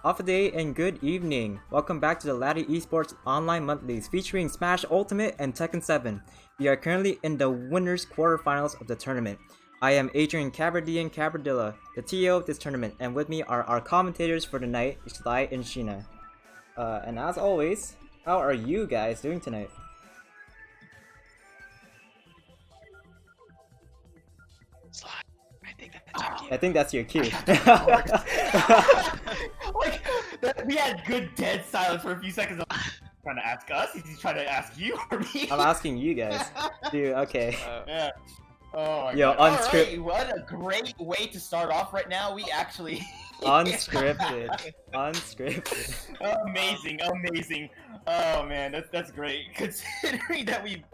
Off a day and good evening. Welcome back to the Laddie Esports Online Monthlies featuring Smash Ultimate and Tekken 7. We are currently in the winners quarterfinals of the tournament. I am Adrian Cabardian Cabardilla, the TO of this tournament, and with me are our commentators for the night, Sly and Sheena. And as always, how are you guys doing tonight? Sly, I I think that's your cue. Like, we had good dead silence for a few seconds. Trying to ask us? Is he trying to ask you or me? I'm asking you guys. Dude, okay. Yeah. Oh my Yo, god. unscripted. Alright, what a great way to start off right now. We actually... Unscripted. Unscripted. Amazing, amazing. Oh man, that's great. Considering that we've,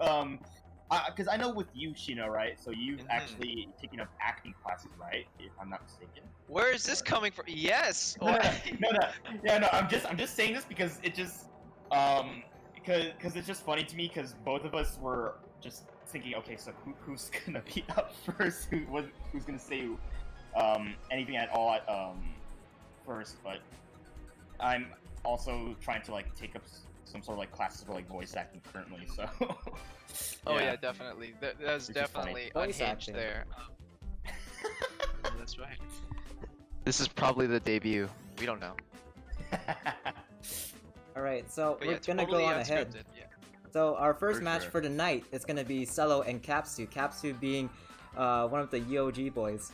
because I know with you, Shino, right? So you've actually taken up acting classes, right? If I'm not mistaken. Where is this coming from? Yes. No. Yeah, no. I'm just saying this because it just, because it's just funny to me because both of us were just thinking, okay, so who's gonna be up first? Who's gonna say, anything at all at first? But I'm also trying to like take up some sort of like classes for like voice acting currently, so. Oh yeah, definitely. That's definitely Voice unhinged acting. there. That's right. This is probably the debut. We don't know. Alright, so But we're yeah, gonna totally go on ahead. unscripted, yeah. So our first For match sure. for the night is gonna be Cello and Capsu. Capsu being one of the EOG boys.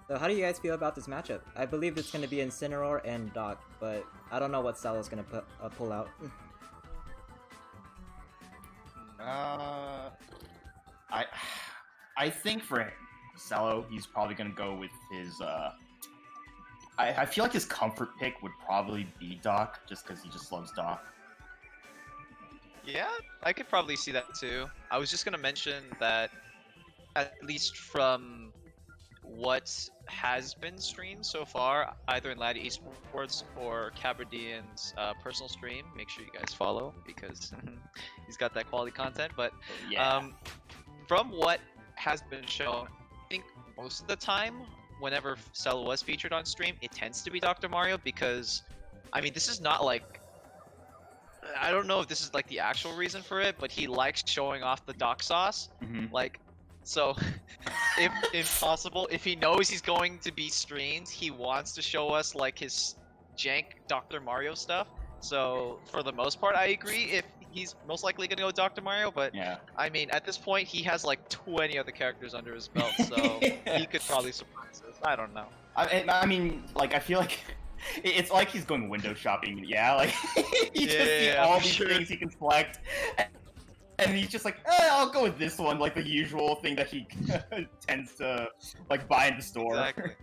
So how do you guys feel about this matchup? I believe it's gonna be Incineroar and Doc, but I don't know what Cello's gonna pull out. I think for Cello, he's probably gonna go with his. I feel like his comfort pick would probably be Doc, just because he just loves Doc. Yeah, I could probably see that too. I was just gonna mention that, at least from what has been streamed so far, either in Laddie Esports or Cabardian's personal stream, make sure you guys follow because he's got that quality content. But Yeah. from what has been shown, I think most of the time, whenever Cell was featured on stream, it tends to be Dr. Mario because, I mean, this is not like, I don't know if this is like the actual reason for it, but he likes showing off the Doc sauce. Like, so if possible, if he knows he's going to be streamed, he wants to show us like his jank Dr. Mario stuff. So for the most part, I agree if he's most likely gonna go with Dr. Mario, but Yeah. I mean, at this point, he has like 20 other characters under his belt, so he could probably surprise us. I don't know. I mean, like I feel like it's like he's going window shopping. Yeah, like he just see Yeah, all for these sure. things he can select. And he's just like, I'll go with this one, like the usual thing that he tends to like buy in the store. Exactly.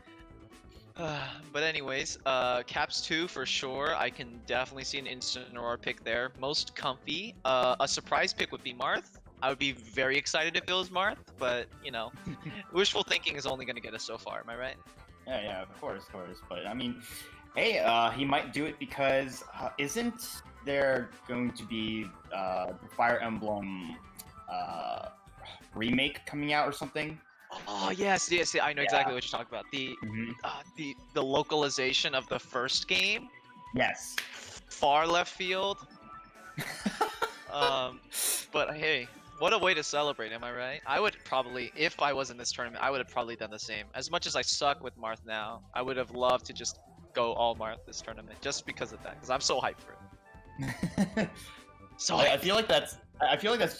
But anyways, Caps 2 for sure. I can definitely see an Incineroar pick there. Most comfy. A surprise pick would be Marth. I would be very excited if it was Marth, but you know, wishful thinking is only gonna get us so far. Am I right? Yeah, of course. But I mean, hey, he might do it because isn't there going to be the Fire Emblem remake coming out or something? Oh yes, yes, I know exactly what you're talking about. The localization of the first game, Yes. far left field. But hey, what a way to celebrate, am I right? I would probably, if I was in this tournament, I would have probably done the same. As much as I suck with Marth now, I would have loved to just go all Marth this tournament, just because of that, because I'm so hyped for it. So I feel like that's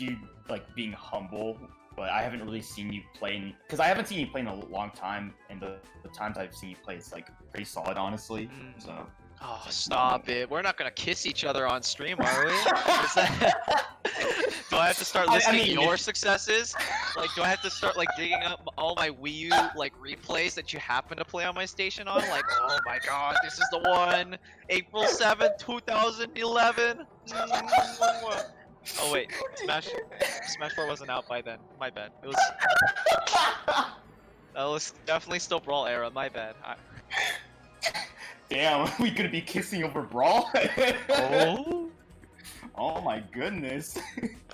you like being humble, but I haven't really seen you play because I haven't seen you play in a long time, and the times I've seen you play is like pretty solid, honestly. So. Oh, stop it. We're not gonna kiss each other on stream, are we? Is that... Do I have to start listing your successes? Like, do I have to start, like, digging up all my Wii U, like, replays that you happen to play on my station on? Like, oh my god, this is the one! April 7th, 2011! Oh wait, Smash 4 wasn't out by then. My bad. It was definitely still Brawl era, my bad. Damn, we could be kissing over Brawl? Oh? Oh my goodness.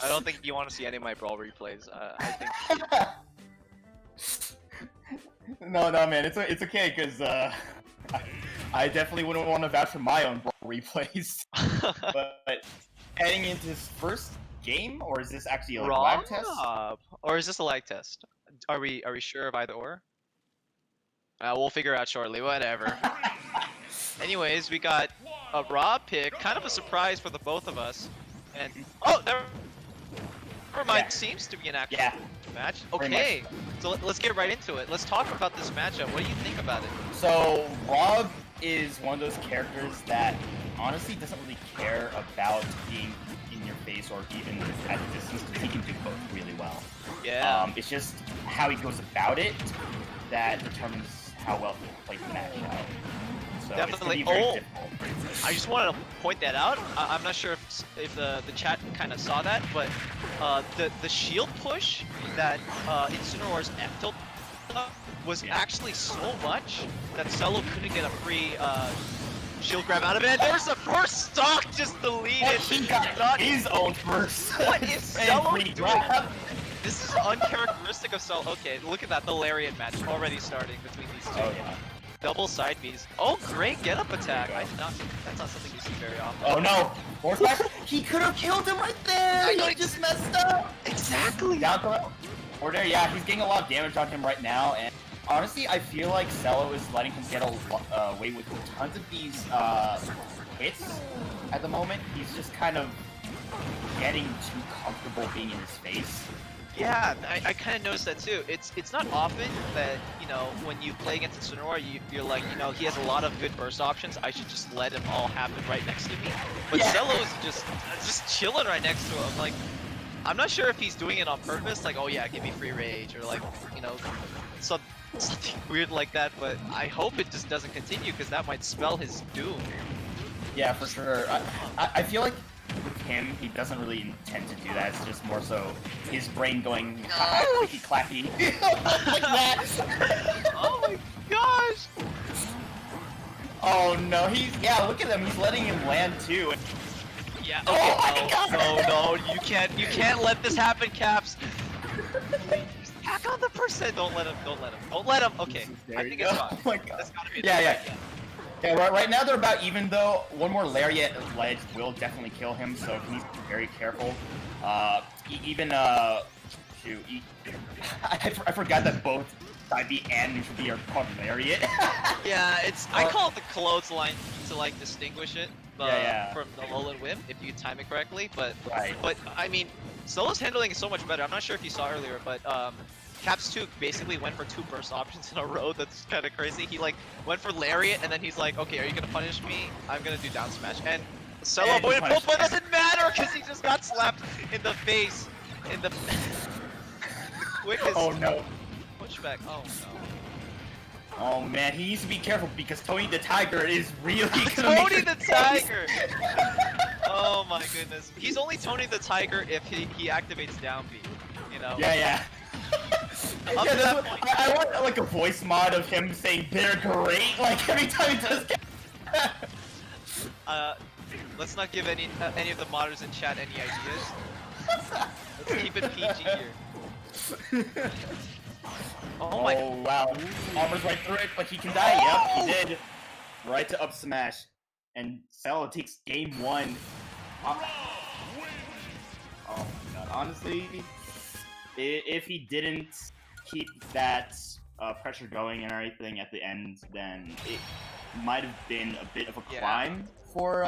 I don't think you want to see any of my Brawl replays. I think... No, man, it's okay, because I definitely wouldn't want to vouch for my own replays. But heading into his first game, or is this actually a lag test? Or is this a lag test? Are we sure of either or? We'll figure out shortly. Whatever. Anyways, we got a Rob pick, kind of a surprise for the both of us. And oh, never mind. Yeah. Seems to be an actual Yeah. match. Very Okay, so let's get right into it. Let's talk about this matchup. What do you think about it? So Rob is one of those characters that honestly doesn't really care about being in your face or even at a distance, because he can do both really well. Yeah. It's just how he goes about it that determines how well he plays the match out. So Definitely. It's gonna be very difficult. I just wanted to point that out. I'm not sure if the chat kind of saw that, but the shield push that Incineroar's F tilt was actually so much that Cello couldn't get a free shield grab out of it. And there's a first stock just deleted. But he got his own first. What is Cello free doing? grab. This is uncharacteristic of Cello. Okay, look at that. The Lariat match already starting between these two. Oh yeah. Double side Bs. Oh, great get up attack. That's not something you see very often. Oh no! Force smash? He could have killed him right there! I know, He just messed up! Exactly. Down throw. Or there, yeah, he's getting a lot of damage on him right now, and honestly, I feel like Cello is letting him get away with tons of these hits at the moment. He's just kind of getting too comfortable being in his face. Yeah, I kind of noticed that too. It's not often that, you know, when you play against Incineroar, you're like, you know, he has a lot of good burst options. I should just let them all happen right next to me. But Yeah. Cello is just chilling right next to him. Like, I'm not sure if he's doing it on purpose, like, oh yeah, give me free rage, or like, you know, something weird like that. But I hope it just doesn't continue, because that might spell his doom. Yeah, for sure. I feel like with him, he doesn't really intend to do that. It's just more so his brain going clicky clacky like that. Oh my gosh! Oh no, look at him. He's letting him land too. Yeah. Oh Okay. my God. No, you can't let this happen, Caps. Please, hack on the percent. Don't let him. Okay, I think it's fine. Oh my God. That's gotta be Yeah. Yeah, right now they're about even though. One more Lariat ledge will definitely kill him, so he needs to be very careful. Even shoot, I forgot that both side B and neutral B are called Lariat. Yeah, I call it the clothesline to like distinguish it from the Alolan Whip if you time it correctly. But I mean, Solo's handling is so much better. I'm not sure if you saw earlier, but Caps 2 basically went for 2 burst options in a row. That's kind of crazy. He like went for Lariat, and then he's like, okay, are you gonna punish me? I'm gonna do down smash. And Solo avoided both, but it doesn't matter because he just got slapped in the face in the quickest Oh no. pushback. Oh no. Oh man, he needs to be careful because Tony the Tiger is really gonna Tony make the Tiger! Oh my goodness. He's only Tony the Tiger if he activates down B, you know? Yeah. I want like a voice mod of him saying they're great, like every time he does. Let's not give any of the modders in chat any ideas. Let's keep it PG here. Oh my. Oh wow. Armor's right through it, but he can die. Yep, he did. Right to up smash. And Cello takes game 1. Oh my god. Honestly, if he didn't keep that pressure going and everything at the end, then it might have been a bit of a climb for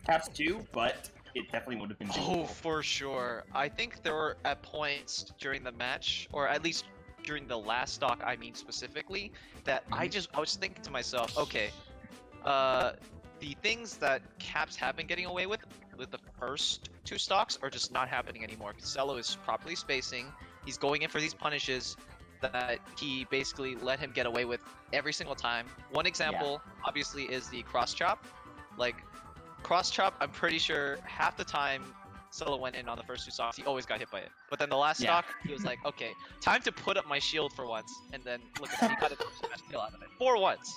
Caps 2, but it definitely would have been doable. Oh, for sure. I think there were at points during the match, or at least during the last stock, I mean specifically, that I was thinking to myself, okay, the things that Caps have been getting away with the first 2 stocks are just not happening anymore. Cello is properly spacing. He's going in for these punishes that he basically let him get away with every single time. One example, obviously, is the cross chop. Like, cross chop, I'm pretty sure half the time Cello went in on the first 2 stocks, he always got hit by it. But then the last stock, he was like, okay, time to put up my shield for once. And then, look at him, he got a smash kill out of it. For once.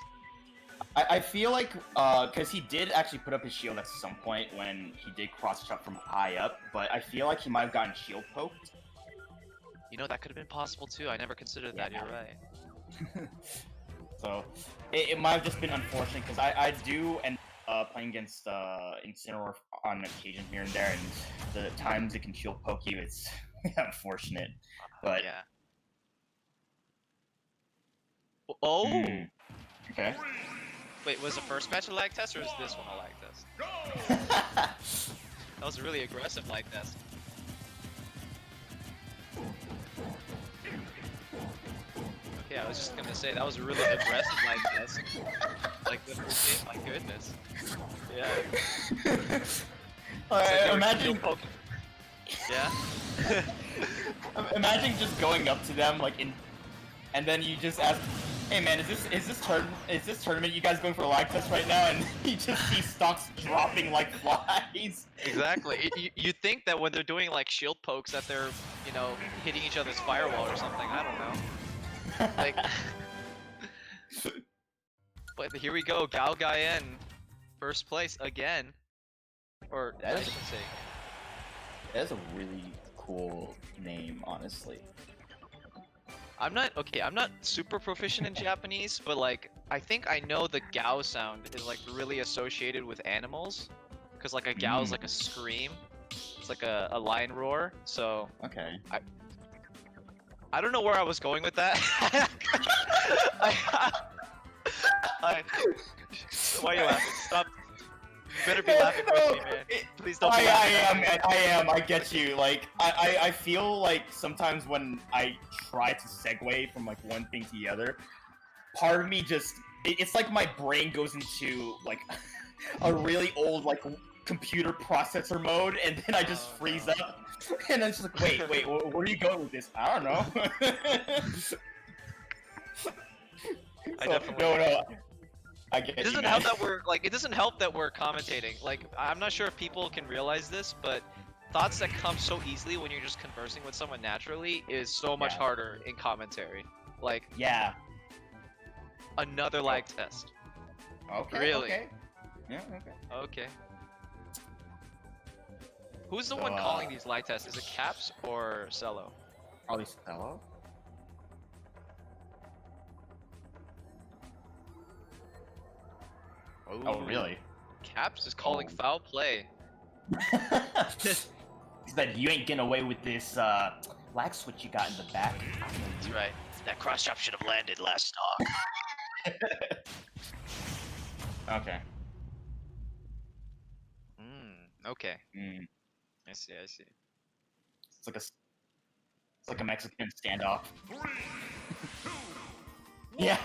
I feel like, because he did actually put up his shield at some point when he did cross chop from high up, but I feel like he might have gotten shield poked. You know, that could have been possible too. I never considered that, you're right. So it might have just been unfortunate because I do end playing against Incineroar on occasion here and there, and the times it can shield poke you, it's unfortunate. But Yeah. Oh! Okay. Wait, was the first match a lag test or is this one a lag test? That was a really aggressive lag test. Okay, I was just gonna say that was a really aggressive lag test. Like the first game, my goodness. Yeah. Imagine. Yeah. Imagine just going up to them and then you just ask, "Hey man, is this tournament you guys going for a lag test right now?" And you just see stocks dropping like flies. Exactly. You think that when they're doing like shield pokes that they're, you know, hitting each other's firewall or something. I don't know. Like, but here we go. Gao Gaien, first place again. Or That I is- should say. That's a really cool name, honestly. I'm not super proficient in Japanese, but like I think I know the Gao sound is like really associated with animals, because like a Gao is like a scream, it's like a lion roar. So Okay. I don't know where I was going with that. Why are you laughing? Stop. You better be laughing with me, man. Please don't be laughing. I am. I get you. Like, I feel like sometimes when I try to segue from like one thing to the other, part of me just it's like my brain goes into like a really old like computer processor mode, and then I just freeze up, and I'm just like, wait, where are you going with this? I don't know. I definitely. No. I get It doesn't help that we're like. It doesn't help that we're commentating. Like, I'm not sure if people can realize this, but thoughts that come so easily when you're just conversing with someone naturally is so much harder in commentary. Like, yeah. Another lag test. Okay. Really? Okay. Yeah. Okay. Okay. Who's the one calling these lag tests? Is it Caps or Cello? Probably Cello. Oh, really? Caps is calling foul play. He said, "You ain't getting away with this lag switch you got in the back." That's right. That cross chop should have landed last stock. Okay. Okay. Mm. I see. It's like a Mexican standoff. Yeah.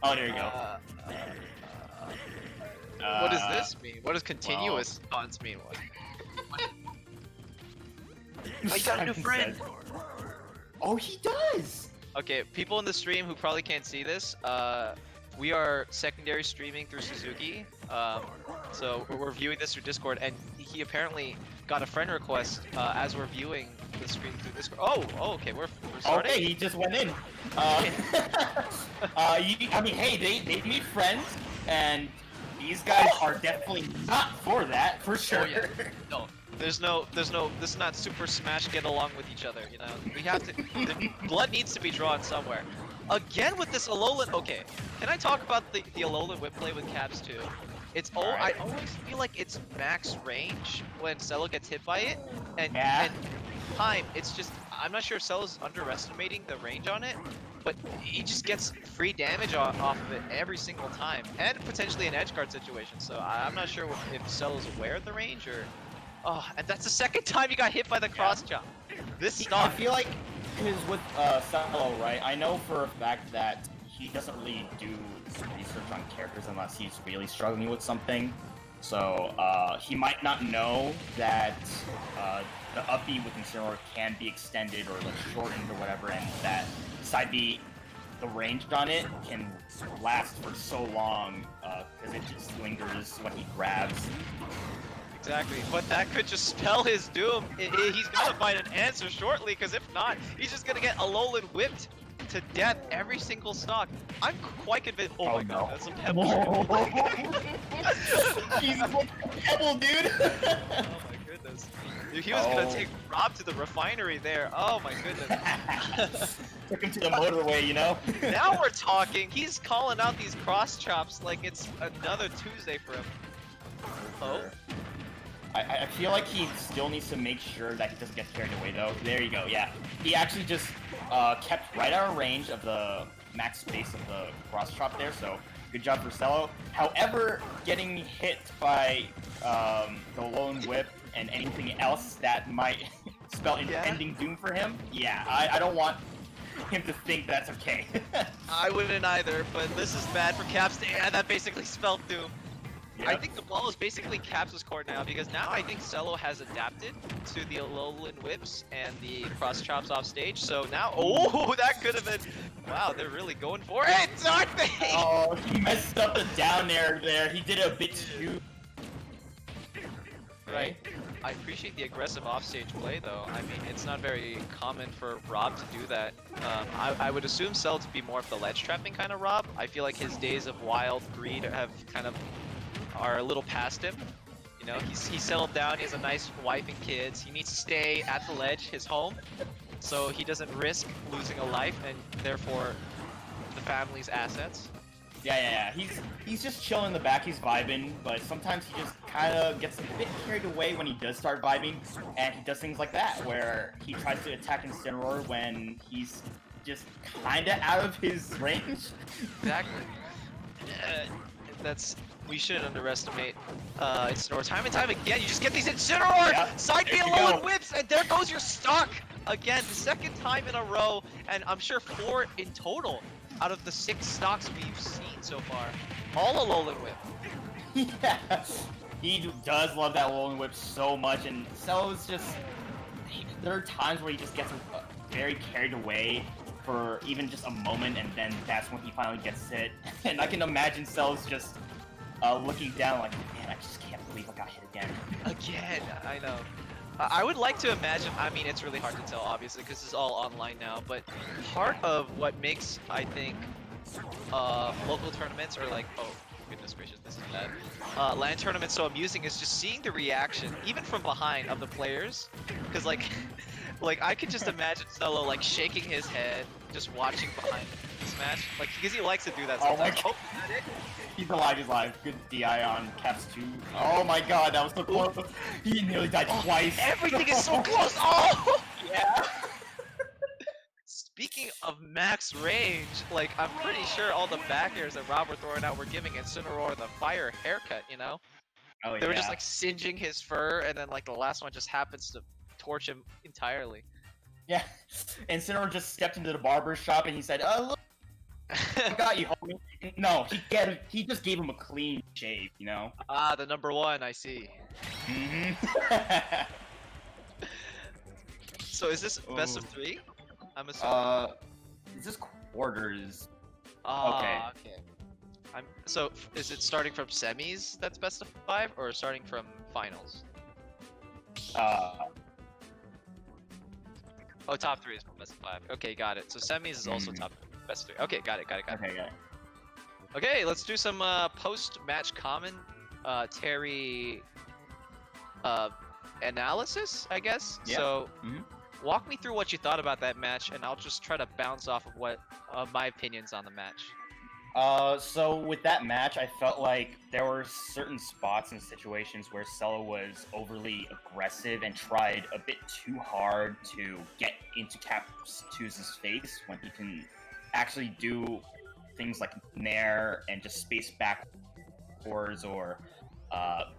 Oh, there you go. What does this mean? What does continuous taunts mean? I got a new friend! Oh, he does! Okay, people in the stream who probably can't see this, we are secondary streaming through Suzuki, so we're viewing this through Discord, and he apparently got a friend request as we're viewing the stream through Discord. Oh, okay, we're starting? Okay, he just went in. I mean, hey, they need friends, and these guys are definitely not for that, for sure. Oh, yeah. No, there's no, this is not Super Smash get along with each other, you know? We have to, the blood needs to be drawn somewhere. Again with this Alolan, okay, can I talk about the Alolan whip play with Caps too? It's I always feel like it's max range when Cello gets hit by it, and time, it's just, I'm not sure if Cello's underestimating the range on it, but he just gets free damage off of it every single time, and potentially an edge guard situation, so I'm not sure if Cello's aware of the range, or... Oh, and that's the second time you got hit by the cross jump. This stock... I feel like, because with Cello, right, I know for a fact that he doesn't really do research on characters unless he's really struggling with something. So, he might not know that the up B with Incineroar can be extended or like shortened or whatever, and that the range on it can last for so long because it just lingers when he grabs. Exactly, but that could just spell his doom. He's gonna find an answer shortly, because if not, he's just gonna get Alolan whipped to death every single stock. I'm quite convinced. Oh my god, that's some pebble. Jesus, what pebble, dude! Oh my goodness. He was gonna take Rob to the refinery there. Oh my goodness. Took him to the motorway, you know? Now we're talking. He's calling out these cross chops like it's another Tuesday for him. Oh. I feel like he still needs to make sure that he doesn't get carried away, though. There you go, yeah. He actually just kept right out of range of the max space of the cross chop there, so good job for Cello. However, getting hit by the lone whip and anything else that might spell impending doom for him, yeah, I don't want him to think that's okay. I wouldn't either, but this is bad for Caps. Yeah, that basically spelled doom. Yep. I think the ball is basically Caps' court now because now I think Cello has adapted to the Alolan whips and the cross chops off stage. So now, oh, that could have been. Wow, they're really going for it, aren't they? Oh, he messed up the down air there. He did it a bit too. Right. I appreciate the aggressive offstage play, though. I mean, it's not very common for Rob to do that. I would assume Cell to be more of the ledge trapping kind of Rob. I feel like his days of wild greed have kind of are a little past him. You know, he's settled down. He has a nice wife and kids. He needs to stay at the ledge, his home, so he doesn't risk losing a life and therefore the family's assets. Yeah. He's just chilling in the back. He's vibing, but sometimes he just kind of gets a bit carried away when he does start vibing, and he does things like that where he tries to attack Incineroar when he's just kind of out of his range. Exactly. We shouldn't underestimate Incineroar. Time and time again, you just get these Incineroar side B alone whips, and there goes your stock again, the second time in a row, and I'm sure 4 in total out of the 6 stocks we've seen so far. All Alolan whip. Yeah, he does love that Alolan whip so much, and Cello's just. There are times where he just gets very carried away for even just a moment, and then that's when he finally gets hit. And I can imagine Cello's just looking down like, man, I just can't believe I got hit again. Again, I know. I would like to imagine, I mean, it's really hard to tell, obviously, because it's all online now, but part of what makes, I think, local tournaments, or like, oh, goodness gracious, this is bad, LAN tournaments so amusing is just seeing the reaction, even from behind, of the players, because, like, I could just imagine Cello, like, shaking his head, just watching behind this match, like, because he likes to do that sometimes. Oh my god. Oh, is that it? He's alive, he's alive. Good DI on Caps 2. Oh my god, that was so close. He nearly died twice. Everything is so close! Oh! Yeah. Speaking of max range, like, I'm pretty sure all the back airs that Rob were throwing out were giving Incineroar the fire haircut, you know? Oh, They were just, like, singeing his fur, and then, like, the last one just happens to torch him entirely. Yeah. And Incineroar just stepped into the barber shop and he said, look, I got you, homie. No, he just gave him a clean shave, you know? Ah, the number 1, I see. Mm-hmm. So is this best of 3? I'm assuming. Is this quarters? Ah, okay. So, is it starting from semis that's best of 5, or starting from finals? Oh, top 3 is best of 5. Okay, got it. So semis is also top best of 3. Okay, got it. Okay. Okay, let's do some post-match commentary analysis, I guess. Yeah. So, walk me through what you thought about that match, and I'll just try to bounce off of what my opinions on the match. So with that match, I felt like there were certain spots and situations where Cello was overly aggressive and tried a bit too hard to get into Caps 2's face when he can actually do things like Nair and just space backwards, or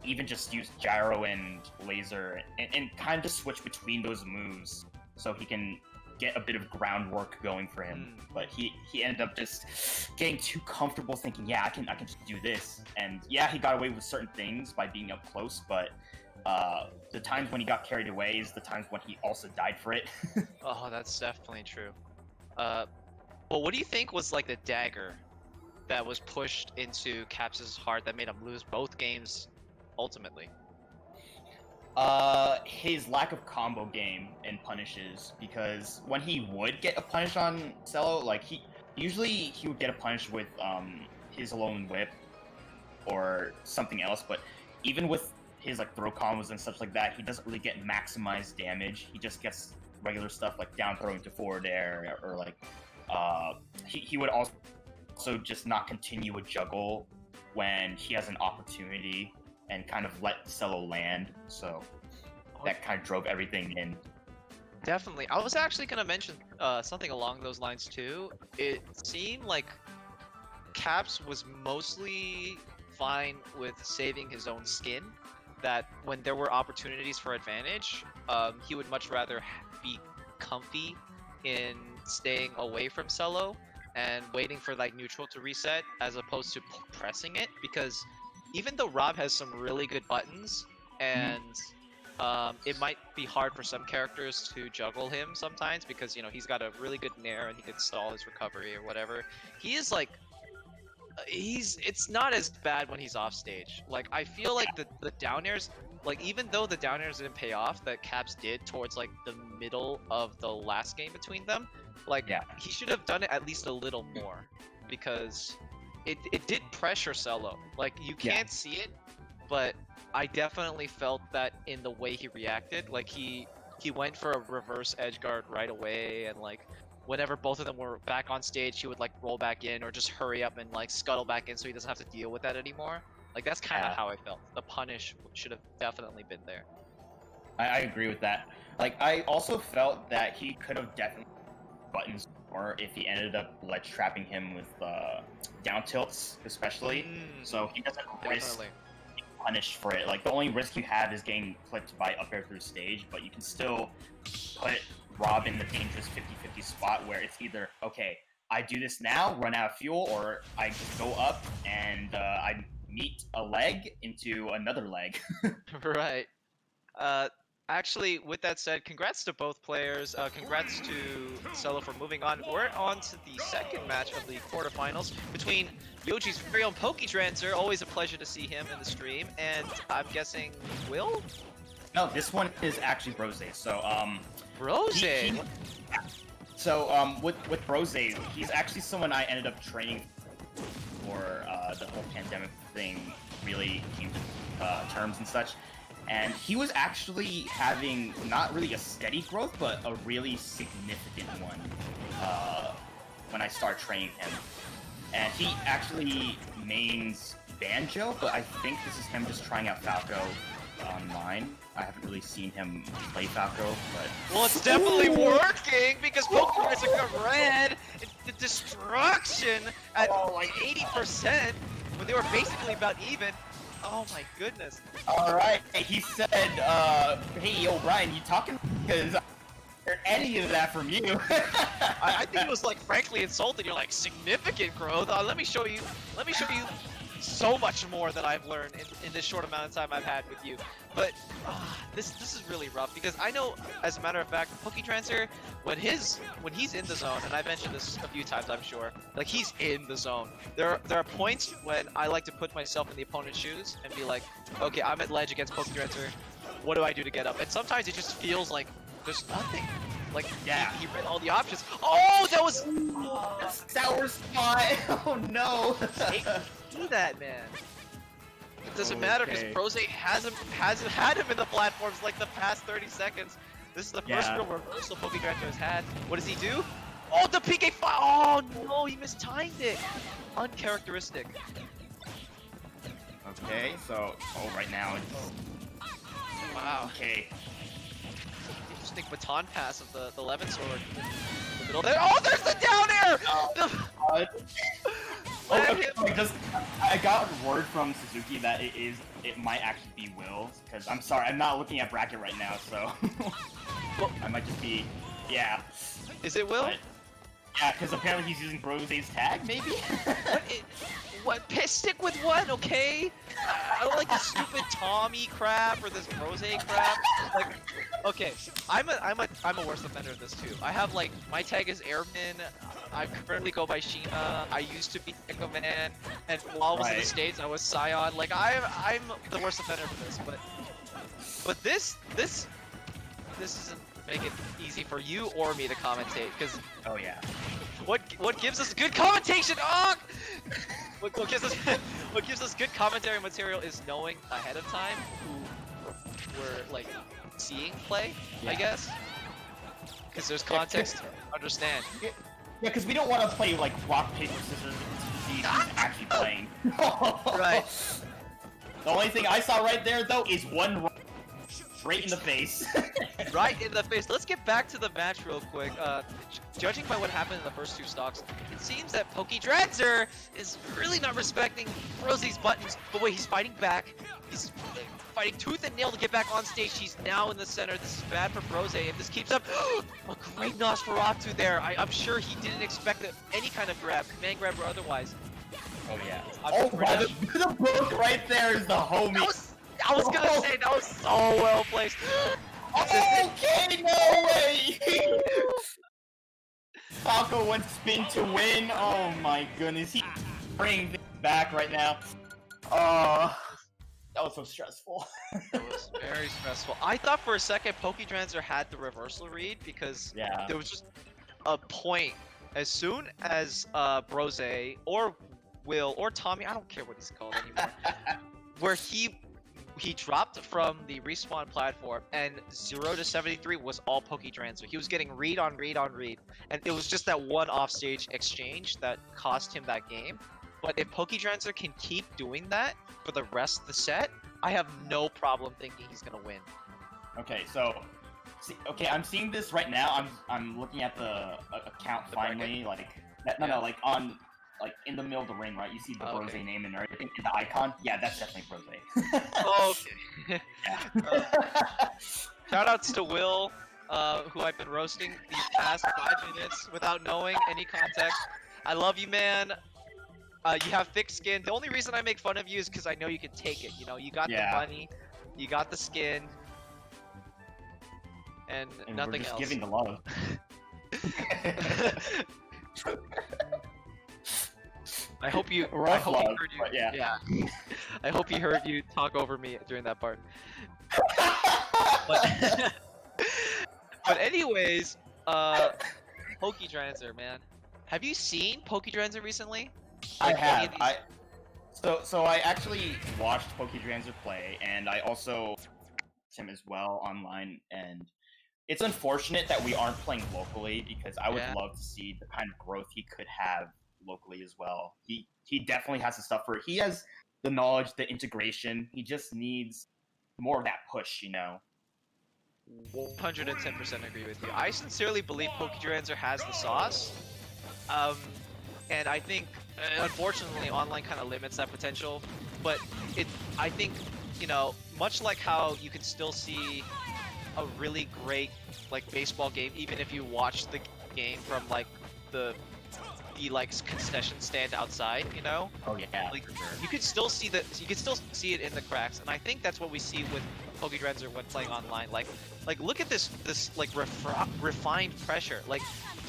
even just use Gyro and Laser and kind of switch between those moves so he can get a bit of groundwork going for him. But he ended up just getting too comfortable thinking, yeah, I can just do this. And yeah, he got away with certain things by being up close, but the times when he got carried away is the times when he also died for it. Oh, that's definitely true. Well, what do you think was like the dagger that was pushed into Caps' heart that made him lose both games ultimately? His lack of combo game and punishes, because when he would get a punish on Cello, like he would get a punish with his Alolan whip or something else, but even with his like throw combos and stuff like that, he doesn't really get maximized damage. He just gets regular stuff like down throwing to forward air, or like he would also just not continue a juggle when he has an opportunity and kind of let Cello land. So that kind of drove everything in. Definitely. I was actually gonna mention something along those lines too. It seemed like Caps was mostly fine with saving his own skin. That when there were opportunities for advantage, he would much rather be comfy in staying away from Cello and waiting for like neutral to reset, as opposed to pressing it. Because even though Rob has some really good buttons, and it might be hard for some characters to juggle him sometimes, because you know he's got a really good nair and he can stall his recovery or whatever. He is like, it's not as bad when he's off stage. Like I feel like the down airs, like even though the down airs didn't pay off that Caps did towards like the middle of the last game between them, like he should have done it at least a little more, because it did pressure Cello. Like you can't see it, but I definitely felt that in the way he reacted. Like he went for a reverse edge guard right away, and like whenever both of them were back on stage, he would like roll back in or just hurry up and like scuttle back in so he doesn't have to deal with that anymore. Like that's kind of how I felt. The punish should have definitely been there. I agree with that. Like I also felt that he could have definitely buttons more if he ended up ledge trapping him with down tilts, especially. So he doesn't risk being punished for it. Like the only risk you have is getting clipped by up air through stage, but you can still put Rob in the dangerous 50-50 spot where it's either, okay, I do this now, run out of fuel, or I just go up and I meet a leg into another leg. Right. Actually, with that said, congrats to both players. Congrats to Cello for moving on. We're on to the second match of the quarterfinals between Yoji's very own Poketrancer. Always a pleasure to see him in the stream. And I'm guessing Will? No, this one is actually Brose. So, Brose? So, with Brose, he's actually someone I ended up training for the whole pandemic thing really came to terms and such. And he was actually having not really a steady growth, but a really significant one when I started training him. And he actually mains Banjo, but I think this is him just trying out Falco online. I haven't really seen him play Falco, but... Well, it's definitely working, because Pokemon got red. The destruction at like 80% when they were basically about even. Oh my goodness. Alright, he said, hey, yo, Brian, you talking? Because I heard any of that from you. I think it was like frankly insulting. You're like, significant growth. Let me show you so much more that I've learned in this short amount of time I've had with you. But this is really rough, because I know, as a matter of fact, Poketrancer, when he's in the zone, and I've mentioned this a few times, I'm sure, like he's in the zone. There are points when I like to put myself in the opponent's shoes and be like, okay, I'm at ledge against Poketrancer. What do I do to get up? And sometimes it just feels like there's nothing. Like, he read all the options. Oh, that was sour spot. Oh no. Do that, man. It doesn't matter, because Brose hasn't had him in the platforms like the past 30 seconds. This is the first real reversal Poketrancer has had. What does he do? Oh, the PK fire! Oh no, he mistimed it. Uncharacteristic. Okay, so right now it's... Wow. Okay. Interesting baton pass of the 11 sword. In the middle there. Oh, there's the down air! I got word from Suzuki that it might actually be Will, because I'm sorry, I'm not looking at bracket right now, so I might just be, Is it Will? Yeah, because apparently he's using Brose's tag, maybe. What? Stick with what? Okay. I don't like this stupid Tommy crap or this Brose crap. Like, okay, I'm a worse offender of this too. I have like my tag is Airman. I currently go by Sheena. I used to be Echo Man, and while I was in the States, I was Scion. Like I'm the worst offender for this, but this doesn't make it easy for you or me to commentate, because what gives us good commentation? Oh! What gives us good commentary material is knowing ahead of time who we're like seeing play, I Yeah. guess. Because there's context to understand. Yeah, because we don't want to play like rock, paper, scissors to see who's actually playing. Right. The only thing I saw right there, though, is one right in the face. Right in the face. Let's get back to the match real quick. Judging by what happened in the first two stocks, it seems that PokeDrancer is really not respecting Rosy's buttons. But wait, he's fighting back. He's fighting tooth and nail to get back on stage. He's now in the center. This is bad for Brose. If this keeps up, a great Nosferatu there. I'm sure he didn't expect any kind of grab, command grab or otherwise. Oh yeah. I'm Oh pretty wow, sure- the book right there is the homie. I was gonna say that was so well placed. Okay, no way! Taco went spin to win. Oh my goodness, he's bringing things back right now. That was so stressful. It was very stressful. I thought for a second PokeDrancer had the reversal read because Yeah. there was just a point as soon as Brose or Will or Tommy, I don't care what he's called anymore, where he dropped from the respawn platform and 0 to 73 was all PokeDrancer. He was getting read on read on read, and it was just that one offstage exchange that cost him that game. But if PokeDrancer can keep doing that for the rest of the set, I have no problem thinking he's gonna win. Okay, so, okay, I'm seeing this right now. I'm looking at the account The finally, like that. No, Yeah. no, like on, like in the middle of the ring, right? You see the Oh, Brose okay. name and everything, and the icon. Yeah, that's definitely Brose. Okay. Yeah. Shout outs to Will, who I've been roasting these past 5 minutes without knowing any context. I love you, man. You have thick skin. The only reason I make fun of you is because I know you can take it. You know, you got Yeah. the money, you got the skin, and nothing we're just else. giving the love. I hope you. I Rough hope he love, heard you. but yeah. I hope he heard you talk over me during that part. But, but anyways, PokeDrancer, man. Have you seen PokeDrancer recently? I Like, any have. of these- So I actually watched PokeDrancer play, and I also watched him as well online. And it's unfortunate that we aren't playing locally because I would Yeah. love to see the kind of growth he could have locally as well. He definitely has the stuff for it. He has the knowledge, the integration. He just needs more of that push, you know. 110% agree with you. I sincerely believe PokeDrancer has the sauce. And I think, unfortunately, online kind of limits that potential. But I think, you know, much like how you can still see a really great, like, baseball game, even if you watch the game from, like, the like concession stand outside, you know? Oh yeah, Like, for sure. you could still see it in the cracks, and I think that's what we see with PokeDrancer when playing online. Like look at this like refined pressure. Like,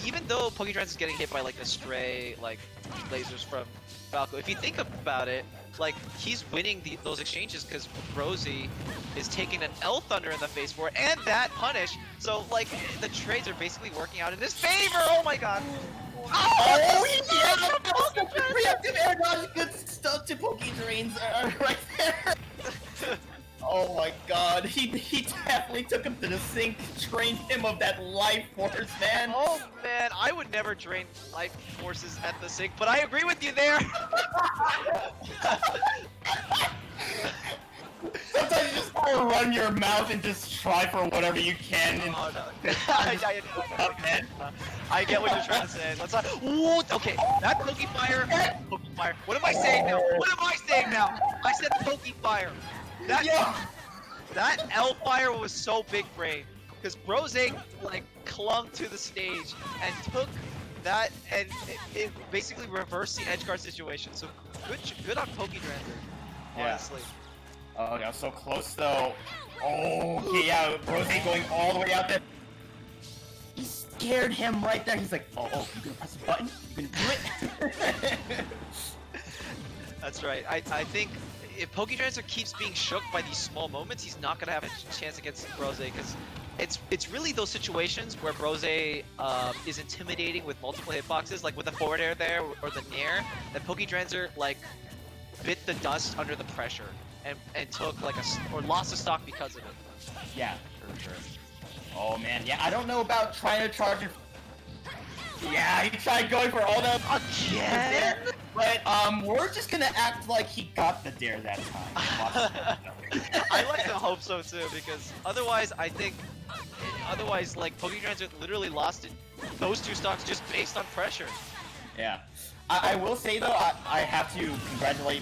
even though PokeDrancer is getting hit by like a stray like lasers from Falco, if you think about it, like he's winning those exchanges because Rosie is taking an L Thunder in the face for it and that punish. So like the trades are basically working out in his favor. Oh my god. Oh yeah! Preemptive air dodge, good stuff to PokeDrancer right there. Oh my god, he definitely took him to the sink, drained him of that life force, man. Oh man, I would never drain life forces at the sink, but I agree with you there. Sometimes you just gotta run your mouth and just try for whatever you can. And... Oh, no. I get what you're trying to say. Let's not. Ooh, okay, that Pokefire. Pokefire. What am I saying now? What am I saying now? I said Pokefire. That L fire was so big brain because Brose like clung to the stage and took that and it basically reversed the edge guard situation. So good on PokeDrancer, honestly. Oh, yeah, so close though. Oh, okay, yeah, Rose going all the way out there. He scared him right there. He's like, oh, you gonna press the button? You gonna do it? That's right. I think if PokeDrancer keeps being shook by these small moments, he's not gonna have a chance against Brose because it's really those situations where Brose is intimidating with multiple hitboxes, like with the forward air there or the nair, that PokeDrancer like bit the dust under the pressure. and took like or lost a stock because of it. Yeah, sure. Oh man, yeah, I don't know about trying to charge it. Yeah, he tried going for all the Again? but we're just gonna act like he got the dare that time. I like to hope so too, because otherwise like PokeTransit literally lost it. Those two stocks just based on pressure. Yeah. I will say though, I have to congratulate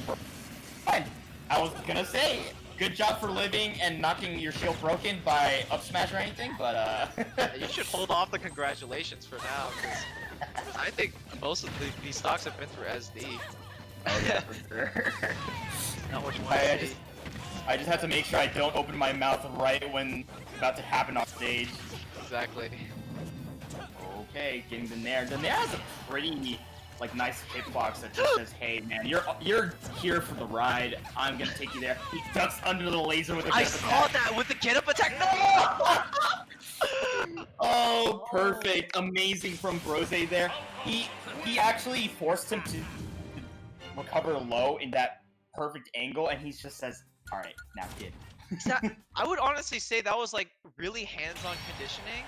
Fine. I was gonna say, good job for living and knocking your shield broken by up smash or anything, but You should hold off the congratulations for now, because I think most of these stocks have been through SD. Oh yeah, for sure. Not what you want to see. I just have to make sure I don't open my mouth right when it's about to happen on stage. Exactly. Okay, getting the Nair. The Nair has a pretty like nice hitbox that just says, "Hey man, you're here for the ride. I'm gonna take you there." He ducks under the laser with a I get up saw attack. that with the get up attack. No! Oh, perfect, amazing from Brose there. He actually forced him to recover low in that perfect angle, and he just says, "All right, now kid." I would honestly say that was like really hands-on conditioning,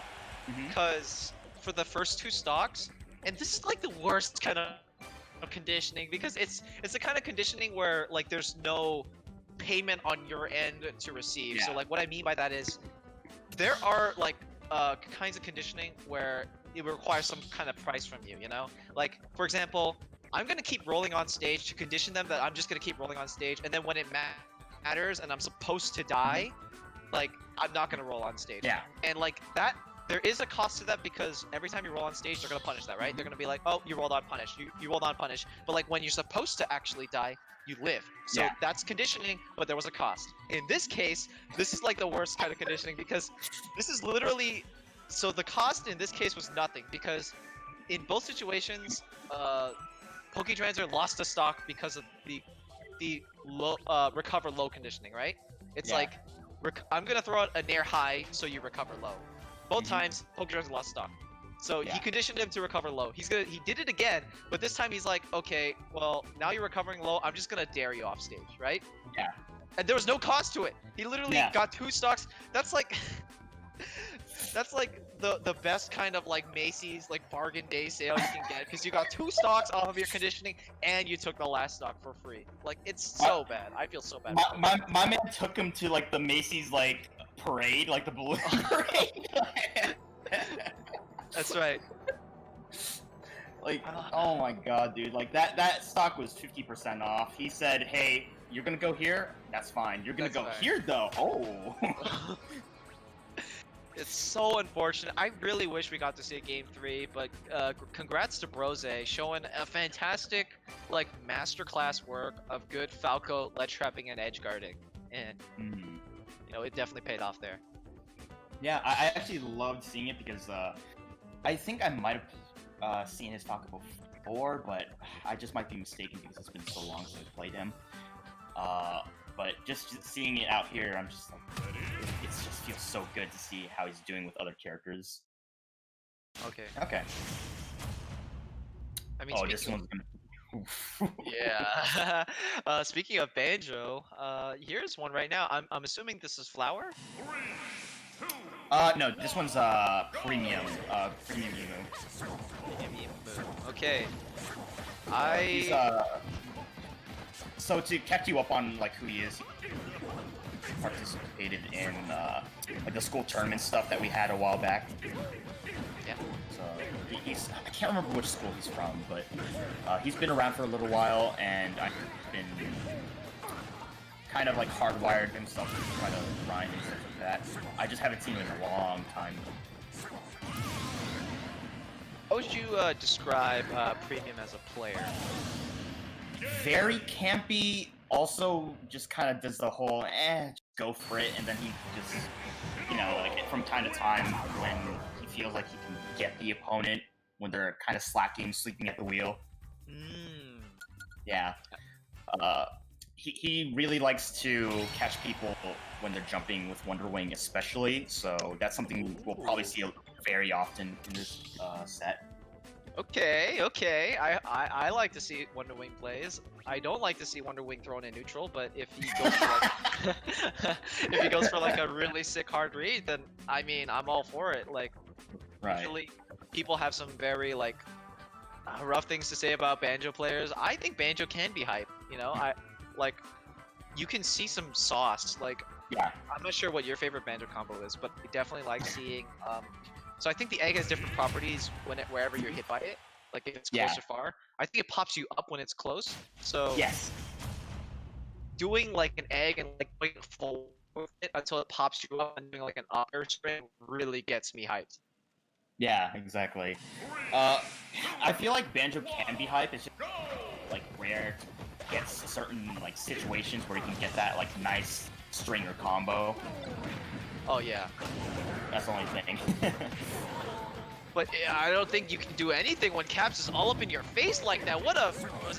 because for the first two stocks, and this is like the worst kind of conditioning, because it's the kind of conditioning where like there's no payment on your end to receive. So like what I mean by that is there are like kinds of conditioning where it requires some kind of price from you, you know? Like for example, I'm gonna keep rolling on stage to condition them that I'm just gonna keep rolling on stage, and then when it matters and I'm supposed to die, like I'm not gonna roll on stage. Yeah. And like that, there is a cost to that, because every time you roll on stage, they're gonna punish that, right? They're gonna be like, oh, you rolled on punish, you rolled on punish. But like when you're supposed to actually die, you live. So that's conditioning, but there was a cost. In this case, this is like the worst kind of conditioning, because this is literally, so the cost in this case was nothing, because in both situations, PokeTransit lost a stock because of the low, recover low conditioning, right? It's like, I'm gonna throw out a Nair high so you recover low. Both times, PokeTransit lost stock. So he conditioned him to recover low. He did it again, but this time he's like, okay, well, now you're recovering low, I'm just gonna dare you off stage, right? Yeah. And there was no cost to it. He literally got two stocks. That's like, that's like the best kind of like Macy's like bargain day sale you can get, because you got two stocks off of your conditioning and you took the last stock for free. Like it's so bad. I feel so bad. My man took him to like the Macy's like parade, like the balloon parade. That's right. Like, oh my god, dude. Like that stock was 50% off. He said, "Hey, you're gonna go here. That's fine. You're gonna go here, though." Oh. It's so unfortunate. I really wish we got to see a game 3, but congrats to Brose, showing a fantastic like masterclass work of good Falco ledge trapping and edge guarding, and you know it definitely paid off there. Yeah, I actually loved seeing it, because I think I might have seen his Falco before, but I just might be mistaken because it's been so long since I played him. But just seeing it out here, I'm just like, it just feels so good to see how he's doing with other characters. Okay. Okay. I mean, this one's gonna. Yeah. Speaking of Banjo, here's one right now. I'm assuming this is Flower. No, this one's premium. Premium Emu. Okay. He's, so to catch you up on like who he is, he participated in like the school tournament stuff that we had a while back. Yeah. So he's I can't remember which school he's from, but he's been around for a little while, and I've been kind of like hardwired himself to try to grind and stuff like that. I just haven't seen him in a long time. How would you describe Premium as a player? Very campy, also just kind of does the whole, just go for it, and then he just, you know, like from time to time when he feels like he can get the opponent when they're kind of slacking, sleeping at the wheel. Yeah. He really likes to catch people when they're jumping with Wonder Wing especially, so that's something we'll probably see very often in this set. Okay, okay. I like to see Wonder Wing plays. I don't like to see Wonder Wing thrown in neutral, but if he goes for like if he goes for like a really sick hard read, then I mean I'm all for it. Like Right. usually people have some very like rough things to say about Banjo players. I think Banjo can be hype. You know, I like you can see some sauce. Like Yeah. I'm not sure what your favorite Banjo combo is, but I definitely like seeing. So I think the egg has different properties wherever you're hit by it. Like if it's close Yeah. or far. I think it pops you up when it's close. So Yes. doing like an egg and like going full with it until it pops you up and doing like an upper string really gets me hyped. Yeah, exactly. I feel like Banjo can be hype. It's just like rare to get certain like situations where you can get that like nice stringer combo. Oh yeah. That's the only thing. But I don't think you can do anything when Caps is all up in your face like that. What a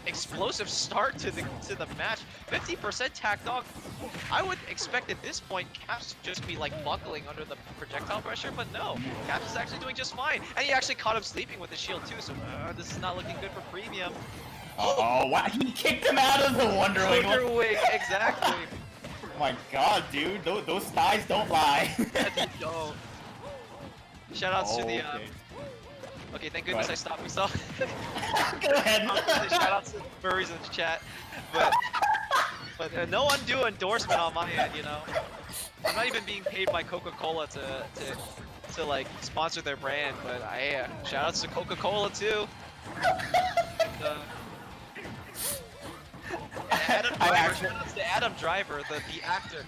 explosive start to the match. 50% tack dog. I would expect at this point Caps to just be like buckling under the projectile pressure, but no. Caps is actually doing just fine. And he actually caught him sleeping with the shield too, so this is not looking good for Premium. Oh wow, he kicked him out of the Wonder Wing. Wonder Wing, exactly. Oh my god, dude, those thighs don't lie. They don't. Shoutouts to the Okay. Okay, thank goodness I stopped myself. Go ahead. Shoutouts to the furries in the chat. But no undue endorsement on my end, you know. I'm not even being paid by Coca-Cola to like sponsor their brand, but shoutouts to Coca-Cola too. Adam Driver, shoutouts to Adam Driver, the actor.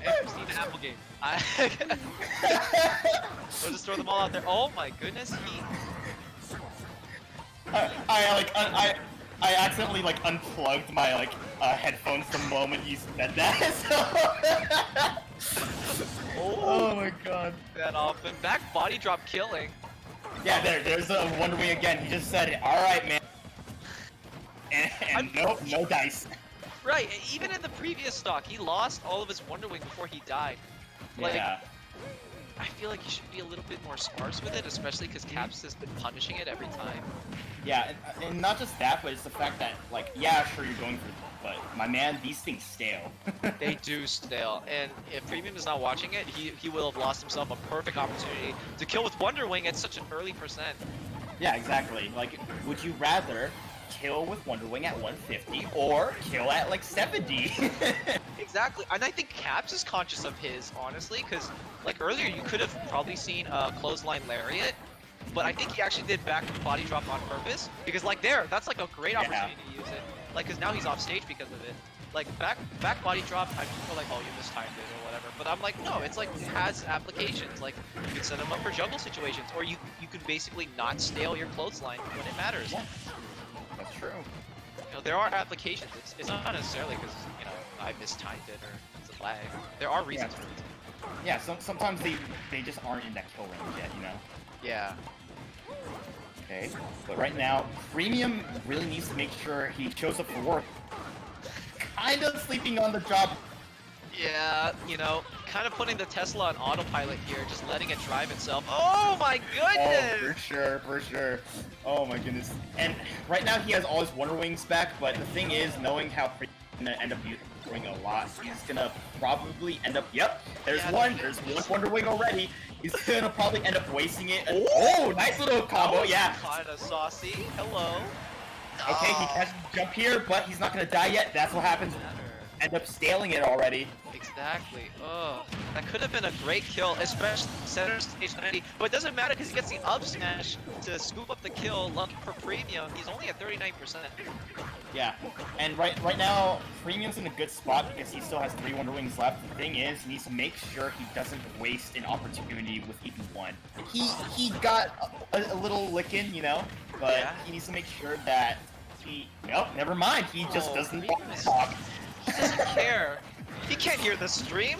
And Christina Applegate. We'll just throw them all out there. Oh my goodness, I accidentally like unplugged my like headphones the moment you said that. Oh my god. that often. Back body drop killing. Yeah, there's a Wonder Wing again. He just said it. All right, man. And no dice. Right, even in the previous stock, he lost all of his Wonder Wing before he died. Like, Yeah. I feel like he should be a little bit more sparse with it, especially because Caps has been punishing it every time. Yeah, and not just that, but it's the fact that, like, yeah, sure, you're going for it, but, my man, these things stale. They do stale, and if Premium is not watching it, he will have lost himself a perfect opportunity to kill with Wonder Wing at such an early percent. Yeah, exactly. Like, would you rather kill with Wonder Wing at 150 or kill at, like, 70? Exactly, and I think Caps is conscious of his, honestly, because, like, earlier you could have probably seen a clothesline lariat, but I think he actually did back body drop on purpose, because, like, that's, like, a great opportunity to use it. Like, because now he's off stage because of it. Like, back body drop, I feel like, oh, you mistimed it or whatever, but I'm like, no, it's, like, it has applications. Like, you can set him up for juggle situations, or you could basically not stale your clothesline when it matters. Yeah, that's true. You know, there are applications. It's not necessarily because, you know, I mistimed it or it's a lag. There are reasons for it. Yeah, sometimes they just aren't in that kill range yet, you know? Yeah. Okay, but right now, Premium really needs to make sure he shows up for work. Kind of sleeping on the job. Yeah, you know, kind of putting the Tesla on autopilot here, just letting it drive itself. Oh my goodness! Oh, for sure. Oh my goodness. And right now he has all his Wonder Wings back, but the thing is, knowing how Premium is gonna end up doing a lot, he's gonna probably end up, there's one Wonder Wing already. He's gonna probably end up wasting it. Oh, nice little combo, yeah. Kinda saucy. Hello. Okay, he has to jump here, but he's not gonna die yet. That's what happens. End up scaling it already. Exactly. Oh, that could have been a great kill, especially center stage 90. But it doesn't matter because he gets the up smash to scoop up the kill. Lucky for Premium, he's only at 39%. Yeah, and right now, Premium's in a good spot because he still has 3 Wonder Wings left. The thing is, he needs to make sure he doesn't waste an opportunity with even one. He got a little licking, you know, but Yeah. he needs to make sure that nope, never mind. He just doesn't want to talk. He doesn't care. He can't hear the stream.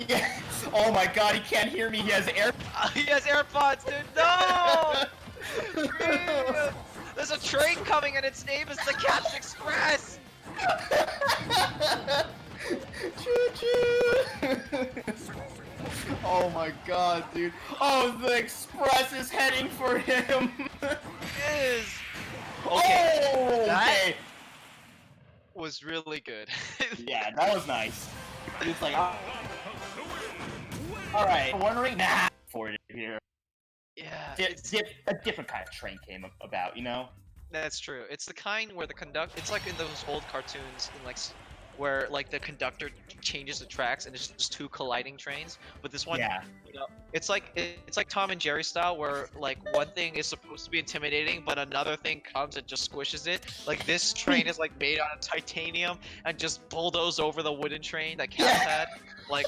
Yeah. Oh my god, he can't hear me. He has air. He has AirPods, dude. No! Premium! There's a train coming and its name is the Caps Express! Choo choo! Oh my god, dude. Oh, the express is heading for him. It is. Okay. Oh, That okay. was really good. Yeah, that was nice. It's like, alright, wondering nah for it here. Yeah, A different kind of train came about, you know? that's true. It's the kind where the conduct. It's like in those old cartoons, in like where like the conductor changes the tracks and it's just two colliding trains. But this one, Yeah. you know, it's like Tom and Jerry style, where like one thing is supposed to be intimidating, but another thing comes and just squishes it. Like this train is like made out of titanium and just bulldoze over the wooden train that Caps had. Like,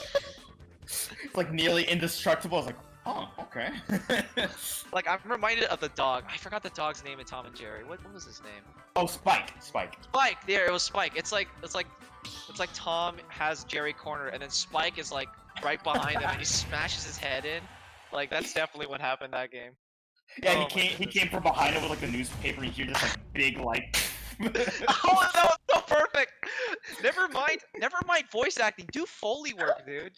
It's like nearly indestructible. I was like, oh, okay. like I'm reminded of the dog. I forgot the dog's name in Tom and Jerry. What was his name? Oh, Spike. Spike. Spike. There, it was Spike. It's like Tom has Jerry cornered, and then Spike is like right behind him, and he smashes his head in. Like that's definitely what happened that game. Yeah, Oh my he came from behind him with like a newspaper, and you hear this like big like. Oh, that was so perfect. Never mind voice acting. Do Foley work, dude.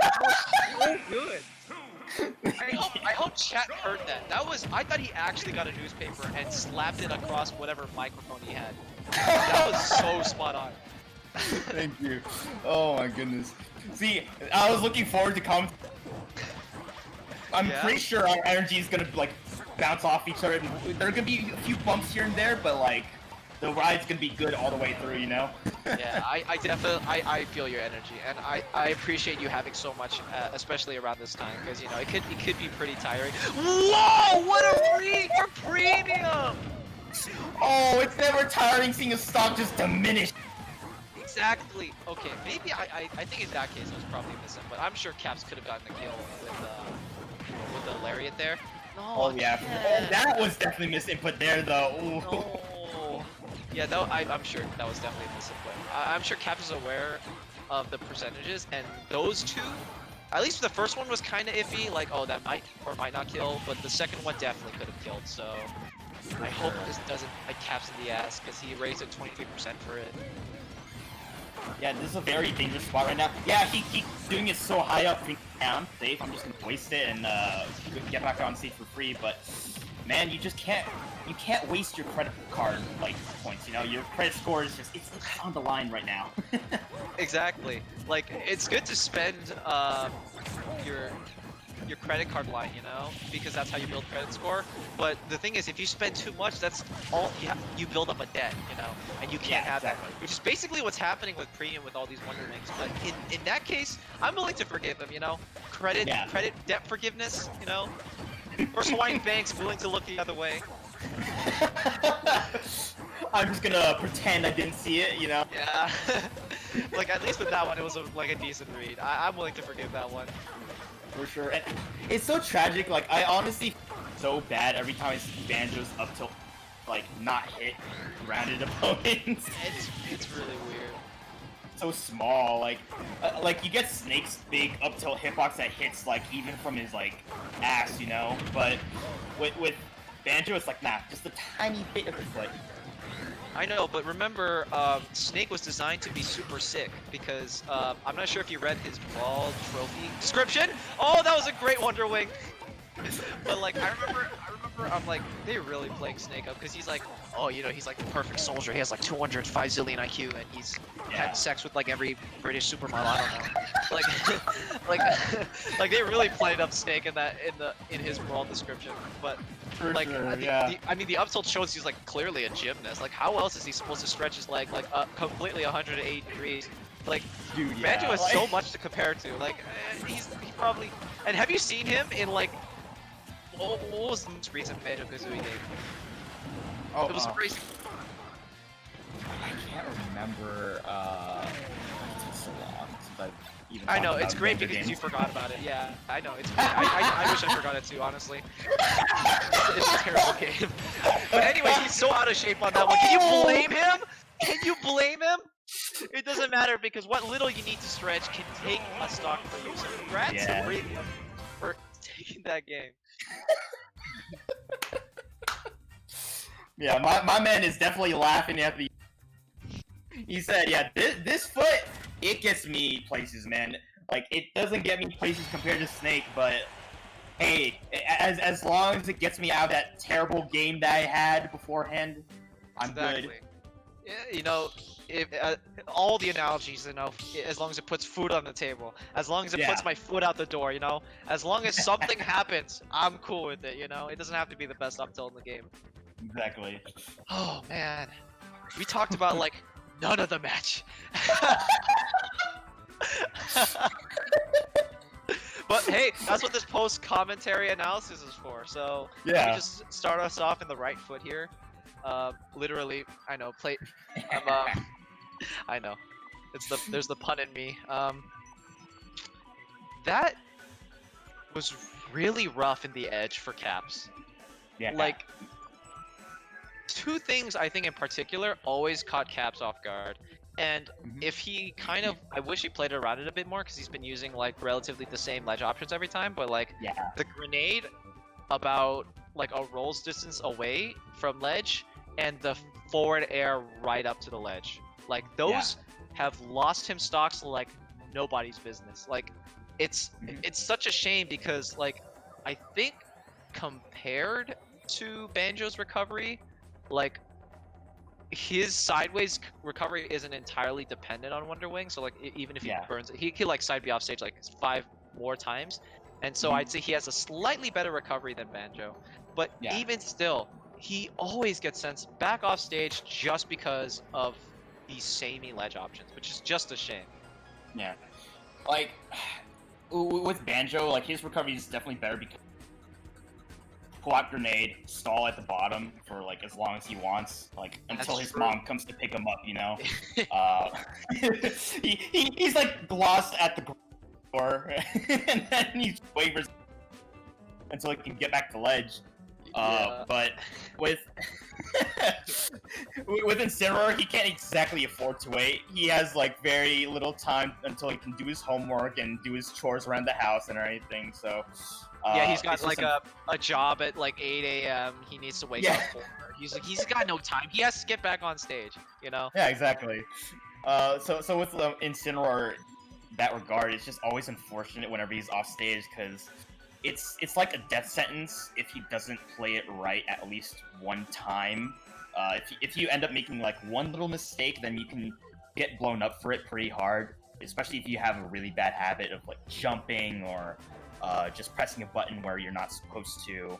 That was so good. I hope chat heard that. I thought he actually got a newspaper and slapped it across whatever microphone he had. That was so spot on. Thank you. Oh my goodness. See, I was looking forward to comment. I'm Yeah? pretty sure our energy is gonna like bounce off each other. And there are gonna be a few bumps here and there, but like the ride's gonna be good all the way through, you know? Yeah, I definitely I feel your energy, and I appreciate you having so much, especially around this time, because you know it could be pretty tiring. Whoa! What a read for premium! Oh, it's never tiring seeing a stock just diminish. Exactly. Okay, maybe I think in that case I was probably missing, but I'm sure Caps could have gotten the kill with the lariat there. No. Oh yeah, that was definitely misinput there though. Ooh. No. Yeah, no, I'm sure that was definitely a misinput. I'm sure Caps is aware of the percentages, and those two, at least the first one was kind of iffy, like, oh, that might or might not kill, but the second one definitely could have killed, so I hope this doesn't bite Caps in the ass, because he raised it 23% for it. Yeah, this is a very dangerous spot right now. Yeah, he's doing it so high up, down, safe. I'm just gonna waste it and get back on safe for free. But man, you just can't waste your credit card like points. You know, your credit score is just it's on the line right now. Exactly. Like it's good to spend your credit card line, you know, because that's how you build credit score. But the thing is, if you spend too much, that's all you build up a debt, you know, and you can't have exactly. that. Which is basically what's happening with premium with all these Wonder Wings. But in that case, I'm willing to forgive them, you know, credit debt forgiveness, you know. First Hawaiian Bank's willing to look the other way. I'm just gonna pretend I didn't see it, you know. Yeah. Like at least with that one, it was like a decent read. I'm willing to forgive that one. For sure. And it's so tragic, like I honestly feel so bad every time I see Banjo's up tilt like not hit grounded opponents. It's really weird. So small, like you get Snake's big up tilt hitbox that hits like even from his like ass, you know, but with Banjo it's like nah, just a tiny bit of his foot. I know, but remember, Snake was designed to be super sick because I'm not sure if you read his Brawl trophy description. Oh, that was a great Wonder Wing. But like, I remember, I'm like, they're really playing Snake up because he's like, oh, you know, he's like the perfect soldier. He has like 205 zillion IQ, and he's had sex with like every British supermodel. I don't know. like they really played up Snake in his Brawl description. But like, I mean, the up tilt shows he's like clearly a gymnast. Like, how else is he supposed to stretch his leg like completely 180 degrees? Like, dude, Banjo has so much to compare to. Like, he probably. And have you seen him in like? What was the most recent Banjo Kazooie game? Oh, it was crazy. I can't remember. It's been so long since I've even. I know, it's great Banjo because games. you forgot about it. Yeah, I know, it's great. I wish I forgot it too, honestly. It's a terrible game. But anyway, he's so out of shape on that one. Can you blame him? Can you blame him? It doesn't matter because what little you need to stretch can take a stock for you. So congrats to Premium for taking that game. Yeah, my man is definitely laughing at the. He said, "Yeah, this foot, it gets me places, man. Like, it doesn't get me places compared to Snake, but hey, as long as it gets me out of that terrible game that I had beforehand, I'm good. Yeah, you know, if all the analogies, you know, as long as it puts food on the table, as long as it puts my foot out the door, you know, as long as something happens, I'm cool with it. You know, it doesn't have to be the best up tilt in the game. Exactly. Oh man, we talked about like none of the match. But hey, that's what this post commentary analysis is for. So let me just start us off in the right foot here. Literally, I know. I know. There's the pun in me. That was really rough in the edge for Caps. Yeah. Like, two things I think in particular always caught Caps off guard. And if he kind of, I wish he played around it a bit more because he's been using like relatively the same ledge options every time. But like the grenade about like a roll's distance away from ledge and the forward air right up to the ledge, like those have lost him stocks like nobody's business. Like it's such a shame because like I think compared to Banjo's recovery, like his sideways recovery isn't entirely dependent on Wonder Wing. So like even if he burns it, he can like side B off stage like 5 more times, and so I'd say he has a slightly better recovery than Banjo. But even still, he always gets sent back off stage just because of these samey ledge options, which is just a shame. Yeah, like with Banjo, like his recovery is definitely better because pull out grenade, stall at the bottom for like as long as he wants, like until his mom comes to pick him up, you know. He's like lost at the door, and then he wavers until he can get back to ledge. But with with Incineroar, he can't exactly afford to wait. He has like very little time until he can do his homework and do his chores around the house and everything. So he's got like a job at like 8 a.m. He needs to wake up for. He's got no time. He has to get back on stage, you know. Yeah, exactly. So with Incineroar, that regard, it's just always unfortunate whenever he's off stage because it's like a death sentence if he doesn't play it right at least one time. If you end up making like one little mistake, then you can get blown up for it pretty hard, especially if you have a really bad habit of like jumping or just pressing a button where you're not supposed to,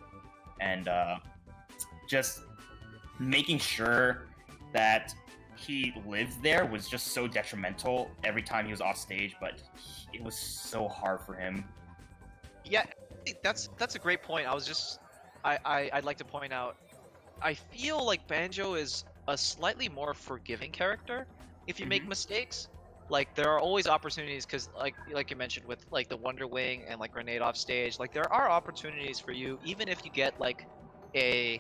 and just making sure that he lived there was just so detrimental every time he was off stage, but it was so hard for him. Yeah, that's a great point. I'd like to point out, I feel like Banjo is a slightly more forgiving character if you make mistakes. Like there are always opportunities because like you mentioned with like the Wonder Wing and like grenade off stage, like there are opportunities for you even if you get like an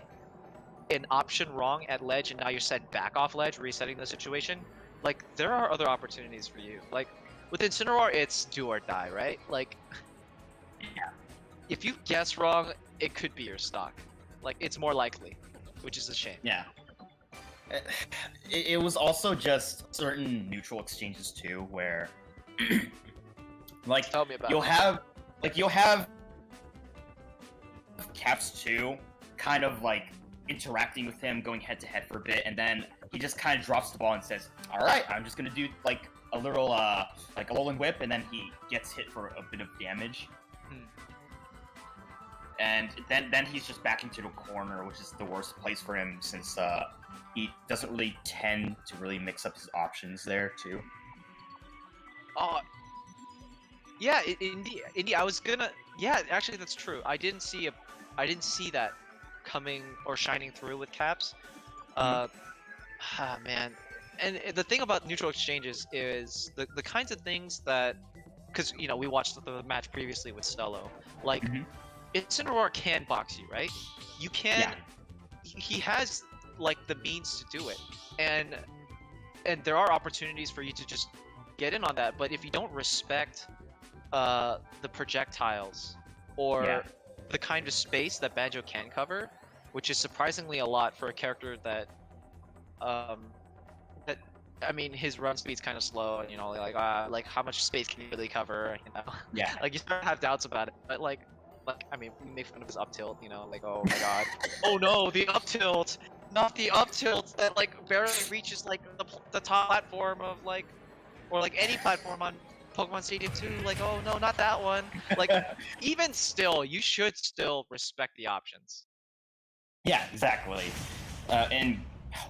option wrong at ledge and now you're set back off ledge, resetting the situation. Like there are other opportunities for you. Like with Incineroar, it's do or die, right? Like if you guess wrong, it could be your stock. Like it's more likely, which is a shame. Yeah. It was also just certain neutral exchanges too, where like Tell me about you'll have Caps 2 kind of like interacting with him, going head to head for a bit, and then he just kind of drops the ball and says, "All right, I'm just gonna do like a little like a rolling whip," and then he gets hit for a bit of damage. And then he's just back into the corner, which is the worst place for him since he doesn't really tend to really mix up his options there too. Yeah, Indy. I was gonna. Yeah, actually, that's true. I didn't see that coming or shining through with Caps. Man. And the thing about neutral exchanges is the kinds of things that, because you know we watched the match previously with Stello, like. Incineroar can box you, right? You can. He has like the means to do it, and there are opportunities for you to just get in on that. But if you don't respect the projectiles or the kind of space that Banjo can cover, which is surprisingly a lot for a character that I mean, his run speed's kind of slow, and like how much space can he really cover? Yeah. Like you start to have doubts about it. But I mean, we make fun of his up tilt, like oh my god, oh no, the up tilt, not the up tilt that like barely reaches like the top platform of or like any platform on Pokemon Stadium 2. Like oh no, not that one. Like even still, you should still respect the options. Yeah, exactly. And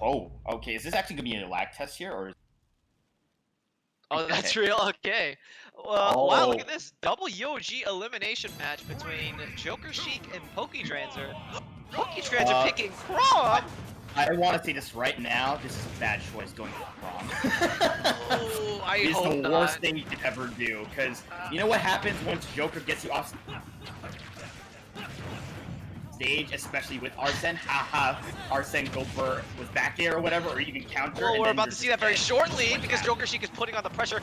oh, okay. Is this actually gonna be a lag test here, or? Oh, that's real? Okay. Wow, look at this. Double UOG elimination match between Joker Chic and Pokédranzer. Pokédranzer picking Crom! I want to say this right now. This is a bad choice going for Crom. Oh, I It's hope the not. worst thing you could ever do, because you know what happens once Joker gets you off stage, especially with Arsene. Haha, Arsene Gopher was back there or whatever, or even counter. Well, and we're then about you're to see just that very dead. shortly because Joker Chic is putting on the pressure.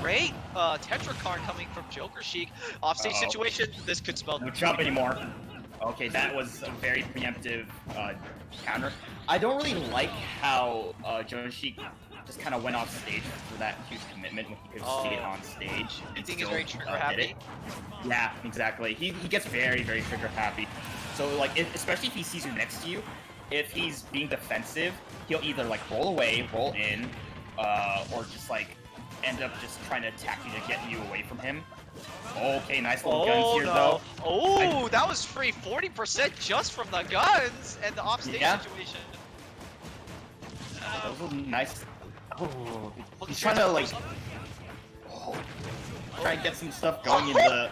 Great Tetra card coming from Joker Chic. Offstage Uh-oh. situation. This could spell No jump anymore. Okay, that was a very preemptive counter. I don't really like how Jonas Sheik just kind of went off stage for that huge commitment when he could see it on stage. I and think he's still, very trigger did happy. it. Yeah, exactly. He gets very, very trigger happy. So like, especially if he sees you next to you, if he's being defensive, he'll either like roll away, roll in, or just like end up just trying to attack you to get you away from him. Okay, nice little guns here though. Oh, that was free 40% just from the guns and the offstage situation. Those are nice. Oh, he's trying to like try and get some stuff going in the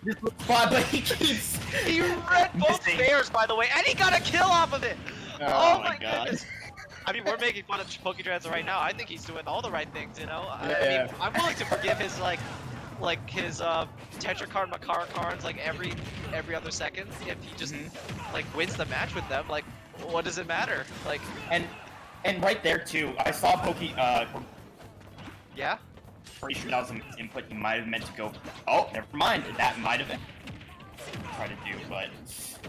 this spot, but he keeps He read both missing. bears, by the way, and he got a kill off of it. Oh my god. Goodness. I mean, we're making fun of Pokédranzer right now. I think he's doing all the right things, I Yeah. mean, I'm willing to forgive his his Tetra card, Makara cards like every other second if he just like wins the match with them. Like, what does it matter? Like, And right there too, I saw yeah. pretty sure that was an input he might have meant to go. Oh, never mind. That might have been try to do, but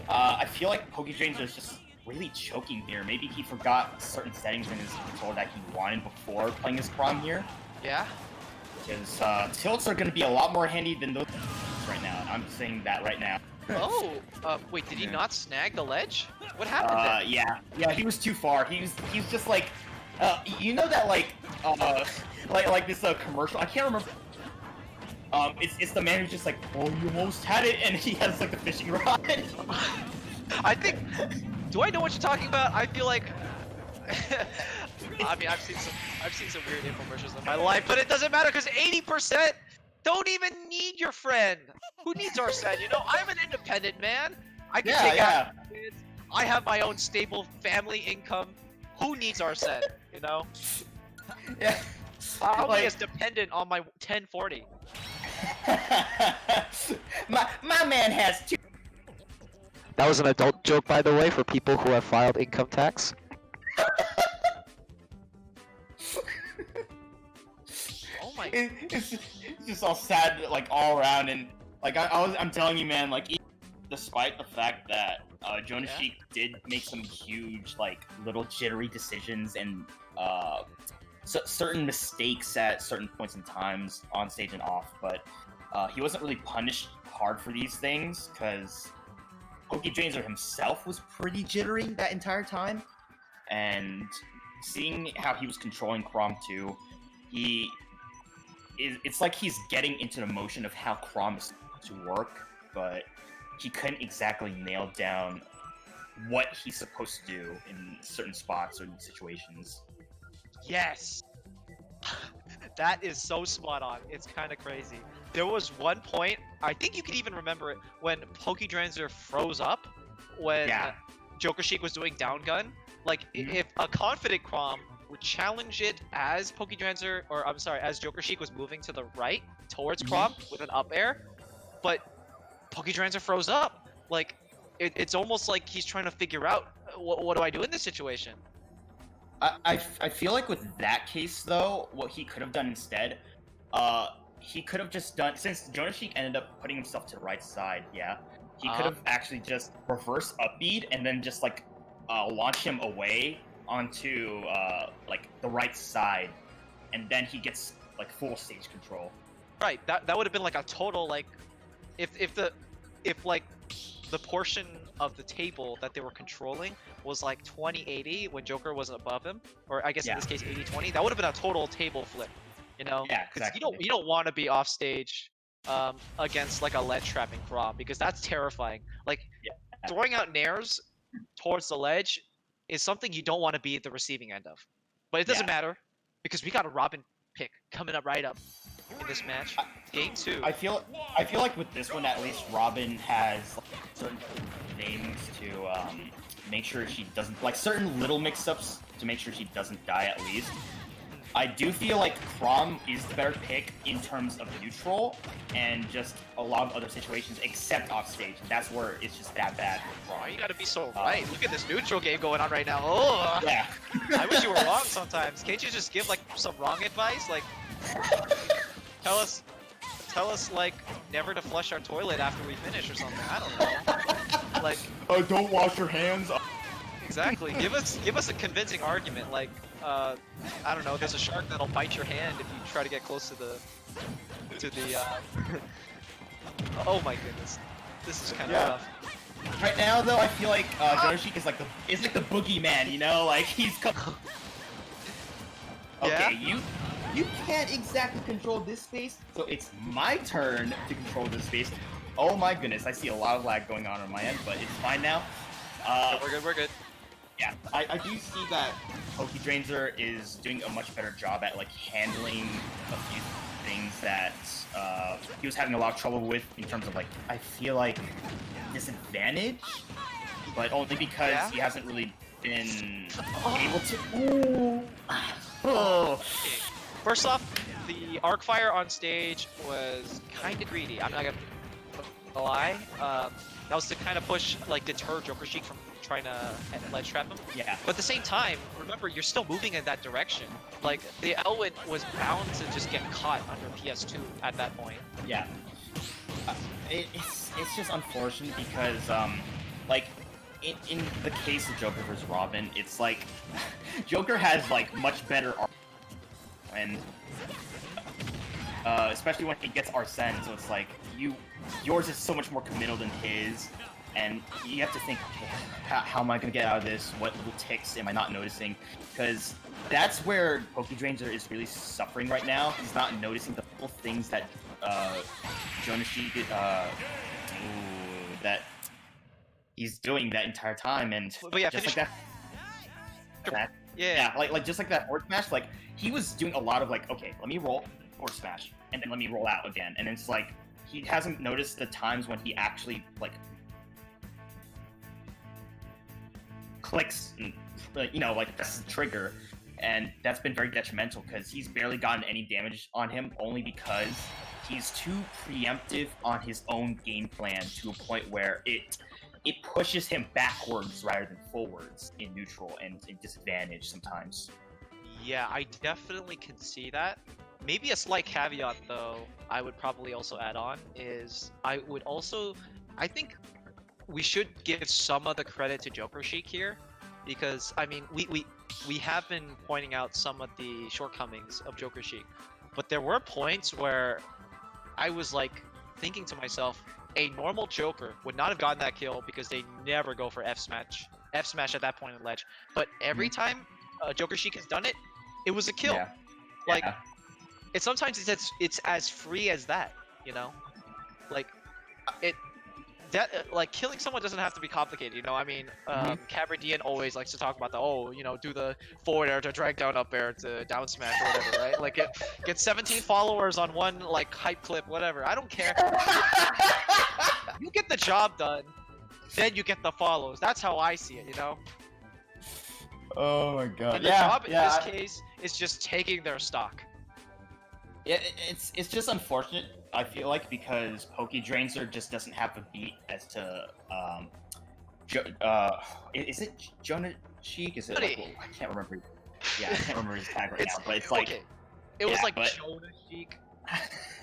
I feel like Pokédranger is just really choking here. Maybe he forgot certain settings in his controller that he wanted before playing his Crom here. Yeah. Because tilts are going to be a lot more handy than those right now. I'm saying that right now. Oh, wait, did he not snag the ledge? What happened there? Yeah, he was too far. He's just like, you know that like this commercial. I can't remember. It's the man who's just like, oh, you almost had it, and he has like the fishing rod. I think. Do I know what you're talking about? I feel like. I mean, I've seen some weird infomercials in my life, but it doesn't matter because 80% don't even need your friend. Who needs our friend? You know, I'm an independent man. I can take out kids. I have my own stable family income. Who needs our set? You know? Yeah. I'll be as dependent on my 1040. my man has two. That was an adult joke, by the way, for people who have filed income tax. Oh my! It's just all sad, like all around, and like I'm telling you, man, like despite the fact that Jonas Sheik did make some huge, like little jittery decisions and certain mistakes at certain points in times on stage and off, but he wasn't really punished hard for these things because Pokédranger himself was pretty jittery that entire time, and seeing how he was controlling Crom too, it's like he's getting into the motion of how Crom is to work, but he couldn't exactly nail down what he's supposed to do in certain spots or situations. Yes! That is so spot on. It's kind of crazy. There was one point, I think you can even remember it, when Pokédranzer froze up when Joker Sheik was doing down gun. Like, if a confident Crom would challenge it as Pokédranzer, or I'm sorry, as Joker Sheik was moving to the right towards Crom with an up air, but Pokédranzer froze up. Like, it's almost like he's trying to figure out, what do I do in this situation? I feel like with that case though, what he could have done instead, he could have just done, since Jonas Sheik ended up putting himself to the right side, he could have actually just reverse upbeat and then just like launch him away onto like the right side and then he gets like full stage control. Right. That would have been like a total like, if like the portion of the table that they were controlling was like 20-80 when Joker was above him, or I guess in this case 80-20, that would have been a total table flip, you know? Yeah, Because exactly. you don't want to be off stage against like a ledge trapping Braum, because that's terrifying. Like throwing out nairs towards the ledge is something you don't want to be at the receiving end of. But it doesn't matter because we got a Robin pick coming up right up in this match. Game 2. I feel like with this one at least Robin has certain things to make sure she doesn't, like certain little mix-ups to make sure she doesn't die at least. I do feel like Chrom is the better pick in terms of neutral and just a lot of other situations except off stage. That's where it's just that bad for Oh, Chrom. you gotta be so right. Look at this neutral game going on right now. Oh, Yeah. I wish you were wrong sometimes. Can't you just give like some wrong advice? Like, tell us like never to flush our toilet after we finish or something. I don't know. Like, Oh, don't wash your hands. exactly. Give us a convincing argument. Like, I don't know. There's a shark that'll bite your hand if you try to get close to the. Oh my goodness, this is kind of rough. Right now, though, I feel like Jonoshik is like the boogeyman, you know? Like he's Okay, you can't exactly control this space, so it's my turn to control this space. Oh my goodness, I see a lot of lag going on my end, but it's fine now. We're good. Yeah, I do see that PokeDrainzer is doing a much better job at like handling a few things that he was having a lot of trouble with in terms of like, I feel like disadvantage, but only because he hasn't really been able to. Ooh. Oh. Okay. First off, the arc fire on stage was kind of greedy. I'm not gonna lie. That was to kind of push, like, deter Joker Sheik from trying to ledge trap him. Yeah. But at the same time, remember, you're still moving in that direction. Like, the Elwyn was bound to just get caught under PS2 at that point. Yeah. It's just unfortunate because, like, in the case of Joker vs. Robin, it's like, Joker has, like, much better art, and, especially when he gets Arsene, so it's like, yours is so much more committal than his, and you have to think, okay, how am I gonna get out of this? What little ticks am I not noticing? Because that's where PokeDrainzer is really suffering right now. He's not noticing the little things that Jonoshi did, that he's doing that entire time, and But yeah, just finish. like that. Yeah, like just like that forward smash, like he was doing a lot of like, okay, let me roll forward smash, and then let me roll out again, and it's like he hasn't noticed the times when he actually like clicks, and, you know, like that's the trigger, and that's been very detrimental because he's barely gotten any damage on him, only because he's too preemptive on his own game plan to a point where it pushes him backwards rather than forwards in neutral and in disadvantage sometimes. Yeah, I definitely can see that. Maybe a slight caveat, though, I would probably also add on is I think we should give some of the credit to Joker Sheik here, because I mean we have been pointing out some of the shortcomings of Joker Sheik, but there were points where I was like thinking to myself, a normal Joker would not have gotten that kill because they never go for F smash at that point in the ledge. But every time Joker Sheik has done it, it was a kill. Yeah. Like Yeah. sometimes it's as free as that, you know, like like killing someone doesn't have to be complicated, you know. I mean, Cabredian always likes to talk about do the forward air to drag down up air to down smash or whatever, right? Like get 17 followers on one like hype clip, whatever. I don't care. You get the job done, then you get the follows. That's how I see it, you know. Oh my god. And the job in this case is just taking their stock. Yeah, it's just unfortunate, I feel like, because PokeDrainzer just doesn't have a beat as to is it Jonah Sheik? Is it like, I can't remember. Yeah, I can't remember his tag right now, but it's like okay. It was like but... Jonah Sheik,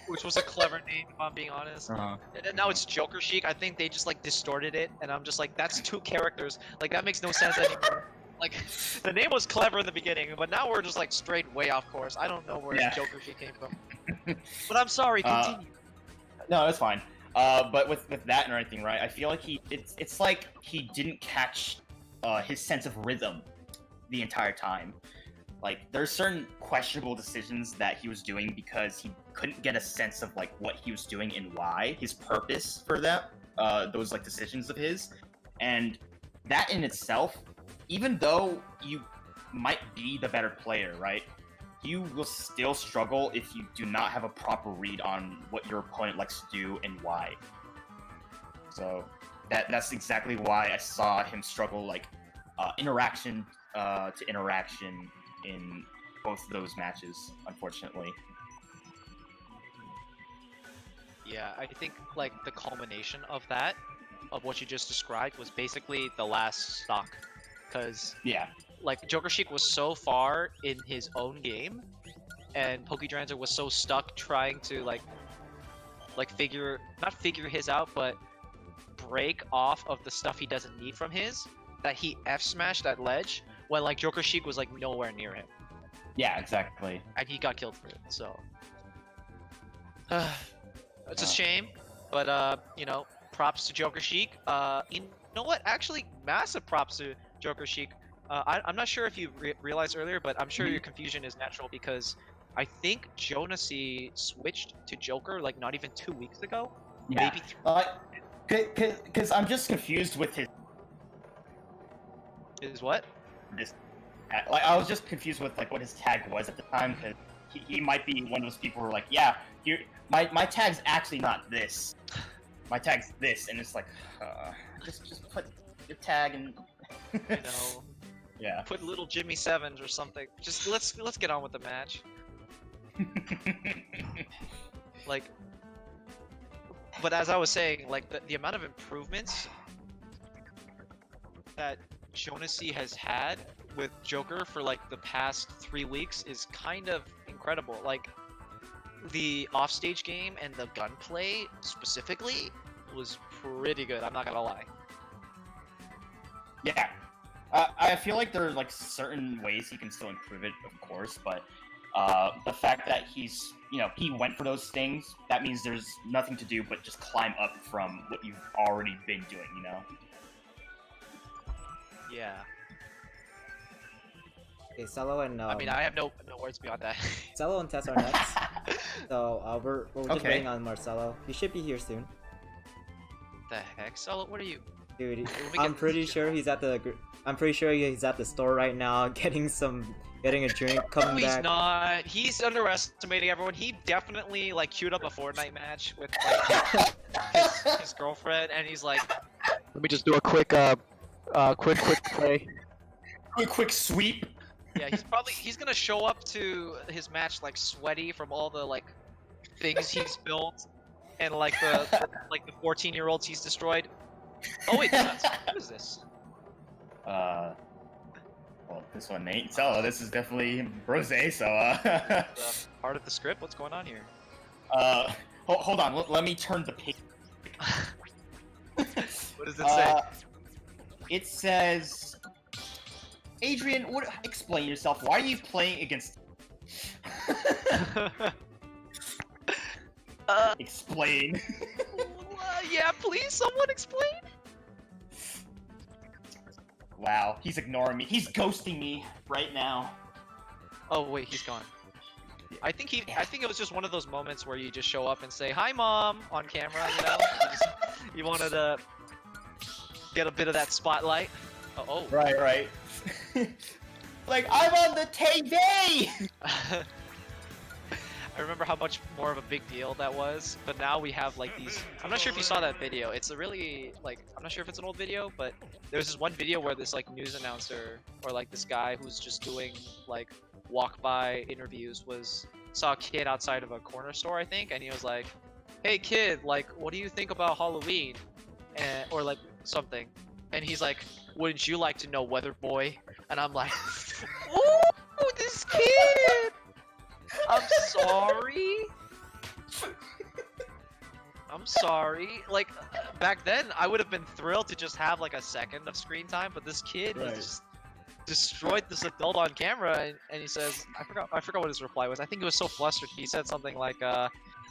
which was a clever name if I'm being honest. Uh-huh. And now it's Joker Sheik. I think they just like distorted it, and I'm just like, that's two characters. Like that makes no sense anymore. Like, the name was clever in the beginning, but now we're just like straight way off course. I don't know where Yeah. Joker Sheik came from. But I'm sorry, continue. No, that's fine. But with that and everything, right? I feel like it's like he didn't catch his sense of rhythm the entire time. Like, there's certain questionable decisions that he was doing because he couldn't get a sense of like what he was doing and why, his purpose for that, those like decisions of his, and that in itself, even though you might be the better player, right? You will still struggle if you do not have a proper read on what your opponent likes to do and why. So that's exactly why I saw him struggle, like interaction to interaction in both of those matches, unfortunately. Yeah, I think like the culmination of that, of what you just described, was basically the last stock, because Yeah. like Joker Sheik was so far in his own game, and PokeDranzer was so stuck trying to like not figure his out, but break off of the stuff he doesn't need from his, that he F smashed that ledge when like Joker Sheik was like nowhere near him, Yeah, exactly. and he got killed for it. So it's a shame, but you know, props to Joker Sheik. You know what? Actually, massive props to Joker Sheik. I'm not sure if you realized earlier, but I'm sure your confusion is natural because I think Jonasy switched to Joker like not even 2 weeks ago. Yeah. Maybe Because I'm just confused with his is what? like I was just confused with like what his tag was at the time, because he might be one of those people who are like, yeah, my tag's actually not this. My tag's this, and it's like, just put your tag and You know, yeah. put little Jimmy Sevens or something. Just let's get on with the match. Like, but as I was saying, like the amount of improvements that Jonasy has had with Joker for like the past 3 weeks is kind of incredible. Like, the offstage game and the gunplay specifically was pretty good. I'm not gonna lie. Yeah. I feel like there are like certain ways he can still improve it, of course, but the fact that he's, you know, he went for those things, that means there's nothing to do but just climb up from what you've already been doing, you know? Yeah. Okay, Cello and I mean, I have no words beyond that. Cello and Tess are next. So we're just Okay. waiting on Marcelo. He should be here soon. The heck, Solo? What are you? Dude, Let me I'm get- pretty sure he's at the store right now, getting a drink, No, coming he's back. not. He's underestimating everyone. He definitely like queued up a Fortnite match with like, his girlfriend, and he's like, Let me just do a quick play. Quick sweep. yeah, he's gonna show up to his match like sweaty from all the like things he's built, and like the 14-year-olds he's destroyed. Oh wait, what is this? Well, this one ain't Cello. This is definitely Brose. So Part of the script? What's going on here? hold on. Let me turn the page. What does it say? It says, Adrian, explain yourself. Why are you playing against? Explain. Yeah, please, someone explain. Wow, he's ignoring me. He's ghosting me right now. Oh wait, he's gone. I think it was just one of those moments where you just show up and say, "Hi, mom," on camera. You know, you wanted to get a bit of that spotlight. Oh. Right. Like, I'm on the TV! I remember how much more of a big deal that was, but now we have like these. I'm not sure if you saw that video. It's a really like, I'm not sure if it's an old video, but there's this one video where this like news announcer or like this guy who's just doing like walk by interviews saw a kid outside of a corner store, I think, and he was like, "Hey kid, like, what do you think about Halloween?" Or like something, and he's like, "Wouldn't you like to know, Weather Boy?" And I'm like, "Ooh, this kid! I'm sorry." I'm sorry. Like, back then, I would have been thrilled to just have like a second of screen time, but this kid Right. is just destroyed this adult on camera, and he says, I forgot what his reply was. I think he was so flustered. He said something like,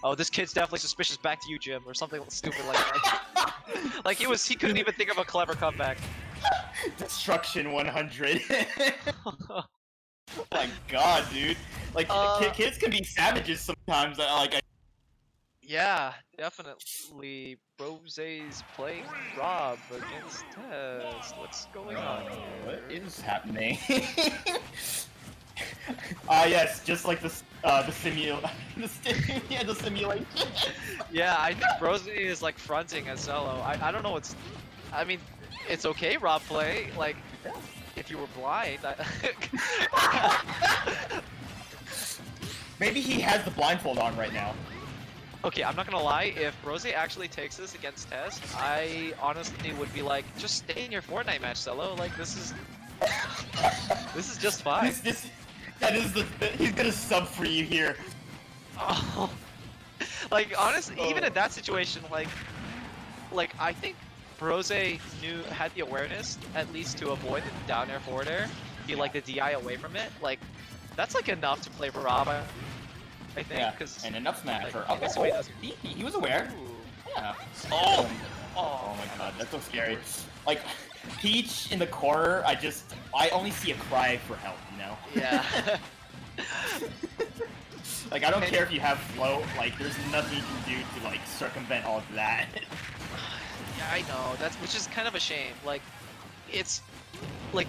"Oh, this kid's definitely suspicious. Back to you, Jim," or something stupid like that. Like he couldn't even think of a clever comeback. Destruction 100. Oh my god, dude. Like kids can be savages sometimes. Yeah, definitely. Rose's playing Rob against Test. What's going on here? What is happening? Yes, just like the simulation. Yeah, I think Rose is like fronting as Zello. I don't know what's. I mean, it's okay, Rob play. Like, if you were blind. Maybe he has the blindfold on right now. Okay, I'm not gonna lie, if Rose actually takes this against Test, I honestly would be like, just stay in your Fortnite match, Zello. Like, this is just fine. He's gonna sub for you here. Oh. Like, honestly, even in that situation, like I think Rose had the awareness, at least to avoid the down air, forward air, be like the DI away from it. Like, that's like enough to play for Rob, I think. Yeah, Cause, and enough smash like, for. He was aware. Ooh. Yeah. Oh! Oh my god, that's so scary. Like, Peach in the corner, I only see a cry for help, you know? Yeah. Like, I don't care if you have float, like, there's nothing you can do to, like, circumvent all of that. Yeah, I know. Which is kind of a shame. Like, it's like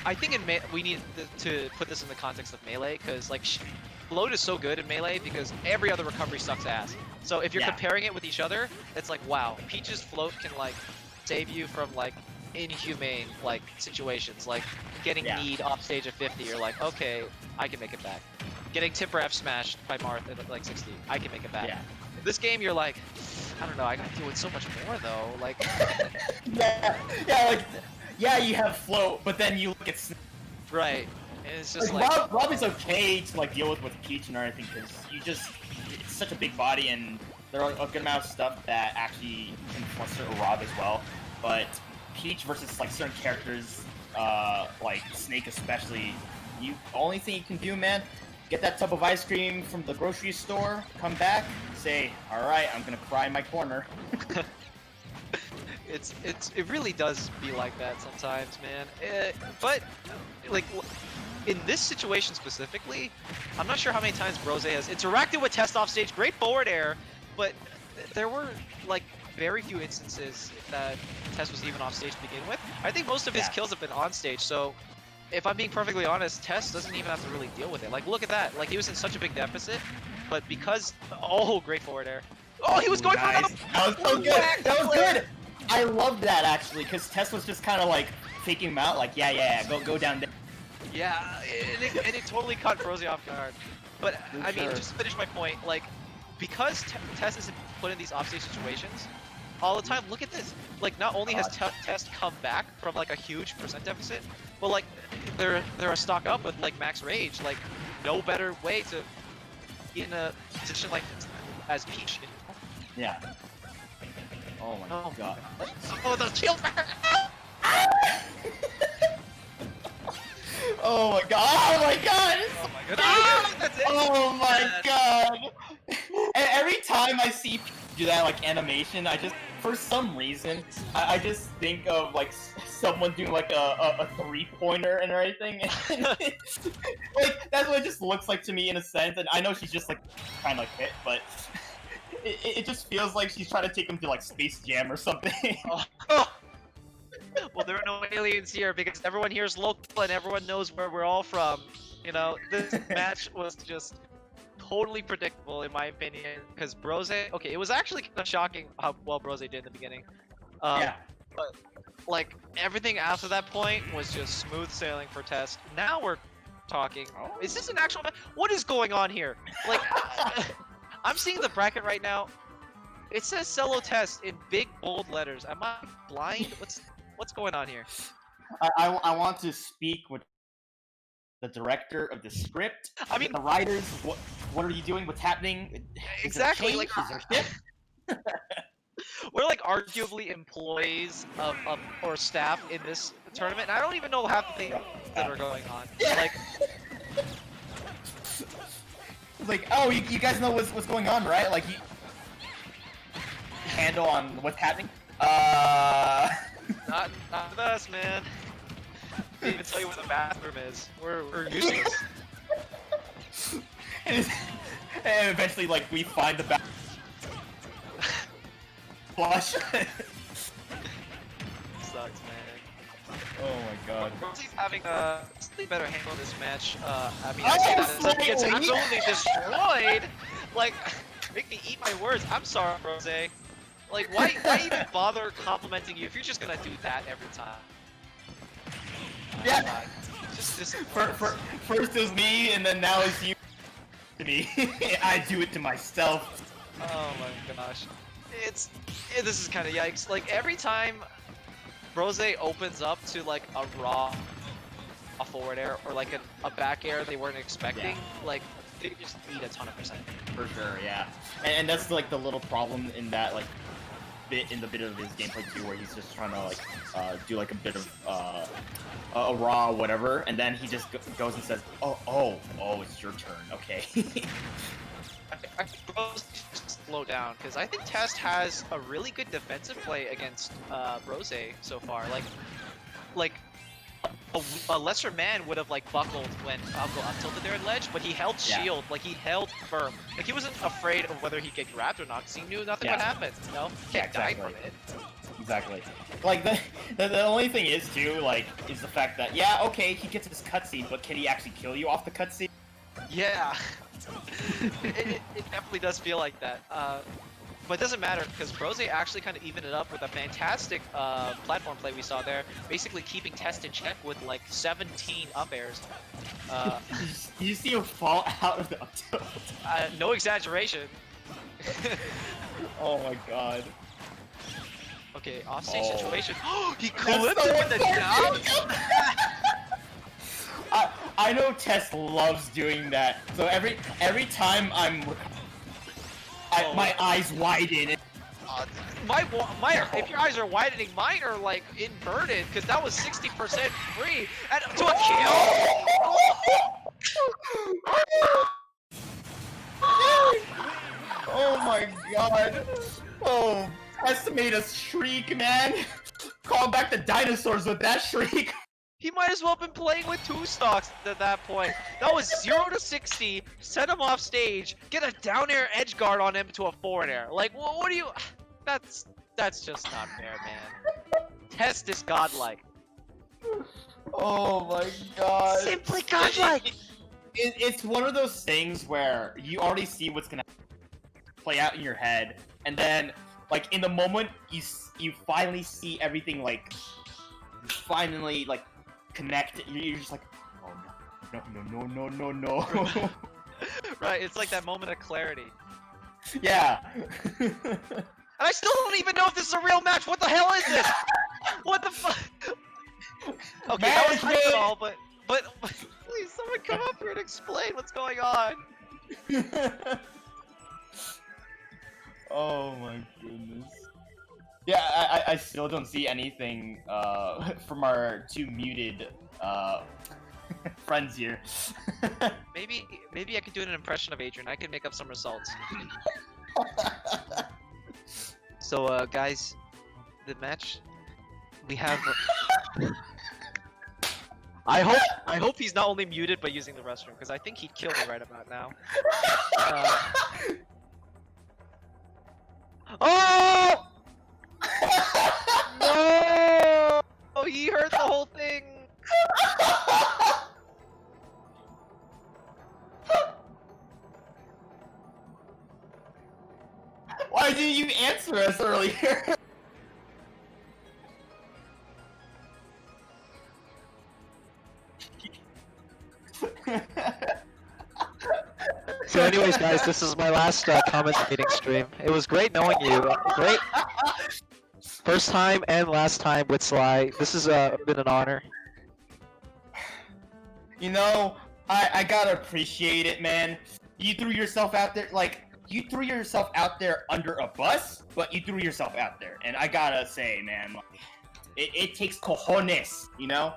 I think we need to put this in the context of Melee, because like float is so good in Melee because every other recovery sucks ass. So if you're comparing it with each other, it's like, wow, Peach's float can like save you from like inhumane like situations, like getting need off stage at 50. You're like, okay, I can make it back. Getting Tipper F smashed by Marth at like 60, I can make it back. Yeah. This game, you're like, I don't know, I gotta deal with so much more though. Like, yeah, you have float, but then you look at right, and it's just like like Rob is okay to like deal with Peach and everything because it's such a big body and there are a good amount of stuff that actually can fluster Rob as well. But Peach versus like certain characters, like Snake especially, only thing you can do, man. Get that tub of ice cream from the grocery store, come back, say, alright, I'm gonna cry in my corner. it really does be like that sometimes, man. But like in this situation specifically, I'm not sure how many times Rose has interacted with Test off stage. Great forward air, but there were like very few instances that Test was even off stage to begin with. I think most of his kills have been on stage, so if I'm being perfectly honest, Test doesn't even have to really deal with it. Like, look at that. Like, he was in such a big deficit, but because... Oh, great forward air. Oh, he was going for another... That was so good! That was good! I love that, actually, because Test was just kind of, like, faking him out. Like, yeah, go down there. Yeah, and it totally caught Frozy off guard. But, I mean, just to finish my point, like, because Test isn't put in these offstage situations all the time, look at this. Like, not only has Test come back from, like, a huge percent deficit, but, like, they're a stock up with, like, max rage. Like, no better way to be in a position like this as Peach. Yeah. Oh my god. Oh, the shield! Oh my god! Oh my god! Oh my god! Oh, that's it! Oh my god! And every time I see Peach do that, like, animation, for some reason, I just think of, like, someone doing, like, a three-pointer and everything. Like, that's what it just looks like to me in a sense, and I know she's just, like, trying to, like, hit, but it just feels like she's trying to take him to, like, Space Jam or something. Well, there are no aliens here because everyone here is local and everyone knows where we're all from. You know, this match was just totally predictable in my opinion because Brose, okay, it was actually kind of shocking how well Brose did in the beginning. Yeah. But like everything after that point was just smooth sailing for Test. Now we're talking. Is this an actual match? What is going on here? Like, I'm seeing the bracket right now. It says Cello Test in big bold letters. Am I blind? What's going on here? I want to speak with the director of the script. I mean, the writers. What are you doing? What's happening? Exactly. Like, we're like arguably employees of or staff in this tournament, and I don't even know half the things that are going on. Like, Like, oh, you guys know what's going on, right? Like, you handle on what's happening. not with us, man. Can't even tell you where the bathroom is. We're useless. and eventually, like, we find the back flush. Sucks, man. Oh my god. Rosie's having a slightly better handle this match. I mean, Oh, I say that as he gets slightly. absolutely destroyed. Like, make me eat my words. I'm sorry, Rose. Like, why even bother complimenting you if you're just gonna do that every time? Yeah. Just First it was me, and then now it's you to me. I do it to myself. Oh my gosh. This is kind of yikes. Like, every time Rose opens up to, like, a raw a forward air or, like, a back air they weren't expecting, like, they just eat a ton of percent. For sure, yeah. And that's, like, the little problem in that, like, bit of his gameplay too, where he's just trying to, like, do, like, a bit of, a raw whatever, and then he just goes and says, oh, it's your turn, okay. I think Rose should slow down, because I think Test has a really good defensive play against Rose so far. Like a lesser man would have like buckled when Falco up tilted there in ledge, but he held shield, like he held firm. Like he wasn't afraid of whether he'd get grabbed or not, because he knew nothing would happen, you know? Can't die from it. Exactly. Like, the only thing is, too, like, is the fact that, yeah, okay, he gets his cutscene, but can he actually kill you off the cutscene? Yeah. it definitely does feel like that. But it doesn't matter, because Rose actually kind of evened it up with a fantastic platform play we saw there, basically keeping Test in check with like 17 up airs. You see him fall out of the up tilt. No exaggeration. Oh my god. Okay, offstage Oh. situation. He clipped it with the down? I know Tess loves doing that. So every time my eyes widen. If your eyes are widening, mine are like inverted, because that was 60% free. And to a kill? Oh my god. Oh, Tess made us shriek, man. Call back the dinosaurs with that shriek. He might as well have been playing with 2 stocks at that point. That was 0 to 60, set him off stage, get a down air edge guard on him to a forward air. Like, what do you... That's just not fair, man. Test is godlike. Oh my god. Simply godlike! It's one of those things where you already see what's gonna play out in your head, and then, like, in the moment, you finally see everything, like, finally, like, connect. You're just like, oh no. Right, it's like that moment of clarity. Yeah. And I still don't even know if this is a real match. What the hell is this? What the fuck? Okay, that was hype and all, but please, someone come up here and explain what's going on. Oh my goodness. Yeah, I still don't see anything from our 2 muted friends here. Maybe I could do an impression of Adrian. I can make up some results. So, guys, the match we have. I hope he's not only muted but using the restroom, because I think he'd kill me right about now. Oh! No! Oh, he heard the whole thing. Why didn't you answer us earlier? So anyways, guys, this is my last commentating stream. It was great knowing you. Great. First time and last time with Sly. This has been an honor. You know, I gotta appreciate it, man. You threw yourself out there, like, you threw yourself out there under a bus, but you threw yourself out there. And I gotta say, man, it takes cojones, you know?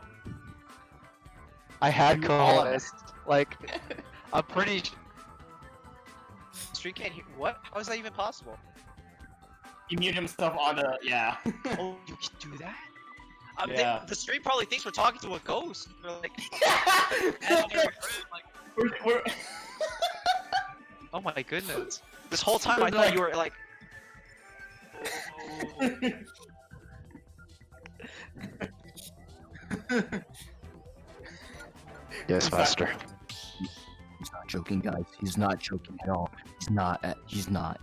I had You all of cojones. Like, I'm pretty. Stream can't hear. What? How is that even possible? He muted himself on the, yeah. Oh, you can do that? Yeah. The stream probably thinks we're talking to a ghost. We're like, we're oh my goodness. This whole time I thought you were like. Yes, master. He's not joking, guys. He's not joking at all. He's not. He's not.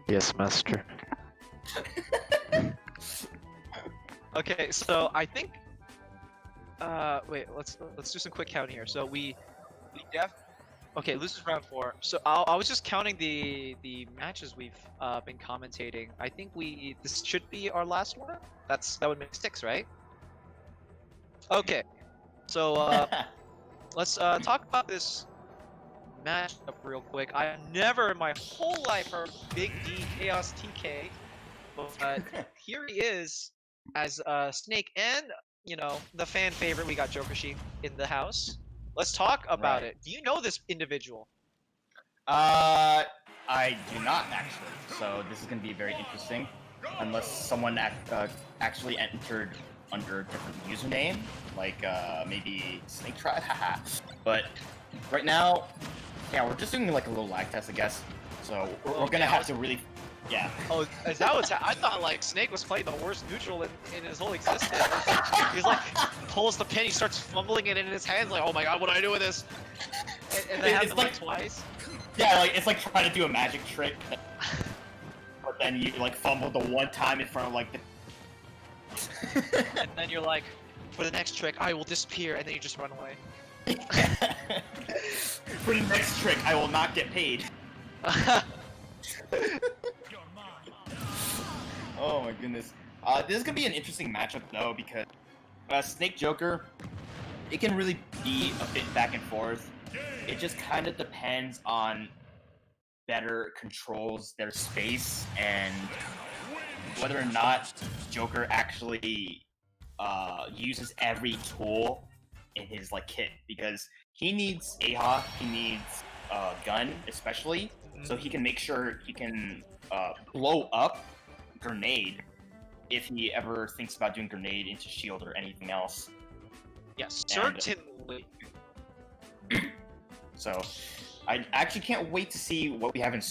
Yes, master. Okay, so I think. Wait. Let's do some quick count here. So we def. Okay, loses round 4. So I was just counting the matches we've been commentating. I think this should be our last one. That would make 6, right? Okay. So let's talk about this matchup real quick. I've never in my whole life heard Big D Chaos TK, but here he is as Snake and the fan favorite. We got Joker Sheik in the house. Let's talk about it. Do you know this individual? I do not actually. So this is gonna be very interesting, unless someone actually entered under a different username, like maybe Snake Tribe, haha. But right now, yeah, we're just doing like a little lag test, I guess. So we're gonna have to really, yeah. Oh, is that what's I thought like Snake was playing the worst neutral in his whole existence. He's like pulls the pin, he starts fumbling it in his hands, like, oh my god, what do I do with this? And that happened like twice. Yeah, like it's like trying to do a magic trick, but then you like fumble the one time in front of like the. And then you're like, for the next trick, I will disappear, and then you just run away. For the next trick, I will not get paid. Oh my goodness. This is gonna be an interesting matchup though, because Snake Joker, it can really be a bit back and forth. It just kind of depends on better controls their space and whether or not Joker actually uses every tool in his like kit, because he needs AHA, he needs gun especially, so he can make sure he can blow up grenade if he ever thinks about doing grenade into shield or anything else. Yes, certainly. So I actually can't wait to see what we have in.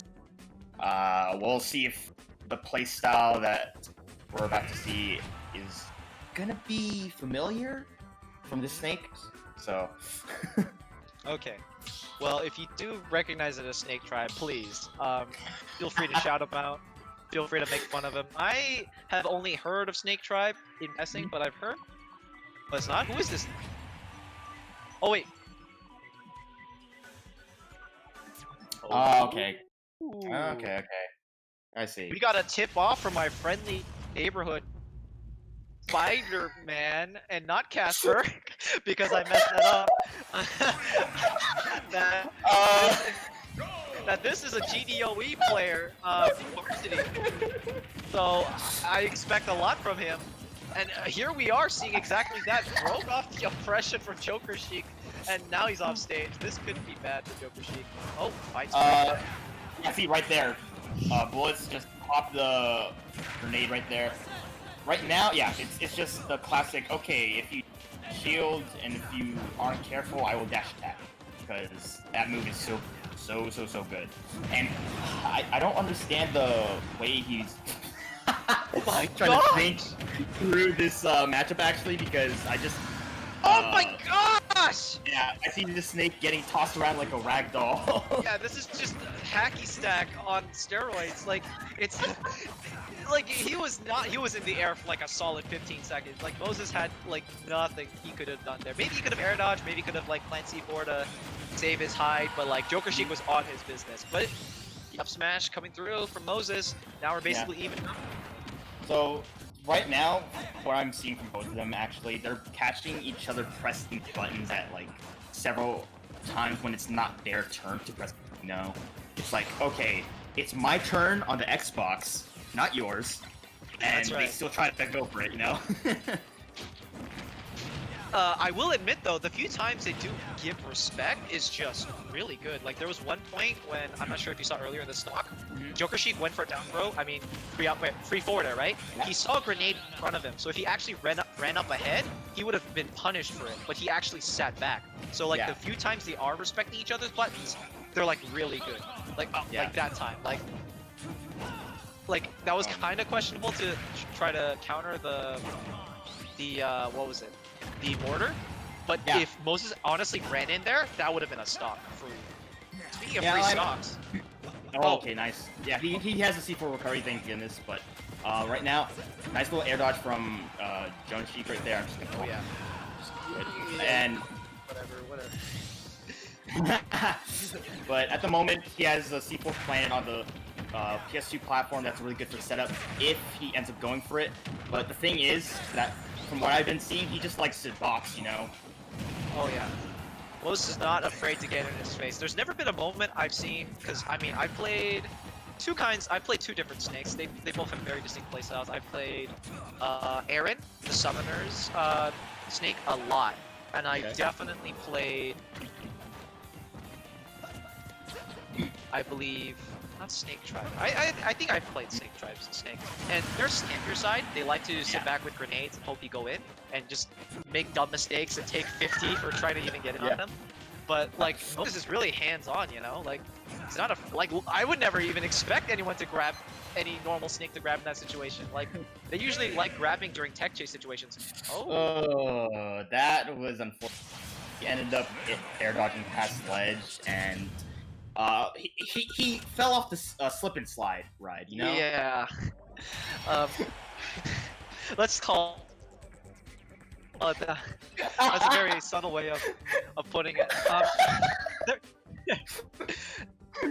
We'll see if the playstyle that we're about to see is gonna be familiar from the Snake. So. Okay. Well, if you do recognize it as Snake Tribe, please feel free to shout him out. Feel free to make fun of him. I have only heard of Snake Tribe in messing, but I've heard. But it's not. Who is this? Oh wait. Oh, okay. Ooh. Okay. I see. We got a tip off from my friendly neighborhood Spider-Man and not Casper because I messed that up. that this is a GDOE player varsity. So I expect a lot from him. And here we are seeing exactly that. Broke off the oppression from Joker Sheik, and now he's off stage. This could be bad for Joker Sheik. Oh, fights. Yeah, see right there. Bullets just pop the grenade right there. Right now, yeah, it's just the classic. Okay, if you shield and if you aren't careful, I will dash attack, because that move is so good. And I don't understand the way he's trying to think through this matchup actually, because I just. Oh my gosh! Yeah, I see the Snake getting tossed around like a rag doll. Yeah, this is just hacky stack on steroids. Like, it's like he was in the air for like a solid 15 seconds. Like Moses had like nothing he could have done there. Maybe he could have air dodged, maybe he could have like plant C4 to save his hide, but like Joker Sheik was on his business. But up smash coming through from Moses. Now we're basically even. So right now, what I'm seeing from both of them, actually, they're catching each other pressing buttons at like several times when it's not their turn to press. You know, it's like, okay, it's my turn on the Xbox, not yours, and That's they right. still try to go for it, you know? I will admit though, the few times they do give respect is just really good. Like there was one point when, I'm not sure if you saw earlier in the stock, Joker Sheik went for a down throw. I mean, free forwarder, right? Yeah. He saw a grenade in front of him, so if he actually ran up ahead, he would have been punished for it. But he actually sat back. So like Yeah. the few times they are respecting each other's buttons, they're like really good. Like Yeah. like that time, like that was kind of questionable to try to counter the what was it? The mortar. But Yeah. if Moses honestly ran in there, that would have been a stock. Speaking of Yeah, free I- stocks, Oh, okay, nice. Yeah, he has a C4 recovery, thank goodness, but right now, nice little air dodge from Joan Sheik right there. I'm just gonna oh yeah, And whatever. but at the moment, he has a C4 planted on the PS2 platform that's really good for setup if he ends up going for it. But the thing is that from what I've been seeing, he just likes to box, you know? Oh yeah. Moses is not afraid to get in his face. There's never been a moment I've seen, because I mean, I played two different snakes. They both have very distinct playstyles. I played Aaron, the Summoner's snake, a lot. And I Okay. definitely played, I believe, not Snake Tribe. I think I've played Snake Tribe's snake. And their snapper side, they like to sit Yeah. back with grenades and hope you go in and just make dumb mistakes and take 50 for trying to even get in Yeah. on them. But like Moses is really hands-on, you know? Like it's not a like I would never even expect anyone to grab any normal snake to grab in that situation. Like they usually like grabbing during tech chase situations. Oh, Oh, that was unfortunate. He ended up air dodging past ledge, and he fell off the slip and slide ride, you know? yeah. Um, let's call. That's a very subtle way of putting it.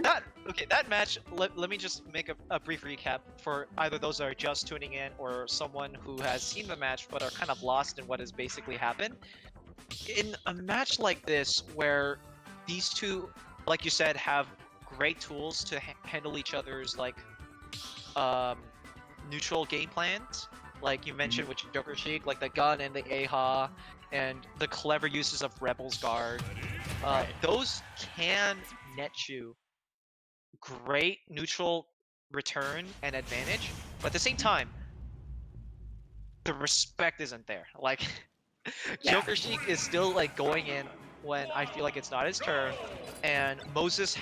That match. Let me just make a brief recap for either those that are just tuning in or someone who has seen the match but are kind of lost in what has basically happened. In a match like this, where these two, like you said, have great tools to handle each other's like neutral game plans. Like you mentioned with Joker Sheik, like the gun and the AHA, and the clever uses of Rebel's Guard. Right. Those can net you great neutral return and advantage, but at the same time, the respect isn't there. Like, Yeah. Joker Sheik is still like going in when I feel like it's not his turn, and Moses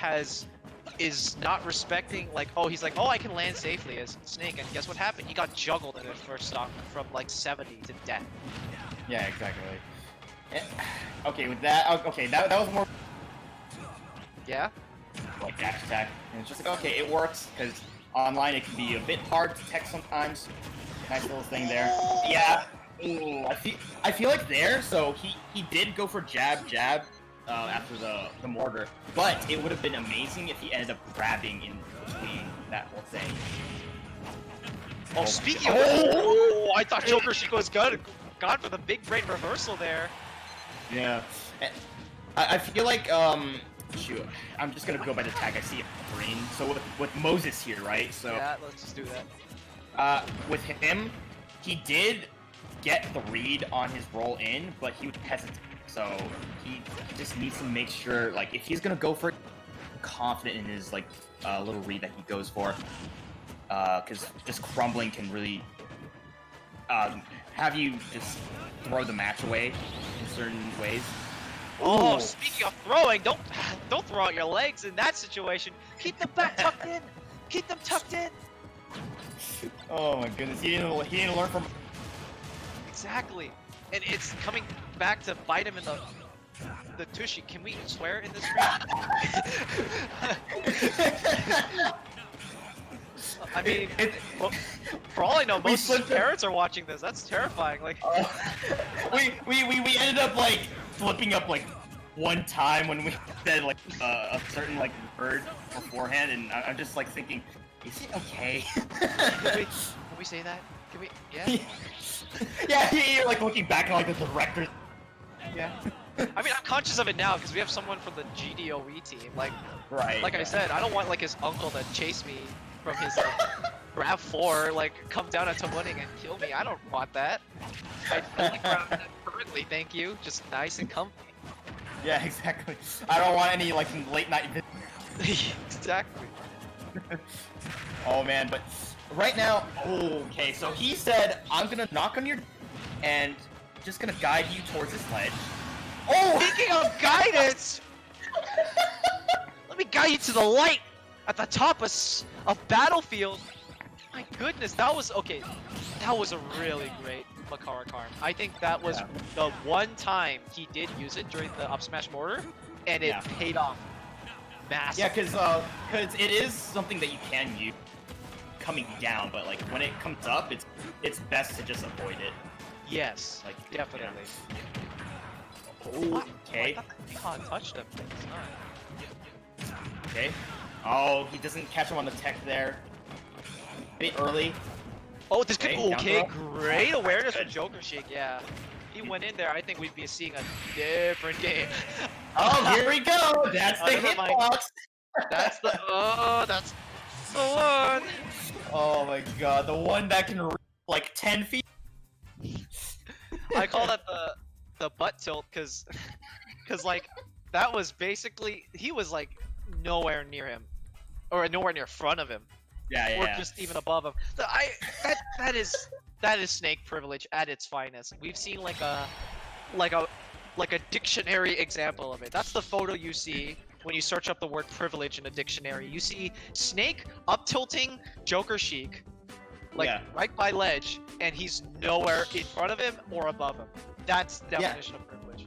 is not respecting, like, oh, he's like, oh, I can land safely as Snake, and guess what happened? He got juggled in his first stock from like 70 to death. Yeah, exactly. Okay, with that, okay, that was more Yeah? like dash attack, and it's just like, okay, it works, because online it can be a bit hard to text sometimes. Nice little thing there. Yeah. Ooh, I feel like there, so he did go for jab after the mortar, but it would have been amazing if he ended up grabbing in between that whole thing. Oh, speaking of, oh, I thought Joker Sheik was good. Gone for the big brain reversal there. Yeah. I feel like shoot, I'm just gonna go by the tag I see on the screen. So with Moses here, right? So Yeah, let's just do that. with him, he did get the read on his roll in, but he was hesitant. So he just needs to make sure, like, if he's gonna go for it, confident in his like little read that he goes for, because just crumbling can really have you just throw the match away in certain ways. Oh, Ooh. speaking of throwing, don't throw out your legs in that situation. Keep them back tucked in. Keep them tucked in. Oh my goodness, he didn't learn from. Exactly. And it's coming back to bite him in the tushy. Can we swear in this stream? I mean, well, for all I know, We most slipped it. parents are watching this. That's terrifying. Like, We ended up like flipping up like one time when we said like a certain like word beforehand, and I'm just like thinking, is it okay? can we say that? Can we? Yeah. Yeah, you're like looking back at like the director. Yeah. I mean, I'm conscious of it now because we have someone from the GDOE team. Like Right. I said, I don't want like his uncle to chase me from his like, Rav 4, like come down into winning and kill me. I don't want that. I only grabbed that correctly, thank you. Just nice and comfy. Yeah, exactly. I don't want any like late night. Exactly. Oh man, but right now, okay. So he said, "I'm gonna knock on your and just gonna guide you towards this ledge." Oh, Speaking of guidance, let me guide you to the light at the top of Battlefield. My goodness, that was okay. That was a really great Makara Karm. I think that was the one time he did use it during the up smash mortar, and it paid off massive. yeah, because it is something that you can use coming down, but like when it comes up, it's best to just avoid it. Yes, Like definitely. Oh, okay. I thought the Khan touched him. but it's not. Okay. Oh, he doesn't catch him on the tech there. A bit early. Oh, this could Okay, okay. down throw. Great awareness from Joker Sheik. Yeah, if he went in there, I think we'd be seeing a different game. Oh, here we go. That's the Never mind. hitbox. That's the that's the one. Oh my god, the one that can reach like 10 feet. I call that the butt tilt because like that was basically he was like nowhere near him or nowhere near front of him Yeah, or just even above him. So that is snake privilege at its finest. We've seen like a dictionary example of it. That's the photo you see when you search up the word privilege in a dictionary. You see snake up tilting Joker Sheik like right by ledge, and he's nowhere in front of him or above him. That's definition of privilege.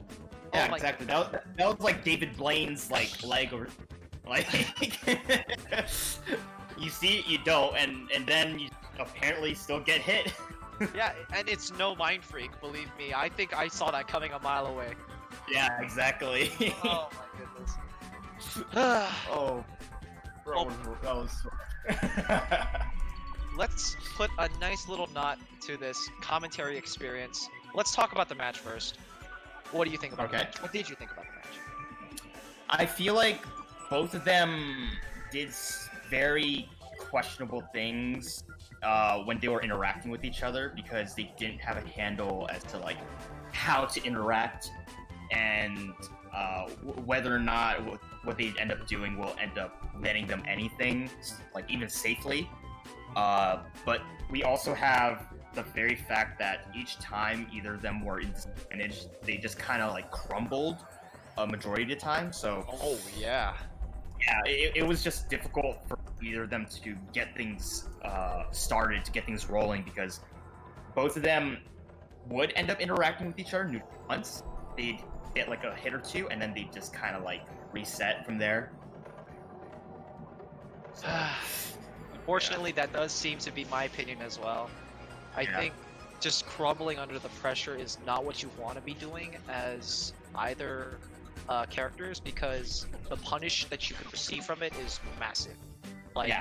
Yeah, Oh my exactly. That was like David Blaine's like leg or like you see it, you don't, and then you apparently still get hit. Yeah, and it's no mind freak, believe me. I think I saw that coming a mile away. Yeah, exactly. Oh my goodness. Oh, that was. Let's put a nice little knot to this commentary experience. Let's talk about the match first. What do you think about the match? What did you think about the match? I feel like both of them did very questionable things when they were interacting with each other because they didn't have a handle as to like how to interact and whether or not what they end up doing will end up netting them anything, like even safely. But we also have the very fact that each time either of them were in disadvantage, they just kind of like crumbled a majority of the time. So Oh yeah. yeah, it was just difficult for either of them to get things started, to get things rolling, because both of them would end up interacting with each other once. They'd get like a hit or two, and then they'd just kind of like reset from there. So, Unfortunately, that does seem to be my opinion as well. I think just crumbling under the pressure is not what you want to be doing as either characters, because the punish that you could receive from it is massive. Like,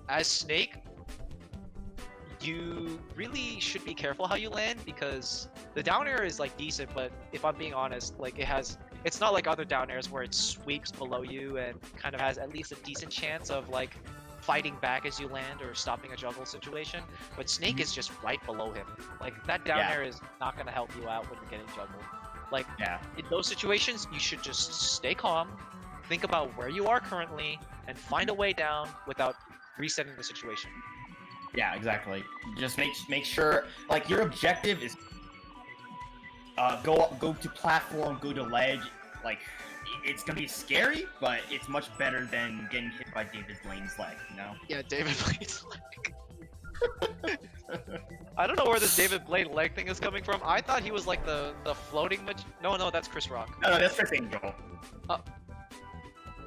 as Snake, you really should be careful how you land, because the down air is like decent, but if I'm being honest, like it's not like other down airs where it sweeps below you and kind of has at least a decent chance of like fighting back as you land or stopping a juggle situation. But Snake is just right below him. Like that down air is not going to help you out when you're getting juggled. Like in those situations, you should just stay calm, think about where you are currently, and find a way down without resetting the situation. Yeah, exactly. Just make sure like your objective is go to platform, go to ledge. Like it's gonna be scary, but it's much better than getting hit by David Blaine's leg, you know? Yeah, David Blaine's leg. I don't know where this David Blaine leg thing is coming from. I thought he was like the floating No, that's Chris Rock. No, that's Chris Angel.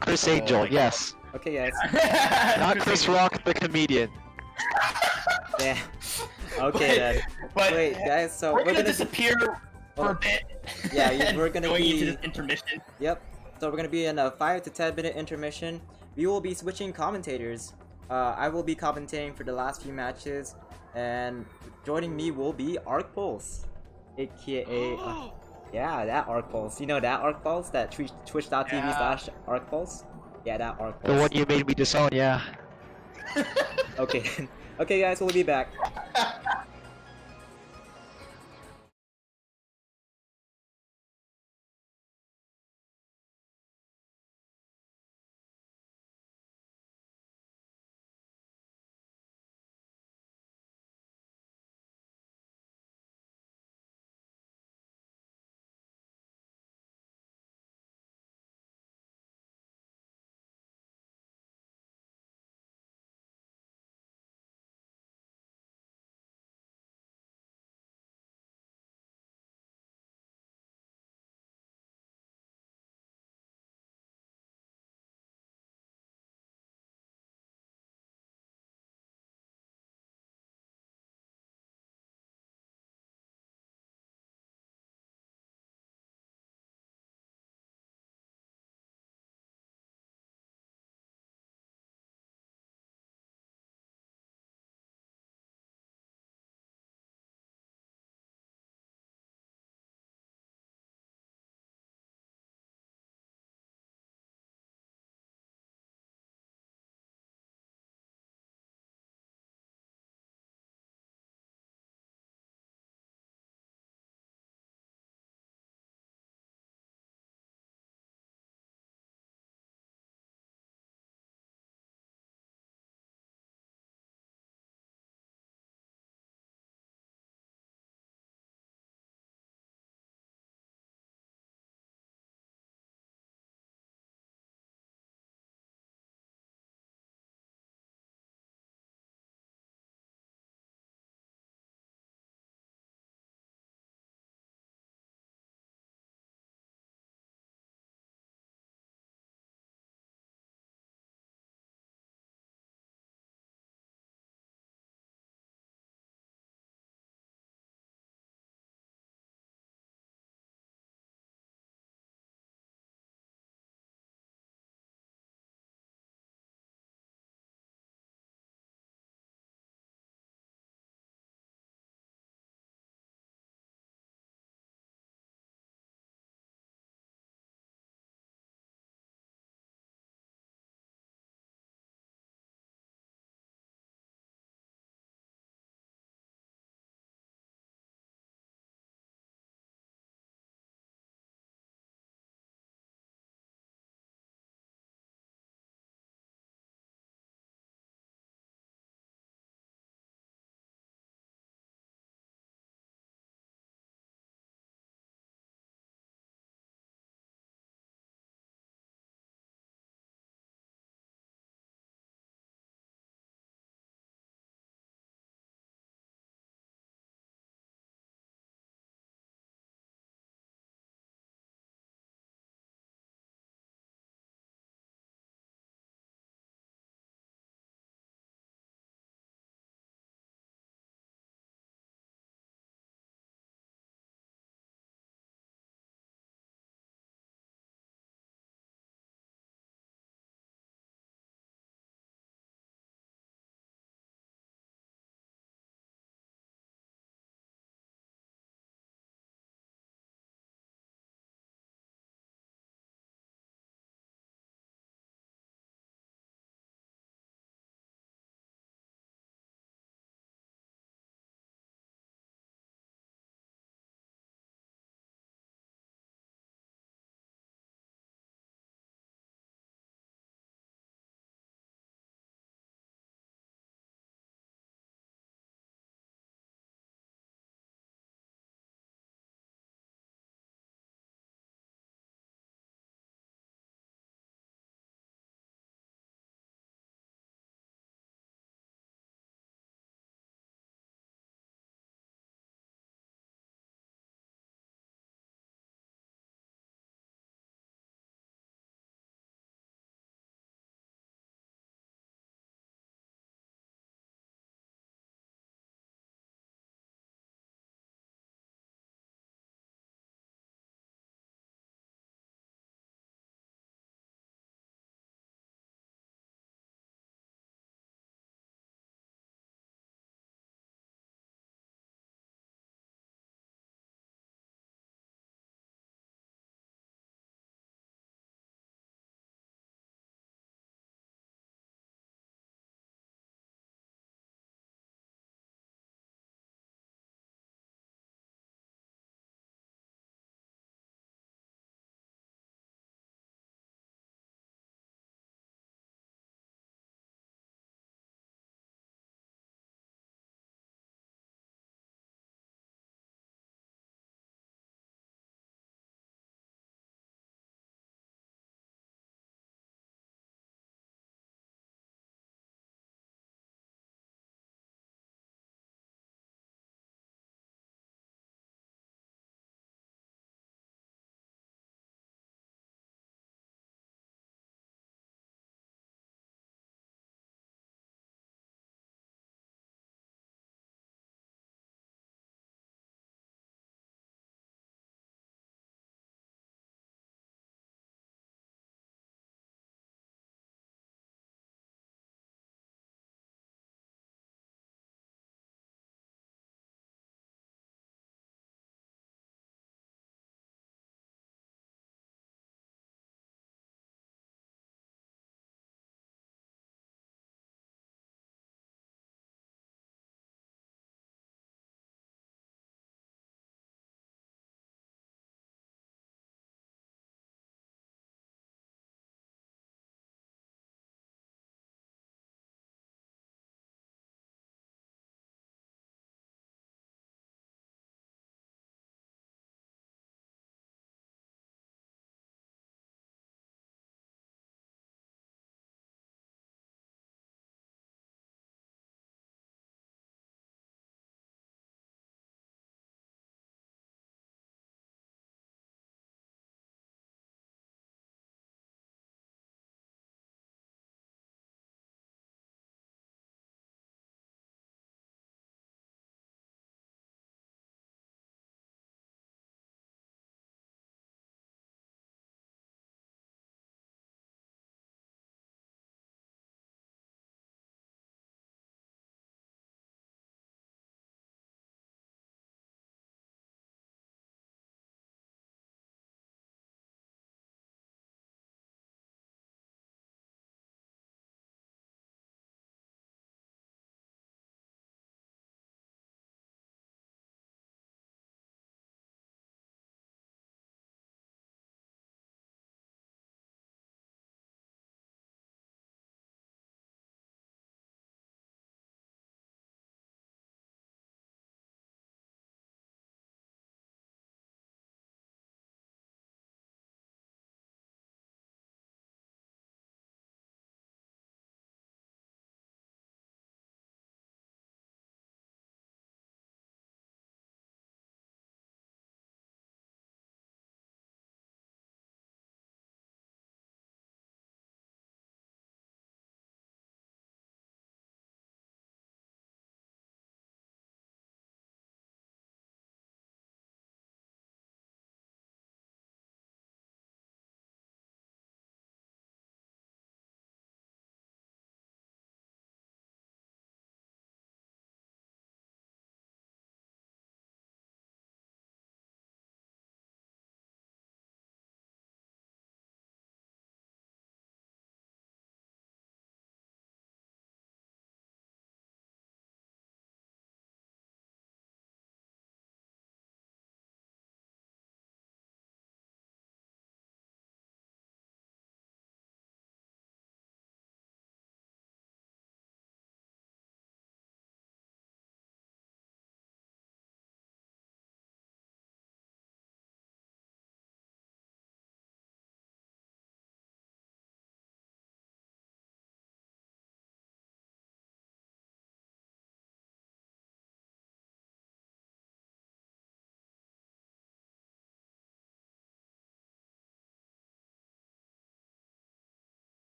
Chris Angel, yes. Okay, guys. Not Chris Rock, the comedian. Yeah. Okay then. But Wait, guys. So we're gonna gonna disappear for a bit. Yeah, we're gonna going be into this intermission. Yep. So we're gonna be in a 5 to 10 minute intermission. We will be switching commentators. I will be commentating for the last few matches, and joining me will be Arc Pulse, aka Yeah, that arc pulse. You know that arc pulse? That twitch.tv Yeah. slash arc pulse? Yeah, that arc The one pulse. you made me disown, yeah. Okay. Okay, guys, we'll be back.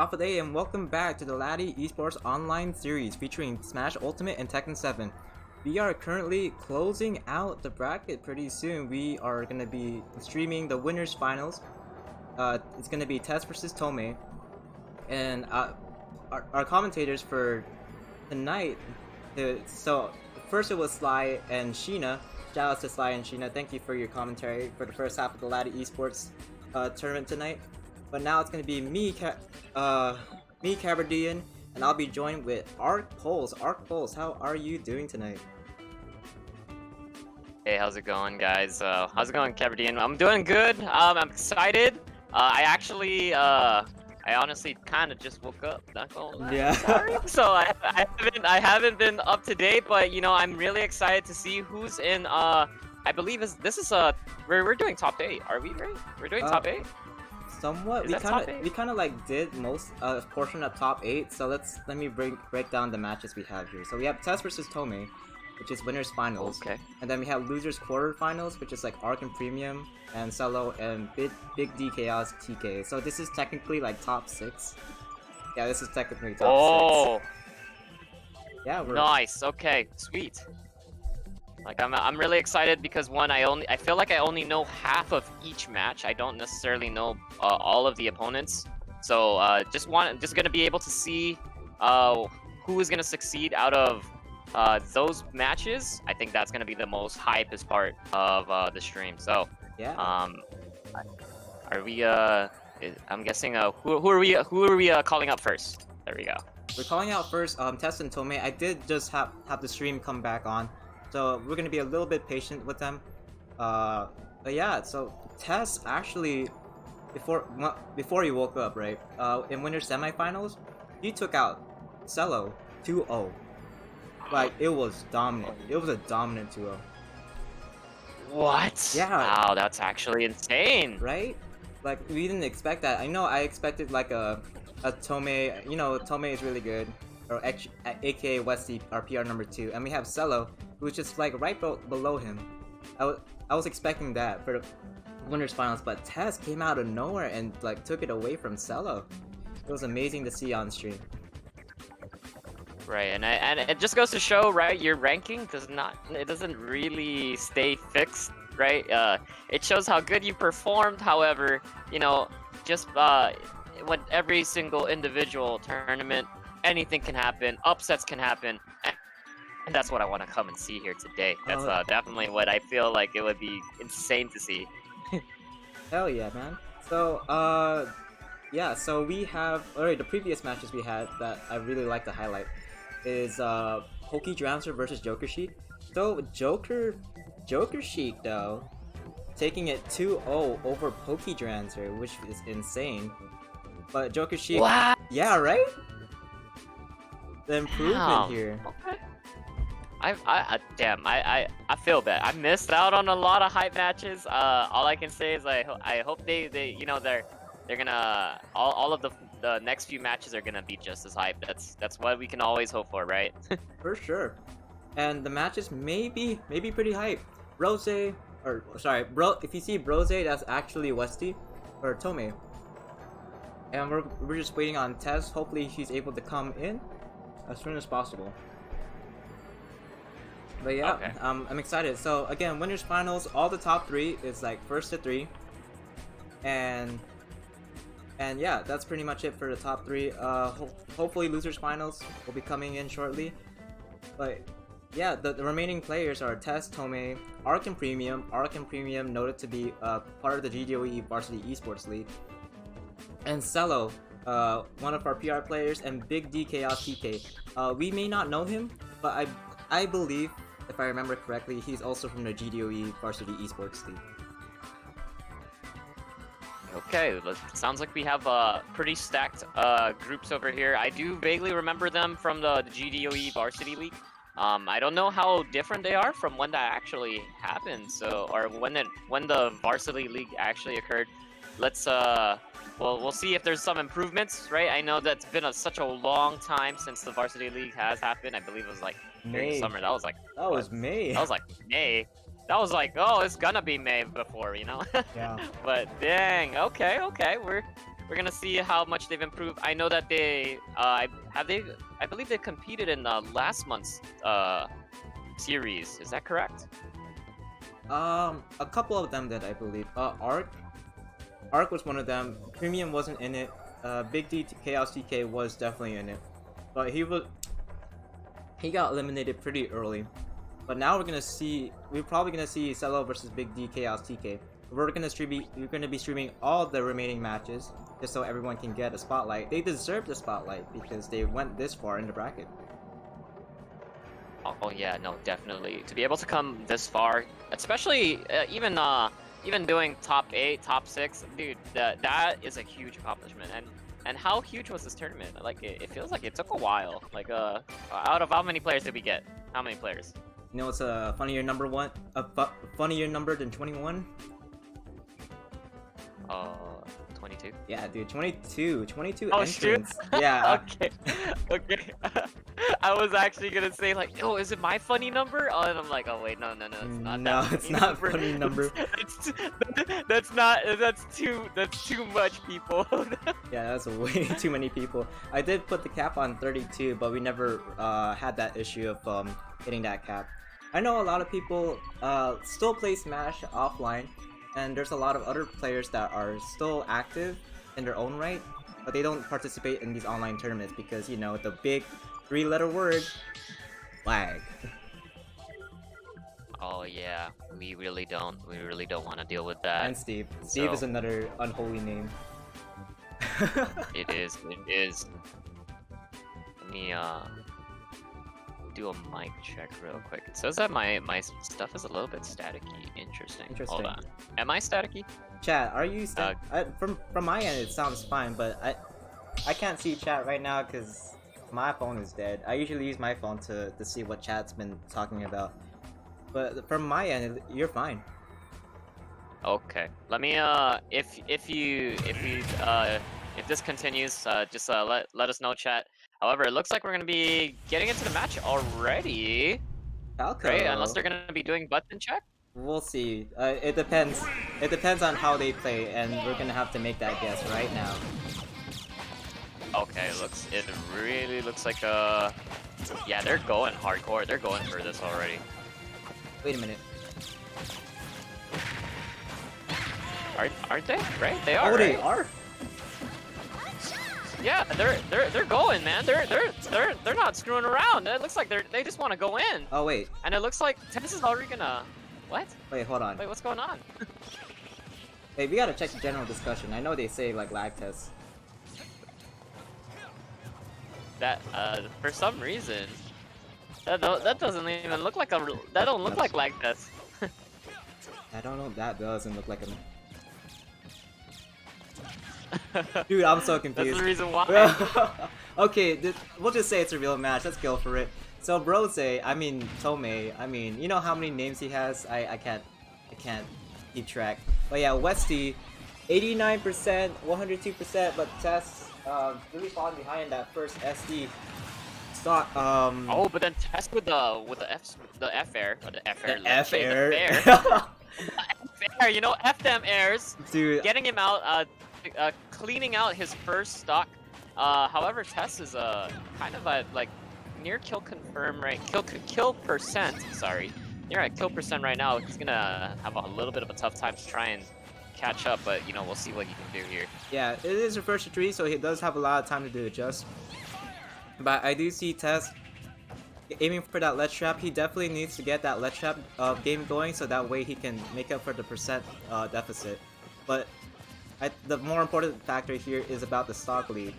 Alpha Day, and welcome back to the Laddie Esports Online Series featuring Smash Ultimate and Tekken 7. We are currently closing out the bracket pretty soon. We are going to be streaming the winners finals. It's going to be Tess versus Tome. And our commentators for tonight, so first it was Sly and Sheena. Shout out to Sly and Sheena. Thank you for your commentary for the first half of the Laddie Esports tournament tonight. But now it's going to be me, Cabardian, and I'll be joined with Arc Pulse. Arc Pulse, how are you doing tonight? Hey, how's it going, guys? How's it going, Cabardian? I'm doing good. I'm excited. I honestly kind of just woke up. Not gonna lie. Yeah. Sorry. So I haven't been up to date, but you know, I'm really excited to see who's in. I believe we're doing top 8. Are we right? We're doing top 8. Somewhat. Is We kind of like did most portion of top 8. So let me break down the matches we have here. So we have Tess versus Tome, which is winners finals. Okay. And then we have losers quarterfinals, which is like Arc and Premium, and Cello, and Big D Chaos TK. So this is technically like top 6. Yeah, this is technically top 6. Yeah, we're Nice. Okay. Sweet. Like I'm really excited because I feel like I only know half of each match. I don't necessarily know all of the opponents. So just gonna be able to see who is gonna succeed out of those matches. I think that's gonna be the most hypest part of the stream. So yeah. Are we I'm guessing who are we calling up first? There we go. We're calling out first Tess and Tome. I did just have the stream come back on, so we're gonna be a little bit patient with them. But yeah, so Tess actually before he woke up, right? In winter semifinals, he took out Cello 2-0. Like, it was dominant. It was a dominant 2-0. What? Yeah. Wow, that's actually insane. Right? Like, we didn't expect that. I know I expected like a Tome, you know, Tome is really good. Or aka Westy, our PR number 2. And we have Cello, who's just like right below him. I was expecting that for the winners finals, but Tess came out of nowhere and like took it away from Cello. It was amazing to see on stream. Right, and it just goes to show, right? Your ranking doesn't really stay fixed, right? It shows how good you performed. However, you know, just when every single individual tournament, anything can happen, upsets can happen, and that's what I want to come and see here today. That's definitely what I feel like it would be insane to see. Hell yeah, man. So yeah, so we have already the previous matches we had that I really like to highlight is Pokey Drancer versus Joker Sheik. So Joker Sheik though taking it 2-0 over Pokey Drancer, which is insane. But Joker Sheik, Wow. Yeah, right? The improvement Wow. here. Okay. I feel bad. I missed out on a lot of hype matches. All I can say is I hope they you know they're gonna all of the next few matches are gonna be just as hype. That's what we can always hope for, right? For sure. And the matches may be pretty hype. Rose, or sorry, if you see Brose, that's actually Westy or Tome. And we're just waiting on Tess. Hopefully she's able to come in as soon as possible. But yeah, Okay. I'm excited. So again, winners finals, all the top 3 is like first to 3, and yeah, that's pretty much it for the top 3. Hopefully losers finals will be coming in shortly. But yeah, the remaining players are Tess, Tome, Arc and Premium. Arc and Premium noted to be part of the GDOE Varsity Esports League, and Cello, one of our PR players, and Big D Chaos TK. We may not know him, but I believe, if I remember correctly, he's also from the GDOE Varsity Esports League. Okay, sounds like we have pretty stacked groups over here. I do vaguely remember them from the GDOE Varsity League. I don't know how different they are from when that actually happened. So, or when the Varsity League actually occurred. Let's we'll see if there's some improvements, right? I know that's been such a long time since the Varsity League has happened. I believe it was like during May. summer. That was like May. That was like May. That was like, oh, it's gonna be May before, you know? Yeah. But dang, okay, we're we're gonna see how much they've improved. I know that they I believe they competed in last month's series. Is that correct? A couple of them did, I believe. Arc was one of them. Premium wasn't in it. Big D Chaos TK was definitely in it, but he got eliminated pretty early. But now we're probably gonna see Cello versus Big D Chaos TK. We're gonna be streaming all the remaining matches just so everyone can get a spotlight. They deserve the spotlight because they went this far in the bracket. Oh yeah, no, definitely. To be able to come this far, especially even doing top 8, top 6, dude, that is a huge accomplishment. And how huge was this tournament? Like it feels like it took a while. Like out of how many players did we get? How many players? You know what's a funnier number funnier number than 21? 22. Yeah, dude, 22 Oh, shoot. entrants. Yeah. Okay. I was actually gonna say like, oh, is it my funny number? Oh, and I'm like, oh wait, no, it's not. No, that it's not funny number. That's too much people. Yeah, that's way too many people. I did put the cap on 32, but we never had that issue of hitting that cap. I know a lot of people still play Smash offline, and there's a lot of other players that are still active in their own right, but they don't participate in these online tournaments because, you know, the big 3-letter word, lag. Oh yeah, we really don't want to deal with that. And Steve. Steve is another unholy name. It is. Let me do a mic check real quick. It says that my stuff is a little bit staticky. Interesting. Hold on. Am I staticky? Chat, are you from my end it sounds fine, but I can't see chat right now because my phone is dead. I usually use my phone to see what chat's been talking about. But from my end, you're fine. Okay. Let me if this continues, just let us know, chat. However, it looks like we're gonna be getting into the match already. Falco. Right? Unless they're gonna be doing button check. We'll see. It depends. It depends on how they play, and we're gonna have to make that guess right now. Okay, it really looks like yeah, they're going hardcore. They're going for this already. Wait a minute. Aren't they? Right? They are. Oh, they right? are. Yeah, they're going, man. They're not screwing around. It looks like they just want to go in. Oh wait. And it looks like Tennis is already gonna. What? Wait, hold on. Wait, what's going on? Hey, we gotta check the general discussion. I know they say like lag tests. That for some reason, that doesn't even look like that don't look like lag test. I don't know. That doesn't look like a. Dude, I'm so confused. That's the reason why. Okay, we'll just say it's a real match. Let's go for it. So Brose, I mean Tomei, I mean, you know how many names he has? I can't keep track. But yeah, Westy, 89%, 102%, but Tess really falling behind that first SD stock. Oh, but then Tess with the F air, or the F air. The F air. F air, you know, F them airs. Dude, Getting him out, cleaning out his first stock. However, Tess is kind of at like near kill confirm right, kill percent. Sorry, near at kill percent right now. He's gonna have a little bit of a tough time to try and catch up, but you know, we'll see what he can do here. yeah, it is a first to 3, so he does have a lot of time to adjust. But I do see Tess aiming for that ledge trap. He definitely needs to get that ledge trap game going, so that way he can make up for the percent deficit. But the more important factor here is about the stock lead.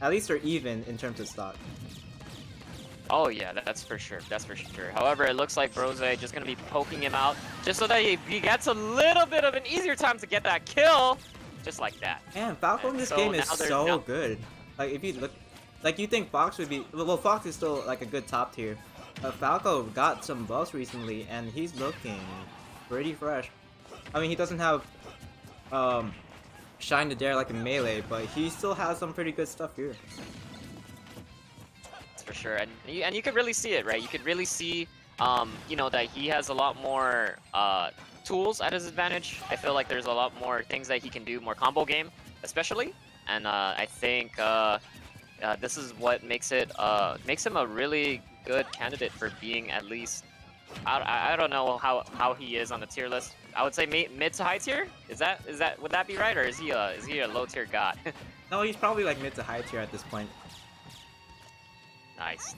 At least they're even in terms of stock. Oh yeah, that's for sure. That's for sure. However, it looks like Brose just gonna be poking him out, just so that he gets a little bit of an easier time to get that kill, just like that. Man, Falco in this game is so good. Like if you look, like you think Fox would be, well, Fox is still like a good top tier. But Falco got some buffs recently, and he's looking pretty fresh. I mean, he doesn't have Shine to Dare like in Melee, but he still has some pretty good stuff here. For sure, and you could really see it, right? You could really see, you know, that he has a lot more tools at his advantage. I feel like there's a lot more things that he can do, more combo game. especially, and I think this is what makes him a really good candidate for being at least. I don't know how he is on the tier list. I would say mid to high tier. Is that would that be right, or is he a low tier god? No, he's probably like mid to high tier at this point. Nice.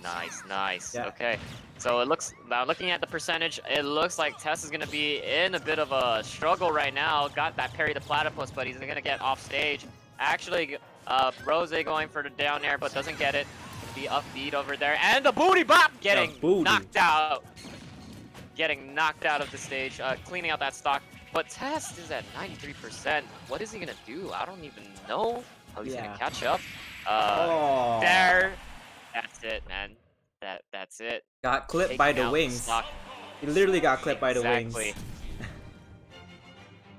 Yeah. Okay, so it looks now looking at the percentage, it looks like Tess is gonna be in a bit of a struggle right now. Got that parry the platypus, but he's gonna get off stage. Actually, Rose going for the down air, but doesn't get it. Be upbeat over there, and the booty bop getting knocked out. Getting knocked out of the stage, cleaning out that stock. But Test is at 93%. What is he gonna do? I don't even know how he's gonna catch up. Oh. There. That's it, man. That's it. Got clipped Taking by the out wings. stock. He literally got clipped by the wings. Exactly.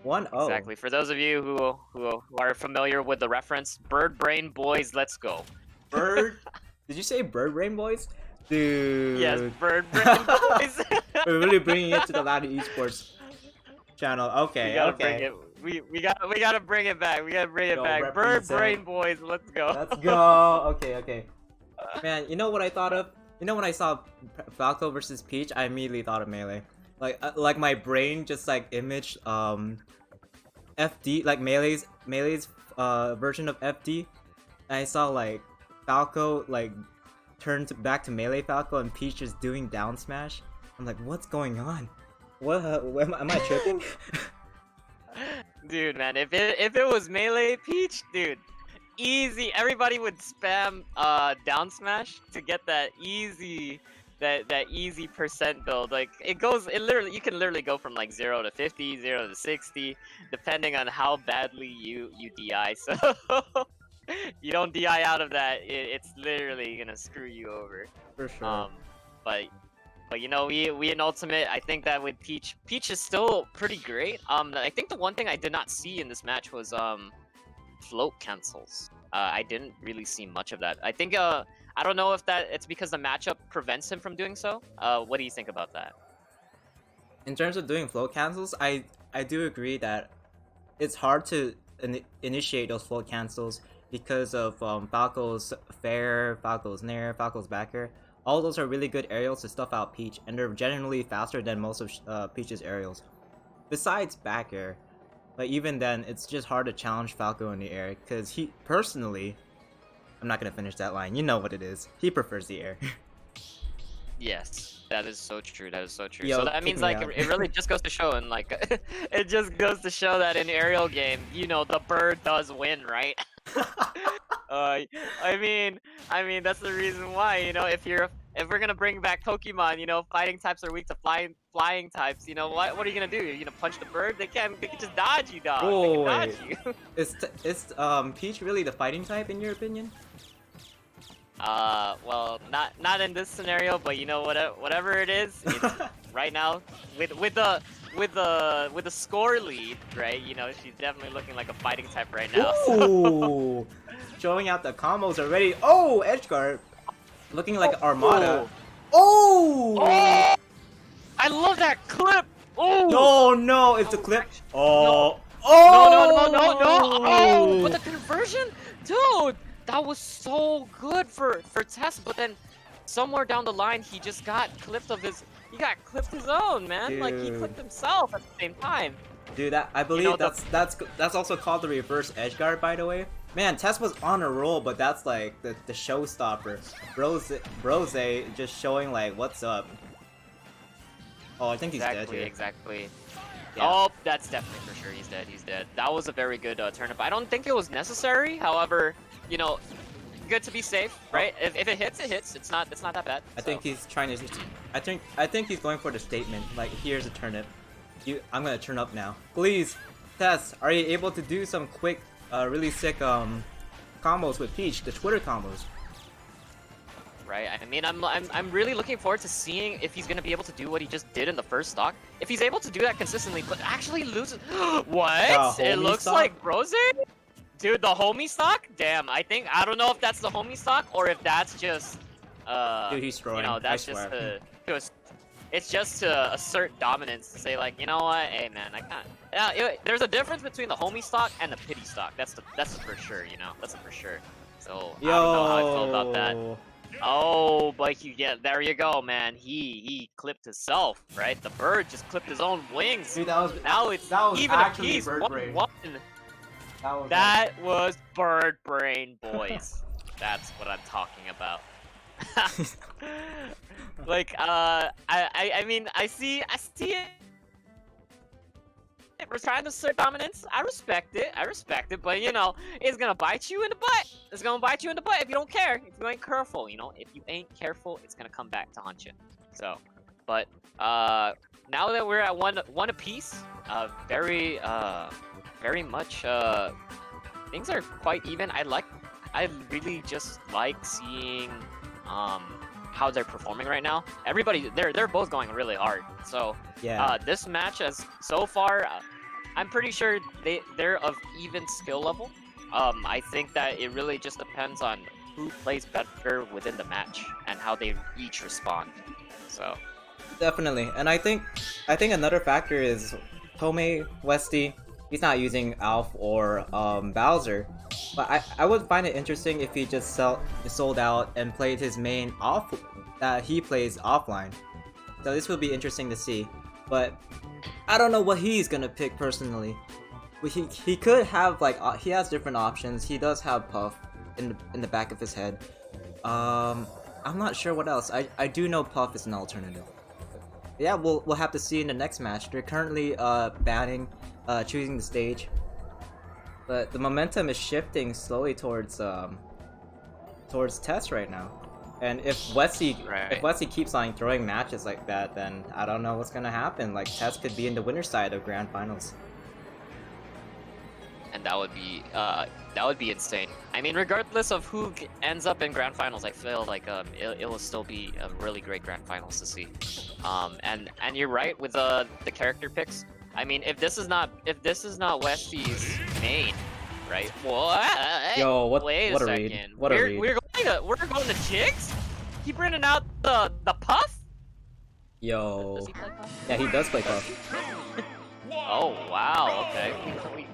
1-0. Exactly. For those of you who are familiar with the reference, Bird Brain Boys, let's go. Bird? Did you say Bird Brain Boys? Dude. Yes, Bird Brain Boys. We're really bringing it to the Laddie Esports channel. Okay, we gotta okay. bring it. We gotta bring it back. We gotta bring it Yo, back. Bird represent. Brain Boys, let's go. Let's go. Okay. Man, you know what I thought of? You know when I saw Falco versus Peach, I immediately thought of Melee. Like my brain just like imaged FD, like Melee's version of FD. And I saw like Falco like turned back to Melee Falco and Peach just doing down smash. I'm like, what's going on? What? Am I tripping? Dude, man, if it was Melee Peach, dude, easy. Everybody would spam down smash to get that easy percent build. Like it literally, you can literally go from like 0 to 50, 0 to 60, depending on how badly you DI. So you don't DI out of that, it's literally gonna screw you over. For sure. But you know, we in Ultimate, I think that with Peach is still pretty great. I think the one thing I did not see in this match was float cancels. I didn't really see much of that. I think I don't know if it's because the matchup prevents him from doing so. What do you think about that? In terms of doing float cancels, I do agree that it's hard to initiate those float cancels because of Falco's Fair, Falco's Nair, Falco's Backer. All those are really good aerials to stuff out Peach, and they're generally faster than most of Peach's aerials. Besides back air, but even then, it's just hard to challenge Falco in the air, because he, personally, I'm not gonna finish that line, you know what it is. He prefers the air. Yes, that is so true. That is so true. Yo, So that means like it really just goes to show, and like it just goes to show that in aerial game, you know, the bird does win, right? I mean that's the reason why, you know, if we're gonna bring back Pokemon, you know, fighting types are weak to flying types. You know what are you gonna do? You're gonna punch the bird? They can just dodge you, dog. Oh, they can dodge you. Is Peach really the fighting type in your opinion? Well, not in this scenario, but you know whatever it is, it's right now with the score lead, right? You know, she's definitely looking like a fighting type right now. Ooh, showing out the combos already. Oh, edgeguard, looking like Armada. Oh! I love that clip. Oh! No, it's a clip. No. Oh! No! Oh! But the conversion, dude. That was so good for Tess, but then somewhere down the line he just got clipped he got clipped his own, man. Dude. Like he clipped himself at the same time. Dude, I believe You know, that's also called the reverse edge guard, by the way. Man, Tess was on a roll, but that's like the showstopper. Brose just showing like what's up. Oh, I think he's dead here. Exactly. Yeah. Oh, that's definitely for sure. He's dead. That was a very good turnip. I don't think it was necessary. However, you know, good to be safe, right? If it hits, it hits. It's not that bad. I think he's trying to. I think he's going for the statement. Like, here's a turnip. I'm gonna turn up now. Please, Tess, are you able to do some quick, really sick combos with Peach? The Twitter combos. Right. I mean, I'm really looking forward to seeing if he's gonna be able to do what he just did in the first stock. If he's able to do that consistently, but actually loses. What? It looks stock? like Brose. Dude, the homie stock? Damn, I don't know if that's the homie stock or if that's just Dude, he's throwing. you know, that's I swear. just it's just to assert dominance, to say like, you know what, hey man, I can't. Yeah, there's a difference between the homie stock and the pity stock. That's for sure, you know. That's for sure. So I don't know how I feel about that. Oh, but there you go, man. He clipped himself, right? The bird just clipped his own wings. Dude, that was Now it's that was even a actually piece. bird brain. 1-1. was That was bird brain, boys. That's what I'm talking about. Like, I mean, I see it. We're trying to assert dominance. I respect it, but you know, it's gonna bite you in the butt. It's gonna bite you in the butt if you don't care. If you ain't careful, you know, if you ain't careful, it's gonna come back to haunt you. So, but now that we're at one apiece, very much things are quite even. I really just like seeing how they're performing right now. Everybody, they're both going really hard. So yeah. this match has so far, I'm pretty sure they're of even skill level. I think that it really just depends on who plays better within the match and how they each respond. So Definitely, and I think another factor is Tomei Westy. He's not using Alf or Bowser, but I would find it interesting if he just sold out and played his main that he plays offline. So this would be interesting to see, but I don't know what he's gonna pick personally. He could have like he has different options. He does have Puff in the back of his head. I'm not sure what else. I do know Puff is an alternative. Yeah, we'll have to see in the next match. They're currently choosing the stage, but the momentum is shifting slowly towards Tess right now. And if Westy keeps on throwing matches like that, then I don't know what's gonna happen. Like Tess could be in the winner's side of grand finals. and that would be insane. I mean, regardless of who ends up in grand finals, I feel like it will still be a really great grand finals to see. And you're right with the character picks. I mean, if this is not Westy's main, right? What? Yo, Wait what a a second. read. What a read. We're going to Jigs? He bringing out the Puff? Yo. Does he play Puff? Yeah, he does play Puff. Oh wow, okay.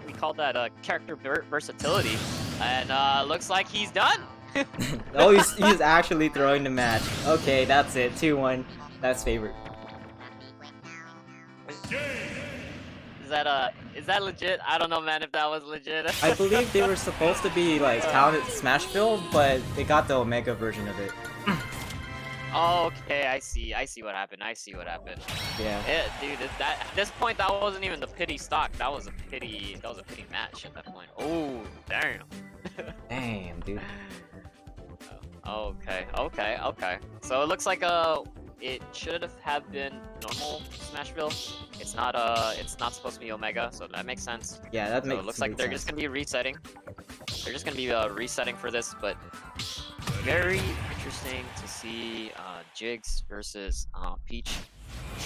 We call that character versatility, and looks like he's done. Oh, he's actually throwing the match. Okay, that's it. 2-1. That's favorite. Is that legit? I don't know, man, if that was legit. I believe they were supposed to be like talented Smashville, but they got the Omega version of it. Oh, okay, I see what happened. Yeah. Dude, at this point, that wasn't even the pity stock. That was a pity match at that point. Oh, damn. Damn, dude. Okay. So it looks like it should have been normal Smashville. It's not supposed to be Omega, so that makes sense. Yeah, that makes So it looks like they're just gonna be resetting. They're just gonna be resetting for this, but very interesting to see Jigs versus Peach.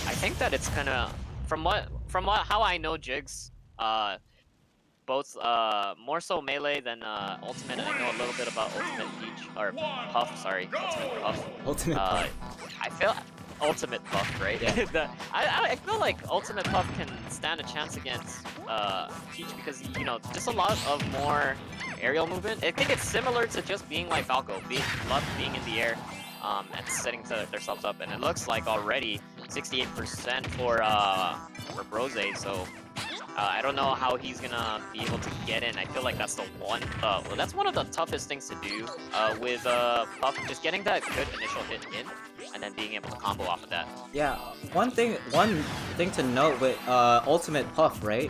I think that it's gonna, how I know Jigs, both more so melee than ultimate, and I know a little bit about ultimate Peach or Puff. Sorry, ultimate Puff. Ultimate Puff. I feel ultimate Puff, right? Yeah. I feel like ultimate Puff can stand a chance against Peach because just a lot of more aerial movement. I think it's similar to just being like Falco, being in the air, and setting themselves up. And it looks like already 68% for Brose. So I don't know how he's gonna be able to get in. I feel like that's that's one of the toughest things to do with Puff, just getting that good initial hit in, and then being able to combo off of that. Yeah, one thing to note with Ultimate Puff, right?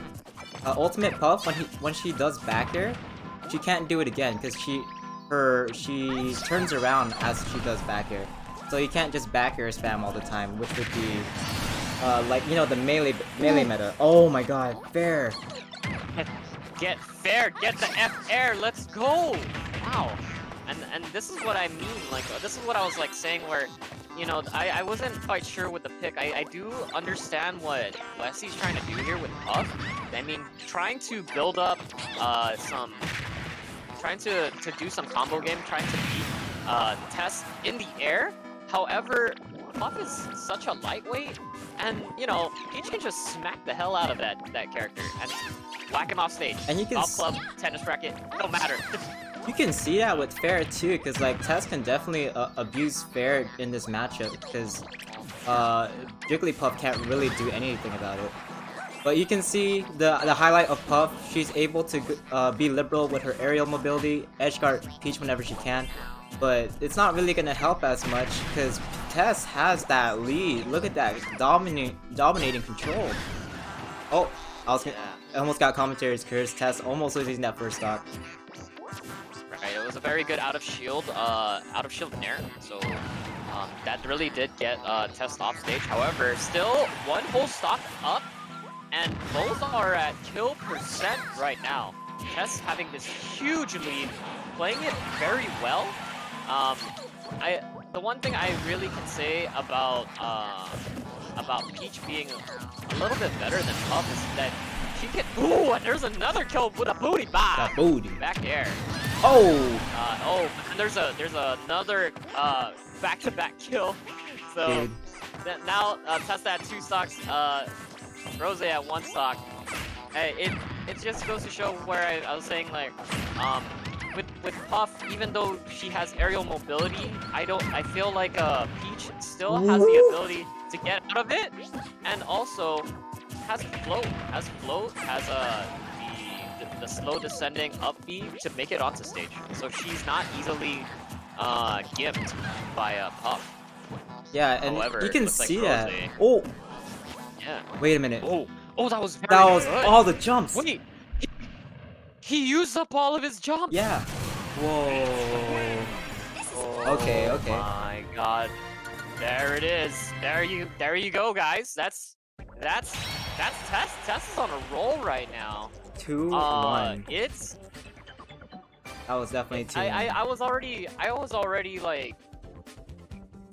Ultimate Puff, when she does back air, she can't do it again because she turns around as she does back air. So you can't just back air spam all the time, which would be like the melee meta. Oh my god, fair. Get fair, get the F air, let's go! Wow. And this is what I mean, like this is what I was like saying where I wasn't quite sure with the pick. I do understand what Wesley's trying to do here with Puff. I mean, trying to build up trying to do some combo game, trying to beat Tess in the air. However, Puff is such a lightweight, and you know, Peach can just smack the hell out of that character and whack him off stage. And you can Golf club, tennis racket, no matter. You can see that with Fair too, because like Tess can definitely abuse Fair in this matchup, because Jigglypuff can't really do anything about it. But you can see the highlight of Puff. She's able to be liberal with her aerial mobility, edgeguard Peach whenever she can. But it's not really gonna help as much because Tess has that lead. Look at that dominating control. Oh, I almost got commentator's curse. Tess almost losing that first stock. Right, it was a very good out of shield nair. So that really did get Tess off stage. However, still one whole stock up, and both are at kill percent right now. Tess having this huge lead, playing it very well. The one thing I really can say about Peach being a little bit better than Puff is that she can. Ooh, and there's another kill with a booty bomb. That booty. Back air. Oh. And there's another back-to-back kill. So now Tessa at 2 stocks, Rose at 1 stock. Hey, it just goes to show where I was saying like with Puff, even though she has aerial mobility, I feel like Peach still has the ability to get out of it, and also has float, has the slow descending up B to make it onto stage. So she's not easily gimped by Puff. Yeah, and However, you can it looks like see that. Rose. Oh. Yeah. Wait a minute. Oh, that was very That was good. all the jumps. Wait, he used up all of his jumps. Yeah. Whoa. Okay. Oh my god. There it is. There you go, guys. That's Tess. Tess is on a roll right now. 2-1. It's. That was definitely 2-1. I was already like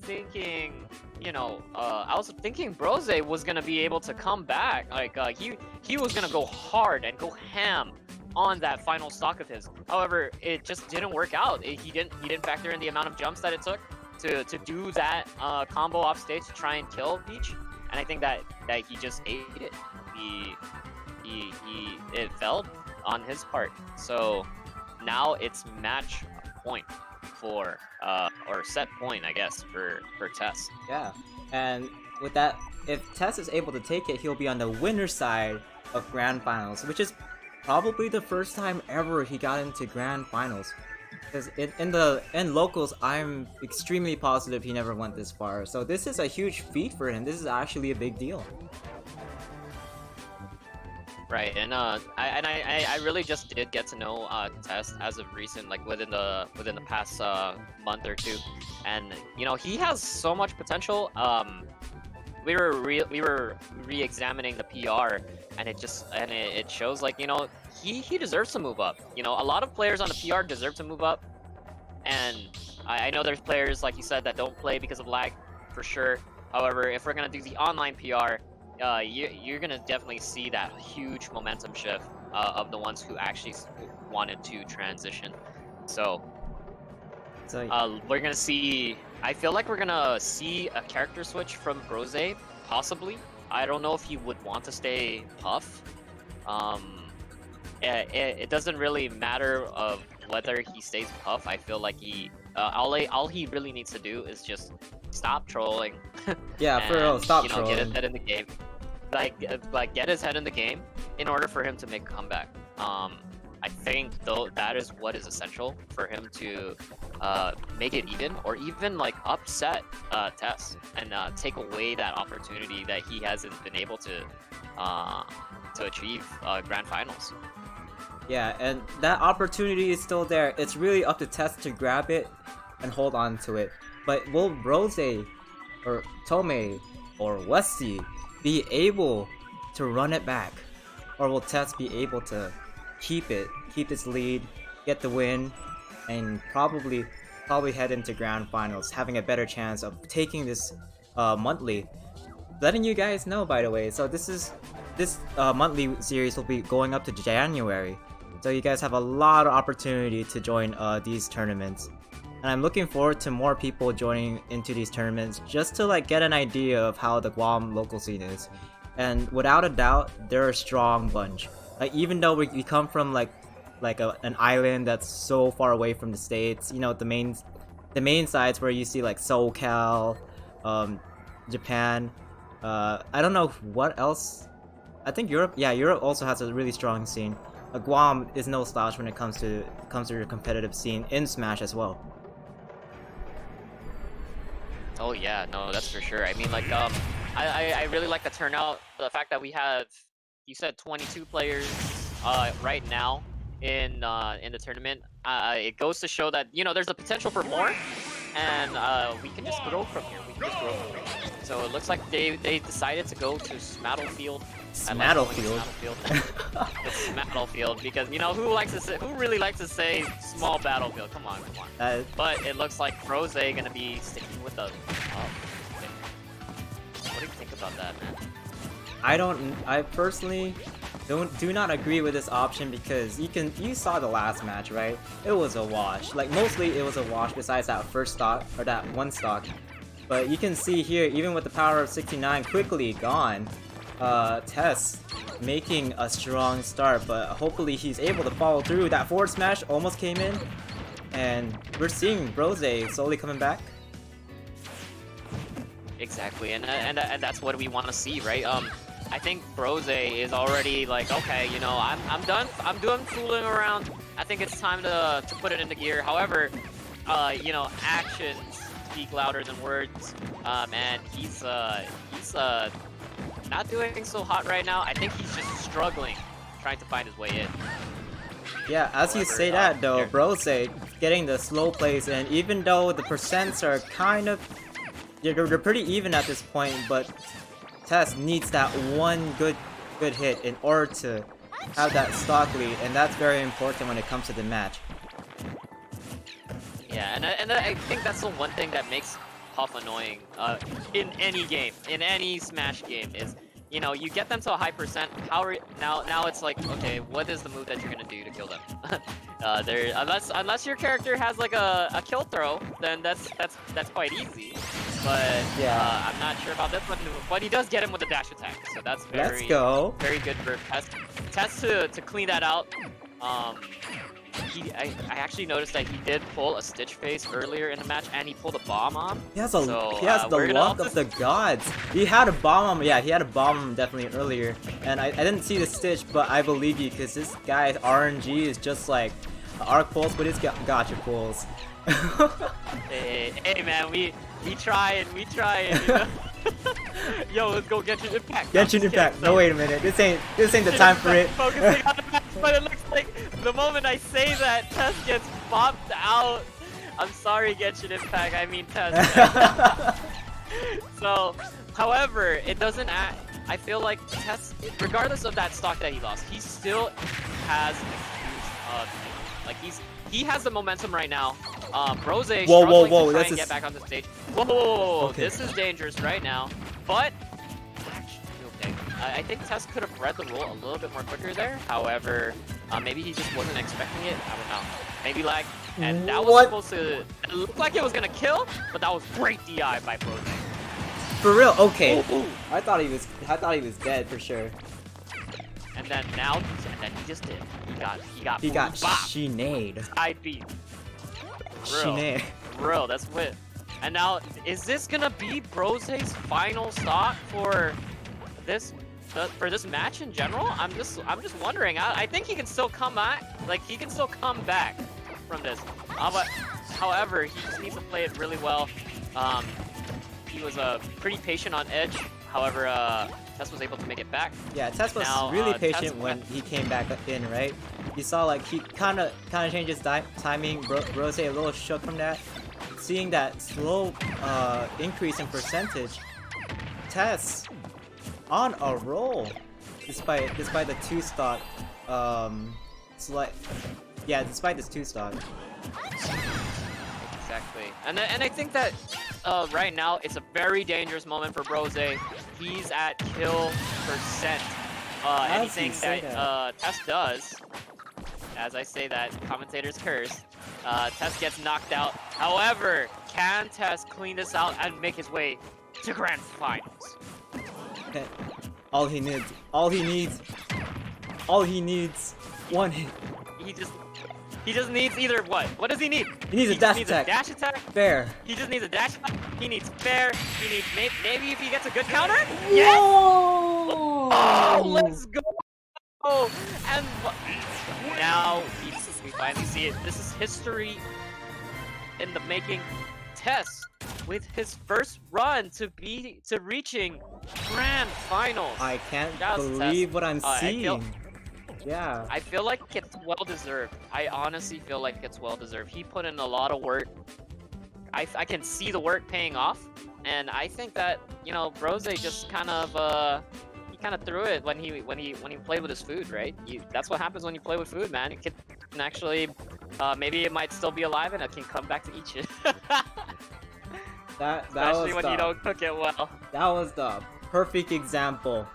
thinking, you know, I was thinking Brose was gonna be able to come back. Like he was gonna go hard and go ham on that final stock of his. However, it just didn't work out. He didn't factor in the amount of jumps that it took to do that combo off stage to try and kill Peach. And I think that he just ate it. It failed on his part. So now it's match point for or set point, I guess, for Tess. Yeah, and with that, if Tess is able to take it, he'll be on the winner's side of Grand Finals, which is probably the first time ever he got into Grand Finals. Because in locals, I'm extremely positive he never went this far. So this is a huge feat for him. This is actually a big deal. Right, and I really just did get to know Tess as of recent, like within the past month or two, and you know he has so much potential. We were re-examining the PR, and it shows like, you know, he deserves to move up. You know, a lot of players on the PR deserve to move up, and I know there's players like you said that don't play because of lag, for sure. However, if we're gonna do the online PR, you're gonna definitely see that huge momentum shift of the ones who actually wanted to transition. So we're gonna see. I feel like we're gonna see a character switch from Brose, possibly. I don't know if he would want to stay Puff. It doesn't really matter of whether he stays Puff. I feel like all he really needs to do is just stop trolling. Yeah, and, for real, stop get trolling. his head in the game. Like get his head in the game in order for him to make a comeback. I think though that is what is essential for him to make it even, or even like upset Tess and take away that opportunity that he hasn't been able to achieve Grand Finals. Yeah, and that opportunity is still there. It's really up to Tess to grab it and hold on to it. But will Rose or Tomei or Westy be able to run it back? Or will Tess be able to keep its lead, get the win, and probably head into Grand Finals, having a better chance of taking this monthly? Letting you guys know, by the way, so this monthly series will be going up to January, so you guys have a lot of opportunity to join these tournaments. and I'm looking forward to more people joining into these tournaments just to like get an idea of how the Guam local scene is. And without a doubt, they're a strong bunch. Like even though we come from like an island that's so far away from the states, you know, the main sites where you see like SoCal, Japan. I don't know what else. I think Europe. Yeah, Europe also has a really strong scene. Guam is no slouch when it comes to the competitive scene in Smash as well. Oh yeah, no, that's for sure. I mean, like, I really like the turnout. The fact that we have, you said 22 players, right now in the tournament. It goes to show that, you know, there's a potential for more, and we can just grow from here. So it looks like they decided to go to Smattlefield. Smattlefield. It's Smattlefield because, you know, who really likes to say small battlefield? Come on. But it looks like Rose gonna be sticking with the. What do you think about that, man? I personally do not agree with this option because you saw the last match, right? It was a wash. Like mostly it was a wash besides that first stock or that one stock. But you can see here, even with the power of 69 quickly gone, Tess making a strong start, but hopefully he's able to follow through. That forward smash almost came in, and we're seeing Rose slowly coming back. Exactly, and that's what we want to see, right? I think Rose is already like, okay, you know, I'm done fooling around. I think it's time to put it into gear. However, you know, actions speak louder than words, and he's not doing so hot right now. I think he's just struggling, trying to find his way in. Yeah, as you say that though, Rose getting the slow plays, and even though the percents are kind of, they're pretty even at this point, but Tess needs that one good hit in order to have that stock lead, and that's very important when it comes to the match. Yeah, and I think that's the one thing that makes Puff annoying in any game, in any Smash game, is, you know, you get them to a high percent. Now it's like, okay, what is the move that you're gonna do to kill them? Unless your character has like a kill throw, then that's quite easy. But yeah, I'm not sure about this one. But he does get him with a dash attack, so that's very good for Tess to clean that out. I actually noticed that he did pull a Stitch face earlier in the match, and he pulled a bomb on. He has the luck of the gods. He had a bomb on him. Yeah, he had a bomb on him definitely earlier. And I didn't see the Stitch, but I believe you because this guy's RNG is just like arc pulls, but it's gotcha pulls. hey man, we try it, you know? Yo, let's go Genshin Impact. Genshin Impact. No, wait a minute. This ain't the time for it. Focusing on the match, but it looks like the moment I say that, Tess gets bopped out. I'm sorry, Genshin Impact. I mean Tess. So, however, it doesn't act. I feel like Tess, regardless of that stock that he lost, he still has like he has the momentum right now. Rose struggling to try and get back on the stage. Whoa. Okay. This is dangerous right now. But actually, okay. I think Tess could have read the roll a little bit more quicker there. However, maybe he just wasn't expecting it. I don't know. Maybe lag. And that was supposed to. It looked like it was gonna kill, but that was great DI by Rose. For real? Okay. Ooh. I thought he was dead for sure. And then he just did. He got Shinade. Side B. Real, that's wit. And now, is this gonna be Rose's final stock for this match in general? I'm just wondering. I think he can still come back. Like he can still come back from this. But however, he just needs to play it really well. He was pretty patient on edge. However, Tess was able to make it back. Yeah, Tess was really patient when he came back in, right? You saw like he kind of changed his timing. Rose a little shook from that. Seeing that slow increase in percentage, Tess on a roll despite the 2 stock. Despite this 2 stock. Exactly, and I think that right now it's a very dangerous moment for Rose. He's at kill percent. Anything that Tess does, as I say that, commentators curse. Tess gets knocked out. However, can Tess clean this out and make his way to Grand Finals? Okay. All he needs, one hit. He just needs either what? What does he need? He needs a dash attack. Dash attack. Fair. He just needs a dash attack. He needs fair. He needs maybe if he gets a good counter. Whoa! Yes. Oh, let's go. And now we finally see it. This is history in the making. Tess with his first run to reaching Grand Finals. I can't Shout out to believe Tess. what I'm I seeing. Yeah. I feel like it's well deserved. I honestly feel like it's well deserved. He put in a lot of work. I can see the work paying off, and I think that Rose just kind of threw it when he played with his food, right? That's what happens when you play with food, man. It can actually maybe it might still be alive and it can come back to eat you. Especially when you don't cook it well. That was the perfect example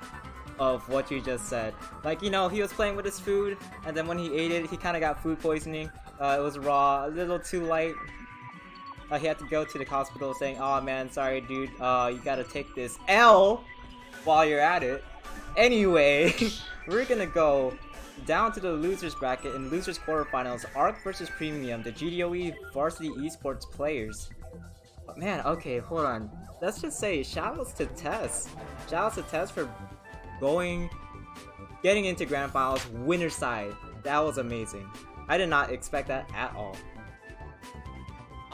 of what you just said. Like, he was playing with his food, and then when he ate it, he kind of got food poisoning. It was raw, a little too light. He had to go to the hospital saying, "Oh man, sorry dude, you gotta take this L while you're at it." Anyway, we're gonna go down to the losers bracket in losers quarterfinals, ARC versus Premium, the GDOE varsity esports players. But man, okay, hold on. Let's just say shoutouts to Tess. Shoutouts to Tess for getting into grand finals, winner side. That was amazing. I did not expect that at all.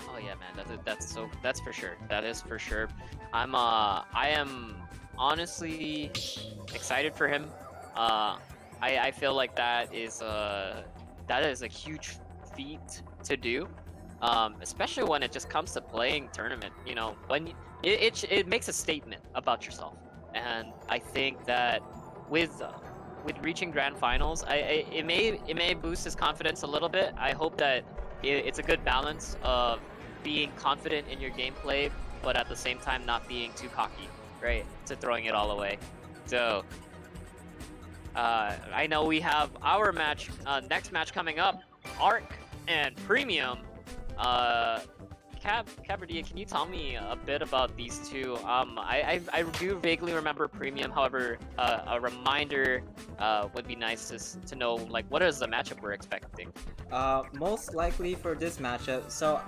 Oh yeah, man, that's for sure. That is for sure. I am honestly excited for him. I feel like that is a huge feat to do, especially when it just comes to playing tournament. When it makes a statement about yourself. And I think that with reaching grand finals, it may boost his confidence a little bit. I hope that it's a good balance of being confident in your gameplay, but at the same time not being too cocky, right? To throwing it all away. So I know we have our next match coming up, ARC and Premium. Cabardia, can you tell me a bit about these two? I do vaguely remember Premium, however, a reminder would be nice to know, like, what is the matchup we're expecting? Most likely for this matchup, so,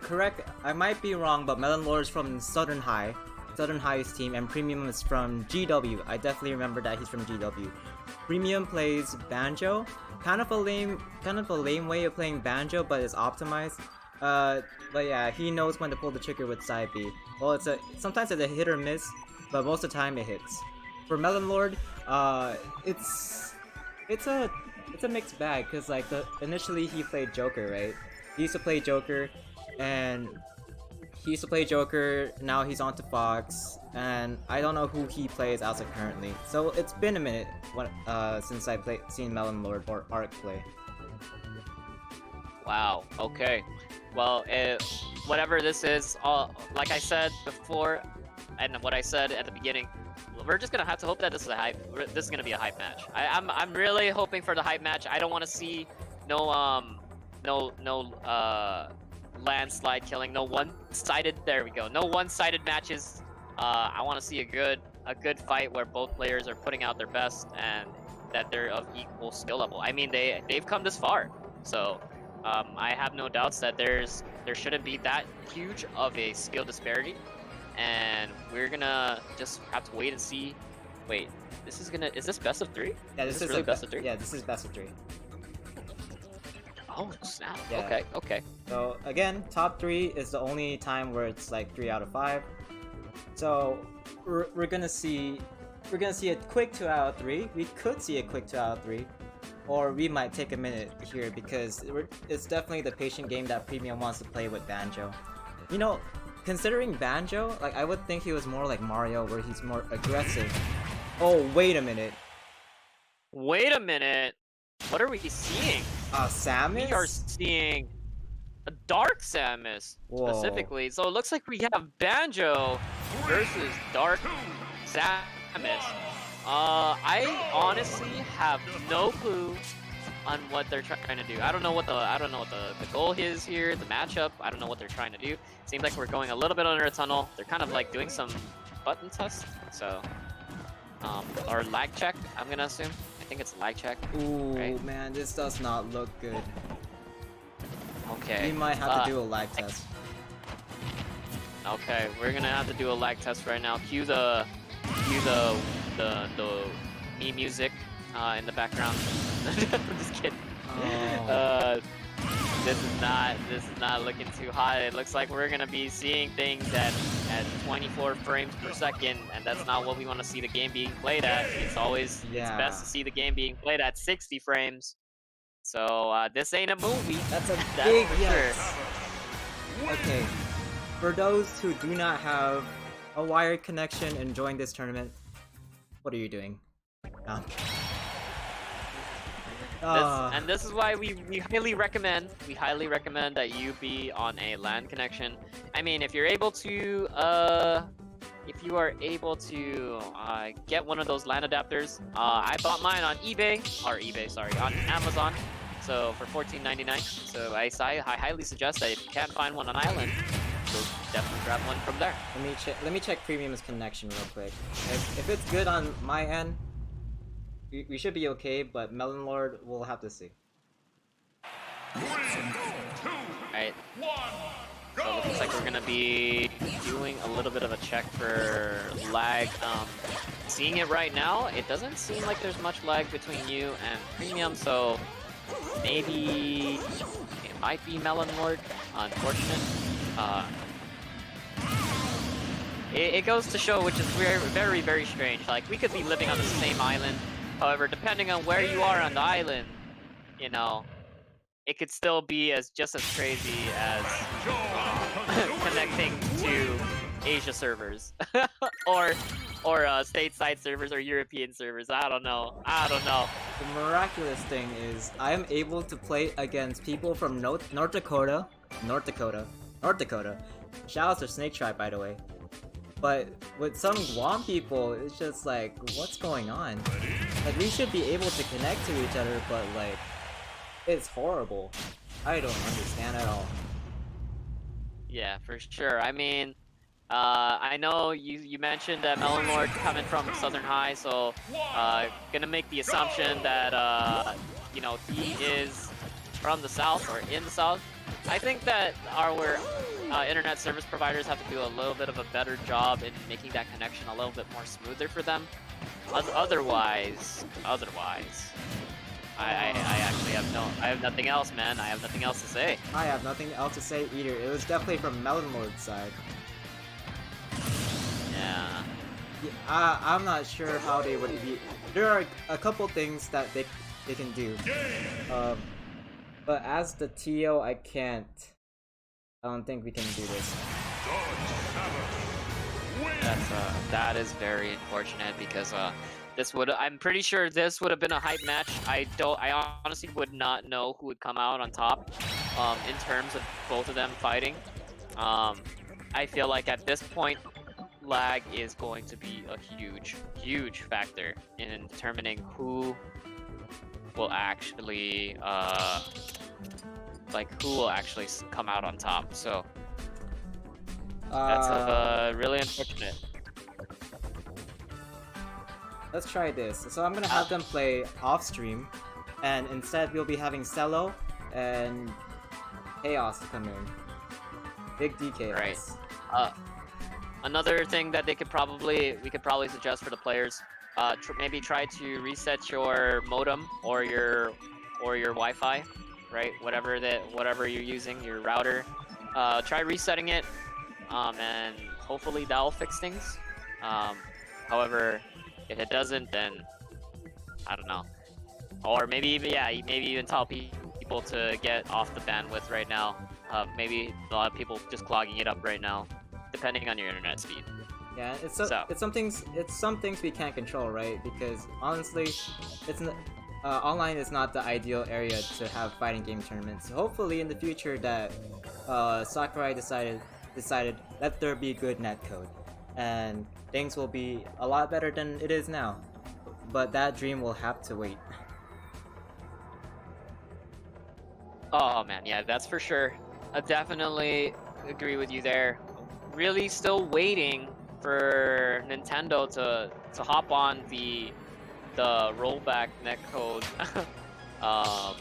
correct, I might be wrong, but Melon Lore is from Southern High's team, and Premium is from GW. I definitely remember that he's from GW. Premium plays Banjo, kind of a lame way of playing Banjo, but it's optimized. But yeah, he knows when to pull the trigger with side B. Well, sometimes it's a hit or miss, but most of the time it hits. For Melon Lord, it's a mixed bag, cause like initially he played Joker, right? He used to play Joker, now he's on to Fox, and I don't know who he plays as of currently. So it's been a minute since I've seen Melon Lord or ARC play. Wow, okay. Well, whatever this is, like I said before, and what I said at the beginning, we're just gonna have to hope that this is gonna be a hype match. I'm really hoping for the hype match. I don't want to see no landslide killing, no one-sided. There we go. No one-sided matches. I want to see a good fight where both players are putting out their best and that they're of equal skill level. I mean, they've come this far, so. I have no doubts that there shouldn't be that huge of a skill disparity, and we're gonna just have to wait and see. Wait, is this best of 3? Yeah, this is really best of 3. Yeah, this is best of 3. Oh snap! Yeah. Okay. So again, top 3 is the only time where it's like 3 out of 5. So we're gonna see a quick 2 out of 3. We could see a quick 2 out of 3. Or we might take a minute here because it's definitely the patient game that Premium wants to play with Banjo. Considering Banjo, like, I would think he was more like Mario, where he's more aggressive. Oh, wait a minute. Wait a minute. What are we seeing? Samus? We are seeing a Dark Samus, specifically. So it looks like we have Banjo versus Dark Samus. I honestly have no clue on what they're trying to do. I don't know what the goal is here, the matchup. I don't know what they're trying to do. Seems like we're going a little bit under a tunnel. They're kind of like doing some button test, so or lag check, I'm gonna assume. I think it's lag check. Ooh, right? man, this does not look good. Okay. We might have to do a lag test. Okay, we're gonna have to do a lag test right now. Cue the me music in the background. I'm just kidding. Oh. This is not looking too hot. It looks like we're gonna be seeing things at 24 frames per second, and that's not what we want to see the game being played at. It's always it's best to see the game being played at 60 frames. So this ain't a movie. That's a That's big for yes. Okay, for those who do not have a wired connection and join this tournament, what are you doing? And this is why we highly recommend that you be on a LAN connection. I mean, if you're able to if you are able to get one of those LAN adapters, I bought mine on on Amazon, so for $14.99. So I highly suggest that if you can't find one on Island, you'll definitely grab one from there. Let me check Premium's connection real quick. If it's good on my end, we should be okay, but Melon Lord, we'll have to see. Alright. So it looks like we're gonna be doing a little bit of a check for lag. Seeing it right now, it doesn't seem like there's much lag between you and Premium, so maybe it might be Melon Lord. Unfortunate. It goes to show, which is very, very strange. Like, we could be living on the same island. However, depending on where you are on the island, you know, it could still be just as crazy as connecting to Asia servers or stateside servers or European servers. I don't know. The miraculous thing is, I am able to play against people from North Dakota. Shout out to Snake Tribe, by the way. But with some Guam people, it's just like, what's going on? Like, we should be able to connect to each other, but like, it's horrible. I don't understand at all. Yeah, for sure. I mean, I know you mentioned that Melon Lord coming from Southern High, so gonna make the assumption that you know, he is from the South or in the South. I think that our internet service providers have to do a little bit of a better job in making that connection a little bit more smoother for them. Otherwise, I actually have nothing else, man. I have nothing else to say. I have nothing else to say either. It was definitely from Melon Lord's side. Yeah. I'm not sure how they would be. There are a couple things that they can do. But as the TO, I can't. I don't think we can do this. That is very unfortunate because I'm pretty sure this would have been a hype match. I honestly would not know who would come out on top in terms of both of them fighting. I feel like at this point, lag is going to be a huge factor in determining who will actually come out on top. So that's really unfortunate. Let's try this. So I'm gonna have them play off stream, and instead we'll be having Cello and Chaos come in. Big D Chaos. Right. Another thing that we could probably suggest for the players, maybe try to reset your modem or your Wi-Fi, right? Whatever you're using, your router. Try resetting it, and hopefully that'll fix things. However, if it doesn't, then I don't know. Or maybe even tell people to get off the bandwidth right now. Maybe a lot of people just clogging it up right now, depending on your internet speed. Yeah, it's some things we can't control, right? Because honestly, online is not the ideal area to have fighting game tournaments. So hopefully in the future that Sakurai decided let there be good netcode, and things will be a lot better than it is now. But that dream will have to wait. Oh man, yeah, that's for sure. I definitely agree with you there. Really still waiting for Nintendo to hop on the rollback netcode um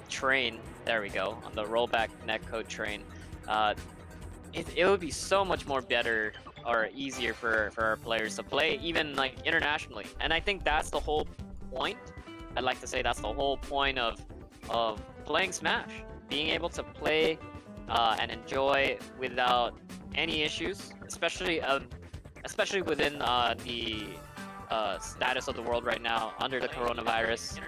train. There we go, on the rollback netcode train. It would be so much more better or easier for our players to play even like internationally, and I think that's the whole point. I'd like to say that's the whole point of playing Smash, being able to play and enjoy without any issues, especially within the status of the world right now under the coronavirus.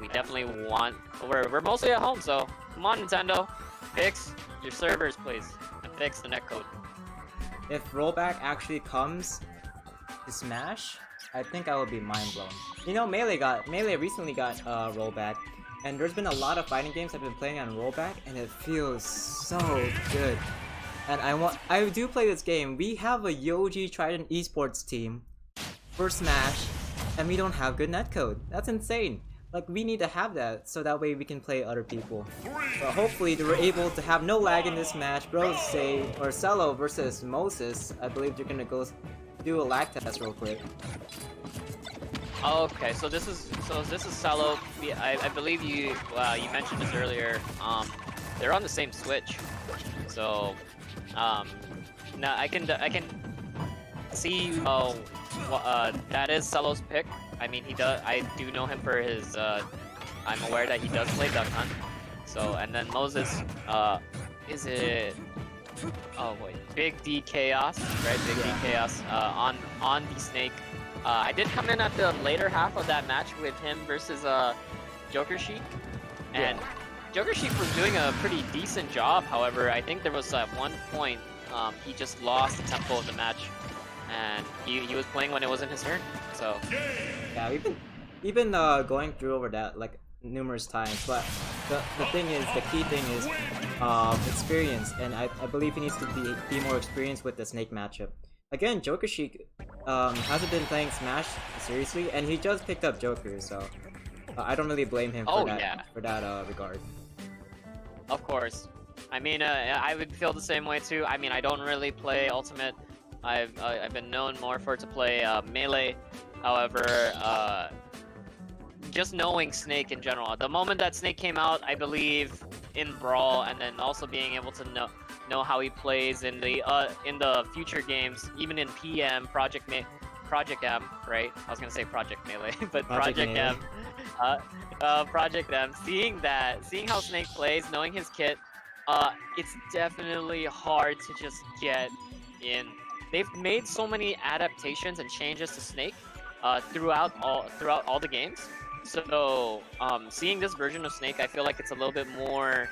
We definitely want. We're mostly at home, so come on, Nintendo, fix your servers, please, and fix the netcode. If rollback actually comes to Smash, I think I will be mind blown. You know, Melee recently got rollback, and there's been a lot of fighting games I've been playing on rollback, and it feels so good. And I do play this game. We have a Yoji Trident esports team for Smash, and we don't have good netcode. That's insane. Like, we need to have that so that way we can play other people. But hopefully we're able to have no lag in this match. Bros say, or Cello versus Moses. I believe you're gonna go do a lag test real quick. Okay, so this is Salo. I believe you mentioned this earlier. They're on the same Switch, so now I can see that is Salo's pick. I mean, I do know him for his. I'm aware that he does play Duck Hunt. So, and then Moses, is it? Oh wait, Big D Chaos, right? Big D Chaos on the Snake. I did come in at the later half of that match with him versus Joker Sheik, and Joker Sheik was doing a pretty decent job. However, I think there was at one point he just lost the tempo of the match, and he was playing when it wasn't his turn. So yeah, we've been going through over that like numerous times, but the thing is, the key thing is experience, and I believe he needs to be more experienced with the Snake matchup. Again, Joker Sheik hasn't been playing Smash seriously, and he just picked up Joker, so I don't really blame him for that regard. Of course. I mean, I would feel the same way too. I mean, I don't really play Ultimate. I've been known more for to play Melee. However, just knowing Snake in general, the moment that Snake came out, I believe in Brawl, and then also being able to know how he plays in the future games, even in PM, Project M, right? I was gonna say Project Melee, but Project M. Project M. Seeing how Snake plays, knowing his kit, it's definitely hard to just get in. They've made so many adaptations and changes to Snake throughout all the games. So seeing this version of Snake, I feel like it's a little bit more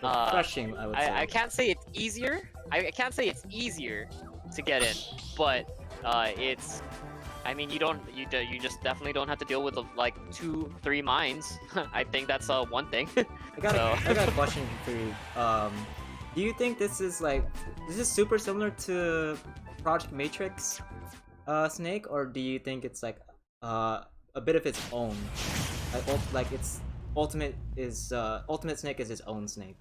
refreshing, I would say. I can't say it's easier. I can't say it's easier to get in, but it's. I mean, you just definitely don't have to deal with like 2-3 mines. I think that's one thing. I got a question for you. Do you think this is super similar to Project Matrix Snake, or do you think it's like a bit of its own? Like it's Ultimate Snake is his own Snake.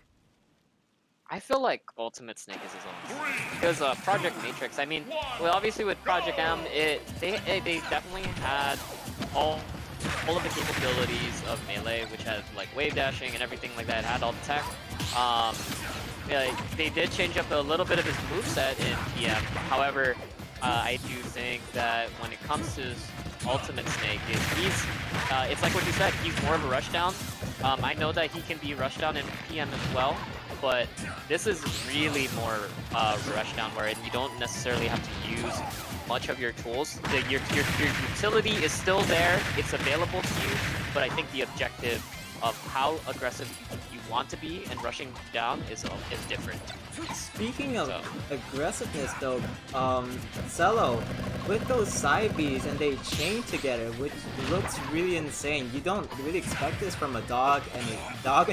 I feel like Ultimate Snake is his own Snake. Because Project Matrix, I mean, well, obviously with Project M, they definitely had all of the capabilities of Melee, which had like wave dashing and everything like that. It had all the tech. Yeah, they did change up a little bit of his moveset in PM. However, I do think that when it comes to Ultimate Snake, it's like what you said, he's more of a rushdown. I know that he can be rushdown in PM as well, but this is really more rushdown, where you don't necessarily have to use much of your tools. Your utility is still there, it's available to you, but I think the objective of how aggressive you want to be and rushing down is different. Speaking of aggressiveness though, Cello, with those side Bs and they chain together, which looks really insane. You don't really expect this from a dog and a duck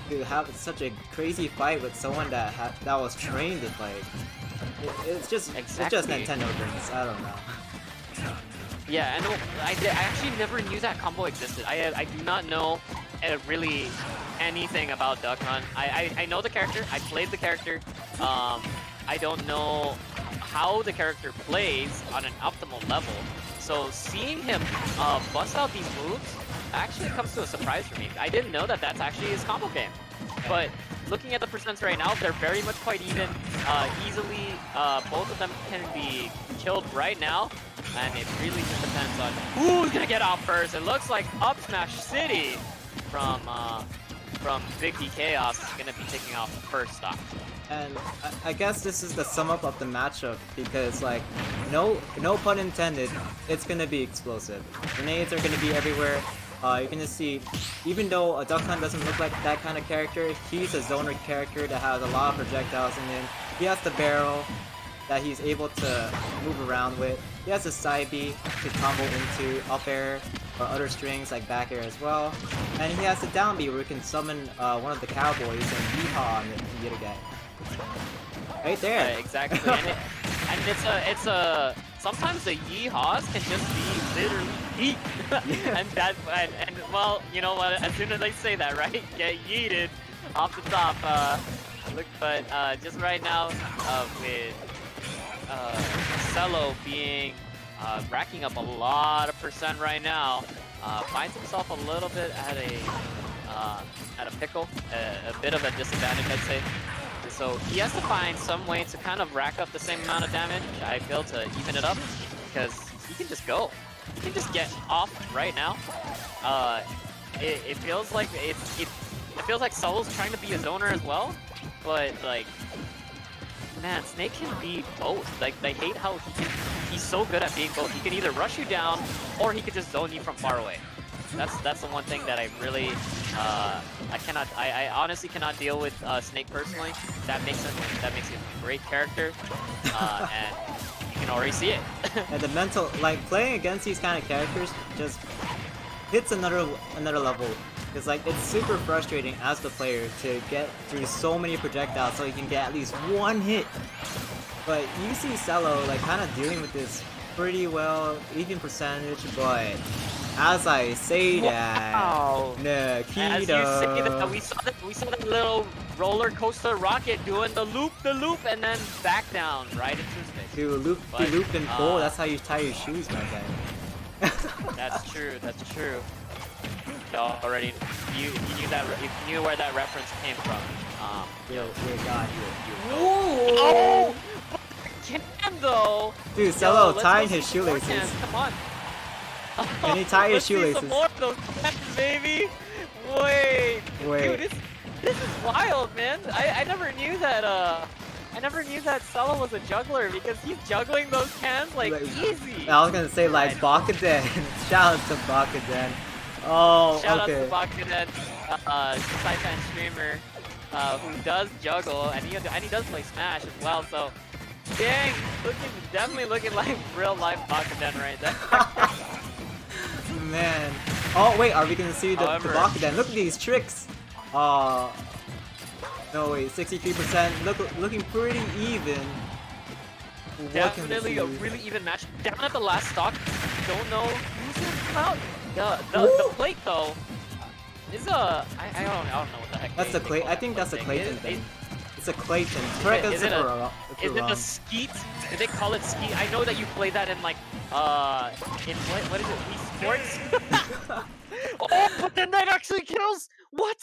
to have such a crazy fight with someone that was trained to fight. It's just Nintendo things. I don't know. Yeah, and I actually never knew that combo existed. I do not know really anything about Duck Hunt. I know the character. I played the character. I don't know how the character plays on an optimal level. So seeing him bust out these moves actually comes to a surprise for me. I didn't know that that's actually his combo game. But looking at the percents right now, they're very much quite even. Easily, both of them can be killed right now. And it really just depends on who's gonna get off first. It looks like Up Smash City from Big D Chaos is gonna be taking off the first stock. And I guess this is the sum up of the matchup because, like, no pun intended, it's gonna be explosive. Grenades are gonna be everywhere. You're gonna see, even though Duck Hunt doesn't look like that kind of character, he's a zoner character that has a lot of projectiles in him. He has the barrel that he's able to move around with. He has a side B to combo into up air or other strings like back air as well. And he has the down B where he can summon one of the cowboys and yeehaw on it yet again. Right there. Yeah, exactly. And it's a sometimes the yeehaws can just be literally yeet. and well, you know what? As soon as I say that, right, get yeeted off the top. But just right now, with Cello being racking up a lot of percent right now, finds himself a little bit at a pickle, a bit of a disadvantage, I'd say. So he has to find some way to kind of rack up the same amount of damage, I feel, to even it up, because he can just go. He can just get off right now. It feels like it feels like Solo's trying to be a zoner as well, but like, man, Snake can be both. Like, I hate how he's so good at being both. He can either rush you down, or he could just zone you from far away. That's the one thing that I really I honestly cannot deal with Snake personally. That makes him a great character, and you can already see it. And the mental, like, playing against these kind of characters just hits another level. Because, like, it's super frustrating as the player to get through so many projectiles so you can get at least one hit. But you see Cello, like, kind of dealing with this pretty well, even percentage, but as I say that, wow. Nikito. As you say that, we saw that little roller coaster rocket doing the loop, and then back down right into space. To loop and pull, that's how you tie your shoes, my guy. That's true. Already, you knew where that reference came from. Yo, God. Oh! Can though. Dude, Cello Yo, tying his shoelaces. Come on. Can he tie his Let's see shoelaces? some more of those cans, baby. Wait. Dude, this is wild, man. I never knew that. I never knew that Cello was a juggler because he's juggling those cans like easy. I was gonna say like Bakaden. Shout out to Bakaden. Oh, Shout okay. out to Bakaden, Saipan streamer, who does juggle and he does play Smash as well. So, dang, definitely looking like real life Bakaden right there. Man. Oh wait, are we gonna see the However, Bakaden? Look at these tricks. No wait, 63%. Looking pretty even. What can definitely we a see? really even match. Down at the last stock, don't know who's gonna come out. The plate though is I don't know what the heck. That's they the Clay. call I that think that's a thing. Clayton thing. It's a Clayton. Correct us Is if it we're Is it wrong. a skeet? Did they call it skeet? I know that you play that in like in what is it? Wii Sports. Oh, but then that actually kills. What?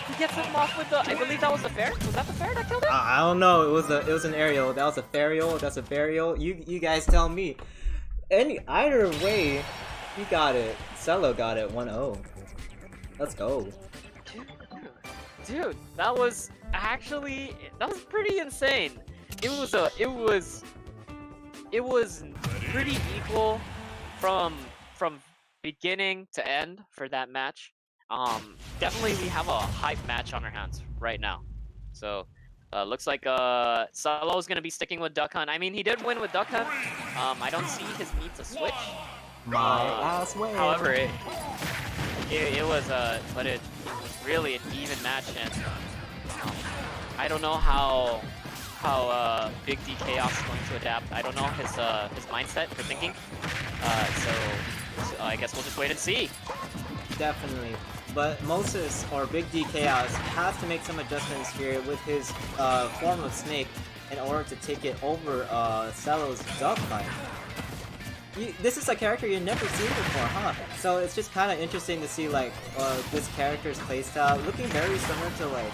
He gets him off with the. I believe that was the fair. Was that the fair that killed him? I don't know. It was an aerial. That was a ferial. That's a burial. You guys tell me. Either way, he got it. Cello got it 1-0. Let's go. Dude, that was pretty insane. It was pretty equal from beginning to end for that match. Definitely we have a hype match on our hands right now. So looks like Solo's gonna be sticking with Duck Hunt. I mean, he did win with Duck Hunt. I don't see his need to switch. My last win. However, it was it was really an even match, and I don't know how Big D Chaos is going to adapt. I don't know his mindset for thinking. So I guess we'll just wait and see. definitely. But Moses, or Big D Chaos, has to make some adjustments here with his form of Snake in order to take it over Cello's Duck Hunt. This is a character you've never seen before, huh? So it's just kind of interesting to see like this character's playstyle looking very similar to like,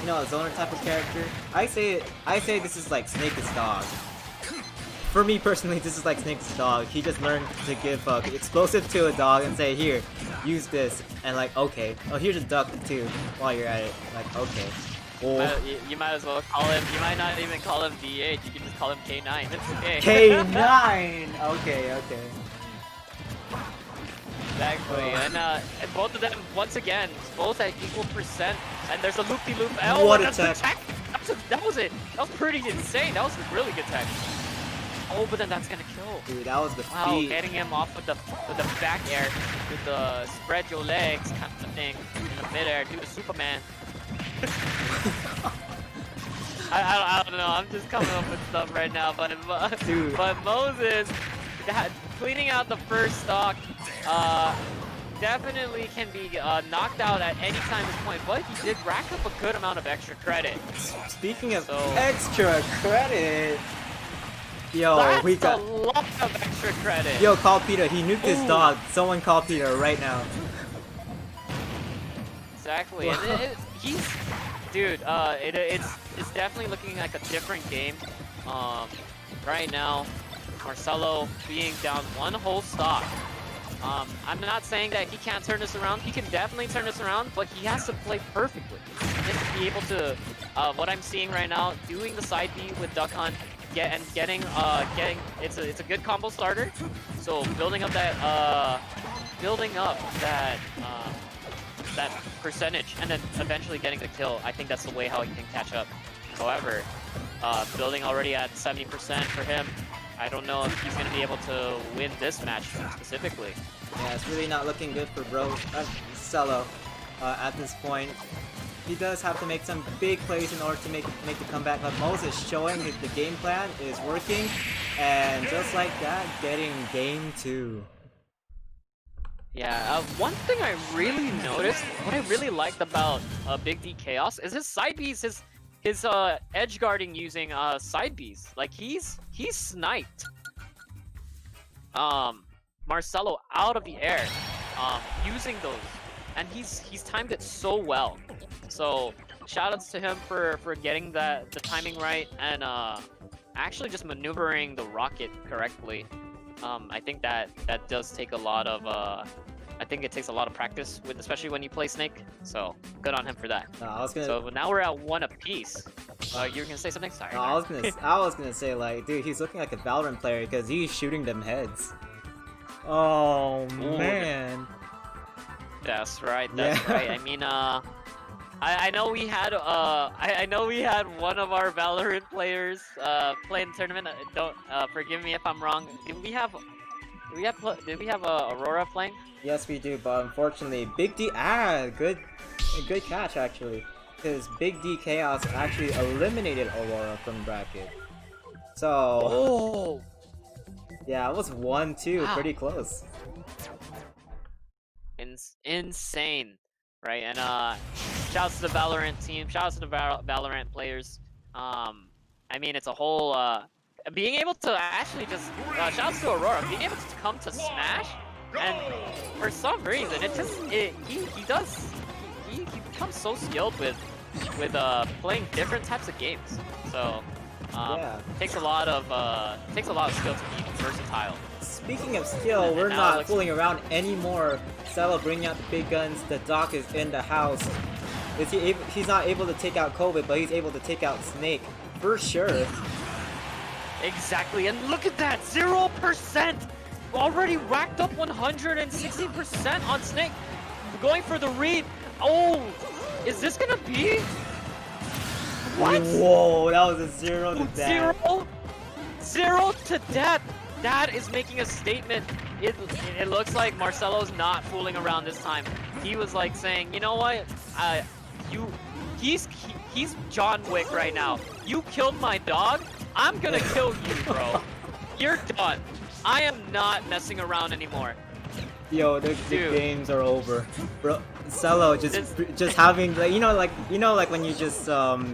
you know, a zoner type of character. I say this is like Snake's dog. For me personally, this is like Snake's dog. He just learned to give explosive to a dog and say, here, use this, and like, okay. Oh, here's a duck too. While you're at it, like, okay. Oh. You might as well call him. You might not even call him D8. You can just call him K9. It's okay. K9. Okay. Exactly. And both of them, once again, both at equal percent. And there's a loop-de-loop. Oh, what a that's the tech. tech. That was it. That was pretty insane. That was a really good tech. Oh, but then that's gonna kill. Dude, that was the Wow, feat. getting him off with the back air, with the spread your legs kind of thing in the midair, do the Superman. I don't know. I'm just coming up with stuff right now, but Dude. but Moses cleaning out the first stock definitely can be knocked out at any time at this point, but he did rack up a good amount of extra credit. Speaking of So- extra credit, yo, That's we got. a lot of extra credit. Yo, call Peter. He nuked his Ooh. dog. Someone call Peter right now. Exactly, and he's, dude. It's definitely looking like a different game. Right now, Marcelo being down one whole stock. I'm not saying that he can't turn this around. He can definitely turn this around, but he has to play perfectly. He has to be able to. What I'm seeing right now, doing the side B with Duck Hunt, getting. It's a good combo starter. So building up that that percentage, and then eventually getting the kill. I think that's the way how he can catch up. However, building already at 70% for him, I don't know if he's going to be able to win this match specifically. Yeah, it's really not looking good for Cello at this point. He does have to make some big plays in order to make the comeback, but Moses showing the game plan is working, and just like that, getting game 2. Yeah, one thing I really noticed, what I really liked about Big D Chaos is his side Bs, his edge guarding using side Bs. Like he's sniped Marcelo out of the air using those, and he's timed it so well. So shoutouts to him for getting the timing right and actually just maneuvering the rocket correctly. I think that does take a lot of I think it takes a lot of practice with, especially when you play Snake. So good on him for that. No, I was gonna. So now we're at 1 apiece. You were gonna say something? Sorry. No, I was gonna say like, dude, he's looking like a Valorant player because he's shooting them heads. Oh man. That's right. That's Yeah. right. I mean, I know we had I know we had one of our Valorant players play in the tournament. Don't forgive me if I'm wrong. Did we have Aurora playing? Yes, we do, but unfortunately, Big D. Good catch actually, because Big D Chaos actually eliminated Aurora from the bracket. So Oh. yeah, it was 1-2, Wow. pretty close. Insane, right? And shouts to the Valorant team, shouts to the Valorant players. I mean, it's a whole being able to actually just shouts to Aurora, being able to come to Smash, and for some reason he becomes so skilled with playing different types of games. So Yeah. takes a lot of skill to be versatile. Speaking of skill, And we're now not Alex- fooling around anymore. Cello bringing out the big guns. The Doc is in the house. He's not able to take out COVID, but he's able to take out Snake for sure. Exactly, and look at that, 0%! Already racked up 160% on Snake. Going for the read. Oh, is this gonna be? What? Whoa, that was a 0 to death. 0 to death. That is making a statement. It looks like Marcelo's not fooling around this time. He was like saying, you know what? He's John Wick right now. You killed my dog. I'm gonna kill you, bro. You're done. I am not messing around anymore. Yo, the Dude. games are over, bro. Cello just having like like when you just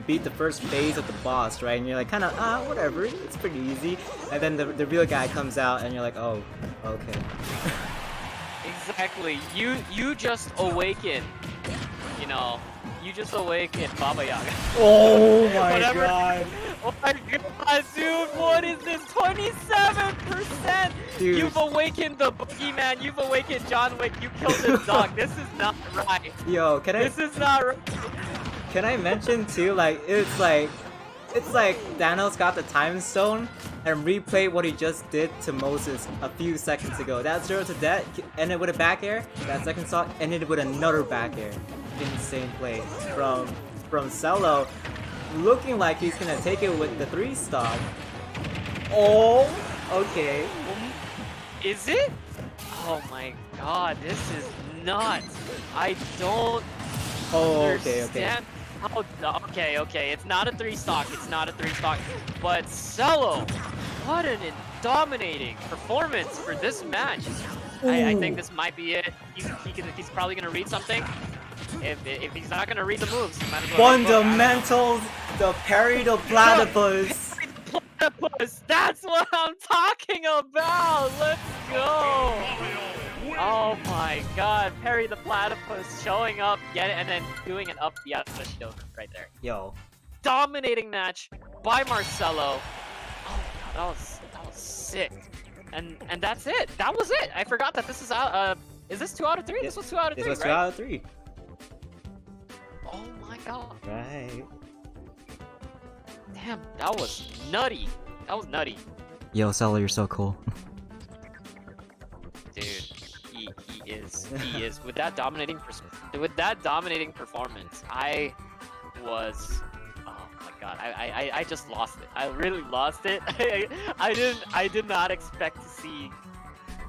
beat the first phase of the boss, right? And you're like kind of whatever, it's pretty easy. And then the real guy comes out, and you're like, oh, okay. Exactly. You just awaken. You know, you just awaken Baba Yaga. Oh my Whatever. god. Oh my god, dude, what is this? 27%! Dude. You've awakened the boogeyman, you've awakened John Wick, you killed his dog. This is not right. Yo, This is not right. can I mention too? Like it's like Thanos got the time stone and replayed what he just did to Moses a few seconds ago. That 0 to death ended with a back air. That second shot ended with another back air. Insane play from Cello, looking like he's gonna take it with the 3 stock. Oh, okay. Is it? Oh my god, this is nuts. I don't Oh, okay, okay. understand how. Okay, it's not a 3 stock, it's not a 3 stock. But Cello, what an dominating performance for this match. I think this might be it. He's probably gonna read something. If he's not gonna read the moves, he might as well. Fundamentals, the parry to platypus. Platypus, that's what I'm talking about. Let's go. Oh my god, Perry the Platypus showing up, get it, and then doing an up the shield right there. Yo, Dominating match by Marcelo. Oh my god, that was sick. And that's it. That was it. I forgot that this is out. Is this 2 out of 3? This was 2 out of 3. this was 2 right? out of 3. Oh my god. Right. Damn, that was nutty. That was nutty. Yo, Cello, you're so cool. Dude, he is with that dominating performance. I was, oh my god, I just lost it. I really lost it. I did not expect to see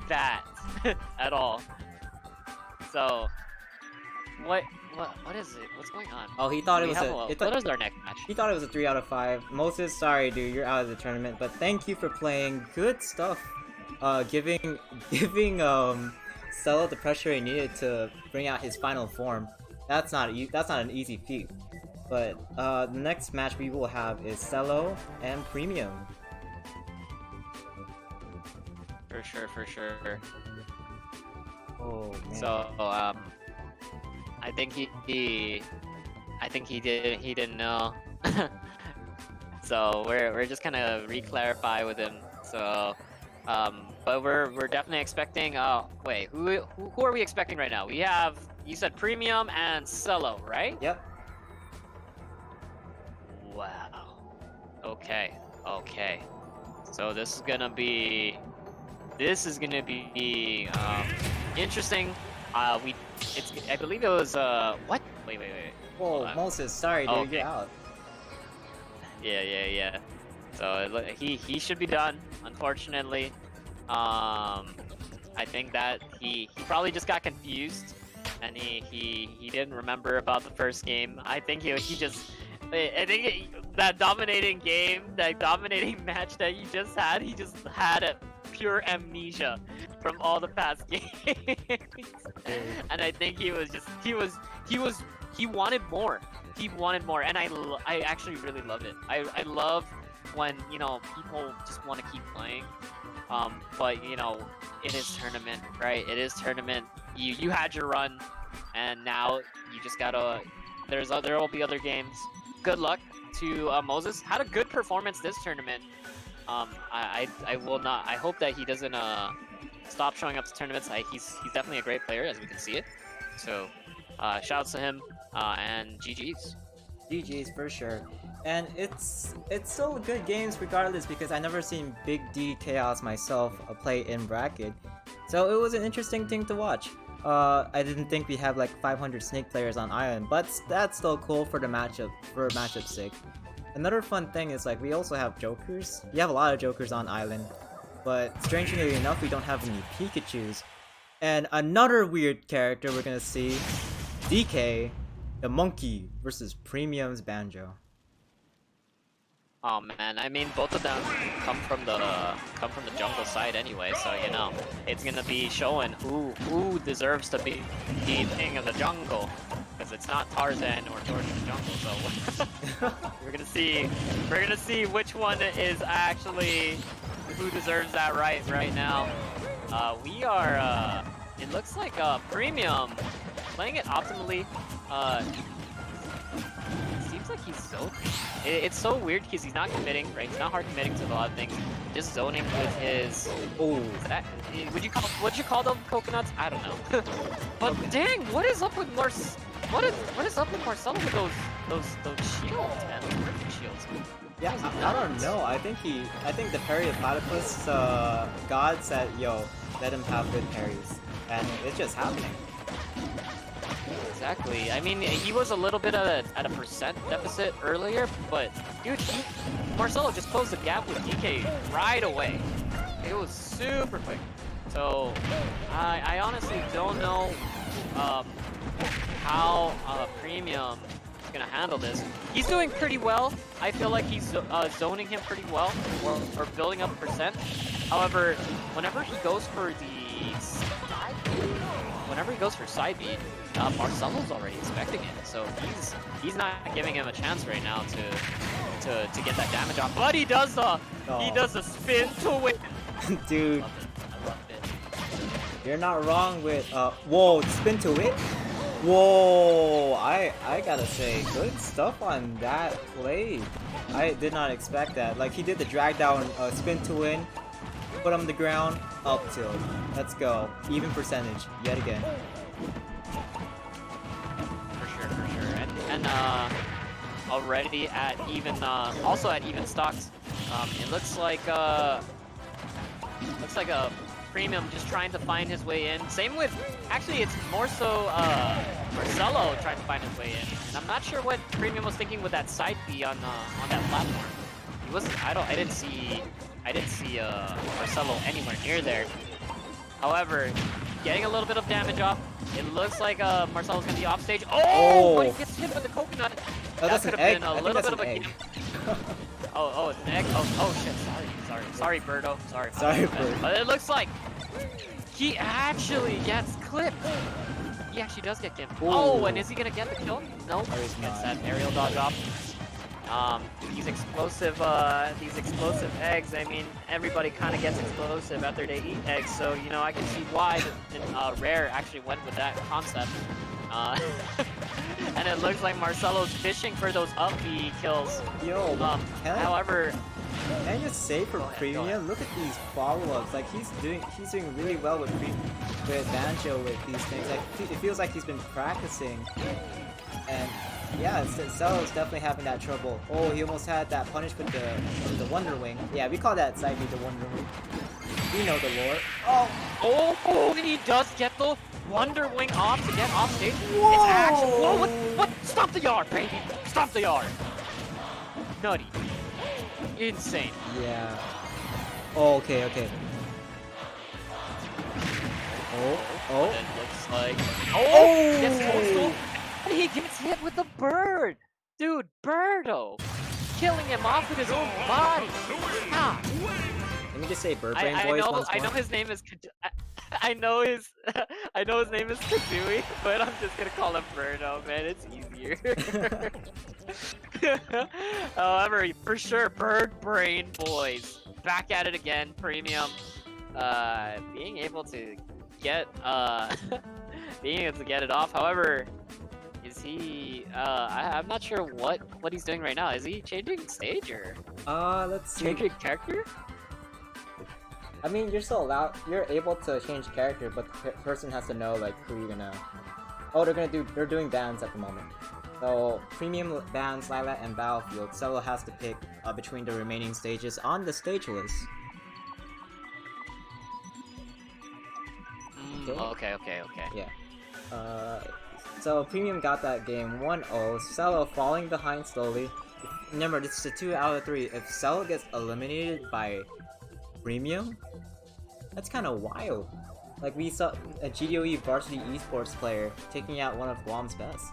that at all. So what is it? What's going on? Oh, he thought it was what is our next match? he thought it was a 3 out of 5. Moses, sorry, dude, you're out of the tournament. But thank you for playing. Good stuff. Giving Cello the pressure he needed to bring out his final form. That's not an easy feat. But the next match we will have is Cello and Premium. For sure. Oh man. So I think he didn't know. So we're just gonna re-clarify with him. So but we're definitely expecting. Wait, who are we expecting right now? We have, you said Premium and Cello, right? Yep. Wow. Okay. So this is gonna be interesting. I believe it was what? Wait. Whoa, Hold on. Moses, sorry, dude, Okay. you're out. Yeah. So he should be done, unfortunately. I think that he probably just got confused, and he didn't remember about the first game. I think that dominating game, that dominating match that he just had a pure amnesia from all the past games. And I think he wanted more. He wanted more, and I actually really love it. I love when, you know, people just want to keep playing. But you know, it is tournament, right? It is tournament. You had your run, and now you just gotta. There will be other games. Good luck to Moses. Had a good performance this tournament. I will not. I hope that he doesn't stop showing up to tournaments. He's definitely a great player, as we can see it. So shouts to him, and GG's. GG's for sure. And it's still good games regardless, because I never seen Big D Chaos myself play in bracket. So it was an interesting thing to watch. I didn't think we have like 500 Snake players on Island, but that's still cool for the matchup sake. Another fun thing is, like, we also have Jokers. We have a lot of Jokers on Island, but strangely enough, we don't have any Pikachus. And another weird character we're gonna see, DK, the monkey versus Premium's Banjo. Oh man, I mean both of them come from the jungle side anyway, so you know it's gonna be showing who deserves to be the king of the jungle, because it's not Tarzan or George of the Jungle. So we're gonna see which one is actually who deserves that right now. We are it looks like Premium playing it optimally. Seems like he's so. It's so weird because he's not committing, right? He's not hard committing to a lot of things. Just zoning with his. Oh, Would you call them coconuts? I don't know. But dang, what is up with what is up with Marcelo with those shields, man? Those perfect shields. yeah. I don't know. I think the parry of Platypus God said, "Yo, let him have good parries," and it's just happening. Exactly. I mean, he was a little bit at a percent deficit earlier, but dude, Marcelo just closed the gap with DK right away. It was super quick. So I honestly don't know how Premium is gonna handle this. He's doing pretty well. I feel like he's zoning him pretty well, or building up percent. However, whenever he goes for side beat, Marcelo's already expecting it, so he's not giving him a chance right now to get that damage off. But he does the spin to win. Dude, I loved it. you're not wrong with whoa, spin to it. Whoa, I gotta say, good stuff on that play. I did not expect that. Like, he did the drag down spin to win, put him on the ground, up tilt. Let's go. Even percentage yet again. For sure. And already at even also at even stocks. It looks like a Premium just trying to find his way in. Same with, actually, it's more so Marcelo trying to find his way in. And I'm not sure what Premium was thinking with that side B on that platform. He wasn't. I didn't see Marcelo anywhere near there. However, getting a little bit of damage off. It looks like Marcelo's gonna be off stage. Oh! But he gets hit with the coconut. Oh, That that's an could have egg. been I a think little that's bit of an a. egg. Oh, it's an egg. Oh shit. Sorry, Birdo. Sorry. Sorry, Birdo. But it looks like he actually gets clipped. He actually does get clipped. Oh, and is he gonna get the kill? Nope. Or he's Gets not. that aerial dodge off. These explosive eggs. I mean, everybody kind of gets explosive after they eat eggs, so you know I can see why Rare actually went with that concept. And it looks like Marcelo's fishing for those up B kills. Yo, However, can I just say for Go ahead. Premium, look at these follow-ups. Like, he's doing really well with Banjo with these things. Like, it feels like he's been practicing. And yeah, Celo's definitely having that trouble. Oh, he almost had that punish with the Wonder Wing. Yeah, we call that side beat the Wonder Wing. We know the lore. oh, and he does get the Wonder Wing off to get off stage. Whoa! It's actually, whoa, what? Stop the yard, baby! Stop the yard! Nutty. Insane. Yeah. Oh, okay. Oh. It looks like. Oh! Gets coastal, and he gets hit with the bird! Dude, Birdo! Killing him off with his own body! Ah. Let me just say Bird Brain Boys once I know more. his name is I know his name is Kazooie, but I'm just gonna call him Birdo, man. It's easier. However, for sure, Bird Brain Boys back at it again. Premium, being able to get it off. However, is he? I'm not sure what he's doing right now. Is he changing stage or Let's see. changing character? I mean, you're able to change character, but the person has to know, like, who you're gonna... Oh, they're doing bans at the moment. So, Premium bans Lilat and Battlefield. Celo has to pick between the remaining stages on the stage list. Okay. Yeah. So Premium got that game 1-0. Celo falling behind slowly. Remember, this is a 2 out of 3. If Celo gets eliminated by Premium, that's kind of wild. Like, we saw a GDOE varsity esports player taking out one of Guam's best.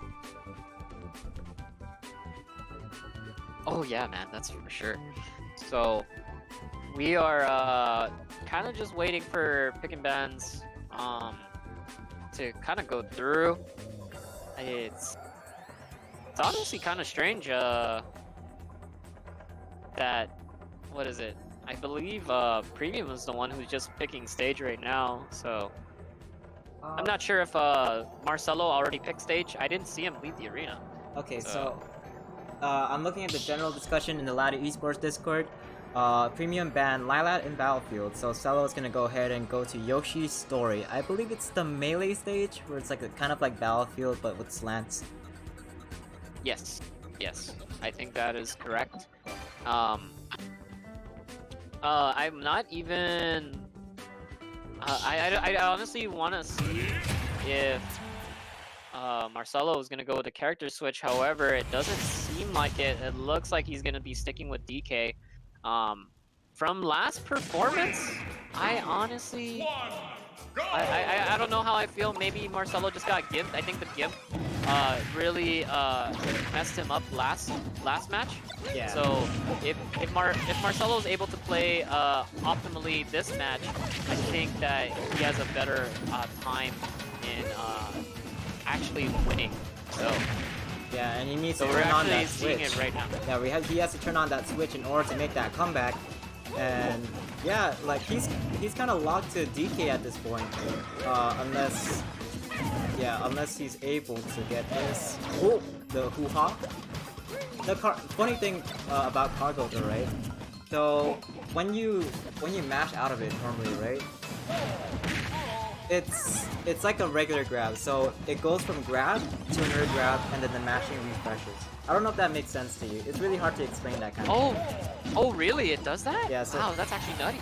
Oh yeah, man, that's for sure. So we are kind of just waiting for pick and bans to kind of go through. It's honestly kind of strange that what is it? I believe Premium is the one who's just picking stage right now. So I'm not sure if Marcelo already picked stage. I didn't see him leave the arena. Okay, so I'm looking at the general discussion in the Ladder Esports Discord. Premium ban Lilat in Battlefield, so Cello is gonna go ahead and go to Yoshi's Story. I believe it's the melee stage, where it's like a kind of like Battlefield, but with slants. Yes, I think that is correct. I'm not even. I honestly want to see if Marcelo is gonna go with the character switch. However, it doesn't seem like it. It looks like he's gonna be sticking with DK. From last performance, I honestly, I don't know how I feel. Maybe Marcelo just got gimped. I think the gimp really messed him up last match. Yeah. So if Marcelo is able to play optimally this match, I think that he has a better time in actually winning. So. Yeah, and he needs So to we're turn on actually that seeing switch. it right now. Yeah, he has to turn on that switch in order to make that comeback. And yeah, like he's kind of locked to DK at this point, unless he's able to get this. Oh, the hoo-ha. The funny thing about cargo though, right? So when you mash out of it normally, right? It's like a regular grab, so it goes from grab to another grab, and then the mashing refreshes. I don't know if that makes sense to you. It's really hard to explain that kind of thing. Oh, really? It does that? Yeah, so- wow, that's actually nutty.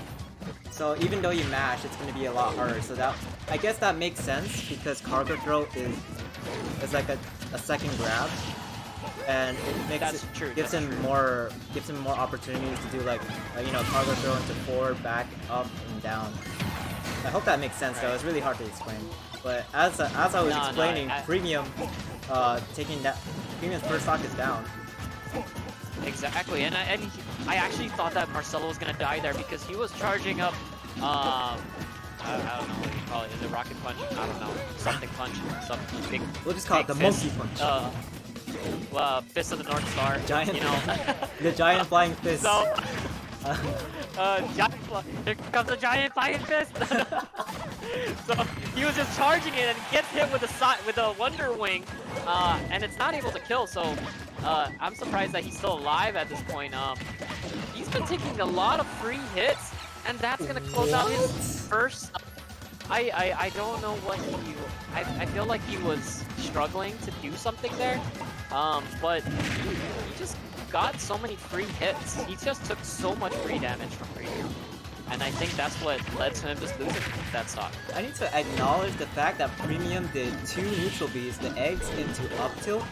So even though you mash, it's going to be a lot harder. So that, I guess that makes sense because cargo throw is like a second grab, and it makes That's true, gives that's him true. more opportunities to do like cargo throw into forward, back, up, and down. I hope that makes sense though. It's really hard to explain. But as I was No, explaining, I- Premium taking that Premium's first stock is down. Exactly, and I actually thought that Marcelo was gonna die there because he was charging up, I don't know what you call it. Is it rocket punch? I don't know. Something punch. Some big. We'll just call it big the fist. monkey punch. Fist of the North Star. Giant, You know. the giant flying fist. So, here comes the giant flying fist. So he was just charging it and gets hit with a Wonder Wing, and it's not able to kill. So I'm surprised that he's still alive at this point. He's been taking a lot of free hits, and that's gonna close out his first. I don't know what he. I feel like he was struggling to do something there, but he just got so many free hits. He just took so much free damage from Premium. And I think that's what led to him just losing that stock. I need to acknowledge the fact that Premium did 2 neutral Bs, the eggs into up tilt,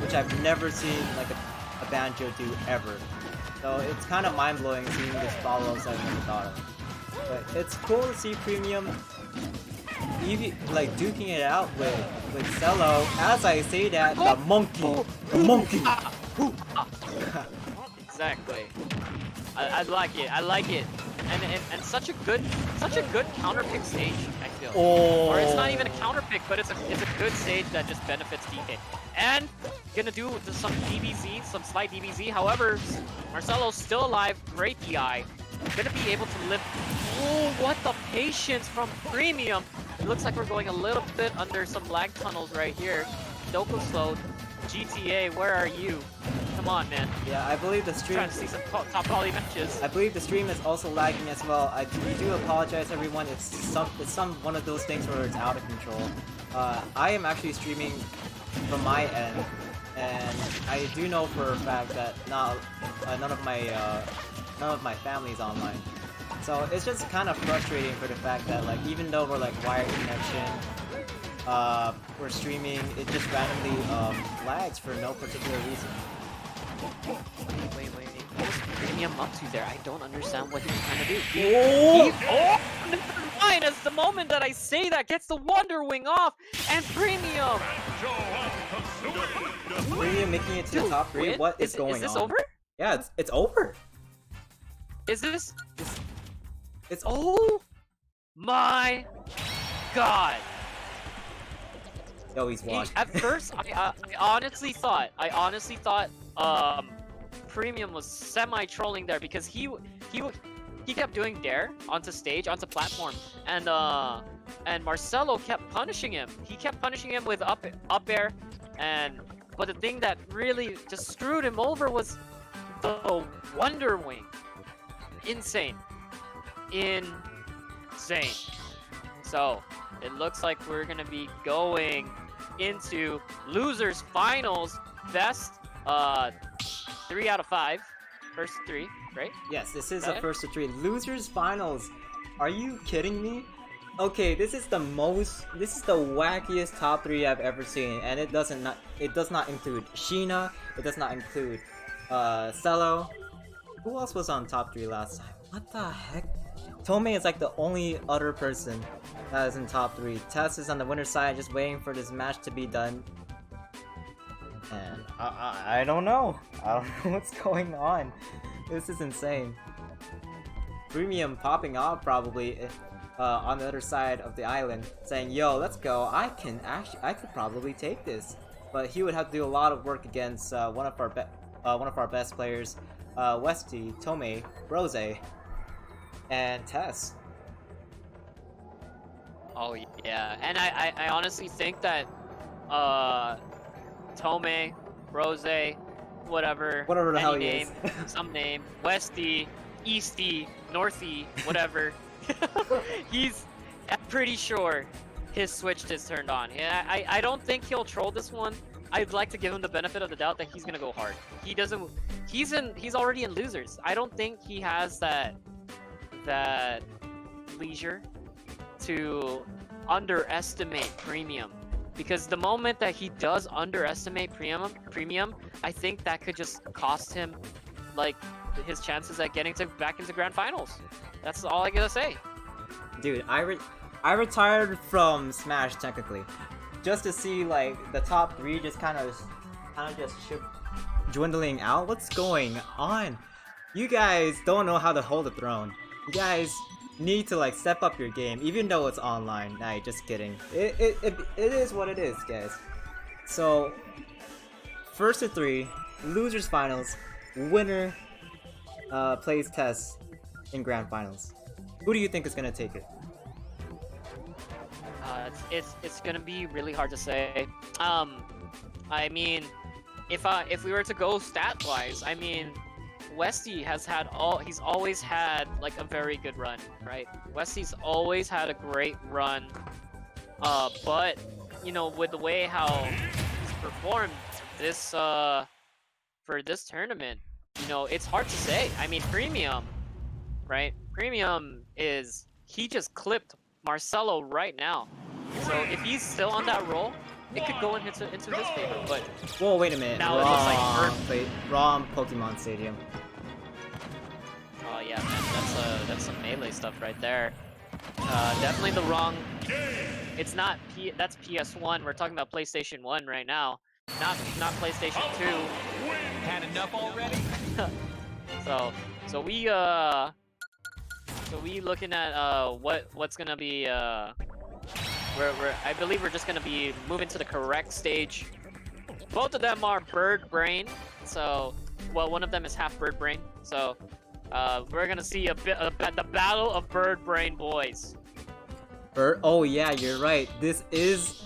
which I've never seen like a Banjo do ever. So it's kind of mind-blowing seeing this follow-ups I've never thought of. But it's cool to see Premium like duking it out with Cello. As I say that, the monkey. Exactly. I like it. I like it. And such a good counter pick stage, I feel. Oh. Or it's not even a counter pick, but it's a good stage that just benefits DK. And gonna do some DBZ, some slight DBZ. However, Marcelo's still alive. Great DI. Gonna be able to live. Oh, what the patience from Premium! It looks like we're going a little bit under some lag tunnels right here. Doko slowed. GTA, where are you? Come on, man. Yeah, I believe the stream. Trying to see some top quality matches. I believe the stream is also lagging as well. We do apologize, everyone. It's one of those things where it's out of control. I am actually streaming from my end, and I do know for a fact that none of my family's online. So it's just kind of frustrating for the fact that like even though we're like wired connection, we're streaming, it just randomly lags for no particular reason. Wait. What was Premium up to there? I don't understand what he's trying to do. Never mind, as the moment that I say that gets the Wonder Wing off, and Premium! Premium making it to the top 3. What is going on? Is this over? Yeah, it's over. Is this? It's Oh my god! Yo, he's washed. At first, I honestly thought, Premium was semi-trolling there because he kept doing dare onto stage, onto platform, and Marcelo kept punishing him. He kept punishing him with up air, but the thing that really just screwed him over was the Wonder Wing. Insane. So it looks like we're gonna be going into losers finals. Best 3 out of 5. First 3, right? Yes, this is That the it? first of 3 losers finals. Are you kidding me? Okay, this is the wackiest top 3 I've ever seen, and it does not include Sheena. It does not include Cello. Who else was on top 3 last time? What the heck? Tomei is like the only other person that is in top 3. Tess is on the winner's side, just waiting for this match to be done. And I don't know. I don't know what's going on. This is insane. Premium popping off probably on the other side of the island, saying, "Yo, let's go. I could probably take this." But he would have to do a lot of work against one of our best players, Westy, Tomei, Rose, and Tess. Oh yeah, and I honestly think that Tomei, Rose, whatever Whatever the any hell he name, is. some name, Westy, Easty, Northy, whatever. I'm pretty sure his switch is turned on. Yeah, I don't think he'll troll this one. I'd like to give him the benefit of the doubt that he's gonna go hard. He's already in losers. I don't think he has that leisure to underestimate Premium. Because the moment that he does underestimate Premium, I think that could just cost him like his chances at getting back into grand finals. That's all I gotta say. Dude, I retired from Smash technically, just to see like the top 3 just kind of just dwindling out. What's going on? You guys don't know how to hold a throne. You guys need to like step up your game, even though it's online. Nah, just kidding. It is what it is, guys. So, first of 3, losers finals, winner plays Tess in grand finals. Who do you think is gonna take it? It's gonna be really hard to say. I mean, if we were to go stat wise, I mean, Westy he's always had like a very good run, right? Westy's always had a great run, but you know, with the way how he's performed this for this tournament, you know, it's hard to say. I mean, Premium, right? Premium he just clipped Marcelo right now, so if he's still on that roll, it could go into his favor. But whoa, wait a minute. now it looks like wrong Pokemon Stadium. Oh yeah, man, that's some melee stuff right there. Definitely the wrong. It's not that's PS1. We're talking about PlayStation 1 right now, not PlayStation 2. Had enough already? So we looking at what's gonna be I believe we're just gonna be moving to the correct stage. Both of them are Bird Brain, so one of them is half Bird Brain. So we're gonna see the battle of Bird Brain boys. Oh yeah, you're right. This is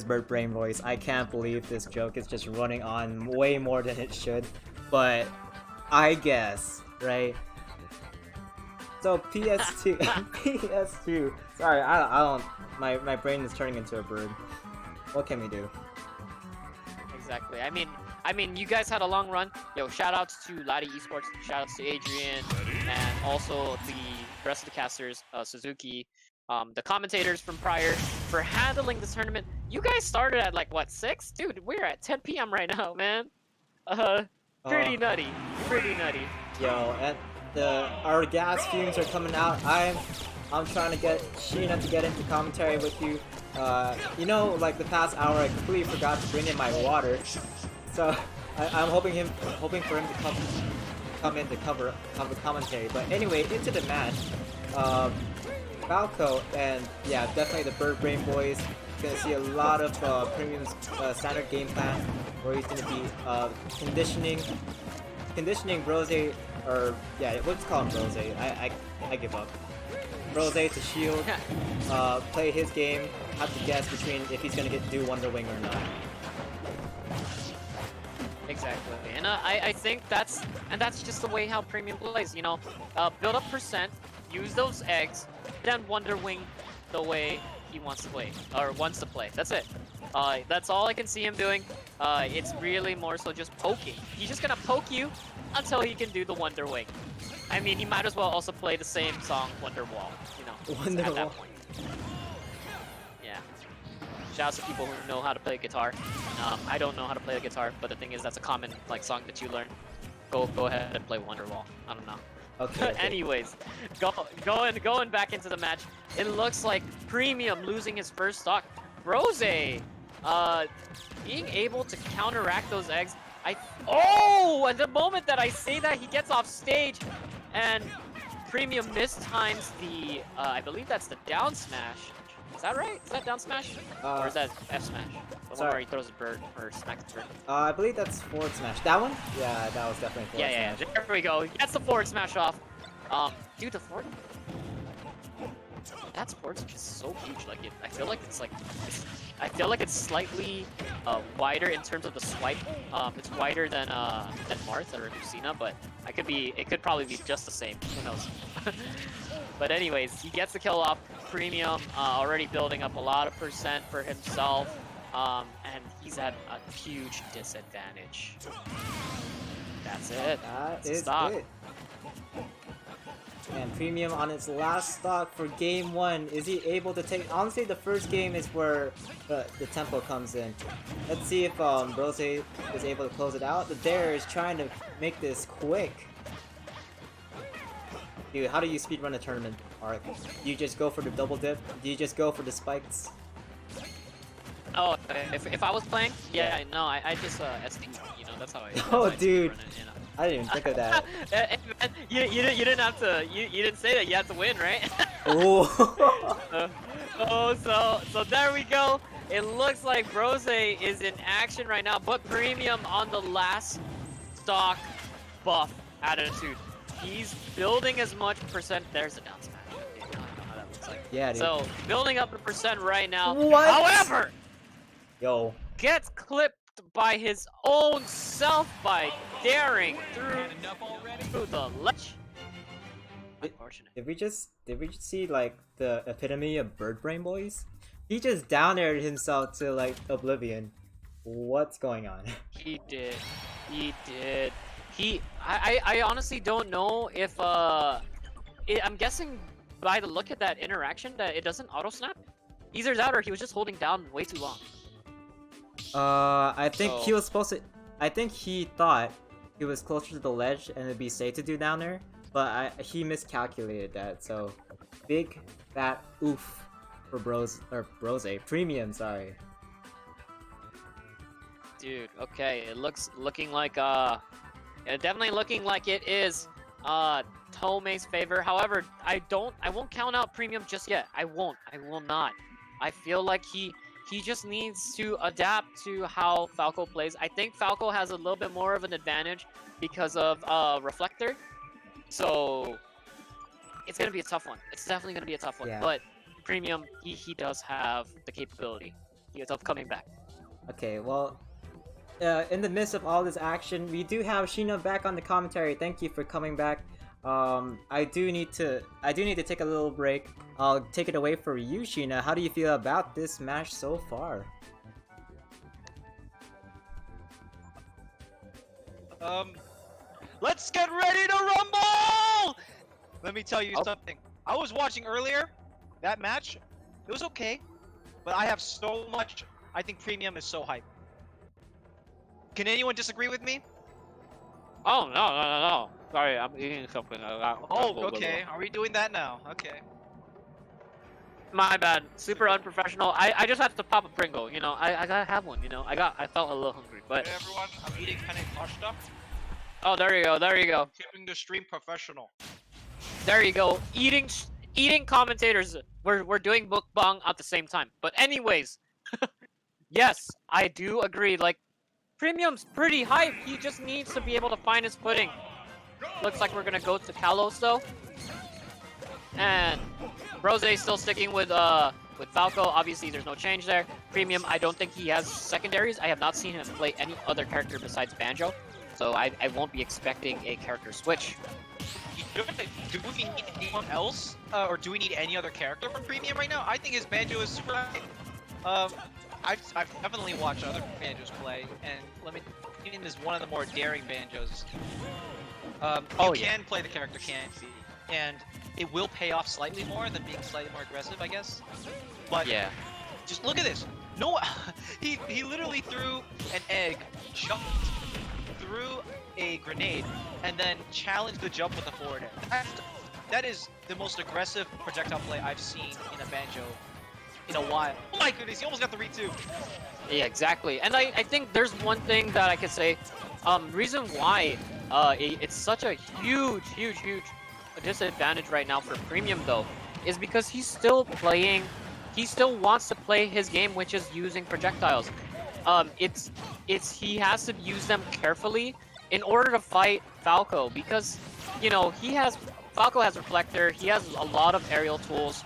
Bird Brain voice. I can't believe this joke is just running on way more than it should. But I guess, right? So PS2, PS2. Sorry, I don't. My brain is turning into a bird. What can we do? Exactly. I mean, you guys had a long run. Yo, shout outs to Laddie Esports, shout outs to Adrian, and also the rest of the casters, Suzuki, the commentators from prior, for handling this tournament. You guys started at like what, 6? Dude, we're at 10 p.m. right now, man. Pretty nutty. Yo, and our gas fumes are coming out. I'm trying to get Sheena to get into commentary with you. You know, like the past hour, I completely forgot to bring in my water. So I'm hoping for him to come in to cover commentary. But anyway, into the match. Falco and yeah, definitely the Bird Brain boys. Gonna see a lot of Premium's standard game plan where he's gonna be conditioning Rose, or yeah, let's call him Rose. I give up. Rose to shield, play his game, have to guess between if he's gonna do Wonder Wing or not. Exactly, and I think that's just the way how Premium plays. You know, build up percent, use those eggs, then Wonder Wing the way he wants to play or wants to play. That's it. That's all I can see him doing. It's really more so just poking. He's just gonna poke you until he can do the Wonder Wing. I mean, he might as well also play the same song, Wonderwall. You know, Wonderwall. at that point. Yeah. Shouts to people who know how to play guitar. I don't know how to play the guitar, but the thing is, that's a common like song that you learn. Go ahead and play Wonderwall. I don't know. Okay. Anyways, going back into the match, it looks like Premium losing his first stock. Rose, being able to counteract those eggs. Oh, at the moment that I say that, he gets off stage, and Premium mistimes the, I believe that's the down smash. Is that right? Is that down smash? Or is that F smash? The one where he throws a bird, or smacks the bird. I believe that's forward smash. That one? Yeah, that was definitely forward Yeah, smash. there we go. He gets the forward smash off. Dude, the forward... That forward smash is so huge. Like, I feel like it's slightly wider in terms of the swipe. It's wider than Marth or Lucina, but it could probably be just the same. Who knows? But anyways, he gets the kill off. Premium already building up a lot of percent for himself, and he's at a huge disadvantage. That's it. That That's is stock. it. And Premium on its last stock for game 1. Is he able to take... Honestly, the first game is where the tempo comes in. Let's see if Rose is able to close it out. The Dare is trying to make this quick. Dude, how do you speedrun a tournament, Ark? Do you just go for the double dip? Do you just go for the spikes? Oh, if I was playing, yeah, no, I just SD, you know, that's how I. Oh, how I dude. speedrun it, you know. I didn't even think of that. you didn't have to. You didn't say that you had to win, right? Oh. So there we go. It looks like Rose is in action right now, but Premium on the last stock buff attitude. He's building as much percent. There's a down smash. Okay, now I know how that looks like. Yeah, dude. So building up the percent right now. What? However, Yo. gets clipped by his own self by daring through the ledge. Unfortunate. Did we just see like the epitome of Bird Brain boys? He just down aired himself to like oblivion. What's going on? He did. I honestly don't know if I'm guessing by the look at that interaction that it doesn't auto snap. Either that or he was just holding down way too long. I think he was supposed to. I think he thought he was closer to the ledge and it'd be safe to do down there, but he miscalculated that. So, big fat oof for Brose Premium. Sorry. Dude, okay, looking like definitely looking like it is Tomei's favor. However, I won't count out Premium just yet. I will not. I feel like he just needs to adapt to how Falco plays. I think Falco has a little bit more of an advantage because of Reflector. So it's gonna be a tough one. It's definitely gonna be a tough one. Yeah. But Premium, he does have the capability of coming back. Okay, well, in the midst of all this action, we do have Sheena back on the commentary. Thank you for coming back. I do need to take a little break. I'll take it away for you, Sheena. How do you feel about this match so far? Let's get ready to rumble! Let me tell you something. I was watching earlier, that match, it was okay, but I have so much, I think Premium is so hype. Can anyone disagree with me? Oh, no. Sorry, I'm eating something. Oh, okay. Are we doing that now? Okay. My bad. Super unprofessional. I just had to pop a Pringle, you know. I gotta have one, you know. I felt a little hungry. But Hey everyone, I'm eating penne pasta. oh, there you go, there you go, Keeping the stream professional. there you go. Eating commentators. We're doing mukbang at the same time. But anyways, yes, I do agree. Like, Premium's pretty hype. He just needs to be able to find his footing. Looks like we're gonna go to Kalos though. And Rose's still sticking with Falco. Obviously, there's no change there. Premium, I don't think he has secondaries. I have not seen him play any other character besides Banjo, so I won't be expecting a character switch. Do we need anyone else, or do we need any other character from Premium right now? I think his Banjo is super high. I've definitely watched other Banjos play, and Premium is one of the more daring Banjos. You can play the character Candy, and it will pay off slightly more than being slightly more aggressive, I guess. But Yeah. just look at this. No, he literally threw an egg, jumped, threw a grenade, and then challenged the jump with a forward air. That is the most aggressive projectile play I've seen in a Banjo in a while. Oh my goodness, he almost got the read too. Yeah, exactly. And I think there's one thing that I could say. Reason why it's such a huge disadvantage right now for Premium though is because he still wants to play his game, which is using projectiles. He has to use them carefully in order to fight Falco, because you know Falco has Reflector, he has a lot of aerial tools.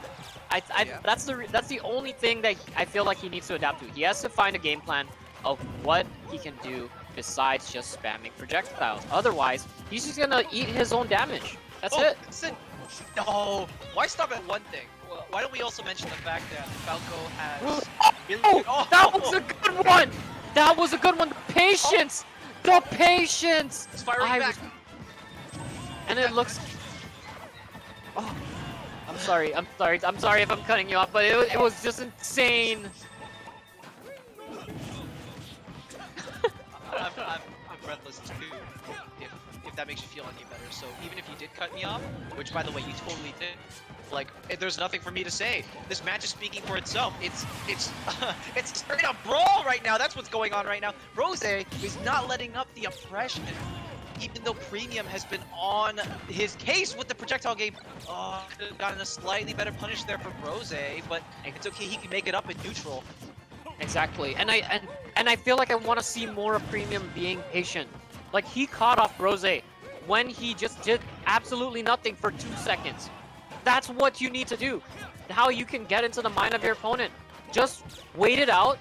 That's the only thing that I feel like he needs to adapt to. He has to find a game plan of what he can do besides just spamming projectiles. Otherwise, he's just gonna eat his own damage. That's it. Listen, no. Why stop at one thing? Why don't we also mention the fact that Falco has really good... Oh, that was a good one! That was a good one! The patience! The patience! It's firing back. And it looks... Oh, I'm sorry if I'm cutting you off, but it was just insane. I'm breathless too, if that makes you feel any better. So even if you did cut me off, which by the way you totally did, like there's nothing for me to say. This match is speaking for itself. It's it's straight up brawl right now. That's what's going on right now. Rose is not letting up the oppression, even though Premium has been on his case with the projectile game. Oh, could have gotten a slightly better punish there from Rose, but it's okay. He can make it up in neutral. Exactly, and I feel like I want to see more of Premium being patient. Like, he caught off Rose when he just did absolutely nothing for 2 seconds. That's what you need to do. How you can get into the mind of your opponent. Just wait it out,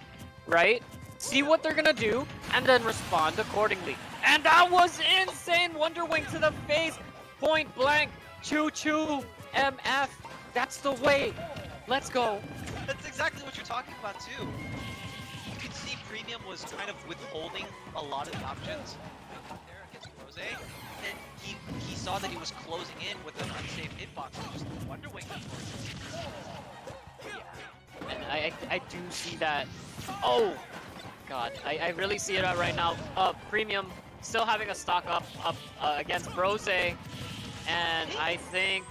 right? See what they're gonna do, and then respond accordingly. And that was insane! Wonder Wing to the face, point blank, choo-choo, MF. That's the way. Let's go. That's exactly what you're talking about too. You could see Premium was kind of withholding a lot of the options there against Rose, and he saw that he was closing in with an unsafe hitbox, which is the Wonder Wing. Yeah, and I do see that. Oh, God, I really see it right now. Premium still having a stock up against Rose, and I think,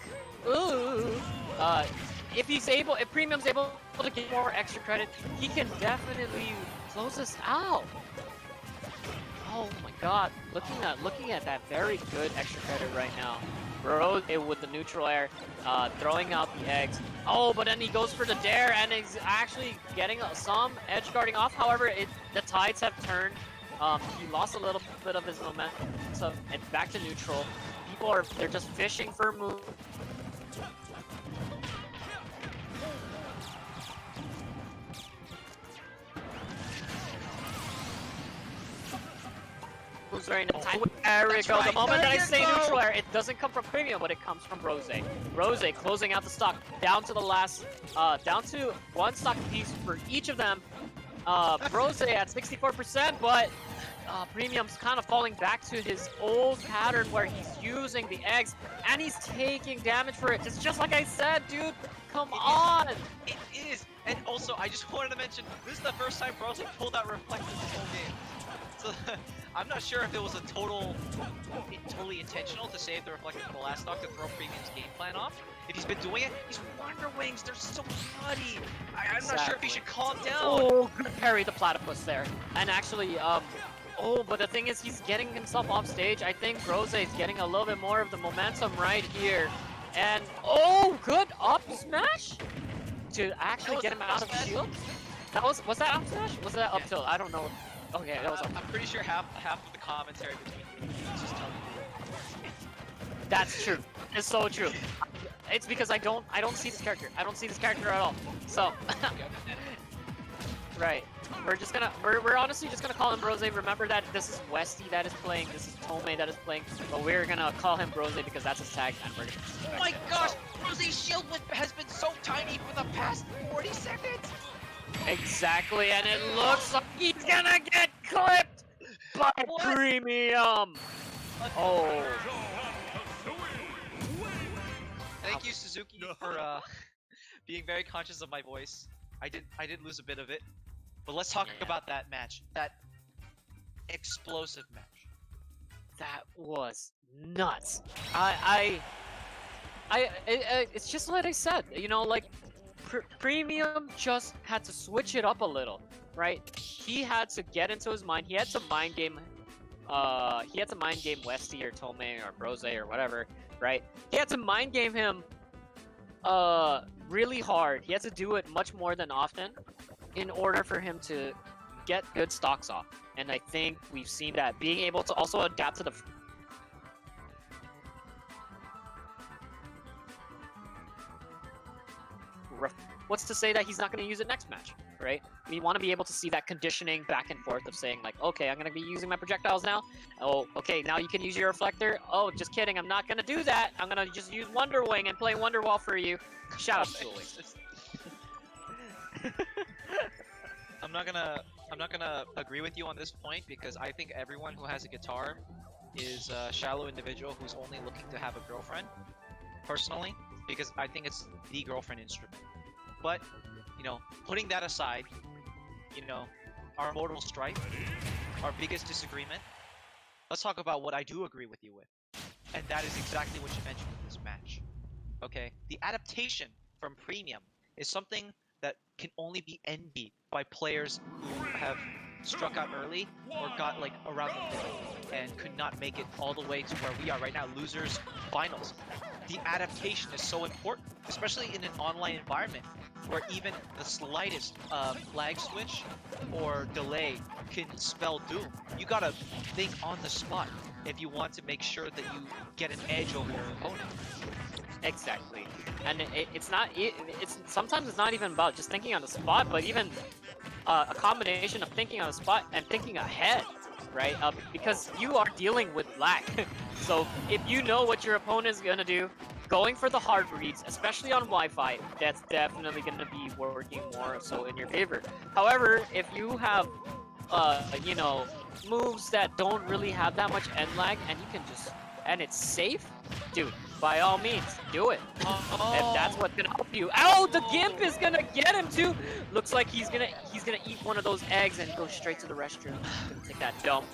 if Premium's able to get more extra credit, he can definitely close this out. Oh my God, looking at that very good extra credit right now. Rose with the neutral air, throwing out the eggs. Oh, but then he goes for the dare and is actually getting some edge guarding off. However, the tides have turned. He lost a little bit of his momentum, so it's back to neutral. They're just fishing for moves. During the time with Eric, the moment that I say neutral air, it doesn't come from Premium, but it comes from Rose. Rose closing out the stock down to the last, down to one stock piece for each of them. Rose at 64%, but Premium's kind of falling back to his old pattern where he's using the eggs and he's taking damage for it. It's just like I said, dude. Come on! It is! And also, I just wanted to mention, this is the first time Rose pulled out Reflector this whole game. So, I'm not sure if it was totally intentional to save the Reflector for the last stock to throw Premium's game plan off. If he's been doing it, these Wonder Wings, they're so bloody! I'm not sure if he should calm down! Oh, good parry the platypus there. And actually, Oh, but the thing is, he's getting himself off stage. I think Brose is getting a little bit more of the momentum right here. And, oh, good up smash to actually get him out of shield. Was that up smash? Was that up tilt? I don't know. Okay, that was up. I'm pretty sure half of the commentary between is just telling you. That's true. It's so true. It's because I don't see this character. I don't see this character at all. So, right. We're honestly just gonna call him Brose. Remember that this is Westy that is playing, this is Tomei that is playing, but we're gonna call him Brose because that's his tag, and we're gonna. Oh my gosh, Rose's shield has been so tiny for the past 40 seconds. Exactly, and it looks like he's gonna get clipped by Premium. Oh. Thank you, Suzuki, for being very conscious of my voice. I did lose a bit of it. But let's talk about that match. That explosive match. That was nuts. It's just like I said, you know, like Premium just had to switch it up a little, right? He had to get into his mind. He had to mind game. He had to mind game Westy or Tomei or Brose or whatever, right? He had to mind game him. Really hard. He had to do it much more than often in order for him to get good stocks off. And I think we've seen that. Being able to also adapt to the what's to say that he's not going to use it next match, right? We want to be able to see that conditioning back and forth of saying like, okay, I'm going to be using my projectiles now. Oh, okay, now you can use your reflector. Oh, just kidding, I'm not going to do that. I'm going to just use Wonder Wing and play Wonder Wall for you. Shout out to Julie. I'm not gonna agree with you on this point because I think everyone who has a guitar is a shallow individual who's only looking to have a girlfriend. Personally, because I think it's the girlfriend instrument. But you know, putting that aside, you know, our mortal strife, our biggest disagreement. Let's talk about what I do agree with you with, and that is exactly what you mentioned in this match. Okay, the adaptation from Premium is something that can only be envied by players who have struck out early or got like around the middle and could not make it all the way to where we are right now, losers finals. The adaptation is so important, especially in an online environment where even the slightest lag switch or delay can spell doom. You gotta think on the spot if you want to make sure that you get an edge over your opponent. Exactly, and it's not. It's sometimes it's not even about just thinking on the spot, but even a combination of thinking on the spot and thinking ahead, right? Because you are dealing with lag, so if you know what your opponent is gonna do, going for the hard reads, especially on Wi-Fi, that's definitely gonna be working more so in your favor. However, if you have, you know, moves that don't really have that much end lag, and you can just and it's safe, dude. By all means, do it. If that's what's gonna help you. Oh, the Gimp is gonna get him too. Looks like he's gonna eat one of those eggs and go straight to the restroom. Gonna take that dump.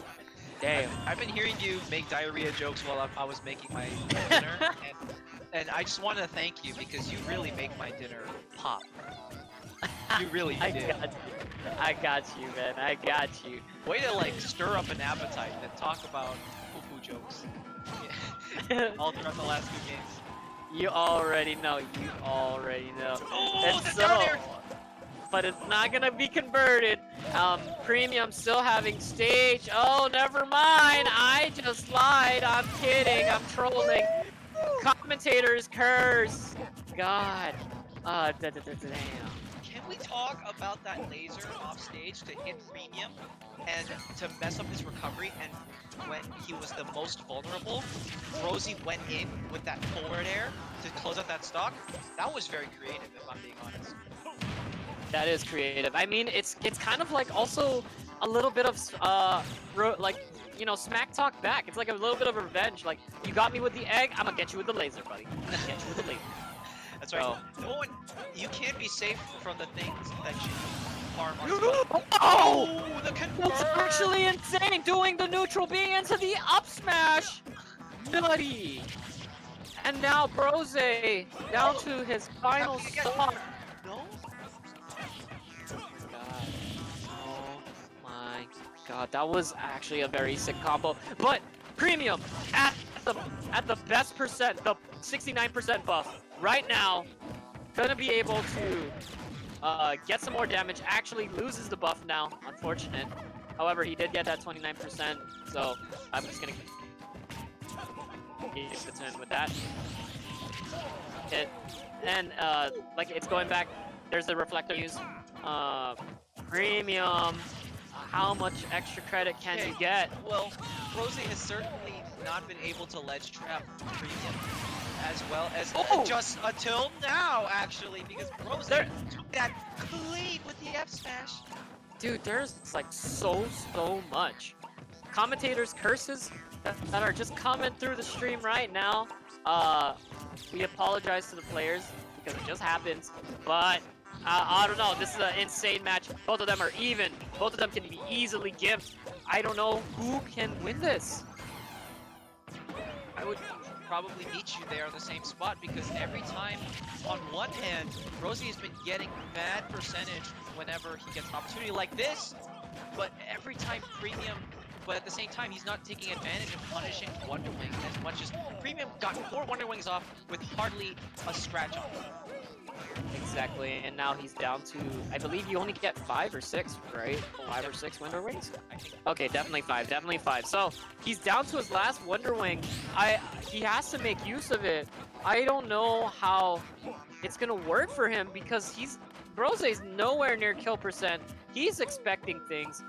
Damn. I've been hearing you make diarrhea jokes while I was making my dinner, and I just wanted to thank you because you really make my dinner pop. You really did. I got you, man. I got you. Way to like stir up an appetite and talk about poo-poo jokes. All throughout the last 2 games. You already know. You already know. Oh, and the so, down air! but it's not gonna be converted. Premium still having stage. Oh, never mind. I just lied. I'm kidding. I'm trolling. Commentators curse. God. Damn. Can we talk about that laser off stage to hit Premium and to mess up his recovery, and when he was the most vulnerable, Rosie went in with that forward air to close out that stock? That was very creative, if I'm being honest. That is creative. I mean, it's kind of like also a little bit of like, you know, smack talk back. It's like a little bit of revenge. Like, you got me with the egg, I'm gonna get you with the laser, buddy. I'm gonna get you with the laser. That's right. No one, you can't be safe from the things that you harm on. Oh! The convert! That's actually insane! Doing the neutral being into the up smash! Nutty! And now Brose down to his final stock. No? Oh my god, that was actually a very sick combo. But Premium at the best percent, the 69% buff right now, gonna be able to get some more damage. Actually loses the buff now, unfortunate. However, he did get that 29%, so I'm just gonna give it to him with that. Hit. And like it's going back. There's the reflector use. Premium. How much extra credit can you get? Well, Rose has certainly not been able to ledge trap Premium as well as just until now, actually, because Rose took that clean with the F smash. Dude, there's like so much. Commentators' curses that are just coming through the stream right now. We apologize to the players because it just happens, but I don't know. This is an insane match. Both of them are even. Both of them can be easily gimped. I don't know who can win this. I would probably meet you there on the same spot because every time, on one hand, Rosie has been getting bad percentage whenever he gets an opportunity like this, but every time Premium, but at the same time, he's not taking advantage of punishing Wonder Wing as much as Premium got 4 Wonder Wings off with hardly a scratch on him. Exactly, and now he's down to, I believe you only get 5 or 6, right? 5 or 6 Wonder Wings? Okay, definitely 5. So, he's down to his last Wonder Wing. He has to make use of it. I don't know how it's gonna work for him because Brose's nowhere near kill percent. He's expecting things.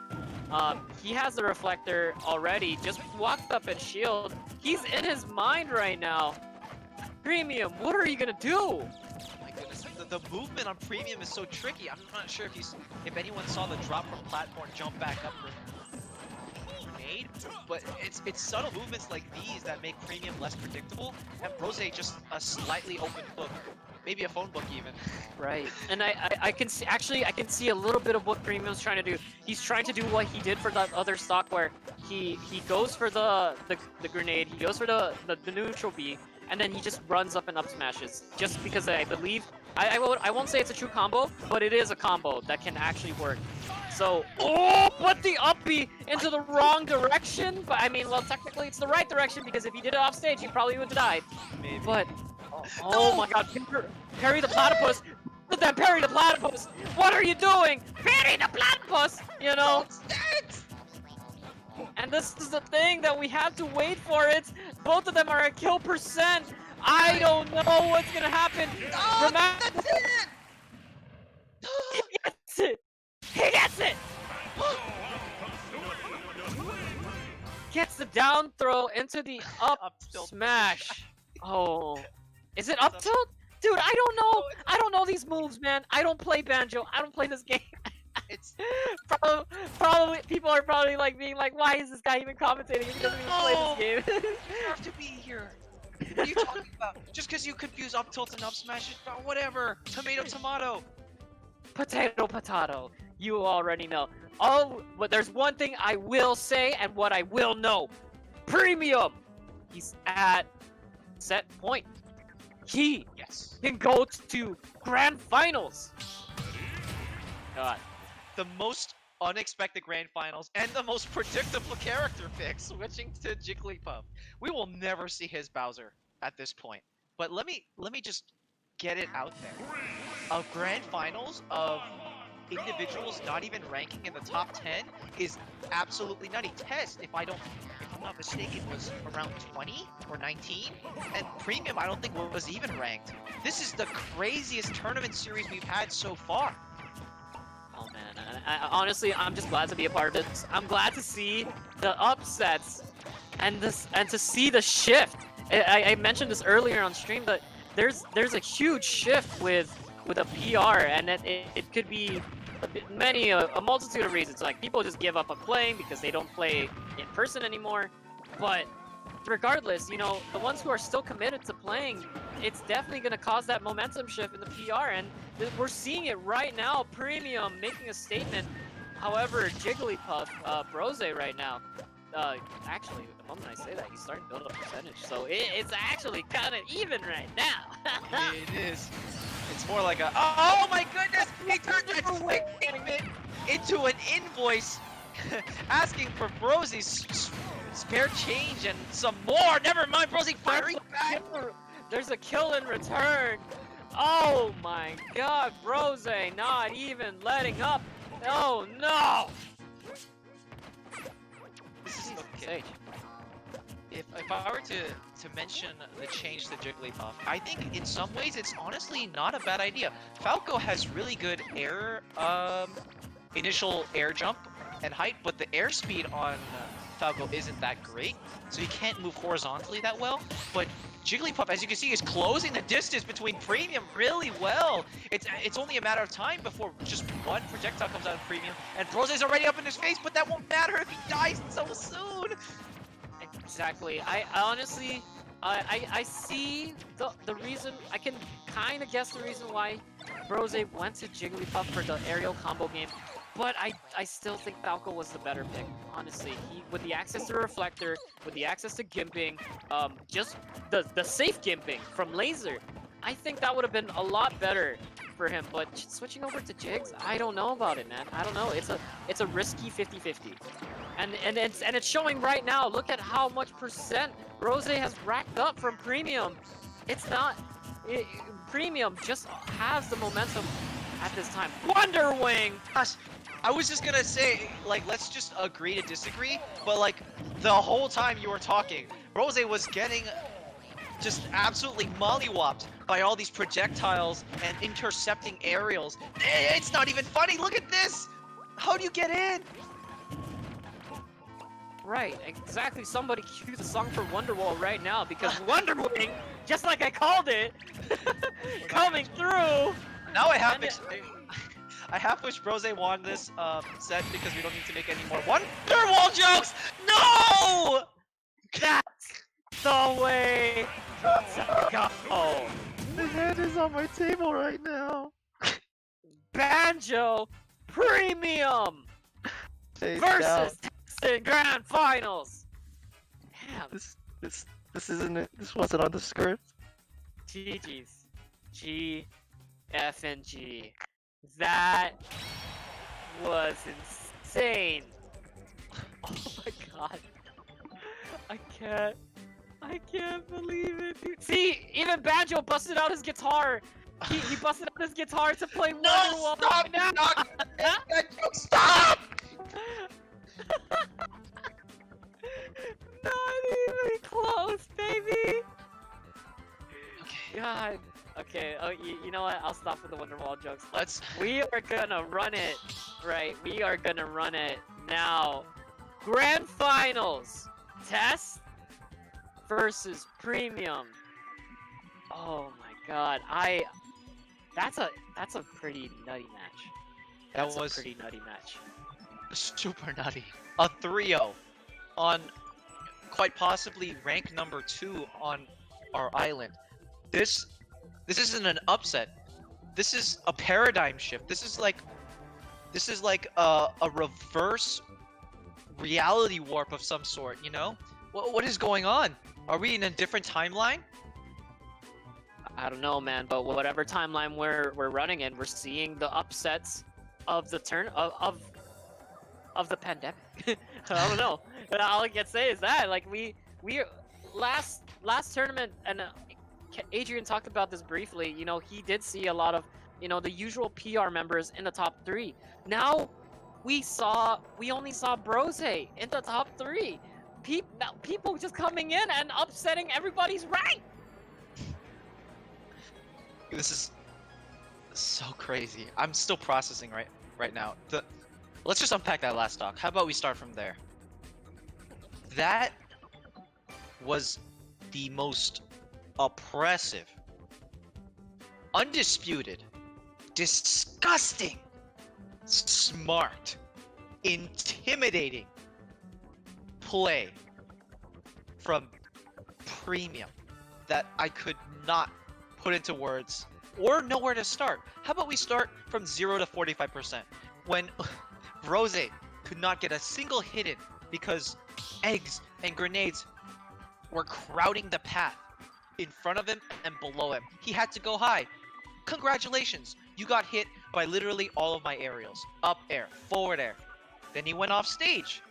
He has the reflector already, just walked up and shield. He's in his mind right now. Premium, what are you gonna do? The movement on Premium is so tricky. I'm not sure if anyone saw the drop from platform, jump back up grenade, but it's subtle movements like these that make Premium less predictable, and Rose just a slightly open book, maybe a phone book even. Right, and I can see, actually I can see a little bit of what Premium's trying to do. He's trying to do what he did for that other stock where he goes for the grenade, he goes for the neutral B, and then he just runs up and up smashes. Just because I believe, I won't say it's a true combo, but it is a combo that can actually work. So, but the up B into the wrong direction. But I mean, well, technically it's the right direction because if he did it off stage, he probably would have died. Maybe. But, oh my god, parry the platypus. Look at that, parry the platypus. What are you doing? Parry the platypus, you know? And this is the thing that we have to wait for. Both of them are at kill percent. I don't know what's gonna happen. That's it! He gets it! He gets it! Gets the down throw into the up tilt. smash. Oh. Is it up tilt? Dude, I don't know. I don't know these moves, man. I don't play Banjo. I don't play this game. It's probably people are probably like being like, why is this guy even commentating if he doesn't even play this game? you have to be here. What are you talking about? Just because you confuse up tilt and up smash, whatever. Tomato, tomato. Potato, potato. You already know. Oh, but there's one thing I will say and what I will know. Premium. He's at set point. He can go to grand finals. God. The most unexpected grand finals and the most predictable character pick, switching to Jigglypuff. We will never see his Bowser at this point. But let me just get it out there. A grand finals of individuals not even ranking in the top 10 is absolutely nutty. Test, if I'm not mistaken, was around 20 or 19, and Premium I don't think was even ranked. This is the craziest tournament series we've had so far. Oh man, honestly, I'm just glad to be a part of this. I'm glad to see the upsets and to see the shift. I mentioned this earlier on stream, but there's a huge shift with a PR, and it could be a multitude of reasons. Like people just give up on playing because they don't play in person anymore. But regardless, you know, the ones who are still committed to playing, it's definitely going to cause that momentum shift in the PR, and we're seeing it right now. Premium making a statement. However, Jigglypuff, Brose right now, actually, the moment I say that, he's starting to build up percentage, so it's actually kind of even right now. It is. It's more like a, oh my goodness, he turned that segment into an invoice. asking for Brosy's spare change and some more. Never mind, Brosy firing back. There's a kill in return. Oh my god, Brose not even letting up. Oh no! This is Jesus, okay. Sage. If I were to mention the change to Jigglypuff, I think in some ways it's honestly not a bad idea. Falco has really good air initial air jump and height, but the airspeed on Falco isn't that great, so he can't move horizontally that well. But Jigglypuff, as you can see, is closing the distance between Premium really well. It's only a matter of time before just one projectile comes out of Premium, and Brose's already up in his face, but that won't matter if he dies so soon. Exactly. I honestly, I see the reason. I can kind of guess the reason why Brose went to Jigglypuff for the aerial combo game, but I still think Falco was the better pick. Honestly, with the access to Reflector, with the access to gimping, just the safe gimping from Laser, I think that would have been a lot better for him. But switching over to Jigs, I don't know about it, man. I don't know. It's a risky 50-50. And it's showing right now. Look at how much percent Brose has racked up from Premium. It's not Premium just has the momentum at this time. Wonder Wing. Gosh, I was just gonna say, like, let's just agree to disagree. But like, the whole time you were talking, Brose was getting just absolutely mollywopped by all these projectiles and intercepting aerials. It's not even funny. Look at this. How do you get in? Right, exactly. Somebody cue the song for Wonderwall right now because Wonder Wing, just like I called it, coming through. Now I half wish Brose won this set because we don't need to make any more Wonderwall jokes. No! That's the way to go. My head is on my table right now. Banjo Premium versus Texan Grand Finals. Damn. This isn't it. This wasn't on the script. GG's. G, F, and G. That was insane. Oh my god. I can't believe it, dude. See, even Banjo busted out his guitar. He busted out his guitar to play Wonderwall. Stop! Now. Stop! Not even close, baby. Okay. God. Okay. Oh, you know what? I'll stop with the Wonderwall jokes. Let's. We are gonna run it. Right. We are gonna run it now. Grand Finals. Test versus Premium. Oh my god. That's a pretty nutty match. That's was a pretty nutty match. super nutty. A 3-0 on quite possibly rank number 2 on our island. This isn't an upset. This is a paradigm shift. This is like a reverse reality warp of some sort, you know? What is going on? Are we in a different timeline? I don't know, man, but whatever timeline we're running in, we're seeing the upsets of the of the pandemic. I don't know. All I can say is that, like, we last tournament, and Adrian talked about this briefly. You know, he did see a lot of, you know, the usual PR members in the top 3. Now we only saw Brose in the top 3. People just coming in and upsetting everybody's rank. This is so crazy. I'm still processing right now. Let's just unpack that last talk. How about we start from there? That was the most oppressive, undisputed, disgusting, smart, intimidating play from Premium that I could not put into words or know where to start. How about we start from 0 to 45%? When Rose could not get a single hit in because eggs and grenades were crowding the path in front of him and below him. He had to go high. Congratulations, you got hit by literally all of my aerials. Up air, forward air, Then he went off stage.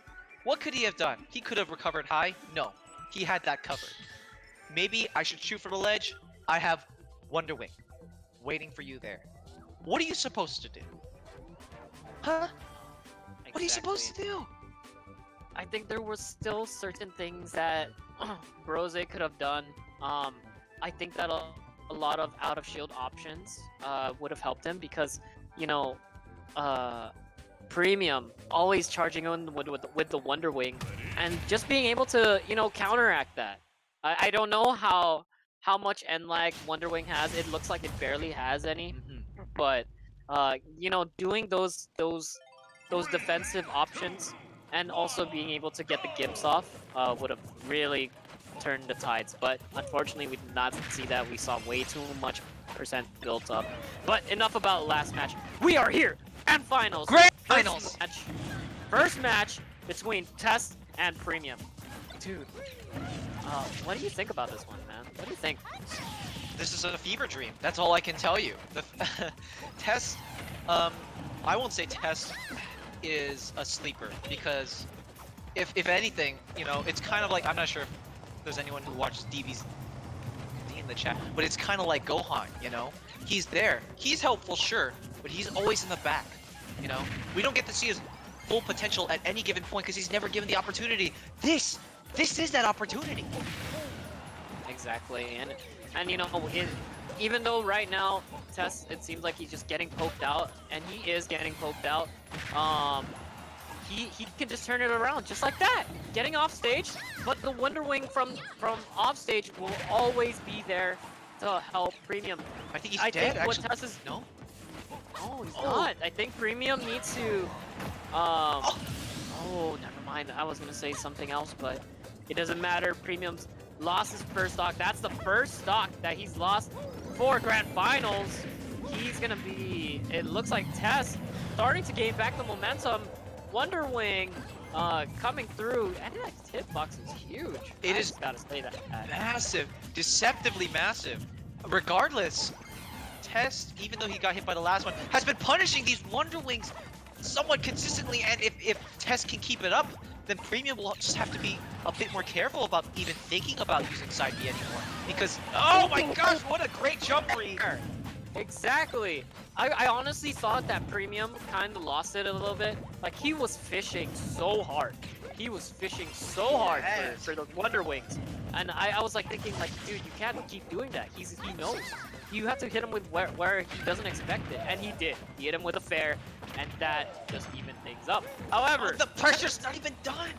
What could he have done? He could have recovered high. No, he had that covered. Maybe I should shoot for the ledge. I have Wonder Wing waiting for you there. What are you supposed to do? Huh? What are you supposed to do? I think there was still certain things that Brose could have done. I think that a lot of out of shield options would have helped him because, you know, Premium always charging on with the Wonder Wing, and just being able to, you know, counteract that. I don't know how much end lag Wonder Wing has. It looks like it barely has any, but you know, doing those defensive options and also being able to get the gimps off would have really turned the tides. But unfortunately, we did not see that. We saw way too much percent built up. But enough about last match. We are here and finals. Grand finals. First match between Test and Premium. Dude, what do you think about this one, man? What do you think? This is a fever dream. That's all I can tell you. The Test, I won't say Test is a sleeper because if anything, you know, it's kind of like, I'm not sure if there's anyone who watches DBs in the chat, but it's kind of like Gohan, you know? He's there. He's helpful, sure, but he's always in the back, you know? We don't get to see his full potential at any given point because he's never given the opportunity. This is that opportunity. Exactly, and you know, even though right now Tess, it seems like he's just getting poked out, and he is getting poked out. He can just turn it around just like that, getting off stage. But the Wonder Wing from off stage will always be there to help Premium. I think he's dead. Think what actually. Tess is No. No, he's not. I think Premium needs to. Oh, never mind. I was gonna say something else, but it doesn't matter. Premium's lost his first stock. That's the first stock that he's lost for Grand Finals. He's gonna be. It looks like Tess starting to gain back the momentum. Wonder Wing coming through, and that hitbox is huge. It I is just gotta say that. Massive, deceptively massive. Regardless, Test, even though he got hit by the last one, has been punishing these Wonder Wings somewhat consistently, and if Test can keep it up, then Premium will just have to be a bit more careful about even thinking about using side B anymore. Because, oh my gosh, what a great jump read! Exactly. I honestly thought that Premium kind of lost it a little bit. Like, he was fishing so hard. He was fishing so hard for the Wonder Wings. And I was like thinking, like, dude, you can't keep doing that. He knows. You have to hit him with where he doesn't expect it. And he did. He hit him with a fair, and that just evened things up. However, the pressure's not even done!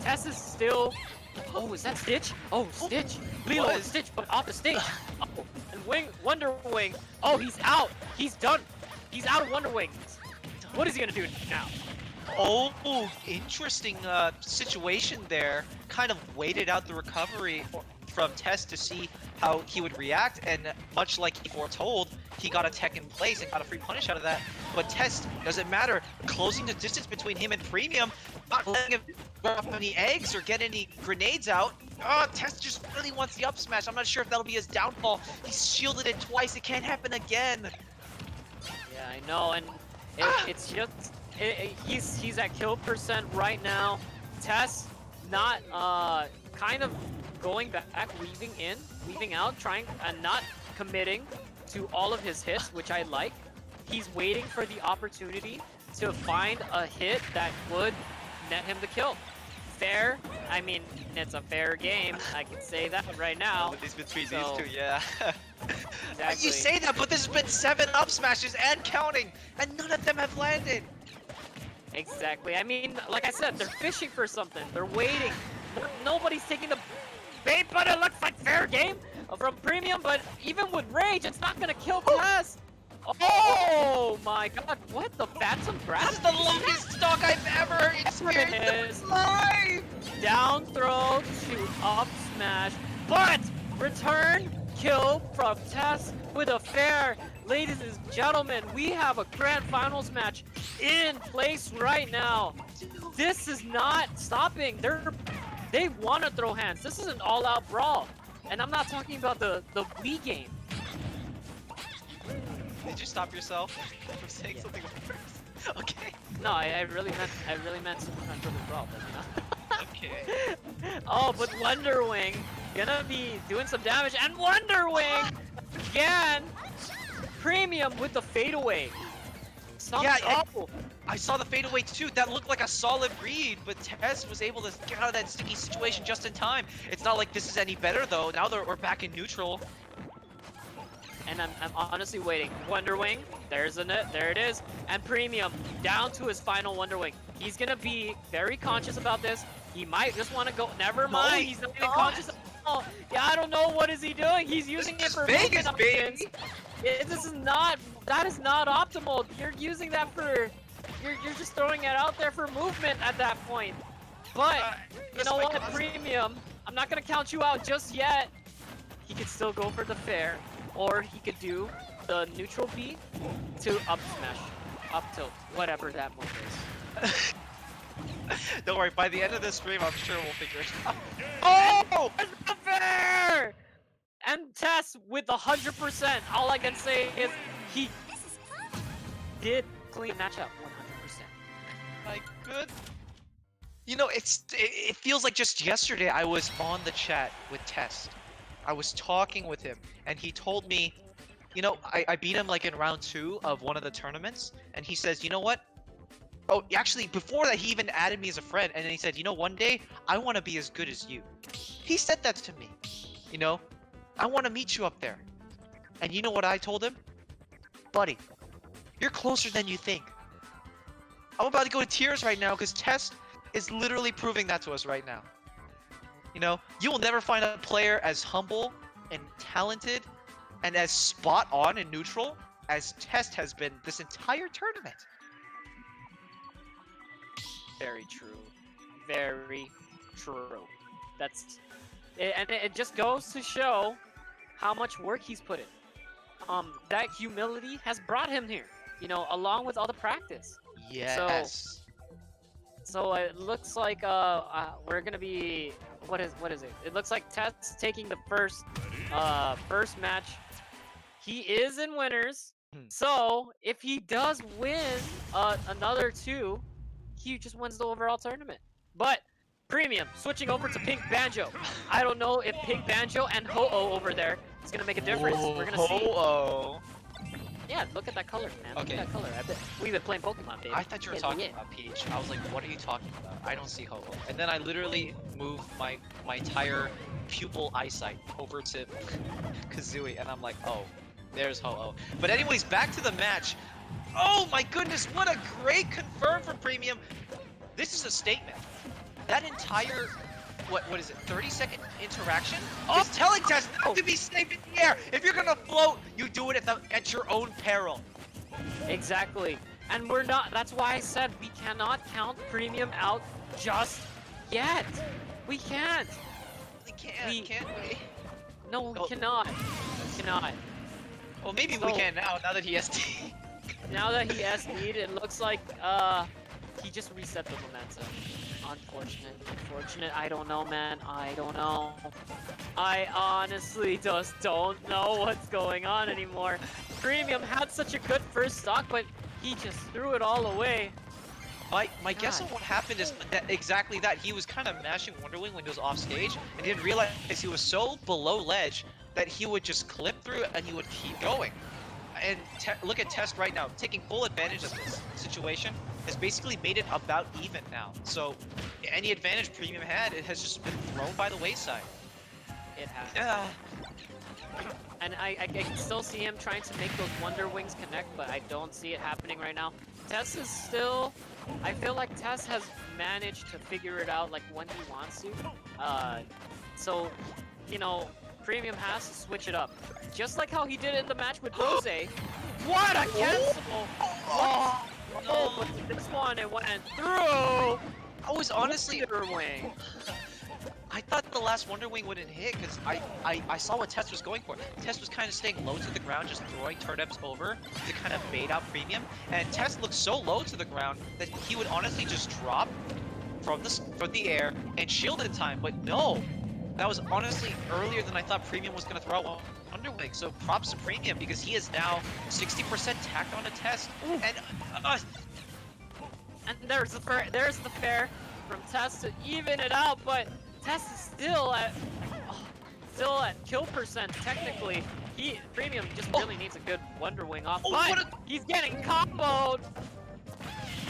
Tess is still... Oh, is that Stitch? Oh, Stitch. Lilo and Stitch, but off the stage. Oh, and Wonder Wing. Oh, he's out. He's done. He's out of Wonder Wings. What is he gonna do now? Oh, interesting situation there. Kind of waited out the recovery from Tess to see how he would react, and much like he foretold, he got a tech in place and got a free punish out of that. But Tess, doesn't matter, closing the distance between him and Premium, not letting him drop any eggs or get any grenades out. Tess just really wants the up smash. I'm not sure if that'll be his downfall. He's shielded it twice, it can't happen again. Yeah, I know, and it's just... he's at kill percent right now. Tess not kind of going back, weaving out, trying and not committing to all of his hits, which I like. He's waiting for the opportunity to find a hit that would net him the kill. Fair, I mean, it's a fair game. I can say that right now. It's between these two, yeah. Exactly. You say that, but there's been 7 up smashes and counting, and none of them have landed. Exactly. I mean, like I said, they're fishing for something. They're waiting. Nobody's taking the bait, but it looks like fair game from Premium. But even with Rage, it's not gonna kill Tess. Oh my God! What the Phantom Grab? This is the longest stock I've ever experienced in life. Down throw to up smash, but return kill from Tess with a fair. Ladies and gentlemen, we have a grand finals match in place right now. This is not stopping. They want to throw hands. This is an all-out brawl, and I'm not talking about the Wii game. Did you stop yourself from saying something worse? Okay. No, I really meant Super Smash Bros. Brawl, but you know. Okay. Oh, but Wonder Wing gonna be doing some damage, and Wonder Wing again. Premium with the fadeaway. I saw the fadeaway too. That looked like a solid read, but Tess was able to get out of that sticky situation just in time. It's not like this is any better though. Now we're back in neutral. And I'm honestly waiting. Wonder Wing, there's a net, there it is. And Premium down to his final Wonder Wing. He's gonna be very conscious about this. He might just want to go. Never mind. He's not even conscious. Oh, yeah, I don't know what is he doing. He's using it for Vegas, movement baby. options. This is not. That is not optimal. You're using that for. You're just throwing it out there for movement at that point. But you know what, Premium? I'm not gonna count you out just yet. He could still go for the fair, or he could do the neutral B to up smash, up tilt, whatever that move is. Don't worry. By the end of this stream, I'm sure we'll figure it out. Oh! It's not fair! And Tess with 100%. All I can say is he did clean matchup 100%. My good. You know, it feels like just yesterday I was on the chat with Test. I was talking with him, and he told me, you know, I beat him like in round 2 of one of the tournaments, and he says, you know what? Oh, actually, before that, he even added me as a friend, and then he said, you know, one day, I want to be as good as you. He said that to me. You know, I want to meet you up there. And you know what I told him? Buddy, you're closer than you think. I'm about to go to tears right now, because Test is literally proving that to us right now. You know, you will never find a player as humble and talented and as spot on and neutral as Test has been this entire tournament. Very true. Very true. That's and it just goes to show how much work he's put in. That humility has brought him here, you know, along with all the practice. Yes. So it looks like we're gonna be what is it? It looks like Tess taking the first match. He is in winners. So if he does win another 2, he just wins the overall tournament. But Premium switching over to Pink Banjo. I don't know if Pink Banjo and Ho-Oh over there is gonna make a difference. We're gonna see. Ho-Oh. Yeah, look at that color, man. Look Okay. at that color. We've been playing Pokemon, baby. I thought you were talking about Peach. I was like, what are you talking about? I don't see Ho-Oh. And then I literally moved my entire pupil eyesight over to Kazooie, and I'm like, oh, there's Ho-Oh. But anyways, back to the match. Oh my goodness, what a great confirm for Premium. This is a statement. That entire, what is it, 30-second interaction is telling Tess not to be safe in the air. If you're gonna float, you do it at your own peril. Exactly. And we're not, that's why I said we cannot count Premium out just yet. We can't. We can't we? No, we cannot. We cannot. Well, maybe we can now that he has T. Now that he SD'd, it looks like he just reset the momentum. Unfortunate. I don't know, man. I don't know. I honestly just don't know what's going on anymore. Premium had such a good first stock, but he just threw it all away. My guess on what happened is that exactly that. He was kind of mashing Wonder Wing when he was off stage, and didn't realize he was so below ledge that he would just clip through and he would keep going. And look at Test right now, taking full advantage of this situation. Has basically made it about even now. So any advantage Premium had, it has just been thrown by the wayside. It has. And I can still see him trying to make those Wonder Wings connect, but I don't see it happening right now. Tess is still... I feel like Tess has managed to figure it out like when he wants to. So, you know, Premium has to switch it up. Just like how he did in the match with Rose. What a cancel! No, but this one, it went through! I was honestly... Wonder Wing. I thought the last Wonder Wing wouldn't hit, because I saw what Test was going for. Test was kind of staying low to the ground, just throwing turnips over to kind of bait out Premium. And Test looked so low to the ground that he would honestly just drop from the air and shield in time, but no! That was honestly earlier than I thought Premium was going to throw out Wonder Wing, so props to Premium, because he is now 60% tacked on a Test. And And there's the fair from Tess to even it out, but Tess is still at kill percent technically. Premium just really needs a good Wonder Wing off, but he's getting comboed.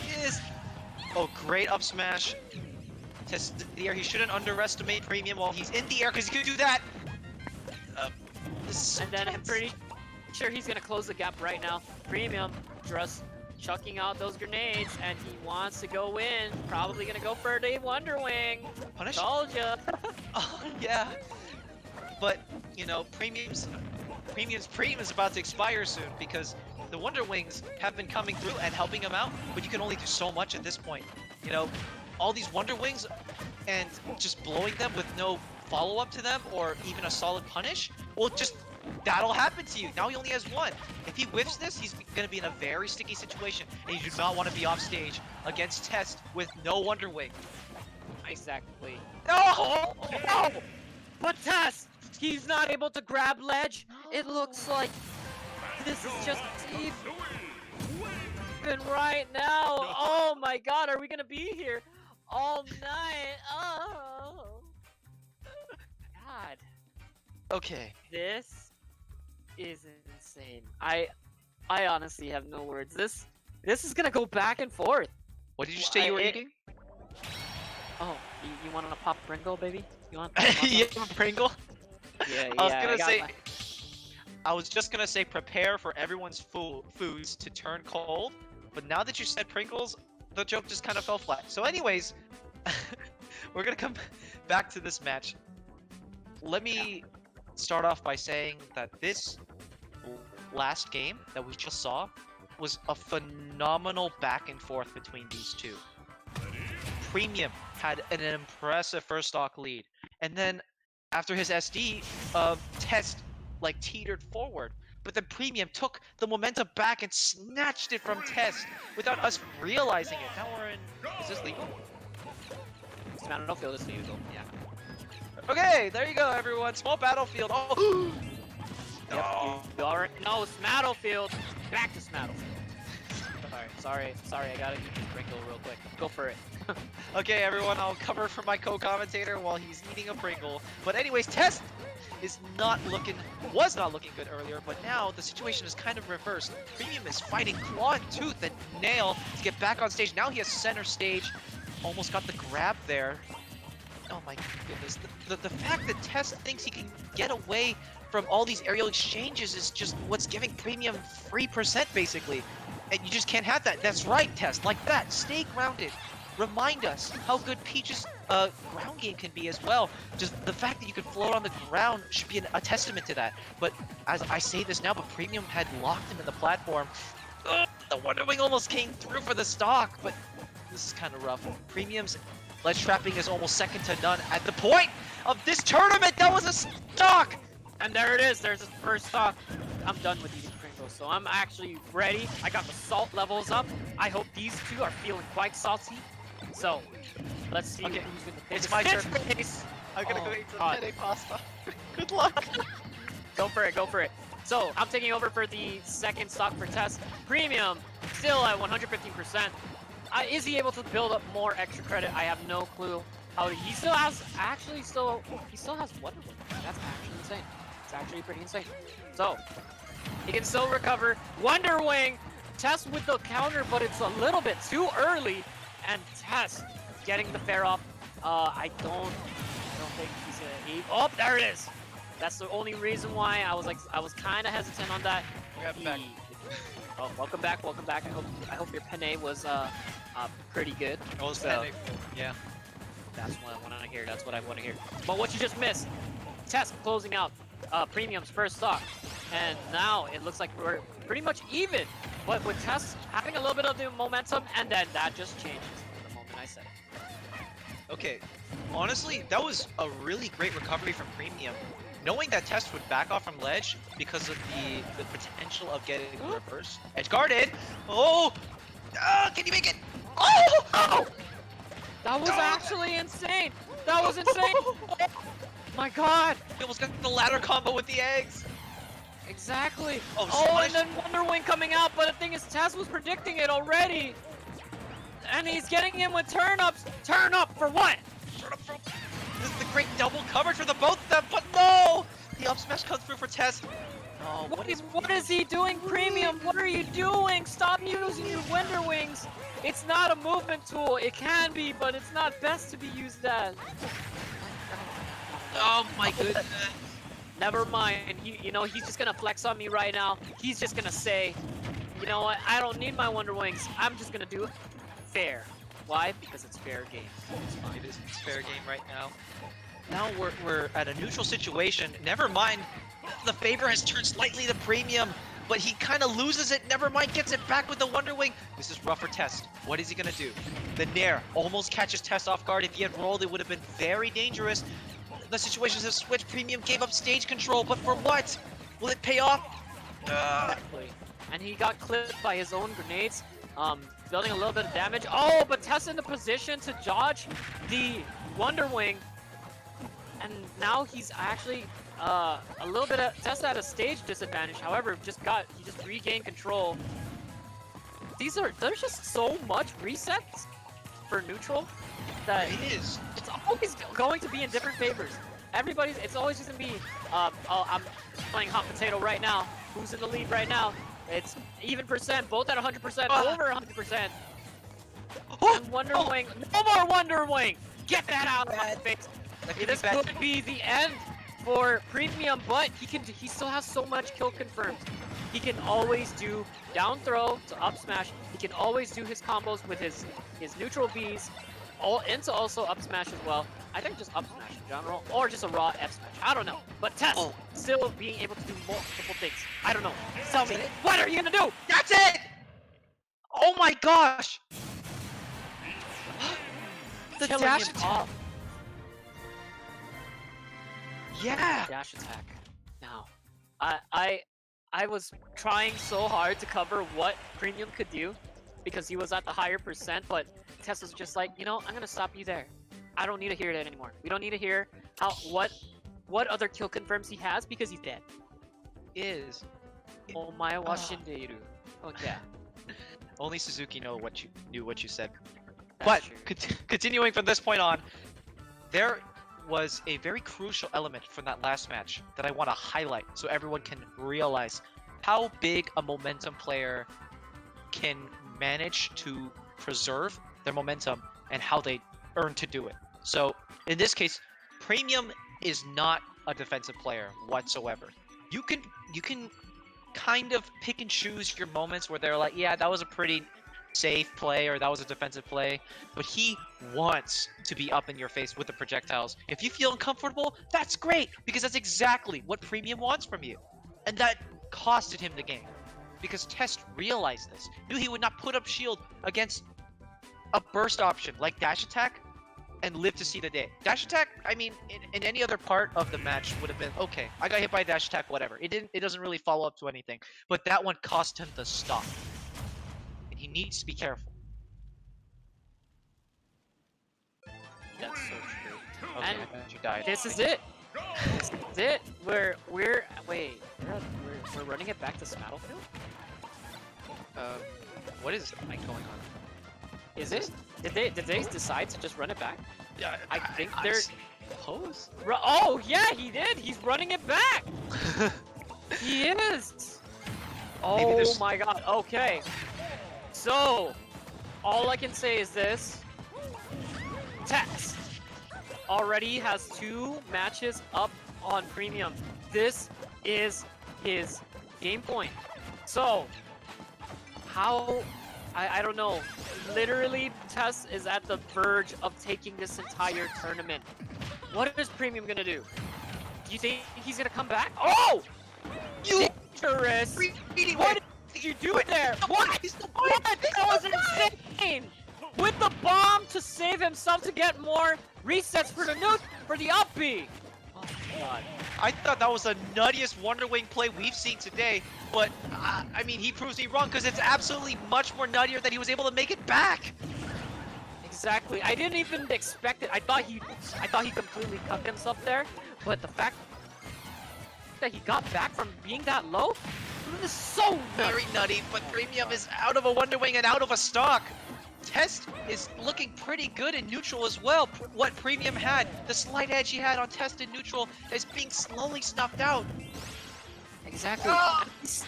Yes. Oh, great up smash. Test the air. He shouldn't underestimate Premium while he's in the air because he could do that. And then I'm pretty sure he's gonna close the gap right now. Premium just chucking out those grenades, and he wants to go in. Probably gonna go for a Wonder Wing. Punish. Told ya. Oh yeah. But you know, Premium's Premium is about to expire soon because the Wonder Wings have been coming through and helping him out, but you can only do so much at this point. You know, all these Wonder Wings and just blowing them with no follow-up to them or even a solid punish, well, just that'll happen to you. Now he only has one. If he whiffs this, he's going to be in a very sticky situation, and you do not want to be off stage against Test with no Wonder Wing. Exactly. No! No! But Tess, he's not able to grab ledge. It looks like this is just even right now. Oh my god, are we gonna be here all night? Oh god. Okay. This is insane. I honestly have no words. This is gonna go back and forth. What did you say you were eating? Oh, you want to pop Pringle, baby? You want? Yeah, Pringle? Yeah, I was just gonna say prepare for everyone's foods to turn cold, but now that you said Pringles, the joke just kind of fell flat. So anyways, we're gonna come back to this match. Let me start off by saying that this last game that we just saw was a phenomenal back and forth between these two. Premium had an impressive first stock lead, and then after his SD, Test like teetered forward, but then Premium took the momentum back and snatched it from Test without us realizing it. Now we're in. Is this legal? Battlefield is legal. Yeah. Okay, there you go, everyone. Small battlefield. Oh. Yep, you already know Smattlefield. Back to Smattlefield. Sorry, I gotta eat this Pringle real quick. Go for it. Okay, everyone, I'll cover for my co-commentator while he's eating a Pringle. But anyways, Test was not looking good earlier, but now the situation is kind of reversed. Premium is fighting claw and tooth and nail to get back on stage. Now he has center stage. Almost got the grab there. Oh my goodness. The fact that Test thinks he can get away from all these aerial exchanges is just what's giving Premium free percent, basically. And you just can't have that. That's right, Test. Like that. Stay grounded. Remind us how good Peach's ground game can be as well. Just the fact that you can float on the ground should be a testament to that. But as I say this now, but Premium had locked him in the platform. Ugh, the Wonder Wing almost came through for the stock, but this is kind of rough. Premium's ledge trapping is almost second to none at the point of this tournament. That was a stock! And there it is. There's his first stock. I'm done with eating Pringles, so I'm actually ready. I got the salt levels up. I hope these two are feeling quite salty. So, let's see Okay, who's gonna it's my turn. I'm gonna go eat some penne pasta. Good luck. Go for it. So, I'm taking over for the second stock for Test. Premium, still at 115%. Is he able to build up more extra credit? I have no clue. How he still has Wonder Wing. That's actually insane. It's actually pretty insane. So, he can still recover. Wonder Wing, Test with the counter, but it's a little bit too early. And Test getting the fair off. I don't think he's gonna eat. Oh, there it is. That's the only reason why I was kind of hesitant on that. Back. Oh, welcome back. I hope your penne was pretty good. Oh, So- penne. Yeah. That's what I want to hear. That's what I want to hear. But what you just missed, Test closing out Premium's first stock, and now it looks like we're pretty much even. But with Test having a little bit of the momentum, and then that just changes the moment I said it. Okay, honestly, that was a really great recovery from Premium. Knowing that Test would back off from ledge because of the potential of getting reverse edge guarded. Oh! Can you make it? Oh! That was actually insane. That was insane. Oh my god. He almost got the ladder combo with the eggs. Exactly. Oh, Oh, smash. and then Wonder Wing coming out, but the thing is, Tess was predicting it already. And he's getting him with turn-ups. Turn up for what? This is the great double coverage for the both of them, but no! The up smash comes through for Test. Oh, What is he doing, Premium? What are you doing? Stop using your Wonder Wings. It's not a movement tool. It can be, but it's not best to be used as. Oh my goodness. Never mind. He's just gonna flex on me right now. He's just gonna say, you know what? I don't need my Wonder Wings. I'm just gonna do it fair. Why? Because it's fair game. It's fair game right now. Now we're at a neutral situation. Never mind, the favor has turned slightly to Premium, but he kind of loses it. Never mind, gets it back with the Wonder Wing. This is rough for Test. What is he gonna do? The Nair almost catches Test off guard. If he had rolled, it would have been very dangerous. The situations have switched. Premium gave up stage control, but for what? Will it pay off? Exactly. And he got clipped by his own grenades, building a little bit of damage. Oh, but Tess in the position to dodge the Wonder Wing. And now he's actually a little bit of Tess at a stage disadvantage. However, he just regained control. There's just so much resets for neutral that It is. it's always going to be in different favors. It's always just gonna be, I'm playing hot potato right now. Who's in the lead right now? It's even percent, both at 100%, over 100%. And Wonder Wing, no more Wonder Wing! Get that out of my face! This could be the end for Premium, but he still has so much kill confirmed. He can always do down throw to up smash. He can always do his combos with his neutral Bs, into also up smash as well. I think just up smash in general, or just a raw F smash. I don't know. But Tess still being able to do multiple things. I don't know. Tell me, what are you gonna do? That's it! Oh my gosh! The Killing dash him attack. off. Yeah! Dash attack. Now, I was trying so hard to cover what Premium could do because he was at the higher percent, but Tess was just like, I'm gonna stop you there. I don't need to hear that anymore. We don't need to hear what other kill confirms he has because he's dead. Is. Omae wa shindeiru. Oh yeah. Only Suzuki knew what you said. That's But true. continuing from this point on, there was a very crucial element from that last match that I want to highlight so everyone can realize how big a momentum player can manage to preserve their momentum and how they earn to do it. So in this case, Premium is not a defensive player whatsoever. You can kind of pick and choose your moments where they're like, yeah, that was a pretty safe play or that was a defensive play, but he wants to be up in your face with the projectiles. If you feel uncomfortable, that's great, because that's exactly what Premium wants from you. And that costed him the game, because Test realized this, knew he would not put up shield against a burst option like dash attack and live to see the day. Dash attack, I mean, in any other part of the match would have been, okay, I got hit by dash attack, whatever. It doesn't really follow up to anything, but that one cost him the stock. He needs to be careful. That's so true. Okay, And I thought you died. this is it. This is it. We're running it back to Battlefield. What is like going on? Is it? Did they decide to just run it back? Yeah, I think they're. Suppose. Oh yeah, he did. He's running it back. He is. Maybe Oh there's- my god. Okay. So, all I can say is this. Tex already has 2 matches up on Premium. This is his game point. So, how... I don't know. Literally, Tess is at the verge of taking this entire tournament. What is Premium gonna do? Do you think he's gonna come back? Oh! You dangerous! What did you do there? What? What? That was insane! With the bomb to save himself to get more resets for the up B. Oh my god. I thought that was the nuttiest Wonder Wing play we've seen today, but I mean, he proves me wrong because it's absolutely much more nuttier that he was able to make it back. Exactly. I didn't even expect it. I thought he completely cut himself there, but the fact that he got back from being that low, this is so Very nutty, but Premium is out of a Wonder Wing and out of a stock. Test is looking pretty good in neutral as well. What Premium had, the slight edge he had on Test in neutral is being slowly snuffed out. Exactly.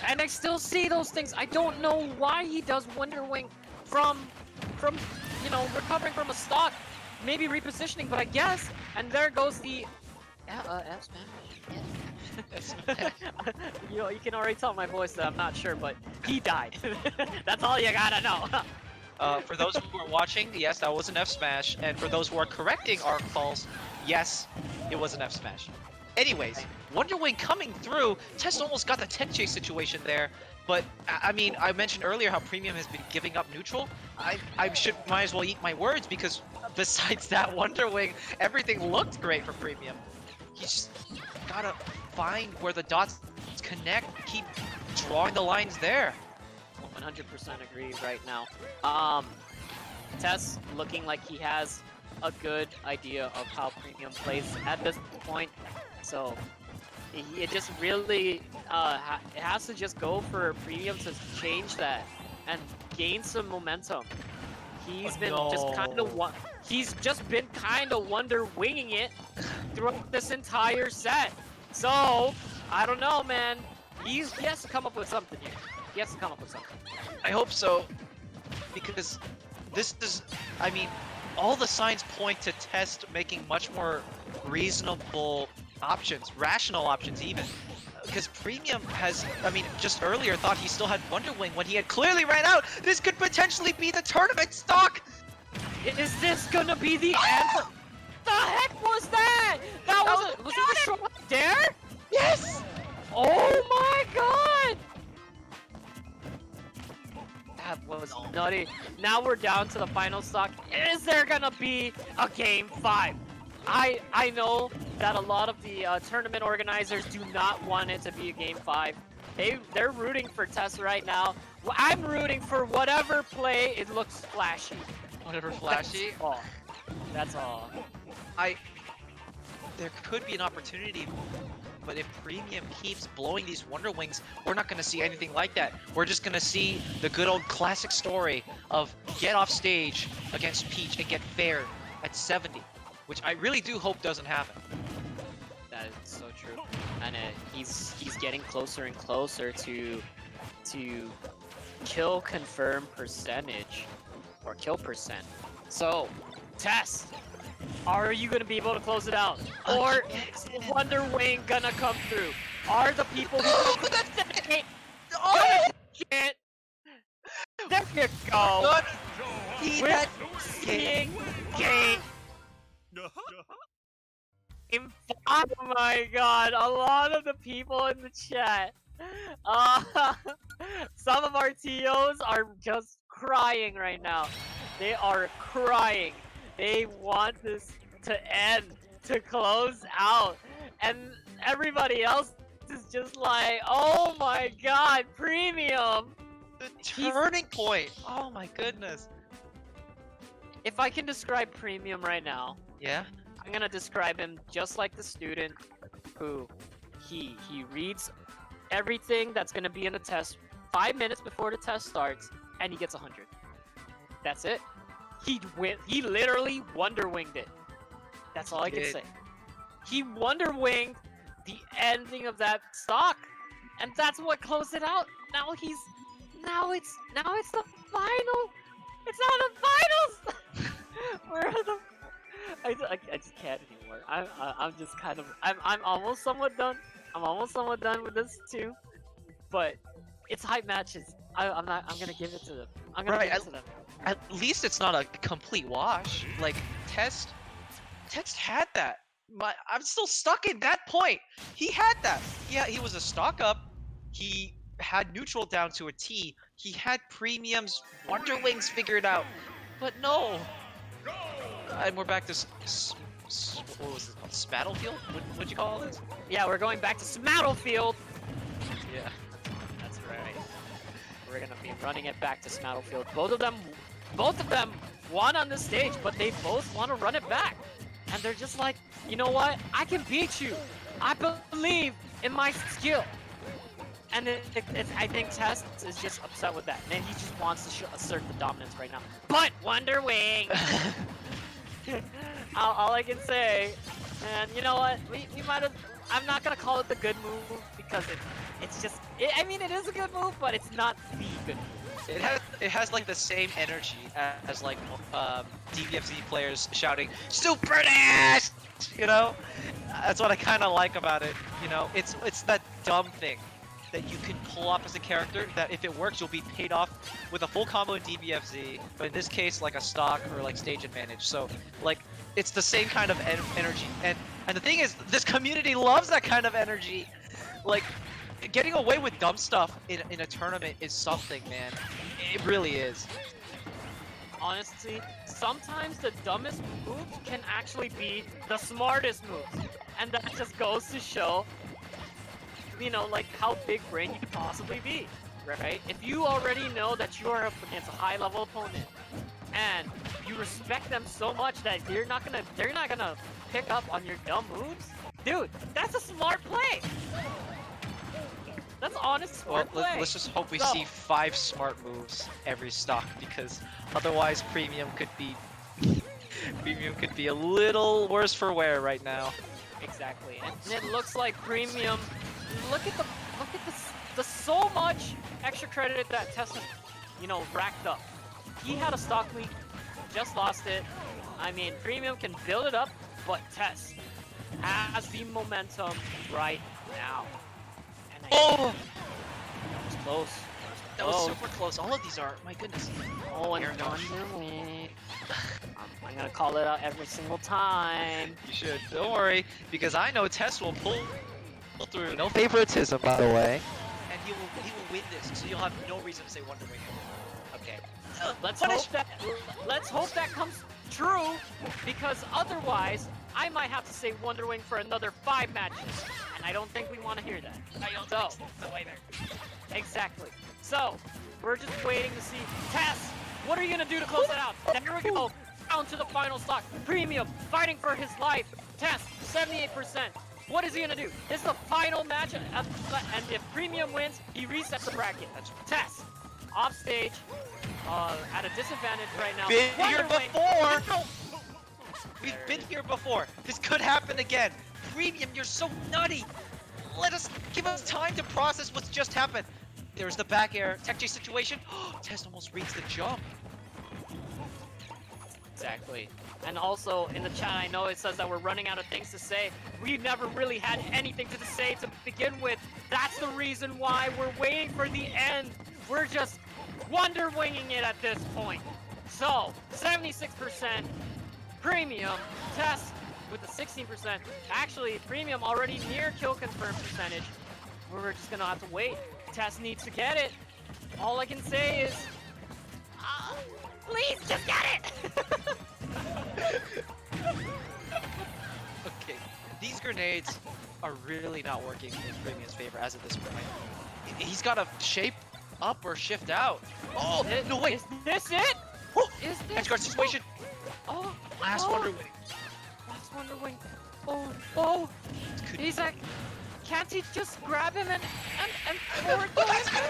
And I still see those things. I don't know why he does Wonder Wing from you know, recovering from a stock, maybe repositioning, but I guess. And there goes the F smash. You know, you can already tell my voice that I'm not sure, but he died. That's all you gotta know. For those who are watching, yes, that was an F smash, and for those who are correcting our calls, yes, it was an F smash. Anyways, Wonder Wing coming through. Test almost got the tech chase situation there, but I mean, I mentioned earlier how Premium has been giving up neutral. I might as well eat my words, because besides that Wonder Wing, everything looked great for Premium. He's just gotta find where the dots connect, keep drawing the lines there. 100% agree right now. Tess looking like he has a good idea of how Premium plays at this point. So it just really it has to just go for Premium to change that and gain some momentum. He's been just been kind of wonder winging it throughout this entire set. So I don't know, man. He has to come up with something here. He has to come up with something. I hope so, because this is, I mean, all the signs point to Test making much more reasonable options, rational options even. Because Premium has, I mean, just earlier thought he still had Wonder Wing when he had clearly ran out. This could potentially be the tournament stock! Is this gonna be the end? The heck was that? Was it a short dare? Yes! Oh my god! That was nutty. Now we're down to the final stock. Is there gonna be a game 5? I know that a lot of the tournament organizers do not want it to be a game 5. They're rooting for Tess right now. I'm rooting for whatever play it looks flashy. Whatever flashy? That's all. There could be an opportunity, but if Premium keeps blowing these Wonder Wings, we're not going to see anything like that. We're just going to see the good old classic story of get off stage against Peach and get fair at 70, which I really do hope doesn't happen. That is so true. And he's getting closer and closer to kill confirm percentage, or kill percent. So, Tess, are you gonna be able to close it out? Or is Wonder Wing gonna come through? Are the people who can't? There you go. We're seeing game. Oh my god, a lot of the people in the chat. Some of our TOs are just crying right now. They are crying. They want this to end, to close out. And everybody else is just like, oh my god, Premium! The turning point! Oh my goodness. If I can describe Premium right now, Yeah? I'm gonna describe him just like the student who he reads everything that's gonna be in the test 5 minutes before the test starts, and he gets 100. That's it. He literally Wonder Winged it. That's all I can say. He Wonder Winged the ending of that stock, and that's what closed it out. Now it's the final. It's not the finals. Where are the? I just can't anymore. I'm just kind of I'm almost somewhat done. I'm almost somewhat done with this too, but it's hype matches. I'm gonna give it to them. I'm gonna give it to them. At least it's not a complete wash. Like Test had that. I'm still stuck in that point. He had that. Yeah, he was a stock up. He had neutral down to a T. He had Premium's Wonder Wings figured out. But no. And we're back to what was it called? Spattlefield? What'd you call it? Yeah, we're going back to Smattlefield. Yeah. That's right. We're gonna be running it back to Smattlefield. Both of them won on the stage, but they both want to run it back. And they're just like, you know what? I can beat you. I believe in my skill. And I think Test is just upset with that, and he just wants to assert the dominance right now. But Wonder Wing! all I can say, and you know what? We might have. I'm not gonna call it the good move because it's just. I mean, it is a good move, but it's not the good move. It has like the same energy as like DBFZ players shouting "Super Dash!" You know, that's what I kind of like about it. You know, it's that dumb thing that you can pull off as a character that if it works, you'll be paid off with a full combo in DBFZ, but in this case, like a stock or like stage advantage. So like it's the same kind of energy, and the thing is, this community loves that kind of energy. Like getting away with dumb stuff in a tournament is something, man. It really is. Honestly, sometimes the dumbest moves can actually be the smartest moves, and that just goes to show, you know, like how big brain you could possibly be, right? If you already know that you are up against a high-level opponent, and you respect them so much that they're not gonna pick up on your dumb moves, dude, that's a smart play. That's honest smart play. Let's just hope we see 5 smart moves every stock, because otherwise premium could be a little worse for wear right now. Exactly, and it looks like premium. Look at the so much extra credit that Tesla, you know, racked up. He had a stock leak, just lost it. I mean, premium can build it up, but Tess has the momentum right now. And Oh! that was close. That was super close. All of these are. My goodness. Oh, and I'm gonna call it out every single time. You should. Don't worry, because I know Tess will pull through. No favoritism, by the way. And he will win this, so you'll have no reason to say Wonder Wing. Okay. Let's hope that comes true, because otherwise I might have to say Wonder Wing for another 5 matches, and I don't think we want to hear that. So, exactly. So, we're just waiting to see. Tess, what are you gonna do to close it out? There we go. Down to the final stock. Premium fighting for his life. Tess, 78%. What is he gonna do? This is the final match, and if Premium wins, he resets the bracket. Tess, off stage, at a disadvantage right now. Been here Wonder Wing. before. We've been here before. This could happen again. Premium, you're so nutty. Give us time to process what's just happened. There's the back air tech J situation. Test almost reads the jump. Exactly. And also in the chat, I know it says that we're running out of things to say. We never really had anything to say to begin with. That's the reason why we're waiting for the end. We're just wonder winging it at this point. So 76% premium. Test with the 16%. Actually, premium already near kill confirm percentage. We're just gonna have to wait. Test needs to get it. All I can say is, please just get it. Okay, these grenades are really not working in Premium's favor as of this point. He's got to shape up or shift out. Oh, no, wait. Is this it? Is this? Edge guard situation. Oh, Last Wonder Wing. Last Wonder Wing. Oh. He's like, can't he just grab him and forward to him?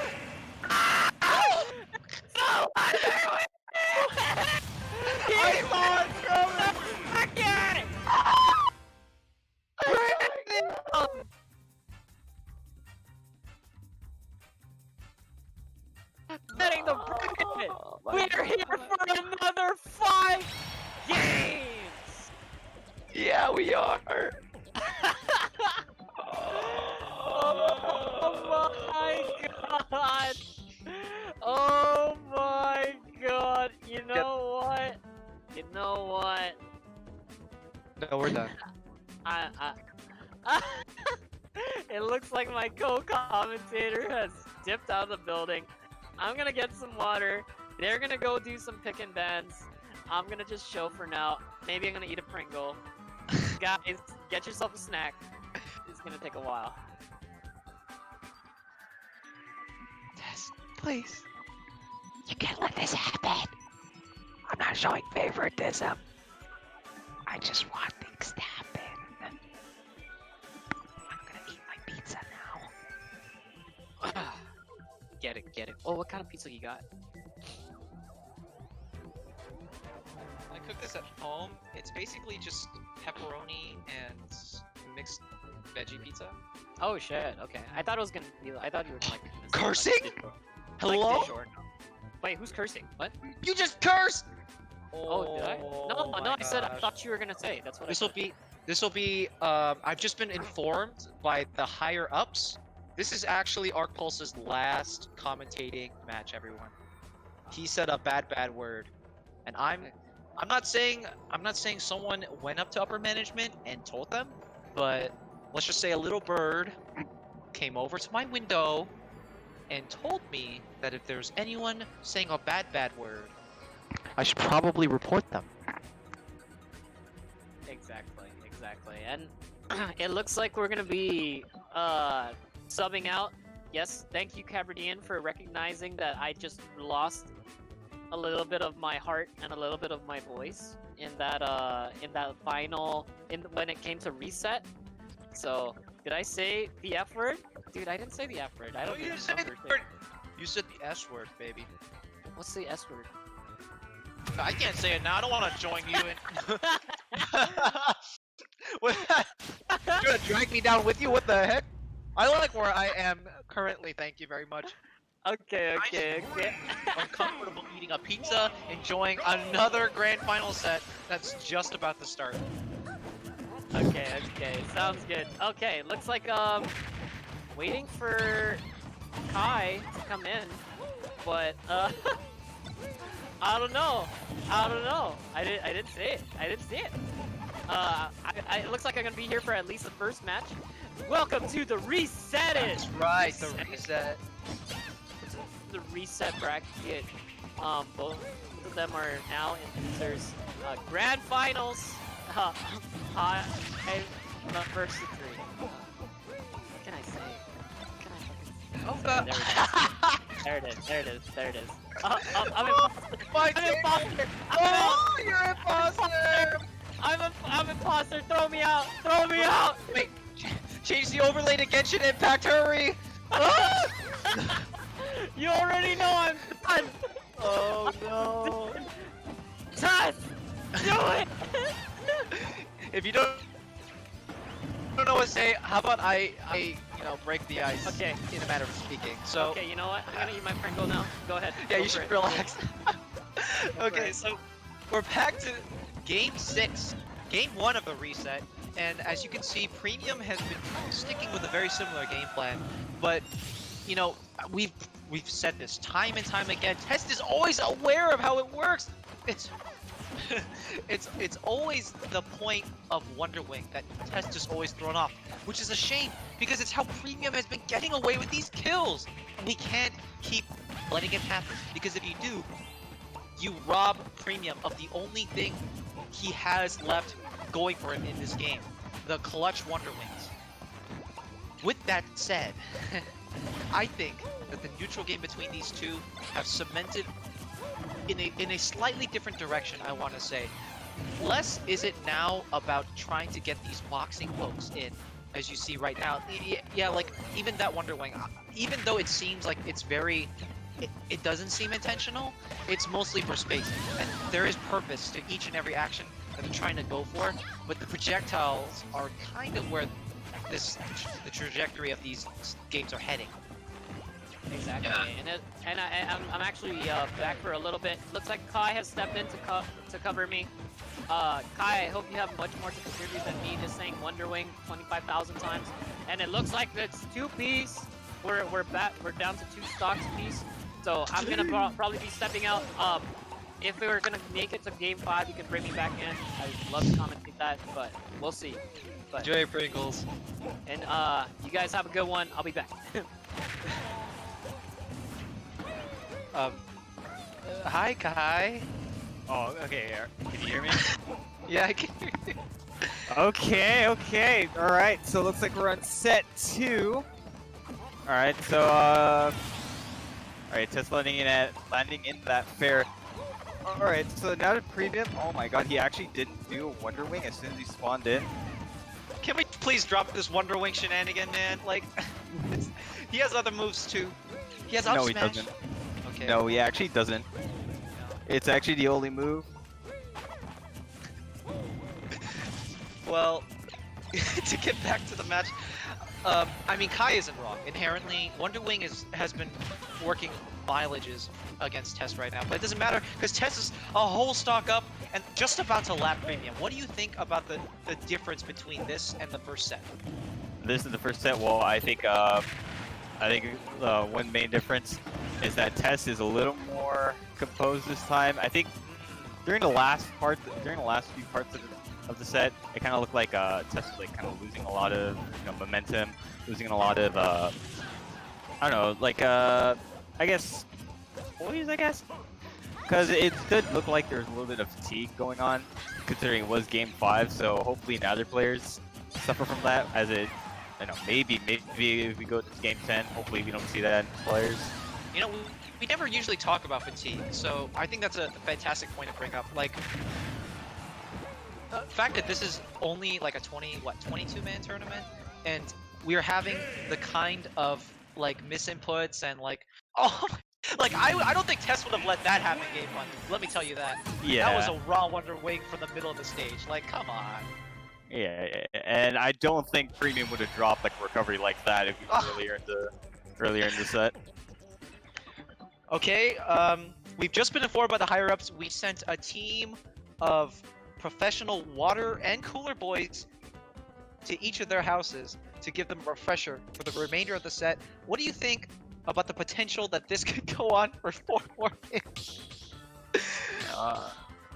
No! I saw it coming! Again! Getting the bracket! We're here for another 5 games! Yeah, we are. Oh my god! Oh my god! You know what? You know what? No, we're done. It looks like my co-commentator has dipped out of the building. I'm gonna get some water. They're gonna go do some pick and bends. I'm gonna just show for now. Maybe I'm gonna eat a Pringle. Guys, get yourself a snack. It's gonna take a while. Tess, please. You can't let this happen. I'm not showing favoritism. I just want things to happen. I'm gonna eat my pizza now. Get it, get it. Oh, what kind of pizza you got? I cook this at home. It's basically just pepperoni and mixed veggie pizza. Oh shit. Okay. I thought it was gonna be. I thought you were like gonna say, Cursing? Like, dish or- Hello? Like dish or no. Wait, who's cursing? What? You just cursed! Oh, did I? No, my no. I said I gosh. thought you were gonna say. That's what. This I will said. be. I've just been informed by the higher ups. This is actually Arc Pulse's last commentating match, everyone. He said a bad word, and I'm not saying someone went up to upper management and told them, but let's just say a little bird came over to my window and told me that if there's anyone saying a bad word, I should probably report them. Exactly. And it looks like we're gonna be subbing out. Yes, thank you, Caberdian, for recognizing that I just lost a little bit of my heart and a little bit of my voice in that final when it came to reset. So did I say the F word? Dude, I didn't say the F word. I don't you even didn't say remember the word. You said the S word, baby. What's the S word? I can't say it now. I don't want to join you in. What? You're gonna drag me down with you? What the heck? I like where I am currently. Thank you very much. Okay. Uncomfortable eating a pizza, enjoying another grand final set that's just about to start. Okay, sounds good. Okay, looks like waiting for Kai to come in, but I don't know. I didn't see it. It looks like I'm gonna be here for at least the first match. Welcome to the reset. That's right, the reset. The reset bracket. Both of them are now in losers grand finals. I'm the first to three. What can I say? What can I fucking say? There it is. I'm imposter. Oh, you're imposter! I'm imposter. Throw me out. Wait, change the overlay to Genshin Impact. Hurry! You already know I'm done. Oh no! Tess, do it. If you don't know what to say, how about I break the ice? Okay. In a matter of speaking. So. Okay, you know what? I'm gonna eat my Pringle now. Go ahead. Yeah, Go you for should it. relax. for Okay, it. so we're back to Game 6, Game 1 of the reset, and as you can see, Premium has been sticking with a very similar game plan, but we've said this time and time again. Test is always aware of how it works. It's always the point of Wonder Wing that Test is always thrown off, which is a shame because it's how Premium has been getting away with these kills. And we can't keep letting it happen because if you do, you rob Premium of the only thing he has left going for him in this game, the clutch Wonder Wings. With that said, I think that the neutral game between these two have cemented in a slightly different direction, I want to say. Less is it now about trying to get these boxing pokes in, as you see right now. Yeah, like, even that Wonder Wing, even though it seems like it's very... It doesn't seem intentional, it's mostly for spacing. And there is purpose to each and every action that they're trying to go for, but the projectiles are kind of where the trajectory of these games are heading. Exactly, yeah. I'm actually back for a little bit. Looks like Kai has stepped in to cover me. Kai, I hope you have much more to contribute than me just saying Wonder Wing 25,000 times. And it looks like it's 2-piece. We're down to 2 stocks apiece. So I'm gonna probably be stepping out. If we were gonna make it to Game 5, you can bring me back in. I'd love to commentate that, but we'll see. But, Enjoy Pringles. and you guys have a good one. I'll be back. Hi, Kai. Oh, okay. Can you hear me? Yeah, I can hear you. Okay. All right. So it looks like we're on set 2. All right. So all right. Just landing in that fair. All right. So now to Premium. Oh my God, he actually didn't do a Wonder Wing as soon as he spawned in. Can we please drop this Wonder Wing shenanigan, man? Like, He has other moves too. He has up No, he smash. doesn't. Okay. No, he actually doesn't. It's actually the only move. Well, to get back to the match, I mean, Kai isn't wrong. Inherently, Wonder Wing has been working mileages against Test right now, but it doesn't matter because Test is a whole stock up and just about to lap Premium. What do you think about the difference between this and the first set? This is the first set. Well, I think one main difference is that Tess is a little more composed this time. I think during the last few parts of the set, it kind of looked like Tess was like kind of losing a lot of momentum, losing a lot of I don't know, like I guess poise, I guess, because it did look like there was a little bit of fatigue going on, considering it was Game 5. So hopefully neither players suffer from that, as it. I know, maybe if we go to Game 10, hopefully we don't see that in players. You know, we never usually talk about fatigue, so I think that's a fantastic point to bring up. Like, the fact that this is only like a 22-man tournament, and we are having the kind of like misinputs and like, oh, like I don't think Tess would have let that happen in Game 1. Let me tell you that. Yeah. That was a raw Wonder Wing from the middle of the stage. Like, come on. Yeah, and I don't think Premium would have dropped like a recovery like that if we were earlier in the set. Okay, we've just been informed by the higher-ups. We sent a team of professional water and cooler boys to each of their houses to give them a refresher for the remainder of the set. What do you think about the potential that this could go on for 4 more games?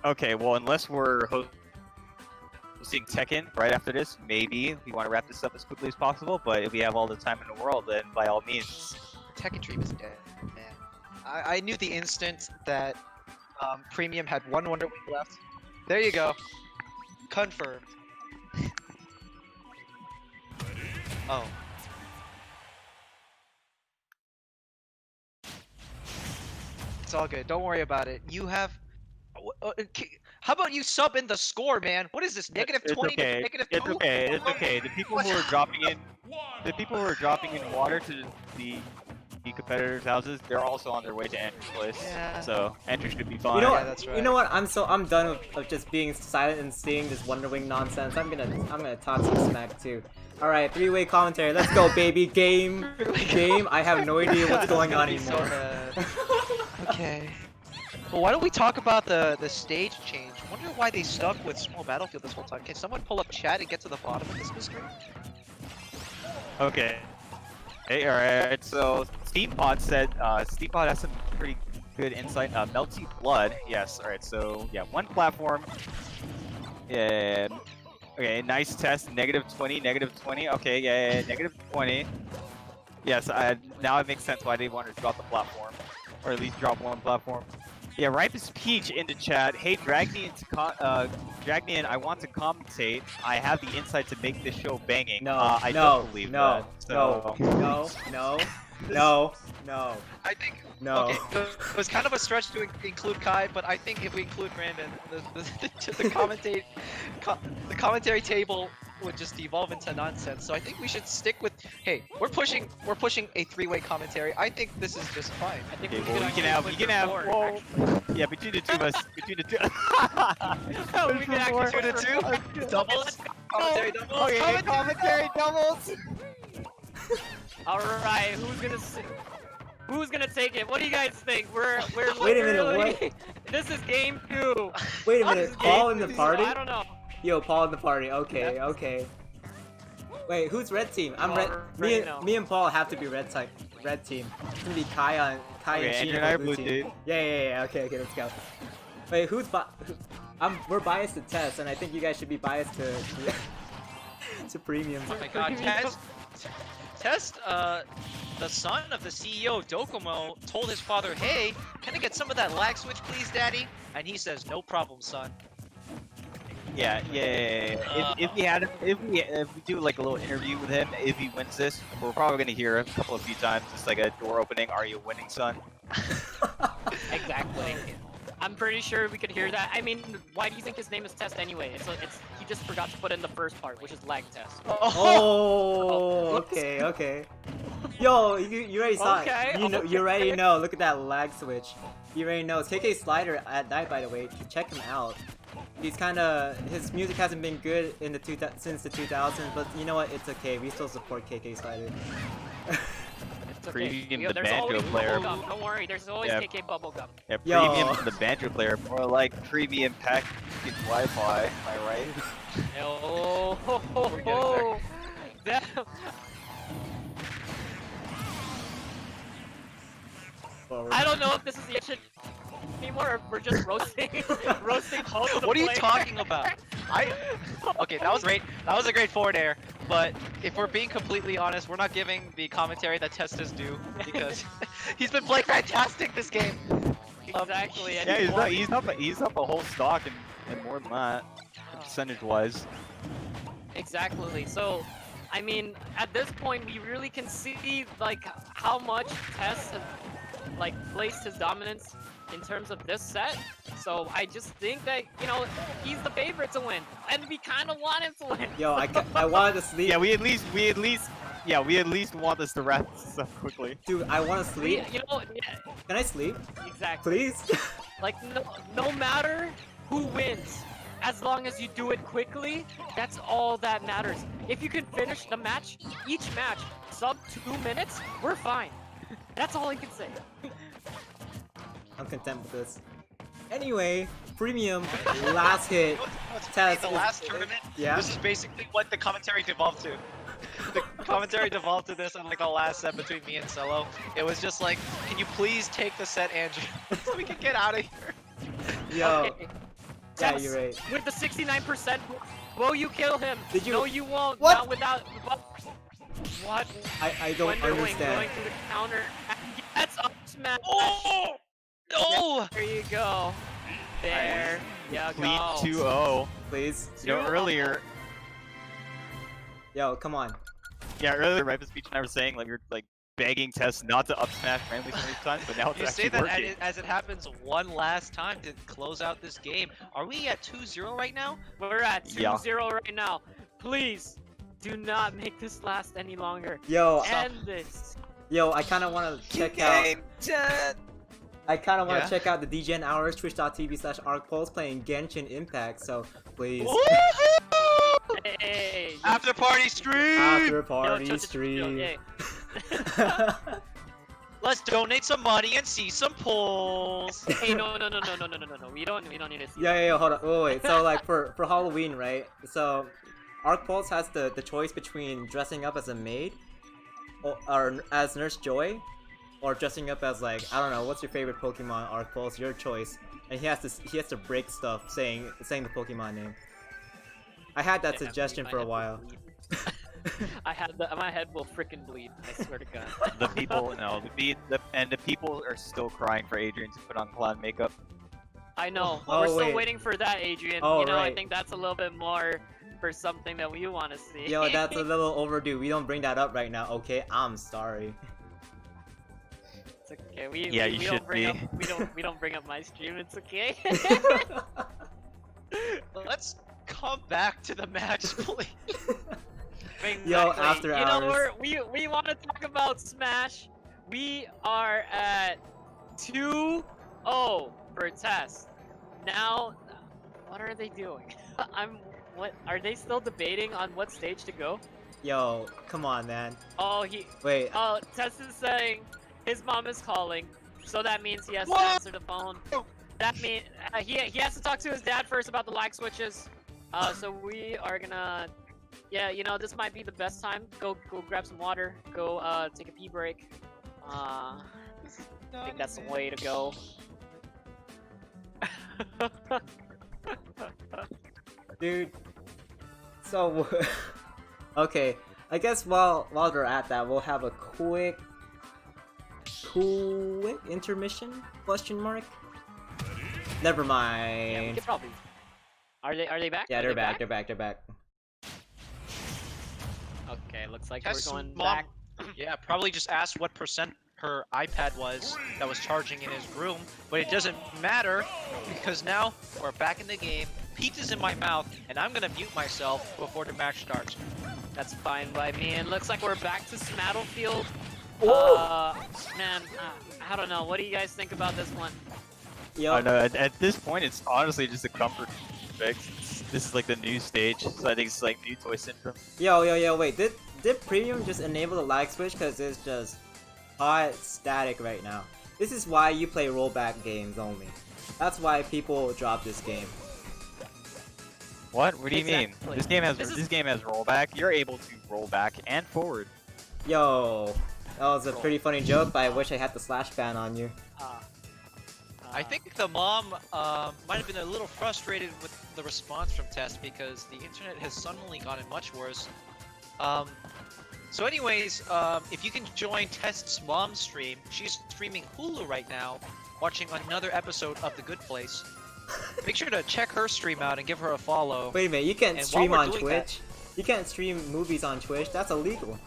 Okay, well, unless we're hosting Tekken right after this, maybe we want to wrap this up as quickly as possible. But if we have all the time in the world, then by all means. Tekken Dream is dead, man. I knew the instant that Premium had one Wonder Wing left. There you go. Confirmed. Oh. It's all good. Don't worry about it. You have... How about you sub in the score, man? What is this? Negative 20 okay. to negative 2? It's okay. It's okay. The people who are dropping in water to the competitors' houses, they're also on their way to entry place. Yeah. So entry should be fine. You know what? Yeah, that's right. You know what? I'm done of just being silent and seeing this Wonder Wing nonsense. I'm gonna talk some smack too. All right, 3-way commentary. Let's go, baby. Game. I have no idea what's going on So anymore. bad. Okay. Well, why don't we talk about the stage change? I wonder why they stuck with small battlefield this whole time. Can someone pull up chat and get to the bottom of this mystery? Okay. Hey, alright, so Steampod said, Steampod has some pretty good insight. Melty Blood, yes, alright, so, yeah, one platform. Yeah, okay, nice test, negative 20, okay, yeah, negative 20. Yes, now it makes sense why they wanted to drop the platform, or at least drop one platform. Yeah, Ripest Peach in the chat. Hey, drag me in. I want to commentate. I have the insight to make this show banging. No, I no, don't believe no, that. So... no. I think. No. Okay, it was kind of a stretch to include Kai, but I think if we include Brandon, the commentary table would just devolve into nonsense. So I think we should stick with. Hey, we're pushing a 3-way commentary. I think this is just fine. I think Okay, well, you can have. Well, yeah, between the two of us, between the two. we can actually do the 2 doubles. Commentary doubles. Okay, commentary doubles. All right, who's gonna take it? What do you guys think? We're Wait a minute, literally- what? This is game 2. Wait a This minute, is Paul game in the 2, party? I don't know. Yo, Paul in the party. Okay, okay. Wait, who's red team? I'm red. Me and Paul have to be red team. It's gonna be Kai Okay, and and Sheen you're not blue blue, team. dude. Yeah. Okay, let's go. Wait, we're biased to Tess, and I think you guys should be biased to to Premium. Oh my god, Test, the son of the CEO of Docomo told his father, hey, can I get some of that lag switch please, daddy? And he says, no problem, son. Yeah. If we do like a little interview with him, if he wins this, we're probably gonna hear a few times, just like a door opening. Are you winning, son? Exactly. I'm pretty sure we could hear that. I mean, why do you think his name is Test anyway? It's he just forgot to put in the first part, which is lag test. Oh, okay. Yo, you already saw Okay, it. You okay. already know. Look at that lag switch. You already know. It's KK Slider at night, by the way. Check him out. He's his music hasn't been good in the since the 2000s, but you know what? It's okay. We still support KK Slider. It's okay. Premium, Yo, the there's banjo always player. bubblegum. Don't worry, there's always Yeah. KK bubblegum. Yeah, Yo. premium the banjo player, more like premium package Wi-Fi. Am I right? Oh, ho, ho, We're getting ho. Damn. I don't know if this is the issue anymore, or if we're just roasting, roasting both of the What are you players. talking about? Okay, that was great. That was a great forward air. But if we're being completely honest, we're not giving the commentary that Testa's due because he's been playing fantastic this game. Exactly. and Yeah, he won. he's up a whole stock and more than that, percentage-wise. Exactly. So, I mean, at this point, we really can see like how much Tess has like placed his dominance in terms of this set. So I just think that he's the favorite to win, and we kind of want him to win. Yo, I wanted to sleep. Yeah, we at least want this to wrap this up quickly. Dude, I want to sleep. Yeah, Can I sleep? exactly. Please? Like no matter who wins, as long as you do it quickly, that's all that matters. If you can finish the match, each match, sub 2 minutes, we're fine. That's all I can say. I'm content with this. Anyway, premium last hit. Test The is- last tournament, Yeah. this is basically what the commentary devolved to. The commentary devolved to this on like the last set between me and Cello. It was just like, can you please take the set, Andrew, so we can get out of here. Yo. Okay. Yeah, Tess, you're right. With the 69%, will you kill him? Did you- No, you won't. What? Not without. What? I don't Wondering, understand. going through the counter. That's up smash. Oh no! There you go. There you Clean go. 2-0. Please. Earlier, Yo, come on. earlier, right, the speech and I were saying like you're like begging Tess not to up smash randomly so many times, but now it's You actually say that working. as it happens one last time to close out this game. Are we at 2-0 right now? We're at 2-0 Yeah. right now. Please do not make this last any longer. Yo, End this. yo, I kind of want to check out. I kind of want to Yeah? check out the DGen hours, twitch.tv/arcpulse playing Genshin Impact. So please, Hey. After party stream! after Yo, party yo, stream. yay. Let's donate some money and see some polls. Hey, no. We don't need to see. Yeah, hold on. Wait. So like for Halloween, right? So ArcPulse has the choice between dressing up as a maid or as Nurse Joy, or dressing up as like, I don't know, what's your favorite Pokemon, ArcPulse? Your choice. And he has to break stuff saying the Pokemon name. I had that Yeah, suggestion my for a head will while. bleed. My head will freaking bleed. I swear to God. The people, no, the people are still crying for Adrian to put on clown makeup. I know. Oh, We're still wait. waiting for that, Adrian. Oh, I right. think that's a little bit more for something that we want to see. Yo, that's a little overdue. We don't bring that up right now, okay? I'm sorry. It's okay. We Yeah, we, you we should don't bring be. up we don't bring up my stream. It's okay. Let's come back to the match, please. Yo, Exactly. after You know, hours. we want to talk about Smash. We are at 2-0 for test. Now, what are they doing? What are they still debating on what stage to go? Yo, come on, man. Wait. Oh, Tess is saying his mom is calling, so that means he has to What? answer the phone. That means he has to talk to his dad first about the lag switches. So we are gonna, yeah, this might be the best time. Go grab some water. Go take a pee break. I think that's the way to go. Dude. So, okay. I guess while they're at that, we'll have a quick intermission? Question mark. Never Yeah, we mind. could probably. Are they back? Yeah, Are they're they back. They're back. They're back. Okay, looks like Tess' we're going mom- back. Yeah, probably just asked what percent her iPad was that was charging in his room, but it doesn't matter because now we're back in the game. Pizza's in my mouth, and I'm gonna mute myself before the match starts. That's fine by me. And looks like we're back to Smattlefield. Man, I don't know. What do you guys think about this one? Yo, I know. At this point, it's honestly just a comfort fix. This is like the new stage, so I think it's like new toy syndrome. yo, wait, did Premium just enable the lag switch? Because it's just hot static right now. This is why you play rollback games only. That's why people drop this game. What? What do you mean? Exactly. This game has rollback. You're able to roll back and forward. Yo, that was a pretty funny joke, but I wish I had the slash ban on you. I think the mom might have been a little frustrated with the response from Tess because the internet has suddenly gotten much worse. So anyways, if you can join Tess's mom's stream, she's streaming Hulu right now, watching another episode of The Good Place. Make sure to check her stream out and give her a follow. Wait a minute, you can't And stream while we're on doing Twitch? You can't stream movies on Twitch? That's illegal.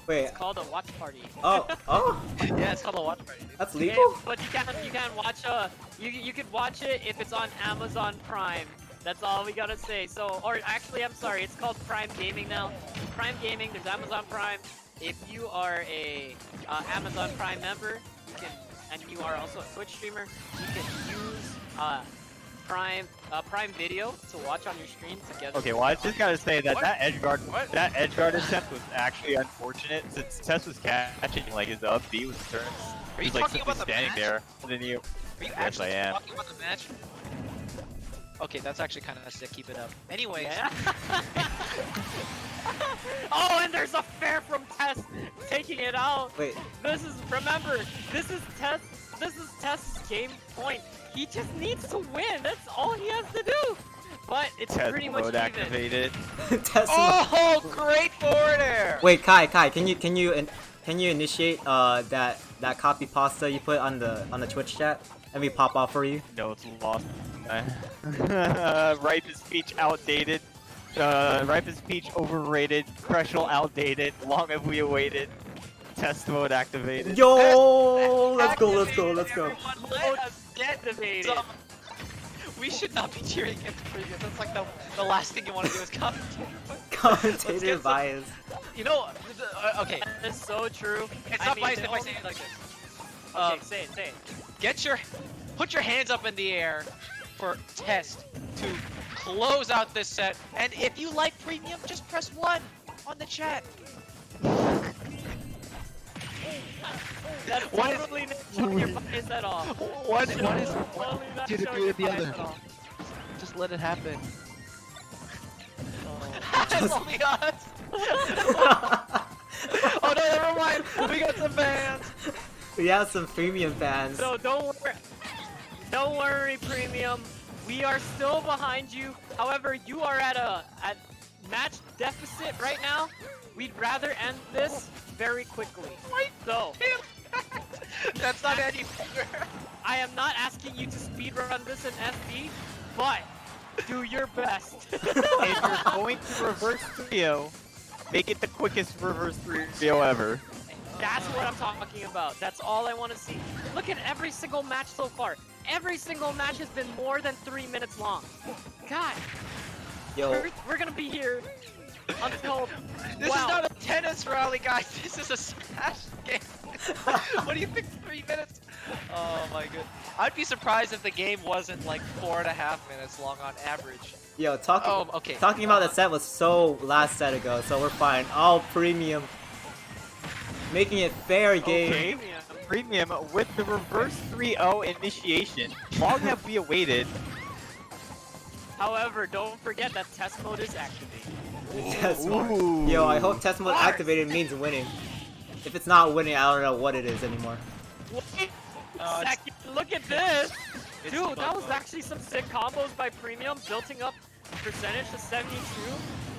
Wait, It's called a watch party. oh, Yeah, it's called a watch party. Dude. that's Yeah, legal? but you can't watch you could watch it if it's on Amazon Prime. That's all we gotta say. So, or actually, I'm sorry, it's called Prime Gaming now. Prime Gaming, there's Amazon Prime. If you are a Amazon Prime member, you can, and you are also a Twitch streamer, you can use Prime Video to watch on your stream together. Okay, well I just gotta say that What? that What? edge guard attempt was actually unfortunate since Tess was catching like his up B with turns. Are you He's like talking simply about the standing match? there, and then you. Are you Yes, actually I am. talking about the match? Okay, that's actually kind of sick. Keep it up. Anyways, Yeah. Oh, and there's a fair from Tess taking it out. Wait, Remember, this is Tess's game point. He just needs to win. That's all he has to do. But it's Test pretty much mode even. activated. Tesla. oh, great forward air! Wait, Kai, can you initiate that copy pasta you put on the Twitch chat? Let me pop off for you. No, it's lost. Ripe as peach outdated. Ripe as peach overrated. Crushal outdated. Long have we awaited. Test mode activated. Yo, let's go. Everyone, let us get Activated. some. We should not be cheering him for you. That's like the last thing you want to do is commentate. Commentator get some- bias. You know, okay. That's so true. It's I not mean, biased the if I only- say it like this. Okay, say it. Put your hands up in the air for Test to close out this set. And if you like premium, just press 1 on the chat. That's What is- totally not showing your bias at all. What is? Totally not Dude, showing agree your with the bias other. at all. Just let it happen. Oh. It's only us. Oh no, never mind. We got some fans. We have some premium fans. So don't worry, premium. We are still behind you. However, you are at match deficit right now. We'd rather end this very quickly. So That's not any better. I am not asking you to speedrun this in FB, but do your best. If you're going to reverse 3-0, make it the quickest reverse 3-0 ever. That's what I'm talking about. That's all I want to see. Look at every single match so far. Every single match has been more than 3 minutes long. God, Yo, we're gonna be here until. This wow. is not a tennis rally, guys. This is a Smash game. What do you think? 3 minutes? Oh my god. I'd be surprised if the game wasn't like 4.5 minutes long on average. yo, talking Okay. talking about the set was so last set ago, so we're fine. All premium, making it fair game. Okay. Premium with the reverse 3-0 initiation. Long have we awaited. However, don't forget that test mode is activated. Test mode. Ooh. Yo, I hope test mode activated means winning. If it's not winning, I don't know what it is anymore. Wait Oh, a second, look at this! It's Dude, that was fun. actually some sick combos by Premium, building up percentage to 72.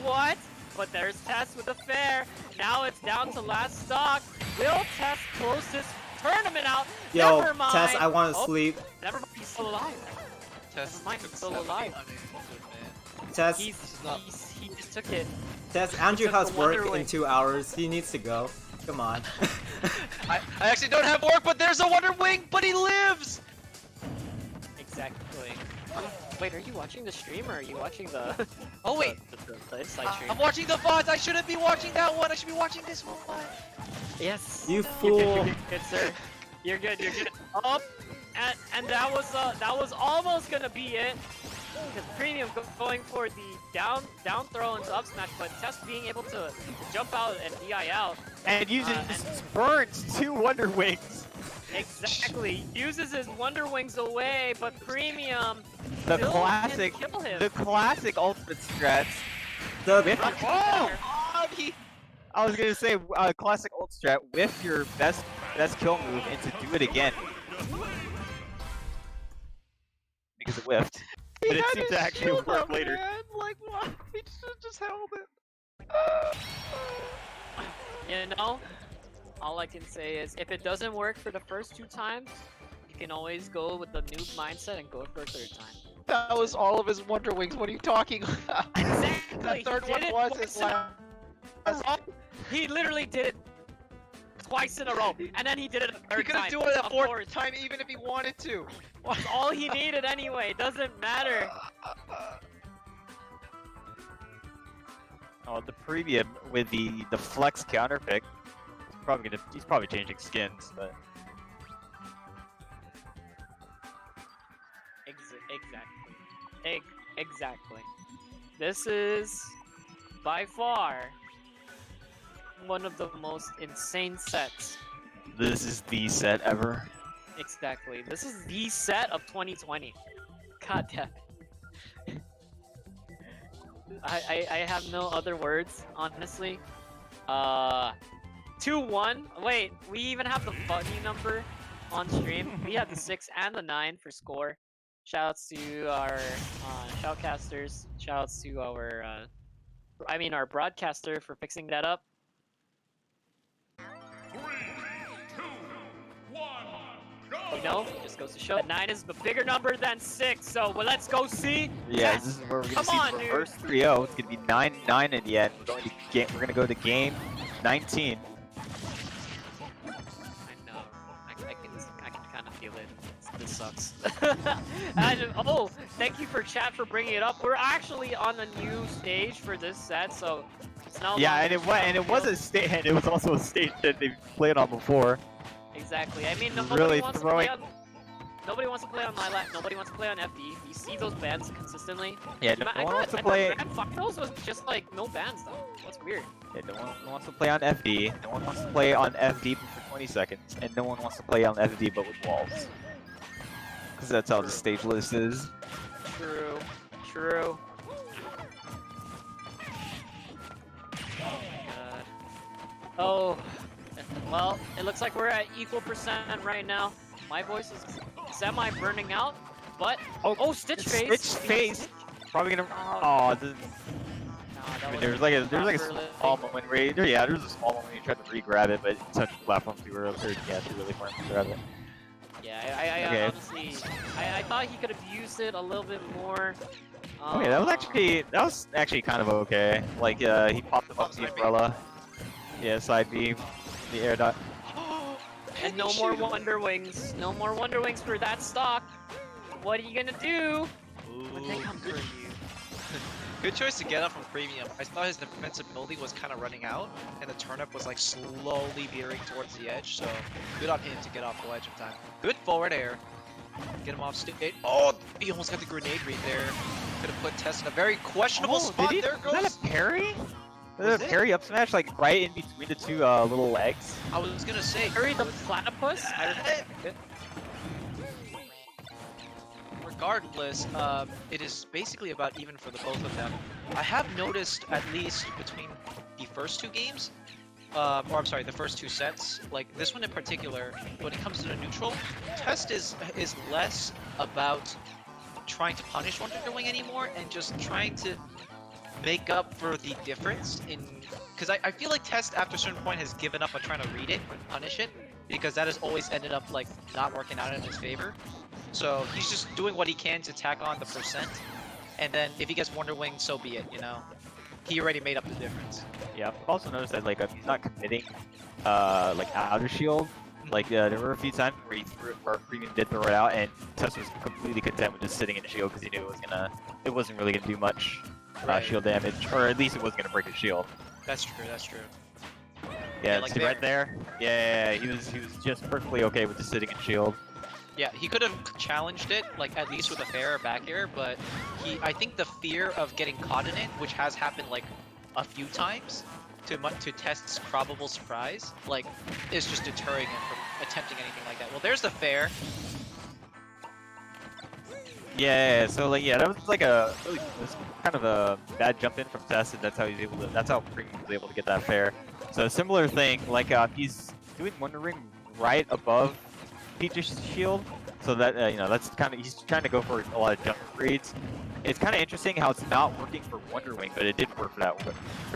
What? But there's Tess with a fair. Now it's down to last stock. Will Tess close this tournament out? Yo, Never mind. Tess, I want to Oh, sleep. Never mind, he's still alive. Test Never mind, took he's still 70 alive. unanswered, man. Tess, He just took it. Tess, Andrew took has the work Wonder in Wing. 2 hours. He needs to go. Come on. I actually don't have orb, but there's a Wonder Wing, but he lives! Exactly. Wait, are you watching the stream or are you watching the? Oh wait, the inside stream. I'm watching the VODs. I shouldn't be watching that one. I should be watching this one. Yes. You You're fool. good, good, sir. You're good. You're good. And that was almost gonna be it. Because Premium going for the down throw into up smash, but Test being able to jump out and DI out. And uses burns 2 Wonder Wings. Exactly. Uses his Wonder Wings away, but Premium The still classic, can kill him. the classic ultimate strats. The Oh! I was gonna say classic ult strat with your best kill move and to do it again. Because it whiffed. But it seemed to actually work later. Like what? He should just held it. You know, all I can say is if it doesn't work for the first 2 times, you can always go with the noob mindset and go for a 3rd time. That was all of his Wonder Wings. What are you talking about? Exactly. The third he one did it was his twice in a last. row. He literally did it twice in a row, and then he did it a 3rd He could time. have do it a Of 4th course. time even if he wanted to. That's all he needed anyway. It doesn't matter. Oh, the Premium with the flex counter pick. He's probably changing skins, but Exactly. Exactly. This is by far one of the most insane sets. this is the set ever. Exactly. This is the set of 2020. God damn it. I have no other words, honestly. 2-1. Wait, we even have the funny number on stream. We have the 6 and the 9 for score. Shoutouts to our shoutcasters. Shoutouts to our our broadcaster for fixing that up. 3, 2, 1, go! You know, just goes to show that 9 is the bigger number than 6. So well, let's go see. Yeah, this is where we're gonna Come see on, the dude. reverse 3-0. It's gonna be 9-9 in the end. We're gonna go to game 19. I know. I can kind of feel it. This sucks. Oh, thank you for chat for bringing it up. We're actually on a new stage for this set, so it's no Yeah, longer and it was a stage, and it was also a stage that they've played on before. exactly. I mean, Really nobody wants to play on Lilac. Nobody wants to play on FD. You see those bans consistently. Yeah, no one wants to play. Finals was just like no bans though. That's weird. Yeah, no one wants to play on FD. No one wants to play on FD for 20 seconds, and no one wants to play on FD but with walls. Because that's how the stage list is. True. True. Oh, well, it looks like we're at equal percent right now. My voice is semi-burning out, but Stitch Face. Stitch Face. Probably gonna. Oh, I mean, there's like a small moment where there's a small moment where you tried to re-grab it, but it touched the platform too early. Yeah, too really far to grab it. Yeah, I Okay. honestly, I thought he could have used it a little bit more. Okay, that was actually kind of okay. Like he popped him up the umbrella. Yeah, side beam, the air dot. And no more Wonder Wings. No more Wonder Wings for that stock. What are you gonna do when they come for you? Good choice to get up from Premium. I thought his defensibility was kind of running out, and the turnip was like slowly veering towards the edge, so good on him to get off the ledge in time. Good forward air. Get him off stage. Oh, he almost got the grenade read there. Could have put Tess in a very questionable spot. There goes. Was that a parry? Was Was that a it? parry up smash like right in between the two little legs? I was gonna say. Hurry the platypus? Regardless, it is basically about even for the both of them. I have noticed, at least between the first 2 games, or I'm sorry, the first 2 sets, like this one in particular, when it comes to the neutral, Test is less about trying to punish Wonder Wing anymore and just trying to make up for the difference in... Because I feel like Test, after a certain point, has given up on trying to read it and punish it, because that has always ended up, like, not working out in his favor. So he's just doing what he can to tack on the percent, and then if he gets Wonder Wing, so be it, you know? He already made up the difference. Yeah, I've also noticed that like he's not committing like outer shield. Like there were a few times where our premium did throw it out, and Tess was completely content with just sitting in the shield because he knew it wasn't really gonna do much shield damage, or at least it wasn't gonna break his shield. That's true. That's true. Yeah, like see right there. Yeah, he was just perfectly okay with just sitting in shield. Yeah, he could have challenged it, like at least with a fair back air, but I think the fear of getting caught in it, which has happened like a few times, to Test's probable surprise, like, is just deterring him from attempting anything like that. Well, there's the fair. Yeah, so like that was like it was kind of a bad jump in from Tess, and that's how Premium was able to get that fair. So a similar thing, like he's doing Wonder Ring right above Peach's shield, so that that's kind of, he's trying to go for a lot of jump reads. It's kind of interesting how it's not working for Wonder Wing, but it did work for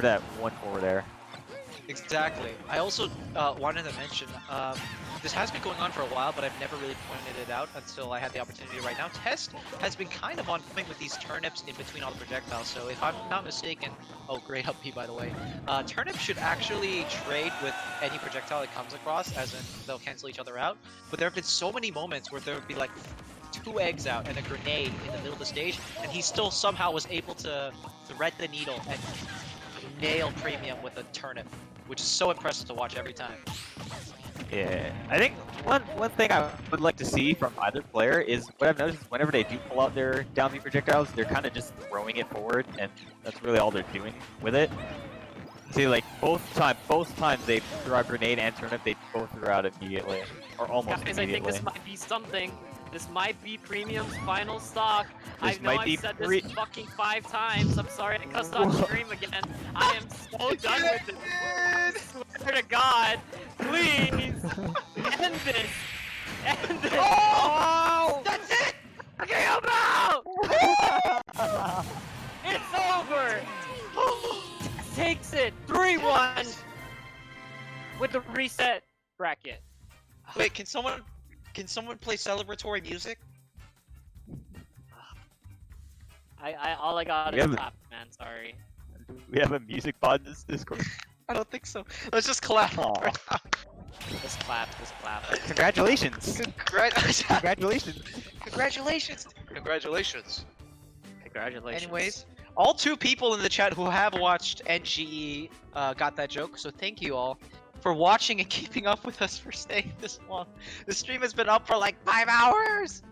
that one forward there. Exactly. I also wanted to mention, this has been going on for a while, but I've never really pointed it out until I had the opportunity right now. Test has been kind of on point with these turnips in between all the projectiles, so if I'm not mistaken, oh great up B by the way, turnips should actually trade with any projectile it comes across, as in they'll cancel each other out, but there have been so many moments where there would be like 2 eggs out and a grenade in the middle of the stage, and he still somehow was able to thread the needle and nail Premium with a turnip, which is so impressive to watch every time. Yeah, I think one thing I would like to see from either player is, what I've noticed is whenever they do pull out their down B projectiles, they're kind of just throwing it forward, and that's really all they're doing with it. See, like both times they threw out grenade and turnip, they both threw out immediately, or almost Guys, immediately. I think this might be something. This might be Premium's final stock. This I know might be I've said this fucking 5 times. I'm sorry I cussed on stream again. I am so done with this. I swear to God, please end this. End this. Oh! That's it. Okay, I'm out. It's over. Takes it 3-1 with the reset bracket. Wait, can someone play celebratory music? All I got is clap, man. Sorry. We have a music pod in this Discord. I don't think so. Let's just clap. Just clap. Congratulations! Congratulations! Congratulations! Congratulations! Congratulations. Anyways, all 2 people in the chat who have watched NGE got that joke, so thank you all for watching and keeping up with us for staying this long. The stream has been up for like 5 hours!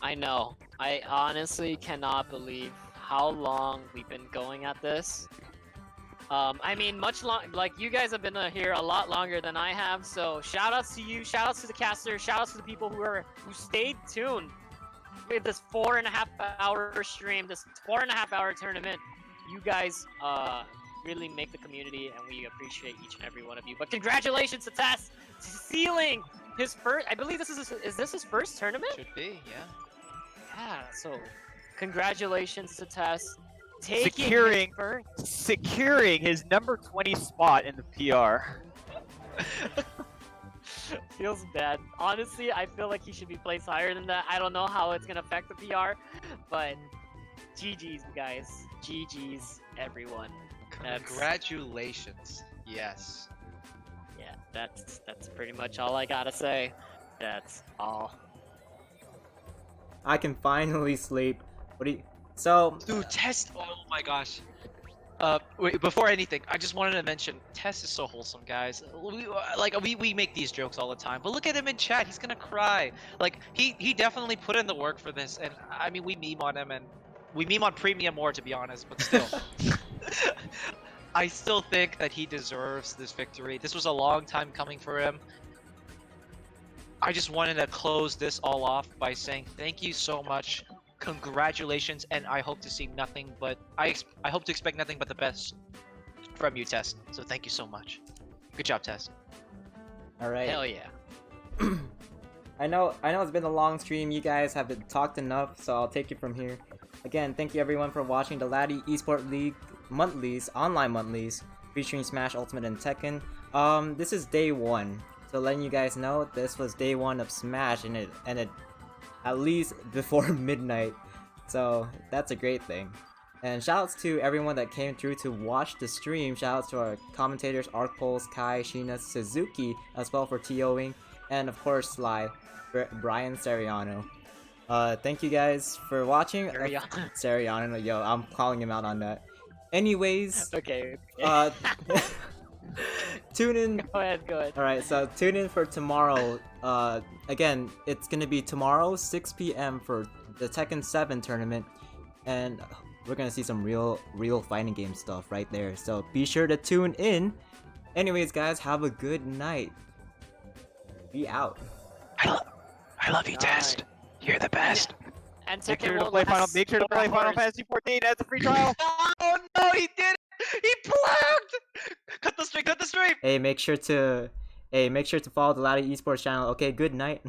I know. I honestly cannot believe how long we've been going at this. I mean, like you guys have been here a lot longer than I have, so shoutouts to you, shoutouts to the caster, shoutouts to the people who stayed tuned with this 4.5 hour stream, this 4.5 hour tournament. You guys really make the community, and we appreciate each and every one of you. But congratulations to Tess sealing his first. I believe is this his first tournament? Should be, yeah. Yeah. So, congratulations to Tess. Securing his number 20 spot in the PR. Feels bad. Honestly, I feel like he should be placed higher than that. I don't know how it's gonna affect the PR, but GG's guys. GG's everyone. Congratulations. Yes. Yeah, that's pretty much all I gotta say. That's all. I can finally sleep. What do you... So... Dude, Tess... Oh my gosh. Wait, before anything, I just wanted to mention, Tess is so wholesome, guys. We make these jokes all the time, but look at him in chat, he's gonna cry. Like, he definitely put in the work for this, and I mean, we meme on him, and we meme on Premium more, to be honest, but still. I still think that he deserves this victory. This was a long time coming for him. I just wanted to close this all off by saying thank you so much. Congratulations, and I hope to see nothing but I hope to expect nothing but the best from you, Tess. So thank you so much. Good job, Tess. All right. Hell yeah. I know it's been a long stream. You guys have talked enough, so I'll take it from here. Again, thank you everyone for watching the Laddie Esports League monthlies, online monthlies, featuring Smash Ultimate and Tekken. This is day 1. So letting you guys know, this was day 1 of Smash, and it ended at least before midnight. So that's a great thing. And shoutouts to everyone that came through to watch the stream. Shoutouts to our commentators, ArcPulse, Kai, Sheena, Suzuki, as well for TOing, and of course Sly, Brian Seriano. Thank you guys for watching. Seriano, yo, I'm calling him out on that. Anyways, Okay. tune in. Go ahead. Alright, so tune in for tomorrow. Again, it's gonna be tomorrow, 6 p.m. for the Tekken 7 tournament, and we're gonna see some real fighting game stuff right there. So be sure to tune in. Anyways, guys, have a good night. Be out. I love you, Test. You're the best. And Make Tekken sure to won't play Final. last Make sure to play 12 Final hours. Fantasy 14 as a free trial. Oh no, he did it! He plugged! Cut the stream, cut the stream! Hey, make sure to follow the Laddie Esports channel. Okay, good night.